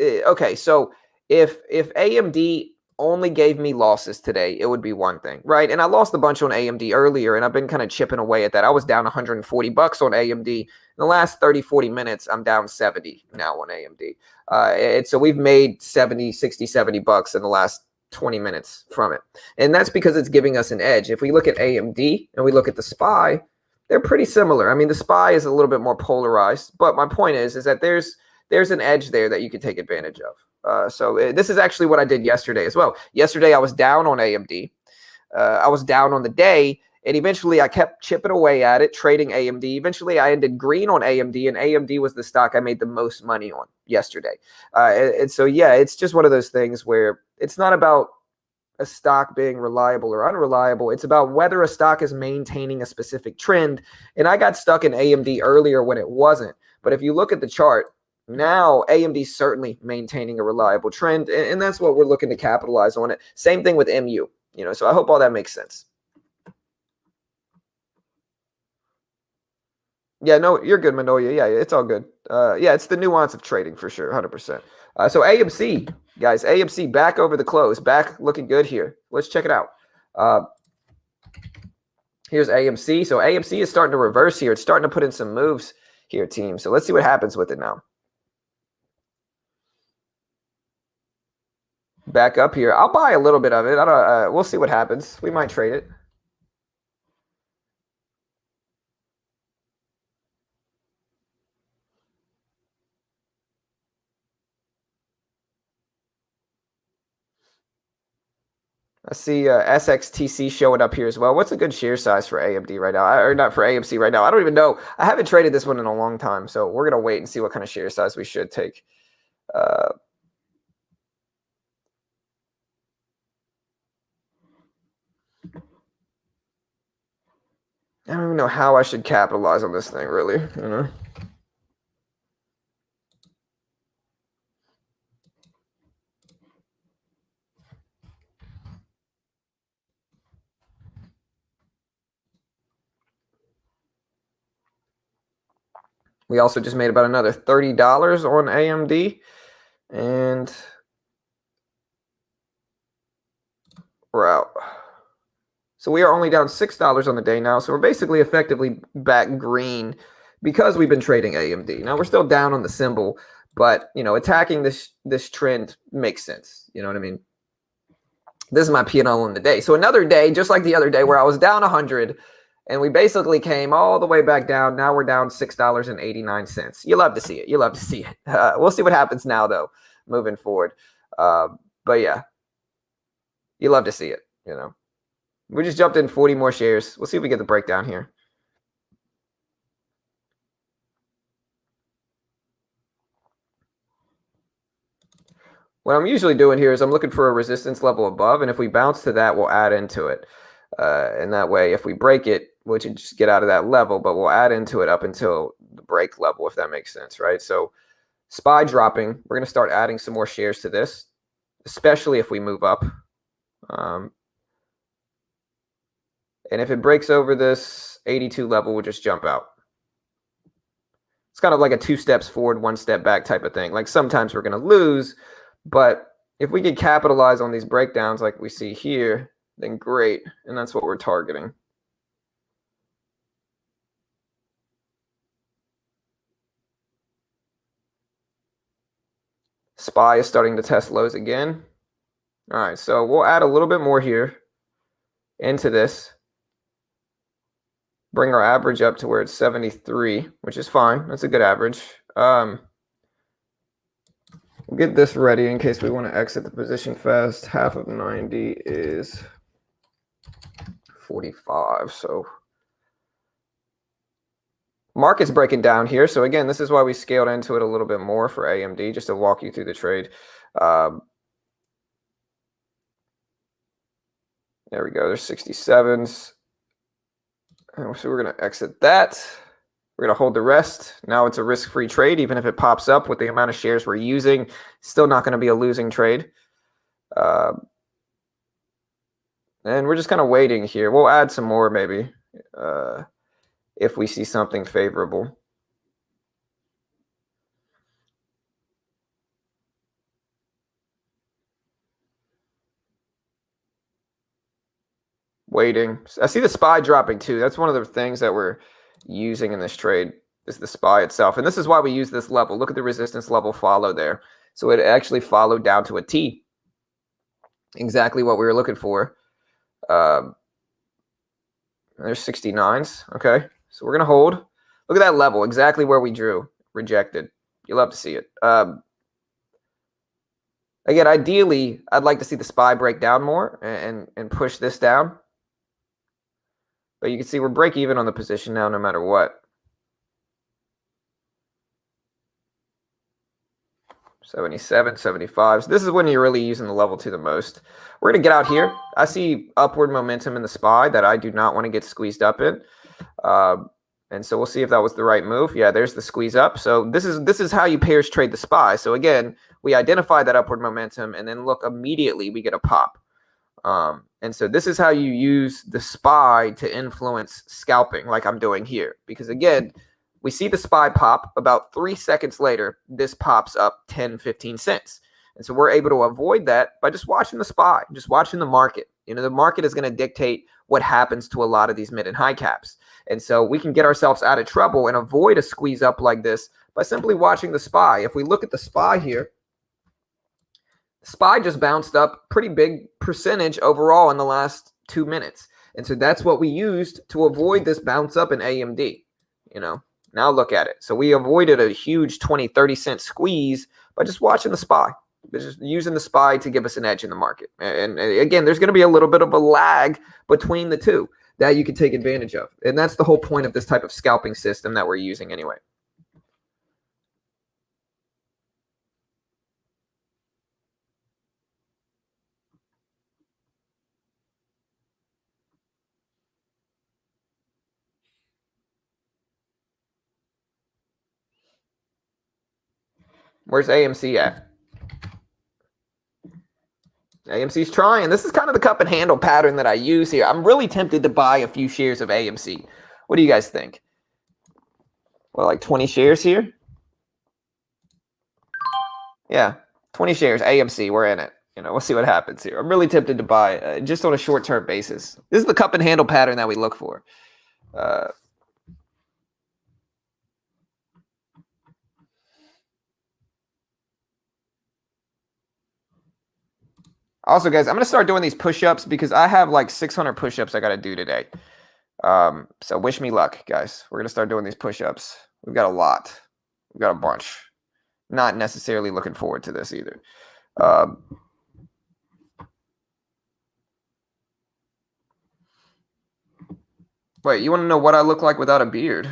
okay. So if AMD only gave me losses today, it would be one thing, right? And I lost a bunch on AMD earlier, and I've been kind of chipping away at that. I was down $140 on AMD. In the last 30, 40 minutes, I'm down 70 now on AMD. And so we've made 70, 60, 70 bucks in the last 20 minutes from it. And that's because it's giving us an edge. If we look at AMD and we look at the SPY, they're pretty similar. I mean, the SPY is a little bit more polarized, but my point is that there's an edge there that you can take advantage of. So this is actually what I did yesterday as well. Yesterday, I was down on AMD. I was down on the day, and eventually I kept chipping away at it, trading AMD. Eventually, I ended green on AMD, and AMD was the stock I made the most money on yesterday. And so, yeah, it's just one of those things where it's not about a stock being reliable or unreliable. It's about whether a stock is maintaining a specific trend. And I got stuck in AMD earlier when it wasn't. But if you look at the chart, now AMD is certainly maintaining a reliable trend, and that's what we're looking to capitalize on it. Same thing with MU, you know, so I hope all that makes sense. Yeah, no, you're good, Manoya. Yeah, it's all good. Yeah, it's the nuance of trading for sure, 100%. So AMC, guys, AMC back over the close, back looking good here. Let's check it out. Here's AMC. So AMC is starting to reverse here. It's starting to put in some moves here, team. So let's see what happens with it now. Back up here. I'll buy a little bit of it. I don't. We'll see what happens. We might trade it. I see SXTC showing up here as well. What's a good share size for AMD right now? Or not for AMC right now? I don't even know. I haven't traded this one in a long time, so we're gonna wait and see what kind of share size we should take. I don't even know how I should capitalize on this thing, really. You know. We also just made about another $30 on AMD, and we're out. So we are only down $6 on the day now. So we're basically effectively back green because we've been trading AMD. Now we're still down on the symbol, but attacking this trend makes sense. You know what I mean? This is my P&L on the day. So another day, just like the other day, where I was down 100, and we basically came all the way back down. Now we're down $6.89. You love to see it. You love to see it. We'll see what happens now, though, moving forward. But yeah, you love to see it. We just jumped in 40 more shares. We'll see if we get the breakdown here. What I'm usually doing here is I'm looking for a resistance level above, and if we bounce to that, we'll add into it. And that way, if we break it, we'll just get out of that level, but we'll add into it up until the break level, if that makes sense, right? So SPY dropping, we're going to start adding some more shares to this, especially if we move up. And if it breaks over this 82 level, we'll just jump out. It's kind of like a 2 steps forward, 1 step back type of thing. Like sometimes we're going to lose, but if we can capitalize on these breakdowns like we see here, then great. And that's what we're targeting. SPY is starting to test lows again. All right, so we'll add a little bit more here into this. Bring our average up to where it's 73, which is fine. That's a good average. We'll get this ready in case we want to exit the position fast. Half of 90 is 45. So market's breaking down here. So again, this is why we scaled into it a little bit more for AMD, just to walk you through the trade. There we go. There's 67s. So we're going to exit that. We're going to hold the rest. Now it's a risk-free trade, even if it pops up with the amount of shares we're using. Still not going to be a losing trade. And we're just kind of waiting here. We'll add some more maybe if we see something favorable. Waiting. I see the SPY dropping too. That's one of the things that we're using in this trade is the SPY itself. And this is why we use this level. Look at the resistance level follow there. So it actually followed down to a T. Exactly what we were looking for. There's 69s. Okay. So we're going to hold. Look at that level. Exactly where we drew. Rejected. You love to see it. Again, ideally, I'd like to see the SPY break down more and push this down. But you can see we're break even on the position now no matter what. 77, 75. So this is when you're really using the level 2 the most. We're going to get out here. I see upward momentum in the SPY that I do not want to get squeezed up in. And so we'll see if that was the right move. Yeah, there's the squeeze up. So this is how you pairs trade the SPY. So again, we identify that upward momentum and then look immediately we get a pop. And so this is how you use the SPY to influence scalping like I'm doing here. Because again, we see the SPY pop. About 3 seconds later, this pops up 10, 15 cents. And so we're able to avoid that by just watching the SPY, just watching the market. The market is going to dictate what happens to a lot of these mid and high caps. And so we can get ourselves out of trouble and avoid a squeeze up like this by simply watching the SPY. If we look at the SPY here, SPY just bounced up pretty big percentage overall in the last 2 minutes. And so that's what we used to avoid this bounce up in AMD. Now look at it. So we avoided a huge 20, 30 cent squeeze by just watching the SPY. Just using the SPY to give us an edge in the market. And again, there's going to be a little bit of a lag between the two that you can take advantage of. And that's the whole point of this type of scalping system that we're using anyway. Where's AMC at? AMC's trying. This is kind of the cup and handle pattern that I use here. I'm really tempted to buy a few shares of AMC. What do you guys think? Well, like 20 shares here? Yeah, 20 shares, AMC, we're in it. We'll see what happens here. I'm really tempted to buy just on a short-term basis. This is the cup and handle pattern that we look for. Also, guys, I'm going to start doing these push-ups because I have like 600 push-ups I got to do today. So wish me luck, guys. We're going to start doing these push-ups. We've got a lot. We've got a bunch. Not necessarily looking forward to this either. Wait, you want to know what I look like without a beard?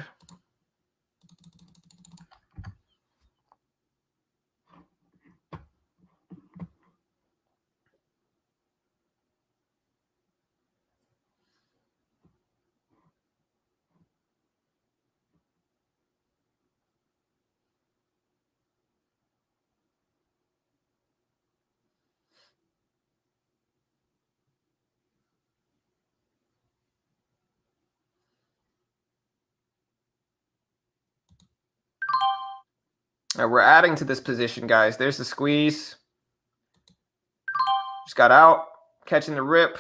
We're adding to this position, guys. There's the squeeze. Just got out, catching the rip.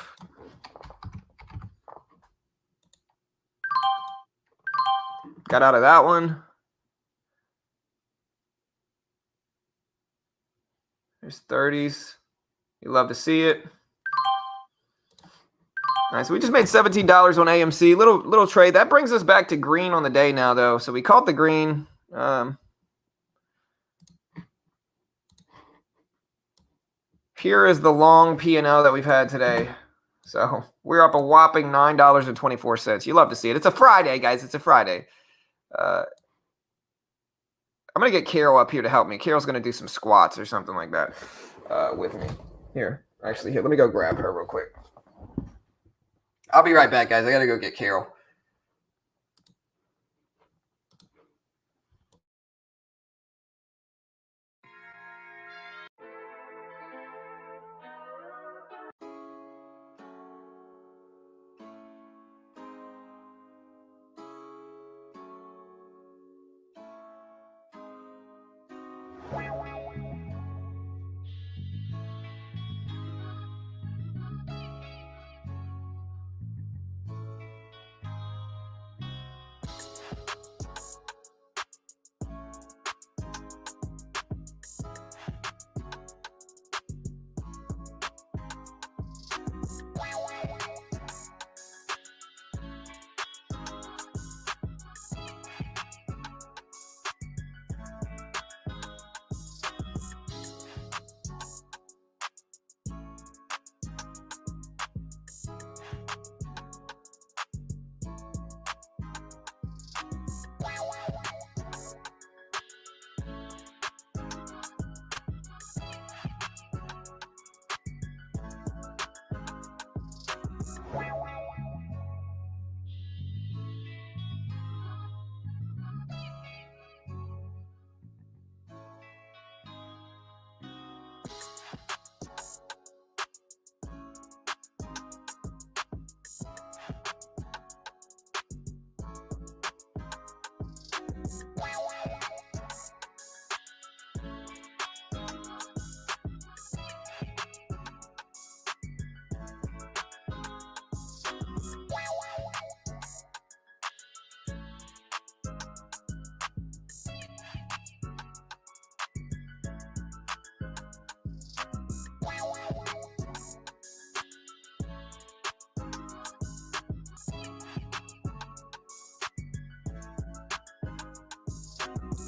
Got out of that one. There's 30s. You love to see it. Nice. We just made $17 on AMC. Little trade. That brings us back to green on the day now, though. So we called the green. Here is the long P&L that we've had today. So we're up a whopping $9.24. You love to see it. It's a Friday, guys. It's a Friday. I'm going to get Carol up here to help me. Carol's going to do some squats or something like that with me. Here. Actually, here. Let me go grab her real quick. I'll be right back, guys. I got to go get Carol.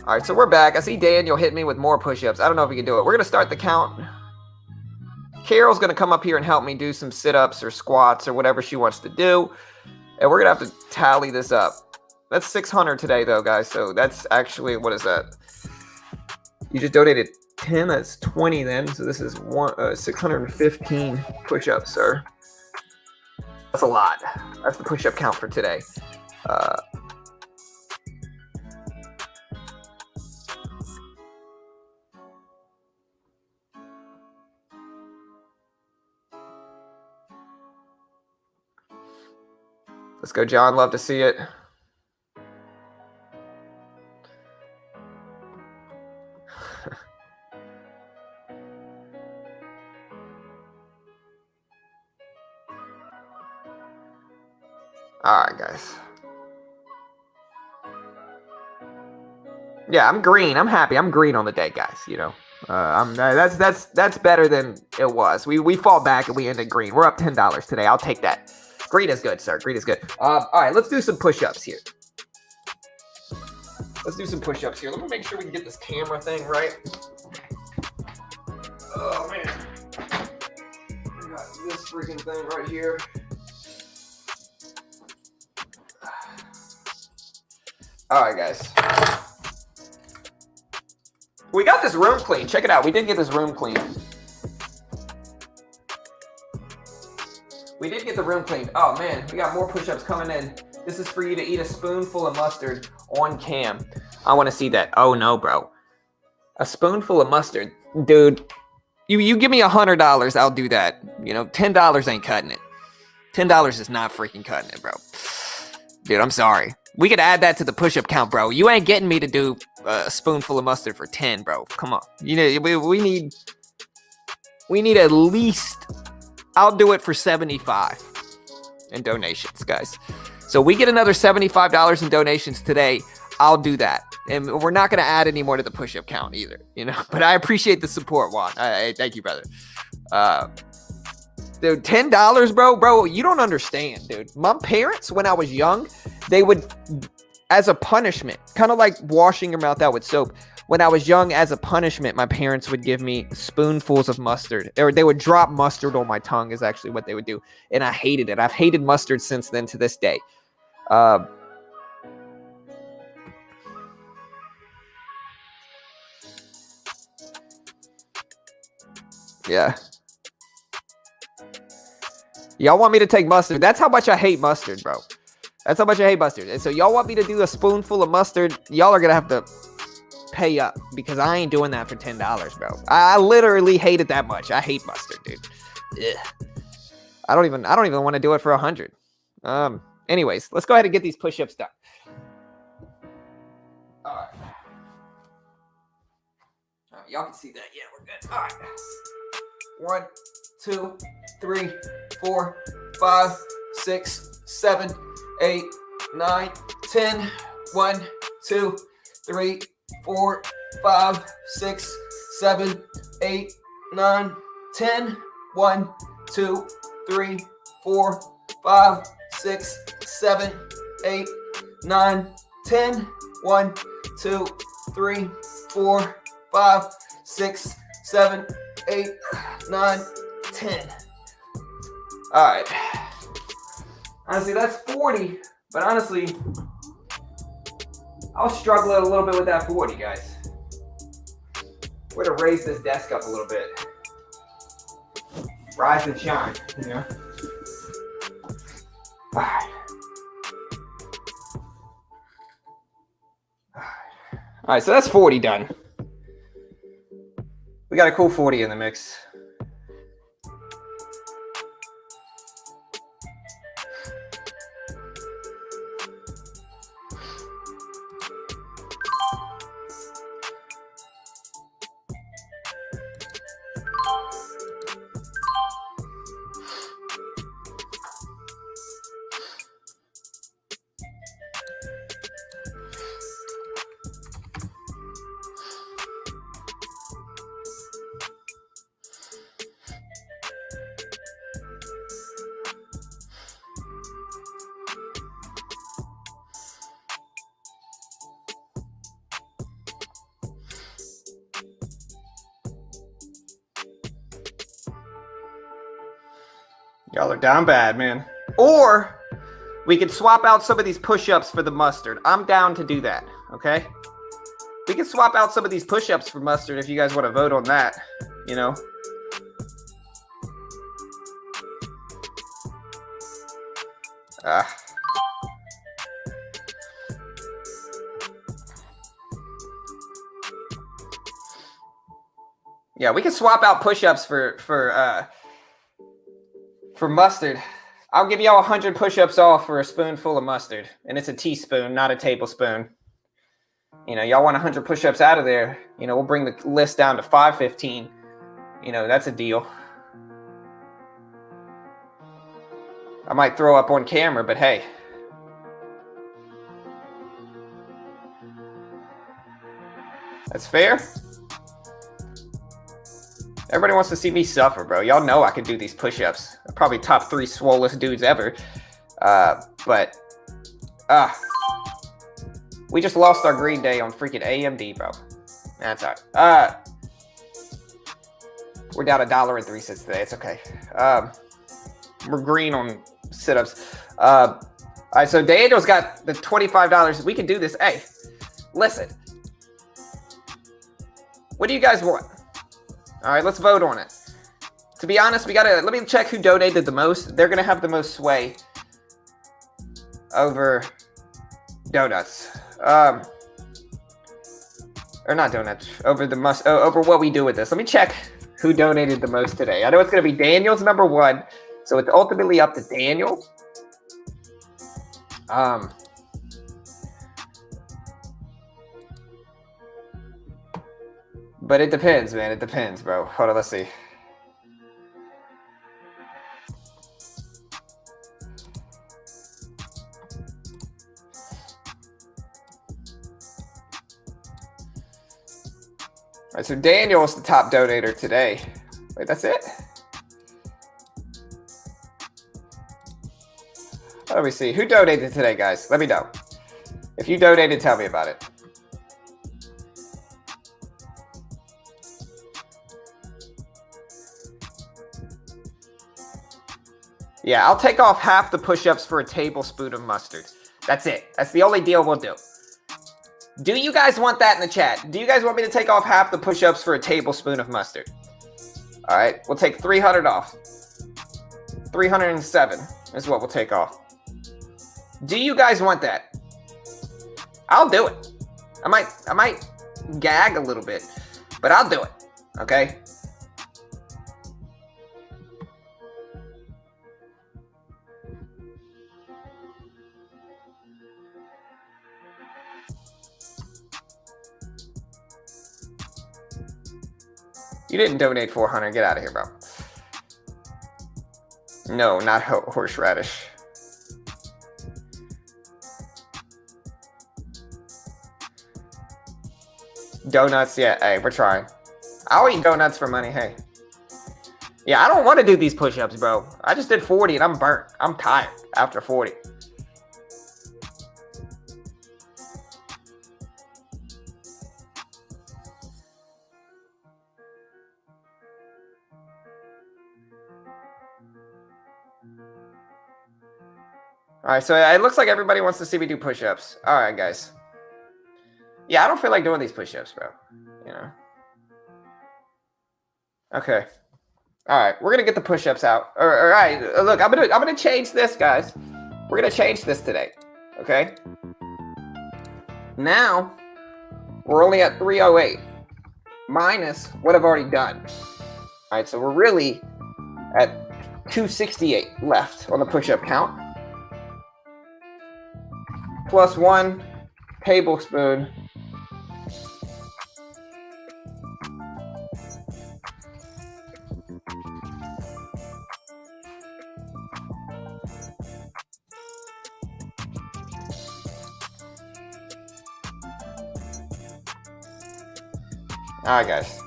All right, so we're back. I see Daniel hit me with more push-ups. I don't know if he can do it. We're going to start the count. Carol's going to come up here and help me do some sit-ups or squats or whatever she wants to do. And we're going to have to tally this up. That's 600 today, though, guys. So that's actually, what is that? You just donated 10. That's 20 then. So this is 615 push-ups, sir. That's a lot. That's the push-up count for today. Let's go, John. Love to see it. All right, guys. Yeah, I'm green. I'm happy. I'm green on the day, guys, you know. That's better than it was. We fall back and we ended green. We're up $10 today. I'll take that. Green is good, sir. Green is good. All right, let's do some push-ups here. Let's do some push-ups here. Let me make sure we can get this camera thing right. Oh man, we got this freaking thing right here. All right, guys. We got this room clean. Check it out. We did get this room clean. We did get the room cleaned. Oh man, we got more push-ups coming in. This is for you to eat a spoonful of mustard on cam. I want to see that. Oh no, bro. A spoonful of mustard. Dude, you give me $100, I'll do that. You know, $10 ain't cutting it. $10 is not freaking cutting it, bro. Dude, I'm sorry. We could add that to the push-up count, bro. You ain't getting me to do a spoonful of mustard for 10, bro. Come on. You know, we need at least, I'll do it for 75 in donations, guys. So we get another $75 in donations today, I'll do that. And we're not going to add any more to the push-up count either, you know. But I appreciate the support, Juan. Thank you, brother. Dude, $10, bro, you don't understand, dude. My parents, when I was young, they would, as a punishment, kind of like washing your mouth out with soap. When I was young, as a punishment, my parents would give me spoonfuls of mustard. Or they would drop mustard on my tongue is actually what they would do. And I hated it. I've hated mustard since then to this day. Yeah. Y'all want me to take mustard? That's how much I hate mustard, bro. That's how much I hate mustard. And so y'all want me to do a spoonful of mustard? Y'all are going to have to pay up because I ain't doing that for $10, bro. I literally hate it that much. I hate mustard, dude. Ugh. I don't even want to do it for 100. Anyways, let's go ahead and get these push-ups done. All right. Y'all can see that. Yeah, we're good. All right. 1, 2, 3, 4, 5, 6, 7, 8, 9, 10. 1, 2, 3, 4, 5, 6, 7, 8, 9, 10. 1, 2, 3, 4, 5, 6, 7, 8, 9, 10. 1, 2, 3, 4, 5, 6, 7, 8, 9, 10. All right. Honestly, that's 40. But honestly, I'll struggle a little bit with that 40, guys. We're going to raise this desk up a little bit. Rise and shine, you know? All right. All right, so that's 40 done. We got a cool 40 in the mix. Y'all are down bad, man. Or we could swap out some of these push-ups for the mustard. I'm down to do that, okay? We can swap out some of these push-ups for mustard if you guys want to vote on that, you know? Yeah, we can swap out push-ups for mustard. I'll give y'all 100 push-ups off for a spoonful of mustard. And it's a teaspoon, not a tablespoon. You know, y'all want 100 push-ups out of there. You know, we'll bring the list down to 515. You know, that's a deal. I might throw up on camera, but hey. That's fair. Everybody wants to see me suffer, bro. Y'all know I can do these push-ups. I'm probably top 3 swollest dudes ever. But we just lost our Green Day on freaking AMD, bro. That's all right. We're down $1.03 today. It's okay. We're green on sit-ups. All right, so Daniel's got the $25. We can do this. Hey, listen. What do you guys want? All right, let's vote on it. To be honest, let me check who donated the most. They're gonna have the most sway over donuts. Or not donuts, over what we do with this. Let me check who donated the most today. I know it's gonna be Daniel's number 1, so it's ultimately up to Daniel. But it depends, man. It depends, bro. Hold on, let's see. All right, so Daniel's the top donator today. Wait, that's it? Let me see. Who donated today, guys? Let me know. If you donated, tell me about it. Yeah, I'll take off half the push-ups for a tablespoon of mustard. That's it. That's the only deal we'll do. Do you guys want that in the chat? Do you guys want me to take off half the push-ups for a tablespoon of mustard? All right, we'll take 300 off. 307 is what we'll take off. Do you guys want that? I'll do it. I might gag a little bit, but I'll do it. Okay? You didn't donate 400. Get out of here, bro. No, not horseradish. Donuts, yeah. Hey, we're trying. I'll eat donuts for money. Hey. Yeah, I don't want to do these push-ups, bro. I just did 40 and I'm burnt. I'm tired after 40. All right, so it looks like everybody wants to see me do push-ups. All right, guys. Yeah, I don't feel like doing these push-ups, bro. You know. Okay. All right, we're gonna get the push-ups out. All right, look, I'm gonna change this, guys. We're gonna change this today. Okay. Now we're only at 308 minus what I've already done. All right, so we're really at 268 left on the push-up count. Plus 1 tablespoon All right, guys.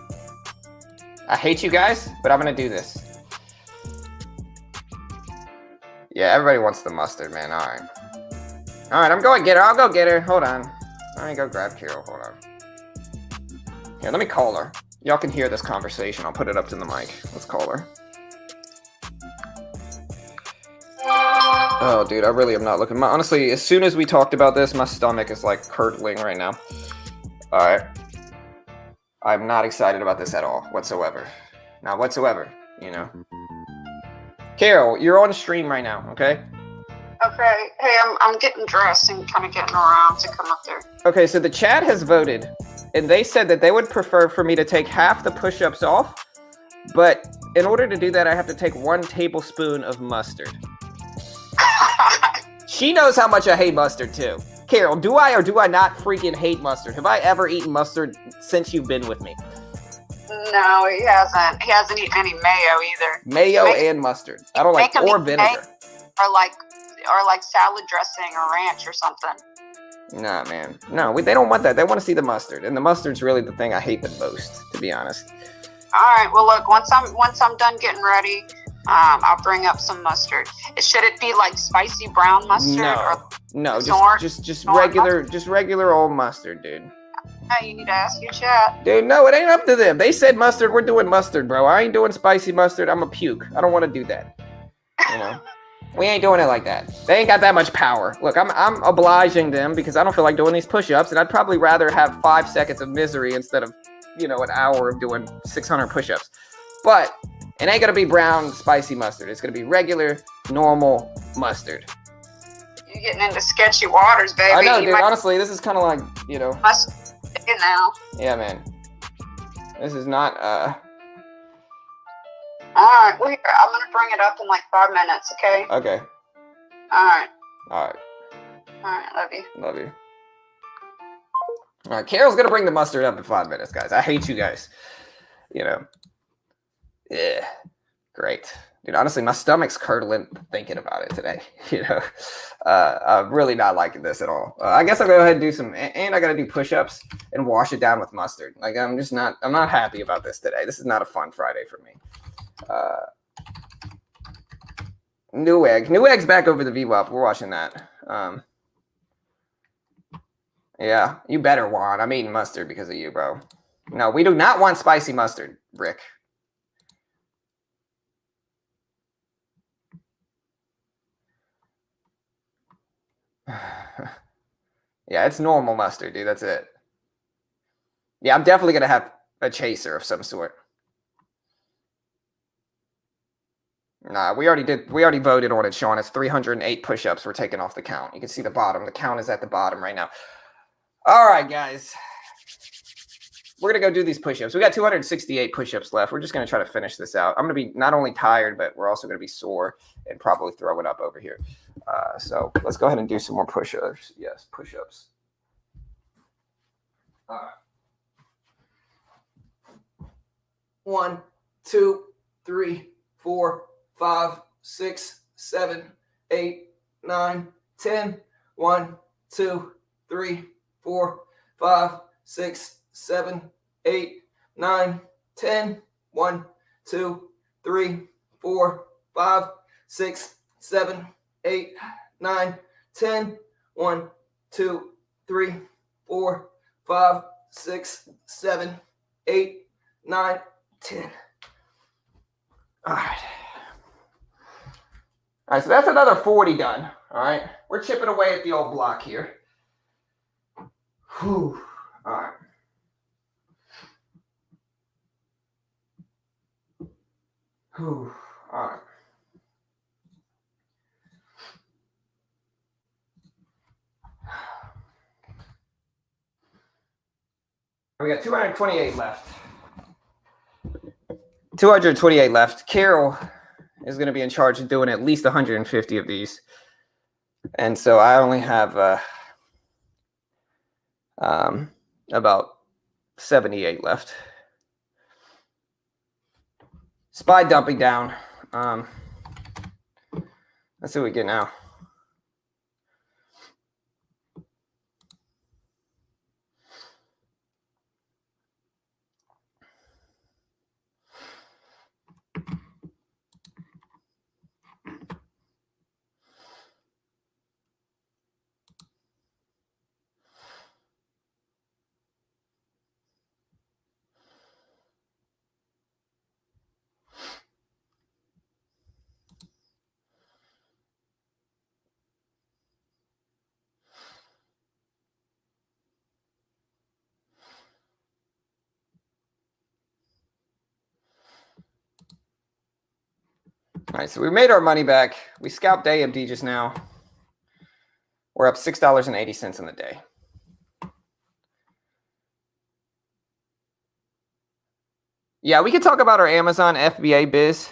I hate you guys, but I'm gonna do this. Yeah, everybody wants the mustard, man. All right. All right, I'm going get her. I'll go get her. Hold on. Let me go grab Carol. Hold on. Here, let me call her. Y'all can hear this conversation. I'll put it up to the mic. Let's call her. Oh, dude, I really am not looking. Honestly, as soon as we talked about this, my stomach is like curdling right now. All right. I'm not excited about this at all, whatsoever. Not whatsoever, you know. Carol, you're on stream right now, okay? Okay. Hey, I'm getting dressed and kind of getting around to come up there. Okay, so the chat has voted, and they said that they would prefer for me to take half the push-ups off, but in order to do that, I have to take 1 tablespoon of mustard. She knows how much I hate mustard, too. Carol, do I or do I not freaking hate mustard? Have I ever eaten mustard since you've been with me? No, he hasn't. He hasn't eaten any mayo either. Mayo and mustard. I don't like, or vinegar. Or like salad dressing or ranch or something. Nah, man. No, they don't want that. They want to see the mustard. And the mustard's really the thing I hate the most, to be honest. All right. Well, look. Once I'm done getting ready, I'll bring up some mustard. Should it be like spicy brown mustard No, or just regular old mustard, dude. Hey, you need to ask your chat. Dude, no, it ain't up to them. They said mustard. We're doing mustard, bro. I ain't doing spicy mustard. I'm a puke. I don't want to do that. You know, we ain't doing it like that. They ain't got that much power. Look, I'm obliging them because I don't feel like doing these push-ups, and I'd probably rather have 5 seconds of misery instead of, an hour of doing 600 push-ups. But it ain't gonna be brown spicy mustard. It's gonna be regular, normal mustard. You're getting into sketchy waters, baby. I know, dude. Honestly, this is kind of like, Must it now. Yeah, man. This is not. All right. Well, here, I'm gonna bring it up in like 5 minutes. Okay. Okay. All right. All right. All right. Love you. Love you. All right. Carol's gonna bring the mustard up in 5 minutes, guys. I hate you guys. Yeah. Great. Dude, honestly, my stomach's curdling thinking about it today. I'm really not liking this at all. I guess I'll go ahead and do and I got to do push-ups and wash it down with mustard. Like, I'm not happy about this today. This is not a fun Friday for me. Newegg's back over the VWAP. We're watching that. Yeah, you better, Juan. I'm eating mustard because of you, bro. No, we do not want spicy mustard, Rick. Yeah, it's normal mustard, dude. That's it. Yeah, I'm definitely gonna have a chaser of some sort. Nah, we already voted on it, Sean. It's 308 push-ups. We're taking off the count. You can see the bottom. The count is at the bottom right now. All right, guys. We're gonna go do these push-ups. We got 268 push-ups left. We're just gonna try to finish this out. I'm gonna be not only tired, but we're also gonna be sore and probably throw it up over here. So let's go ahead and do some more push-ups. Yes, push-ups. All right. 1, 2, 3, 4, 5, 6, 7, 8, 9, 10. 1, 2, 3, 4, 5, 6, 7, 8, 9, 10. 1, 2, 3, 4, 5, 6, 7, 8, 9, 10. 1, 2, 3, 4, 5, 6, 7, 8, 9, 10. All right. All right, so that's another 40 done. All right. We're chipping away at the old block here. Whew. All right. Whew. All right. We got 228 left. 228 left. Carol is going to be in charge of doing at least 150 of these. And so I only have about 78 left. Spy dumping down. Let's see what we get now. All right, so we made our money back. We scalped AMD just now. We're up $6.80 in the day. Yeah, we can talk about our Amazon FBA biz.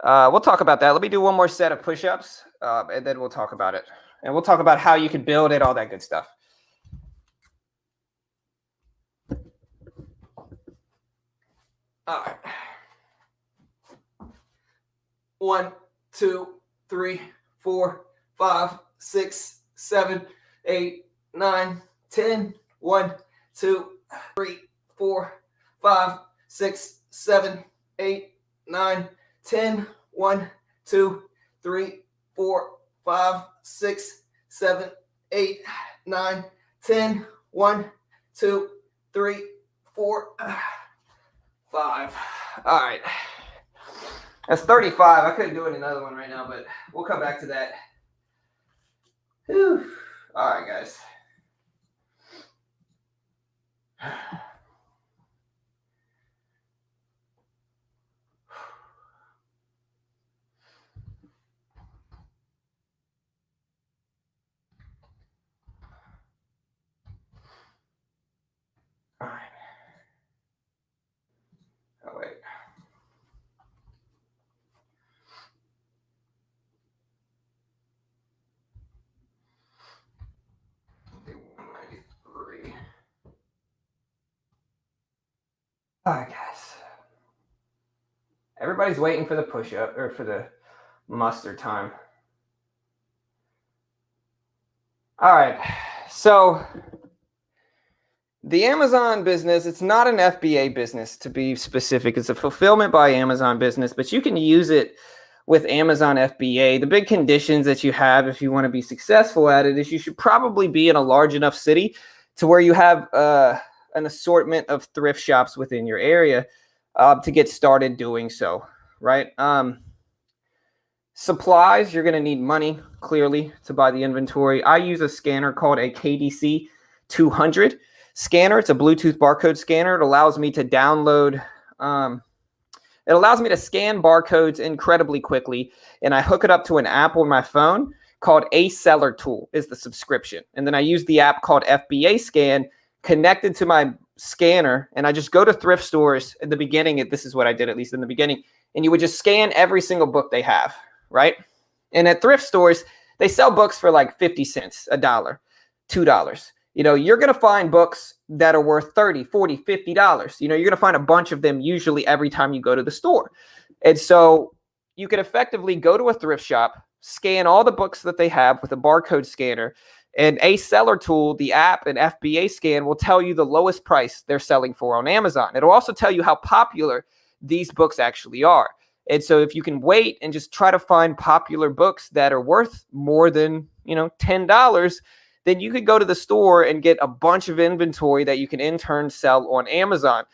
We'll talk about that. Let me do one more set of push-ups, and then we'll talk about it. And we'll talk about how you can build it, all that good stuff. All right. 1, 2, 3, 4, 5, 6, 7, 8, 9, 10. 1, 2, 3, 4, 5, 6, 7, 8, 9, 10. 1, 2, 3, 4, 5, 6, 7, 8, 9, 10. 1, 2, 3, 4, 5. All right. That's 35. I couldn't do it another one right now, but we'll come back to that. Whew. All right, guys. All right. Oh, wait. All right, guys. Everybody's waiting for the push-up or for the mustard time. All right. So the Amazon business, it's not an FBA business, to be specific. It's a fulfillment by Amazon business, but you can use it with Amazon FBA. The big conditions that you have if you want to be successful at it is you should probably be in a large enough city to where you have an assortment of thrift shops within your area to get started doing so, right? Supplies, you're going to need money, clearly, to buy the inventory. I use a scanner called a KDC 200 scanner. It's a Bluetooth barcode scanner. It allows me to download, it allows me to scan barcodes incredibly quickly, and I hook it up to an app on my phone called A Seller Tool is the subscription. And then I use the app called FBA Scan connected to my scanner, and I just go to thrift stores in the beginning. This is what I did, at least in the beginning, and you would just scan every single book they have, right? And at thrift stores, they sell books for like 50 cents, $1, $2. You know, you're going to find books that are worth $30, $40, $50. You know, you're going to find a bunch of them usually every time you go to the store. And so you can effectively go to a thrift shop, scan all the books that they have with a barcode scanner, and A Seller Tool, the app, and FBA Scan will tell you the lowest price they're selling for on Amazon. It'll also tell you how popular these books actually are. And so if you can wait and just try to find popular books that are worth more than, you know, $10, then you could go to the store and get a bunch of inventory that you can in turn sell on Amazon.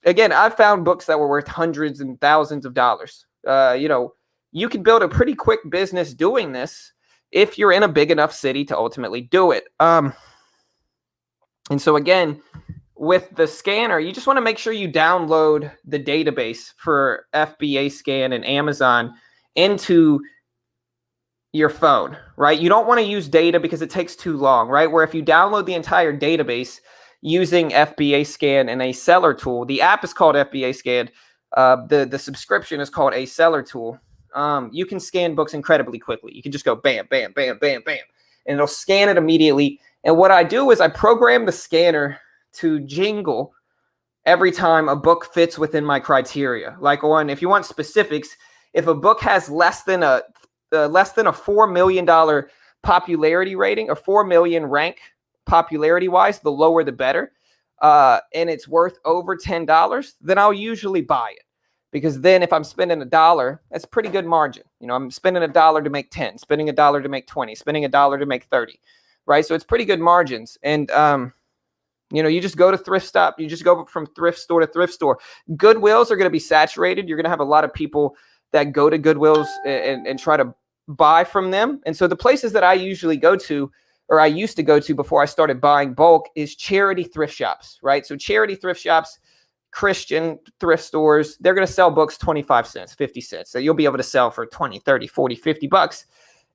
Again, I've found books that were worth hundreds and thousands of dollars. You know, you can build a pretty quick business doing this if you're in a big enough city to ultimately do it. And so again, with the scanner, you just want to make sure you download the database for FBA Scan and Amazon into your phone, right? You don't want to use data because it takes too long, right? Where if you download the entire database using FBA Scan and A Seller Tool, the app is called FBA Scan, the subscription is called A Seller Tool. You can scan books incredibly quickly. You can just go bam, bam, bam, bam, bam, and it'll scan it immediately. And what I do is I program the scanner to jingle every time a book fits within my criteria. Like if you want specifics, if a book has less than a $4 million popularity rating, or 4 million rank popularity wise, the lower the better, and it's worth over $10, then I'll usually buy it. Because then if I'm spending $1, that's pretty good margin. You know, I'm spending $1 to make 10, spending $1 to make 20, spending $1 to make 30, right? So it's pretty good margins. And, you know, you just go to thrift stop. You just go from thrift store to thrift store. Goodwills are going to be saturated. You're going to have a lot of people that go to Goodwills and try to buy from them. And so the places that I usually go to, or I used to go to before I started buying bulk, is charity thrift shops, right? So charity thrift shops, Christian thrift stores, they're going to sell books 25 cents, 50 cents. So you'll be able to sell for 20, 30, 40, 50 bucks.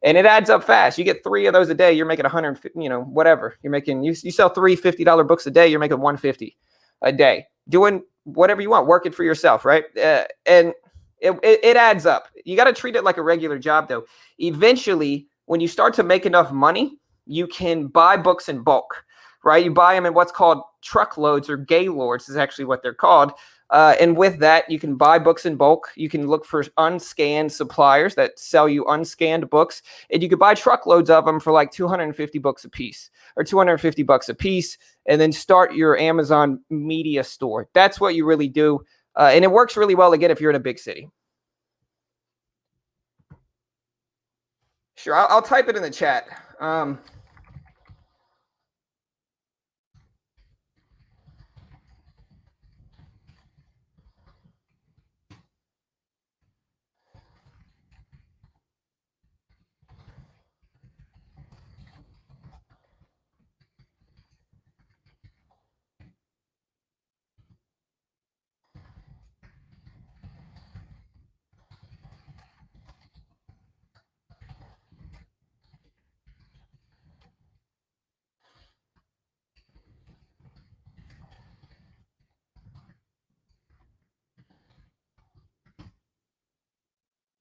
And it adds up fast. You get 3 of those a day, you're making 100, you know, whatever. You're making, you sell 3 $50 books a day, you're making 150 a day. Doing whatever you want, working for yourself, right? And it adds up. You got to treat it like a regular job, though. Eventually, when you start to make enough money, you can buy books in bulk. right? You buy them in what's called truckloads, or gaylords is actually what they're called. And with that, you can buy books in bulk. You can look for unscanned suppliers that sell you unscanned books, and you could buy truckloads of them for like 250 books a piece, or 250 bucks a piece, and then start your Amazon media store. That's what you really do. And it works really well again if you're in a big city. Sure, I'll type it in the chat.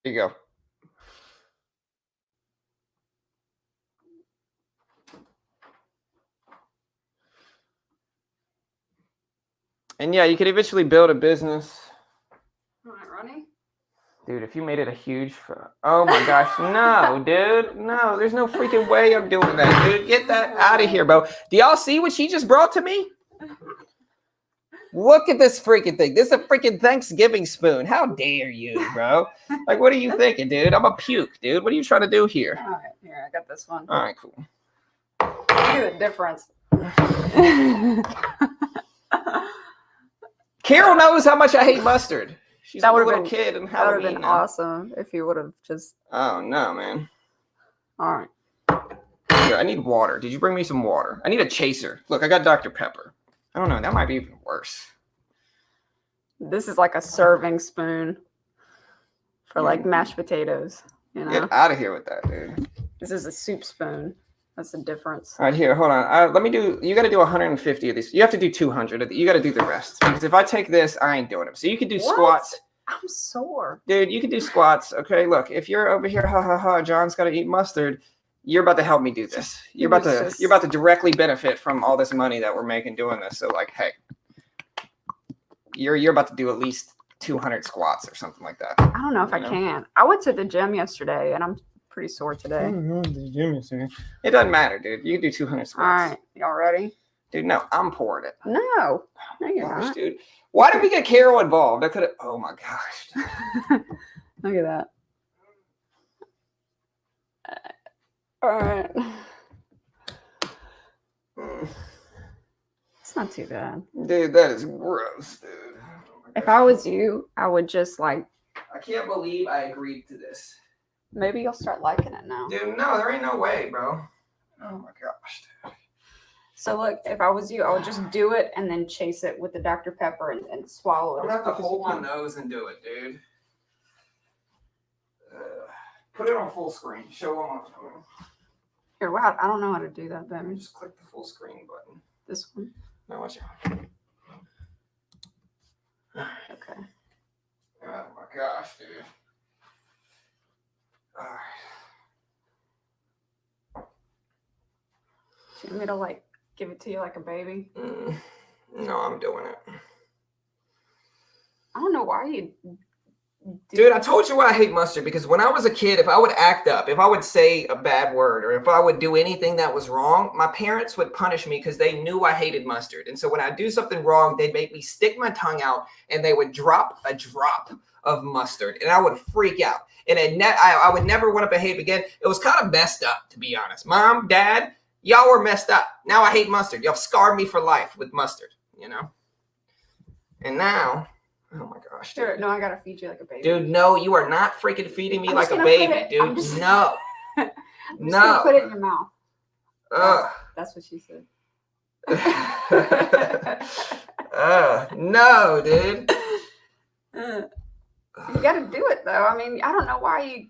There you go. And yeah, you could eventually build a business. All right, Ronnie. Dude, if you made it a huge... Oh my gosh, no, dude. No, there's no freaking way I'm doing that, dude. Get that out of here, bro. Do y'all see what she just brought to me? Look at this freaking thing. This is a freaking Thanksgiving spoon. How dare you, bro? Like, what are you thinking, dude? I'm a puke, dude. What are you trying to do here? All right, here, I got this one. All right, cool. See the difference. Carol knows how much I hate mustard. She's That a would've little been- kid in That would have Halloween been now. awesome if you would have just. Oh, no, man. All right. Here, I need water. Did you bring me some water? I need a chaser. Look, I got Dr. Pepper. I don't know. That might be even worse. This is like a serving spoon for like mashed potatoes. You know, Get out of here with that, dude. this is a soup spoon. That's the difference. All right, here, hold on. Let me do, you got to do 150 of these. You have to do 200. You got to do the rest. Because if I take this, I ain't doing them. So you can do What? squats. I'm sore. Dude, you can do squats. Okay, look, if you're over here, ha ha ha, John's got to eat mustard. You're about to help me do this. You're about to directly benefit from all this money that we're making doing this. So like, hey, you're about to do at least 200 squats or something like that. I don't know if I You know? can. I went to the gym yesterday and I'm pretty sore today. It doesn't matter, dude. You can do 200 All squats. right, y'all ready? Dude, no, I'm pouring it. No, you're Gosh, not. dude. Why did we get Carol involved? I could have. Oh my gosh. Look at that. All right. It's not too bad. Dude, that is gross, dude. Oh my If gosh. I was you, I would just like, I can't believe I agreed to this. maybe you'll start liking it now. Dude, no, there ain't no way, bro. Oh my gosh, dude. So look, if I was you, I would just do it and then chase it with the Dr. Pepper and swallow it. I'm as gonna have to quick as you hold my can. nose and do it, dude. Put it on full screen. Show them what I'm doing. Here, wow, I don't know how to do that, baby. Just click the full screen button. This one. Now watch out. Okay. Oh my gosh, dude. Alright. Do you want me to like give it to you like a baby? No, I'm doing it. I don't know why you. Dude, I told you why I hate mustard, because when I was a kid, if I would act up, if I would say a bad word, or if I would do anything that was wrong, my parents would punish me because they knew I hated mustard. And so when I do something wrong, they'd make me stick my tongue out and they would drop a drop of mustard and I would freak out. And I would never want to behave again. It was kind of messed up, to be honest. Mom, Dad, y'all were messed up. Now I hate mustard. Y'all scarred me for life with mustard, you know? And now... Oh my gosh, dude. Sure, no, I gotta feed you like a baby. Dude, no, you are not freaking feeding me I'm like just a gonna put baby, it- I'm dude. just- No. I'm just No. gonna put it in your mouth. Ugh. That's what she said. No, dude. You gotta do it though. I mean, I don't know why you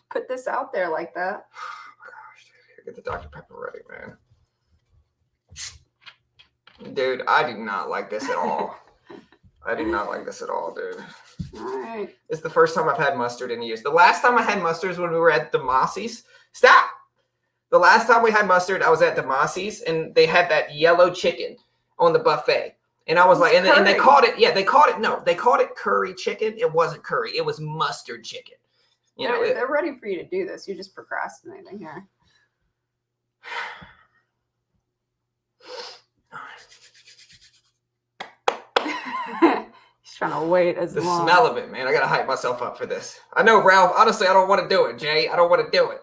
put this out there like that. Oh my gosh, dude. Here, get the Dr. Pepper ready, man. Dude, I do not like this at all. I do not like this at all, dude. All right. It's the first time I've had mustard in years. The last time I had mustard was when we were at the Mossies. Stop! The last time we had mustard, I was at Demasi's, and they had that yellow chicken on the buffet. And I was like, and they called it, they called it curry chicken. It wasn't curry. It was mustard chicken. You know, they're ready for you to do this. You're just procrastinating here. He's trying to wait as long. The smell of it, man. I got to hype myself up for this. I know, Ralph. Honestly, I don't want to do it, Jay. I don't want to do it.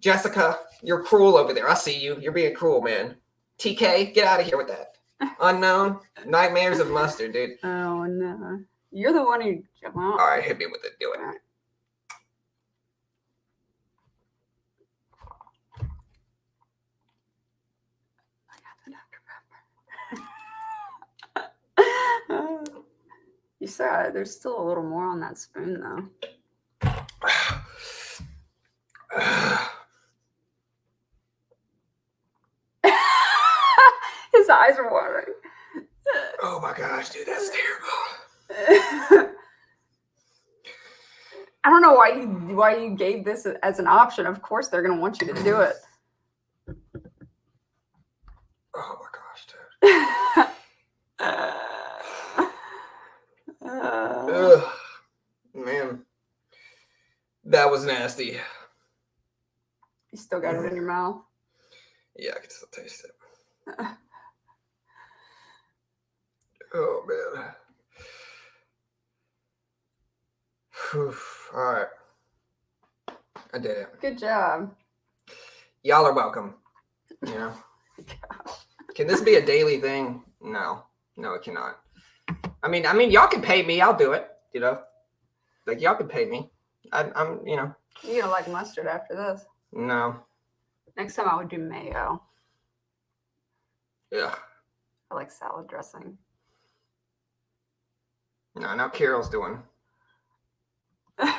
Jessica, you're cruel over there. I see you. You're being cruel, man. TK, get out of here with that. Unknown. Nightmares of mustard, dude. Oh, no. You're the one who... Well, all right, hit me with it. Do it. Right. You saw it. There's still a little more on that spoon, though. His eyes are watering. Oh my gosh, dude, that's terrible. I don't know why you gave this as an option. Of course, they're gonna want you to do it. Oh my gosh, dude. Ugh, man, that was nasty. You still got it in your mouth? Yeah, I can still taste it. Oh man. Whew. All right, I did it. Good job. Y'all are welcome. You know. Can this be a daily thing? No, it cannot. I mean, y'all can pay me. I'll do it. You know, like y'all can pay me. I'm, you know. You're gonna like mustard after this. No. Next time I would do mayo. Yeah. I like salad dressing. No, now Carol's doing. All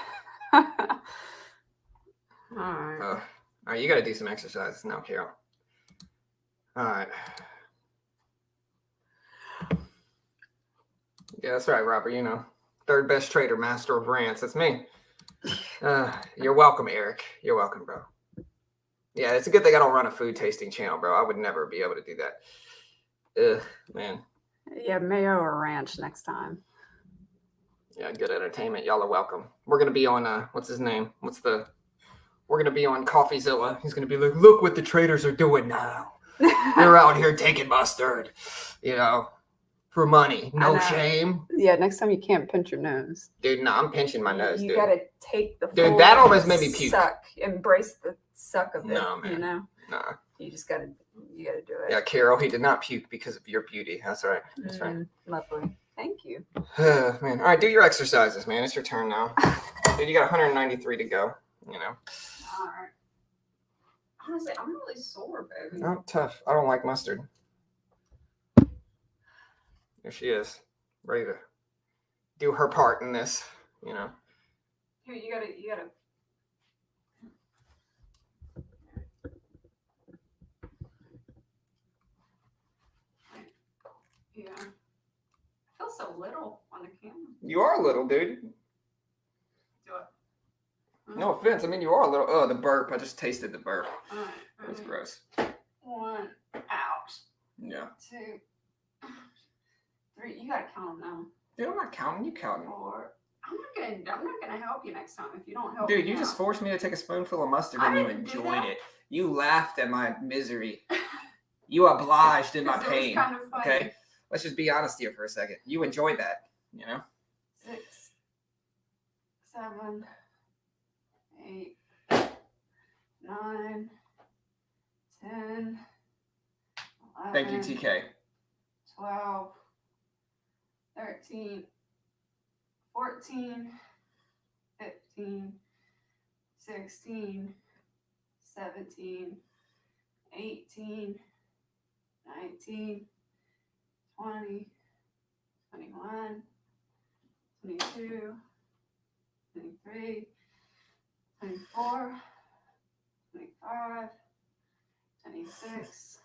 right. All right, you got to do some exercises now, Carol. All right. Yeah, that's right, Robert. You know, third best trader, master of rants. That's me. You're welcome, Eric. You're welcome, bro. Yeah, it's a good thing I don't run a food tasting channel, bro. I would never be able to do that. Ugh, man. Yeah, mayo or ranch next time. Yeah, good entertainment. Y'all are welcome. We're gonna be on what's his name? We're gonna be on CoffeeZilla. He's gonna be like, look what the traders are doing now. They're out here taking mustard, you know, for money. No shame. Yeah, next time you can't pinch your nose. Dude, no, I'm pinching my nose, you dude. gotta take the Dude, that almost made me puke. Suck. Embrace the suck of it. No, man. You know? Nah. You gotta do it. Yeah, Carol, he did not puke because of your beauty. That's right. That's right. Lovely. Thank you. Man. All right, do your exercises, man. It's your turn now. Dude, you got 193 to go, you know. All right. Honestly, I'm really sore, baby. Oh, tough. I don't like mustard. There she is, ready to do her part in this, you know. Here, you gotta. Yeah. I feel so little on the camera. You are little, dude. Do it. No offense. I mean, you are a little. Oh, the burp. I just tasted the burp. All right. That's gross. 1, out. Yeah. 2, 3. You gotta count them now. Dude, I'm not counting. You counting. 4. I'm not gonna help you next time if you don't help. Dude, me you out. just forced me to take a spoonful of mustard I and you didn't do enjoyed that. it. You laughed at my misery. You obliged in my 'Cause it was pain. kind of funny. Okay? Let's just be honest here for a second. You enjoyed that, you know? 6, 7, 8, 9, 10, 11. Thank you, TK. 12, 13, 14, 15, 16, 17, 18, 19, 20, 21, 22, 23, 24, 25, 26,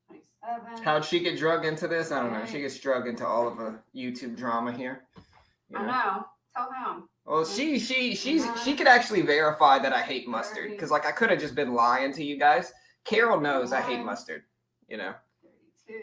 27. How'd she get drugged into this? I don't know. She gets drugged into all of a YouTube drama here. You I know? know. Tell him. Well, she could actually verify that I hate mustard because like I could have just been lying to you guys. Carol knows I hate mustard. You know. 32.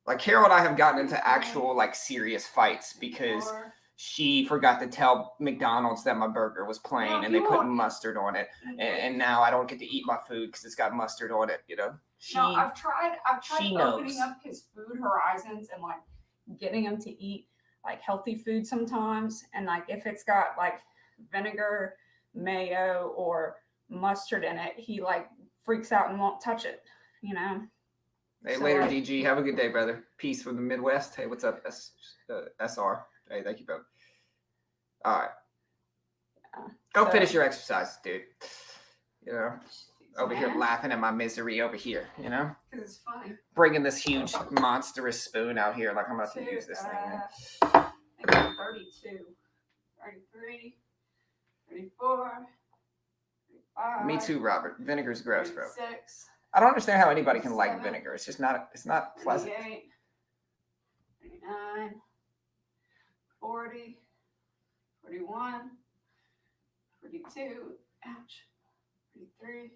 Like Carol and I have gotten into actual like serious fights because she forgot to tell McDonald's that my burger was plain and they put mustard on it, and now I don't get to eat my food because it's got mustard on it. You know. No, I've tried she opening knows. up his food horizons and like getting him to eat like healthy food sometimes, and like if it's got like vinegar, mayo, or mustard in it, he like freaks out and won't touch it. You know. Hey, So, later, like, DG. Have a good day, brother. Peace from the Midwest. Hey, what's up, SR? Hey, thank you, bro. All right. Go finish your exercise, dude. You know, over here laughing at my misery over here, you know? Because it's funny. Bringing this huge, monstrous spoon out here like I'm about to use this thing, man. I think I'm 32, 33, 34, 35. Me too, Robert. Vinegar's gross, bro. 36. I don't understand how anybody can like vinegar. It's just not, it's not pleasant. 38, 39, 40, 41, 42, ouch, 43,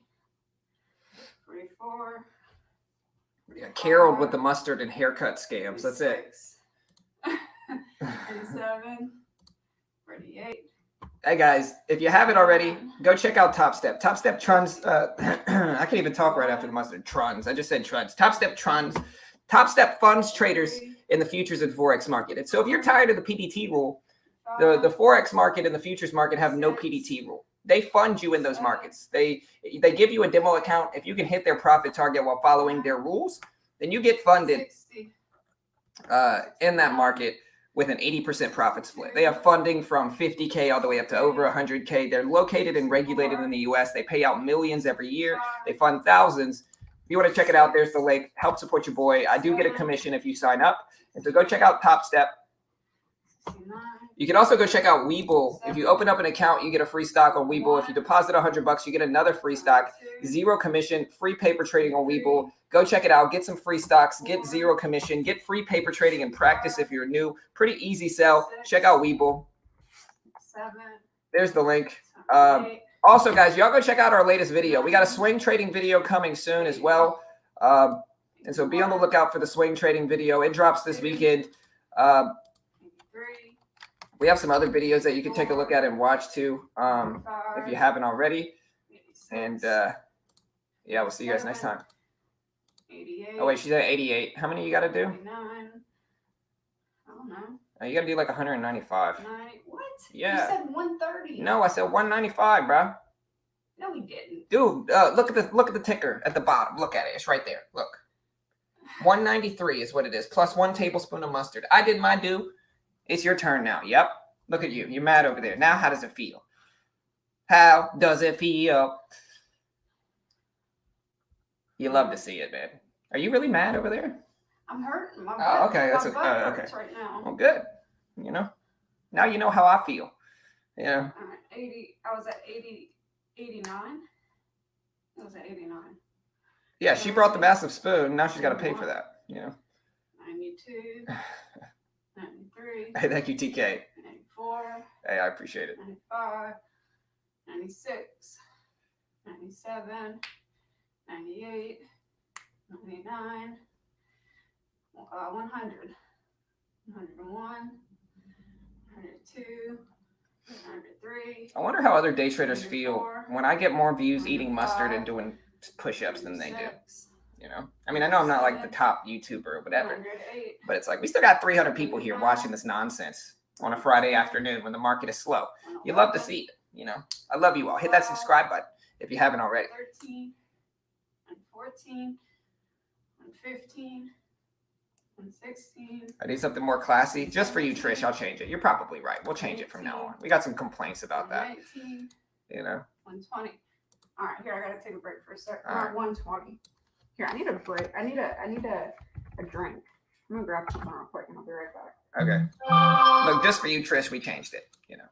44. Yeah, Carol with the mustard and haircut scams. That's it. 37, 38. Hey guys, if you haven't already, go check out Top Step. Top Step Truns. I can't even talk right after the mustard. Truns. I just said Truns. Top Step Truns. Top Step funds traders in the futures and forex market. And so if you're tired of the PDT rule, the forex market and the futures market have no PDT rule. They fund you in those markets. They give you a demo account. If you can hit their profit target while following their rules, then you get funded in that market with an 80% profit split. They have funding from 50K all the way up to over 100K. They're located and regulated in the US. They pay out millions every year. They fund thousands. If you want to check it out, there's the link. Help support your boy. I do get a commission if you sign up. And so go check out Top Step. You can also go check out Webull. If you open up an account, you get a free stock on Webull. If you deposit $100, you get another free stock. Zero commission, free paper trading on Webull. Go check it out. Get some free stocks. Get zero commission. Get free paper trading and practice if you're new. Pretty easy sell. Check out Webull. There's the link. Also, guys, y'all go check out our latest video. We got a swing trading video coming soon as well. And so be on the lookout for the swing trading video. It drops this weekend. We have some other videos that you can take a look at and watch too, if you haven't already. And yeah, we'll see you guys next time. 88. Oh wait, she's at 88. How many you got to do? 89. I don't know. You got to do like 195. 90. What? Yeah. You said 130. No, I said 195, bro. No, we didn't. Dude, look at the ticker at the bottom. Look at it. It's right there. Look. 193 is what it is, plus 1 tablespoon of mustard. I did my due. It's your turn now. Yep. Look at you. You're mad over there. Now, how does it feel? How does it feel? You love to see it, man. Are you really mad over there? I'm hurting. My Oh, okay. That's butt okay. hurts right now. Well, good. You know, now you know how I feel. Yeah. All right, 80. I was at 80, 89. I was at 89. Yeah, she brought the massive spoon. Now she's got to pay for that. You know. 92. 93. Hey, thank you, TK. 94. Hey, I appreciate it. 95. 96. 97. 98. 99. 100. 101. 102. 103. I wonder how other day traders feel when I get more views eating mustard and doing push-ups than they do. You know, I mean, I know I'm not like the top YouTuber or whatever, but it's like we still got 300 people here watching this nonsense on a Friday afternoon when the market is slow. You love to see it, you know. I love you all. Hit that subscribe button if you haven't already. 13 and 14 and 15 and 16. I need something more classy. Just for you, Trish, I'll change it. You're probably right. We'll change it from now on. We got some complaints about that. 19, You know. 120. All right, here I gotta take a break for a sec. All right. 120. Here, I need a break. I need a drink. I'm gonna grab something real quick and I'll be right back. Okay. Look, just for you, Trish, we changed it. You know.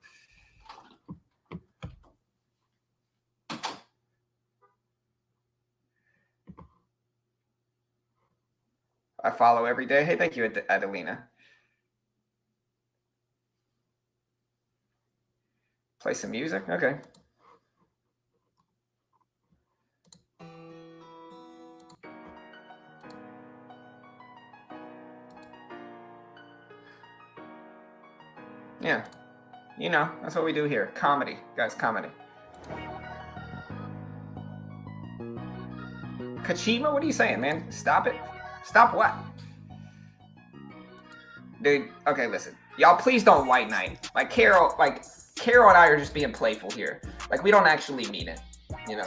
I follow every day. Hey, thank you, Adelina. Play some music? Okay. Yeah. You know, that's what we do here. Comedy. Guys, comedy. Kachima, what are you saying, man? Stop it. Stop what? Dude, okay, listen. Y'all please don't white knight. Carol and I are just being playful here. We don't actually mean it. You know,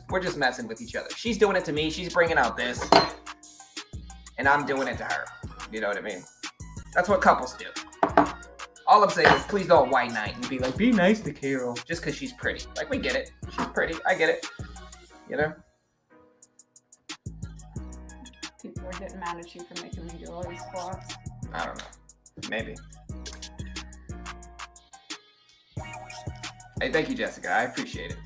we're just messing with each other. She's doing it to me, she's bringing out this, and I'm doing it to her. You know what I mean? That's what couples do. All I'm saying is please don't white knight and be like, be nice to Carol just because she's pretty. We get it. She's pretty. I get it. You know? People are getting mad at you for making me do all these squats. I don't know. Maybe. Hey, thank you, Jessica. I appreciate it.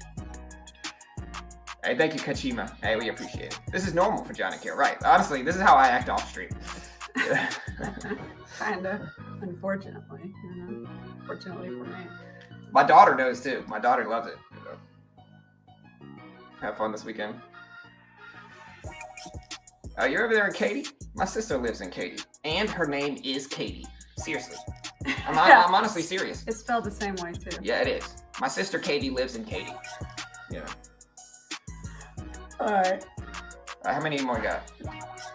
Hey, thank you, Kachima. Hey, we appreciate it. This is normal for John and Carol. Right. Honestly, this is how I act off stream. Kind of. Unfortunately. Fortunately for me. My daughter knows, too. My daughter loves it. Have fun this weekend. You're over there in Katy? My sister lives in Katy. And her name is Katie. Seriously. I'm honestly serious. It's spelled the same way, too. Yeah, it is. My sister Katie lives in Katy. You know. Alright. How many more you got?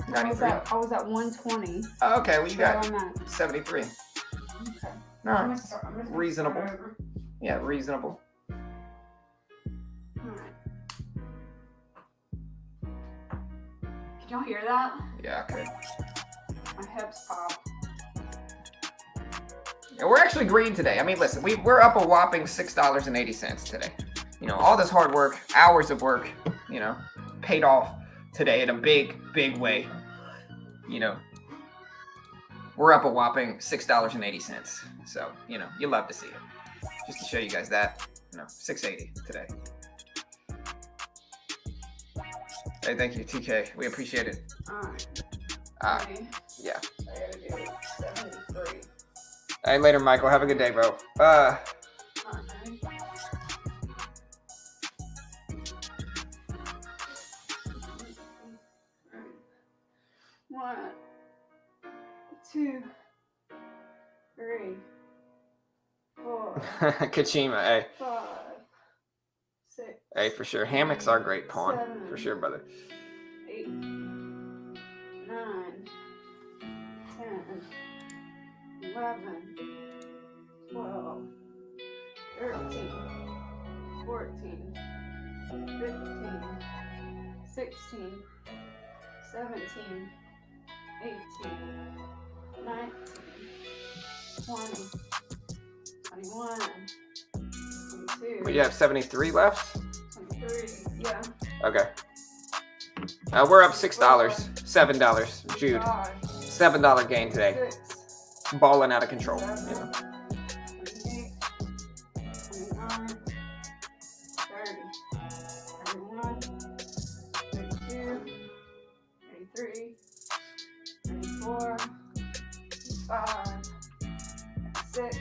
93? I was at 120. Oh, okay, well, you got I'm at. 73. Okay. No, I'm gonna start reasonable. over. Yeah, reasonable. Alright. Can y'all hear that? Yeah, okay. My hips pop. Yeah, we're actually green today. I mean, listen, we're up a whopping $6.80 today. You know, all this hard work, hours of work, you know, paid off today in a big, big way. You know, we're up a whopping $6.80. So, you know, you love to see it. Just to show you guys that, you know, $6.80 today. Hey, thank you, TK. We appreciate it. Alright. Yeah. I gotta do 73. Hey, later, Michael. Have a good day, bro. Alright. 1, 2, 3, 4, Kachima, hey. 5, 6. Hey, for sure. Hammocks are great pawn. For sure, brother. 8, 9, 10, 11, 12, 13, 14, 15, 16, 17, 18, 19, 20, 21, 22. Well, you have 73 left? 23, yeah. Okay. We're up $6. $7. Jude. $7 gain today. 6, Balling out of control. You 7, know. 28, 29, 30, 31, 32, 33, 34, 35, 36,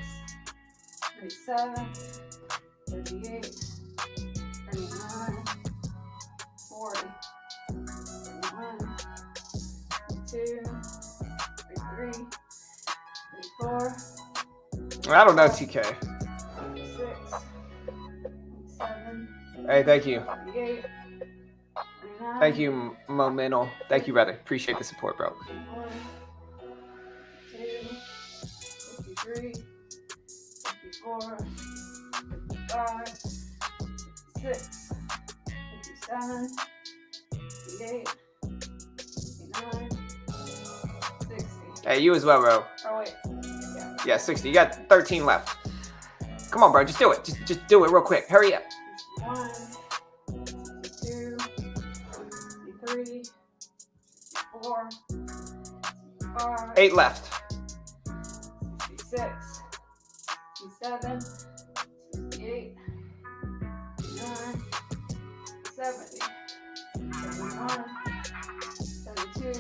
37, 38, 39, 40, 41, 42, 43, 44, I don't know, TK. 46, 47, Hey, thank you. 48, 49. Thank you, Momental. Thank you, brother. Appreciate the support, bro. 51, 52, 53, 54, 55, 56, 57, 58, 59, 60. Hey, you as well, bro. Oh, wait. Yeah, 60. You got 13 left. Come on, bro. Just do it. Just do it real quick. Hurry up. 1, 2, 3, 4, 5, 8 left. 66, 67, 68, 69, 70, 71, 72,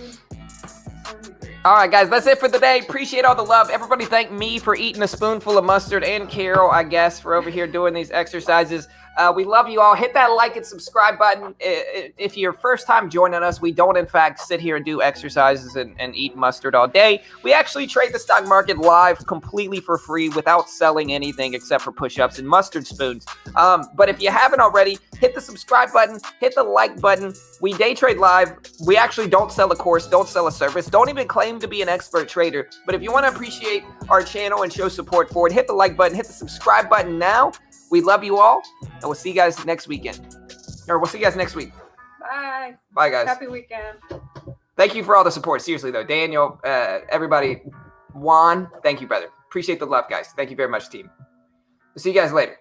73. All right, guys, that's it for the day. Appreciate all the love. Everybody thank me for eating a spoonful of mustard, and Carol, I guess, for over here doing these exercises. We love you all. Hit that like and subscribe button. If you're first time joining us, we don't, in fact, sit here and do exercises and eat mustard all day. We actually trade the stock market live completely for free without selling anything except for push-ups and mustard spoons. But if you haven't already, hit the subscribe button, hit the like button. We day trade live. We actually don't sell a course, don't sell a service, don't even claim to be an expert trader. But if you want to appreciate our channel and show support for it, hit the like button, hit the subscribe button now. We love you all, and we'll see you guys next weekend. Or we'll see you guys next week. Bye. Bye, guys. Happy weekend. Thank you for all the support. Seriously, though. Daniel, everybody. Juan, thank you, brother. Appreciate the love, guys. Thank you very much, team. We'll see you guys later.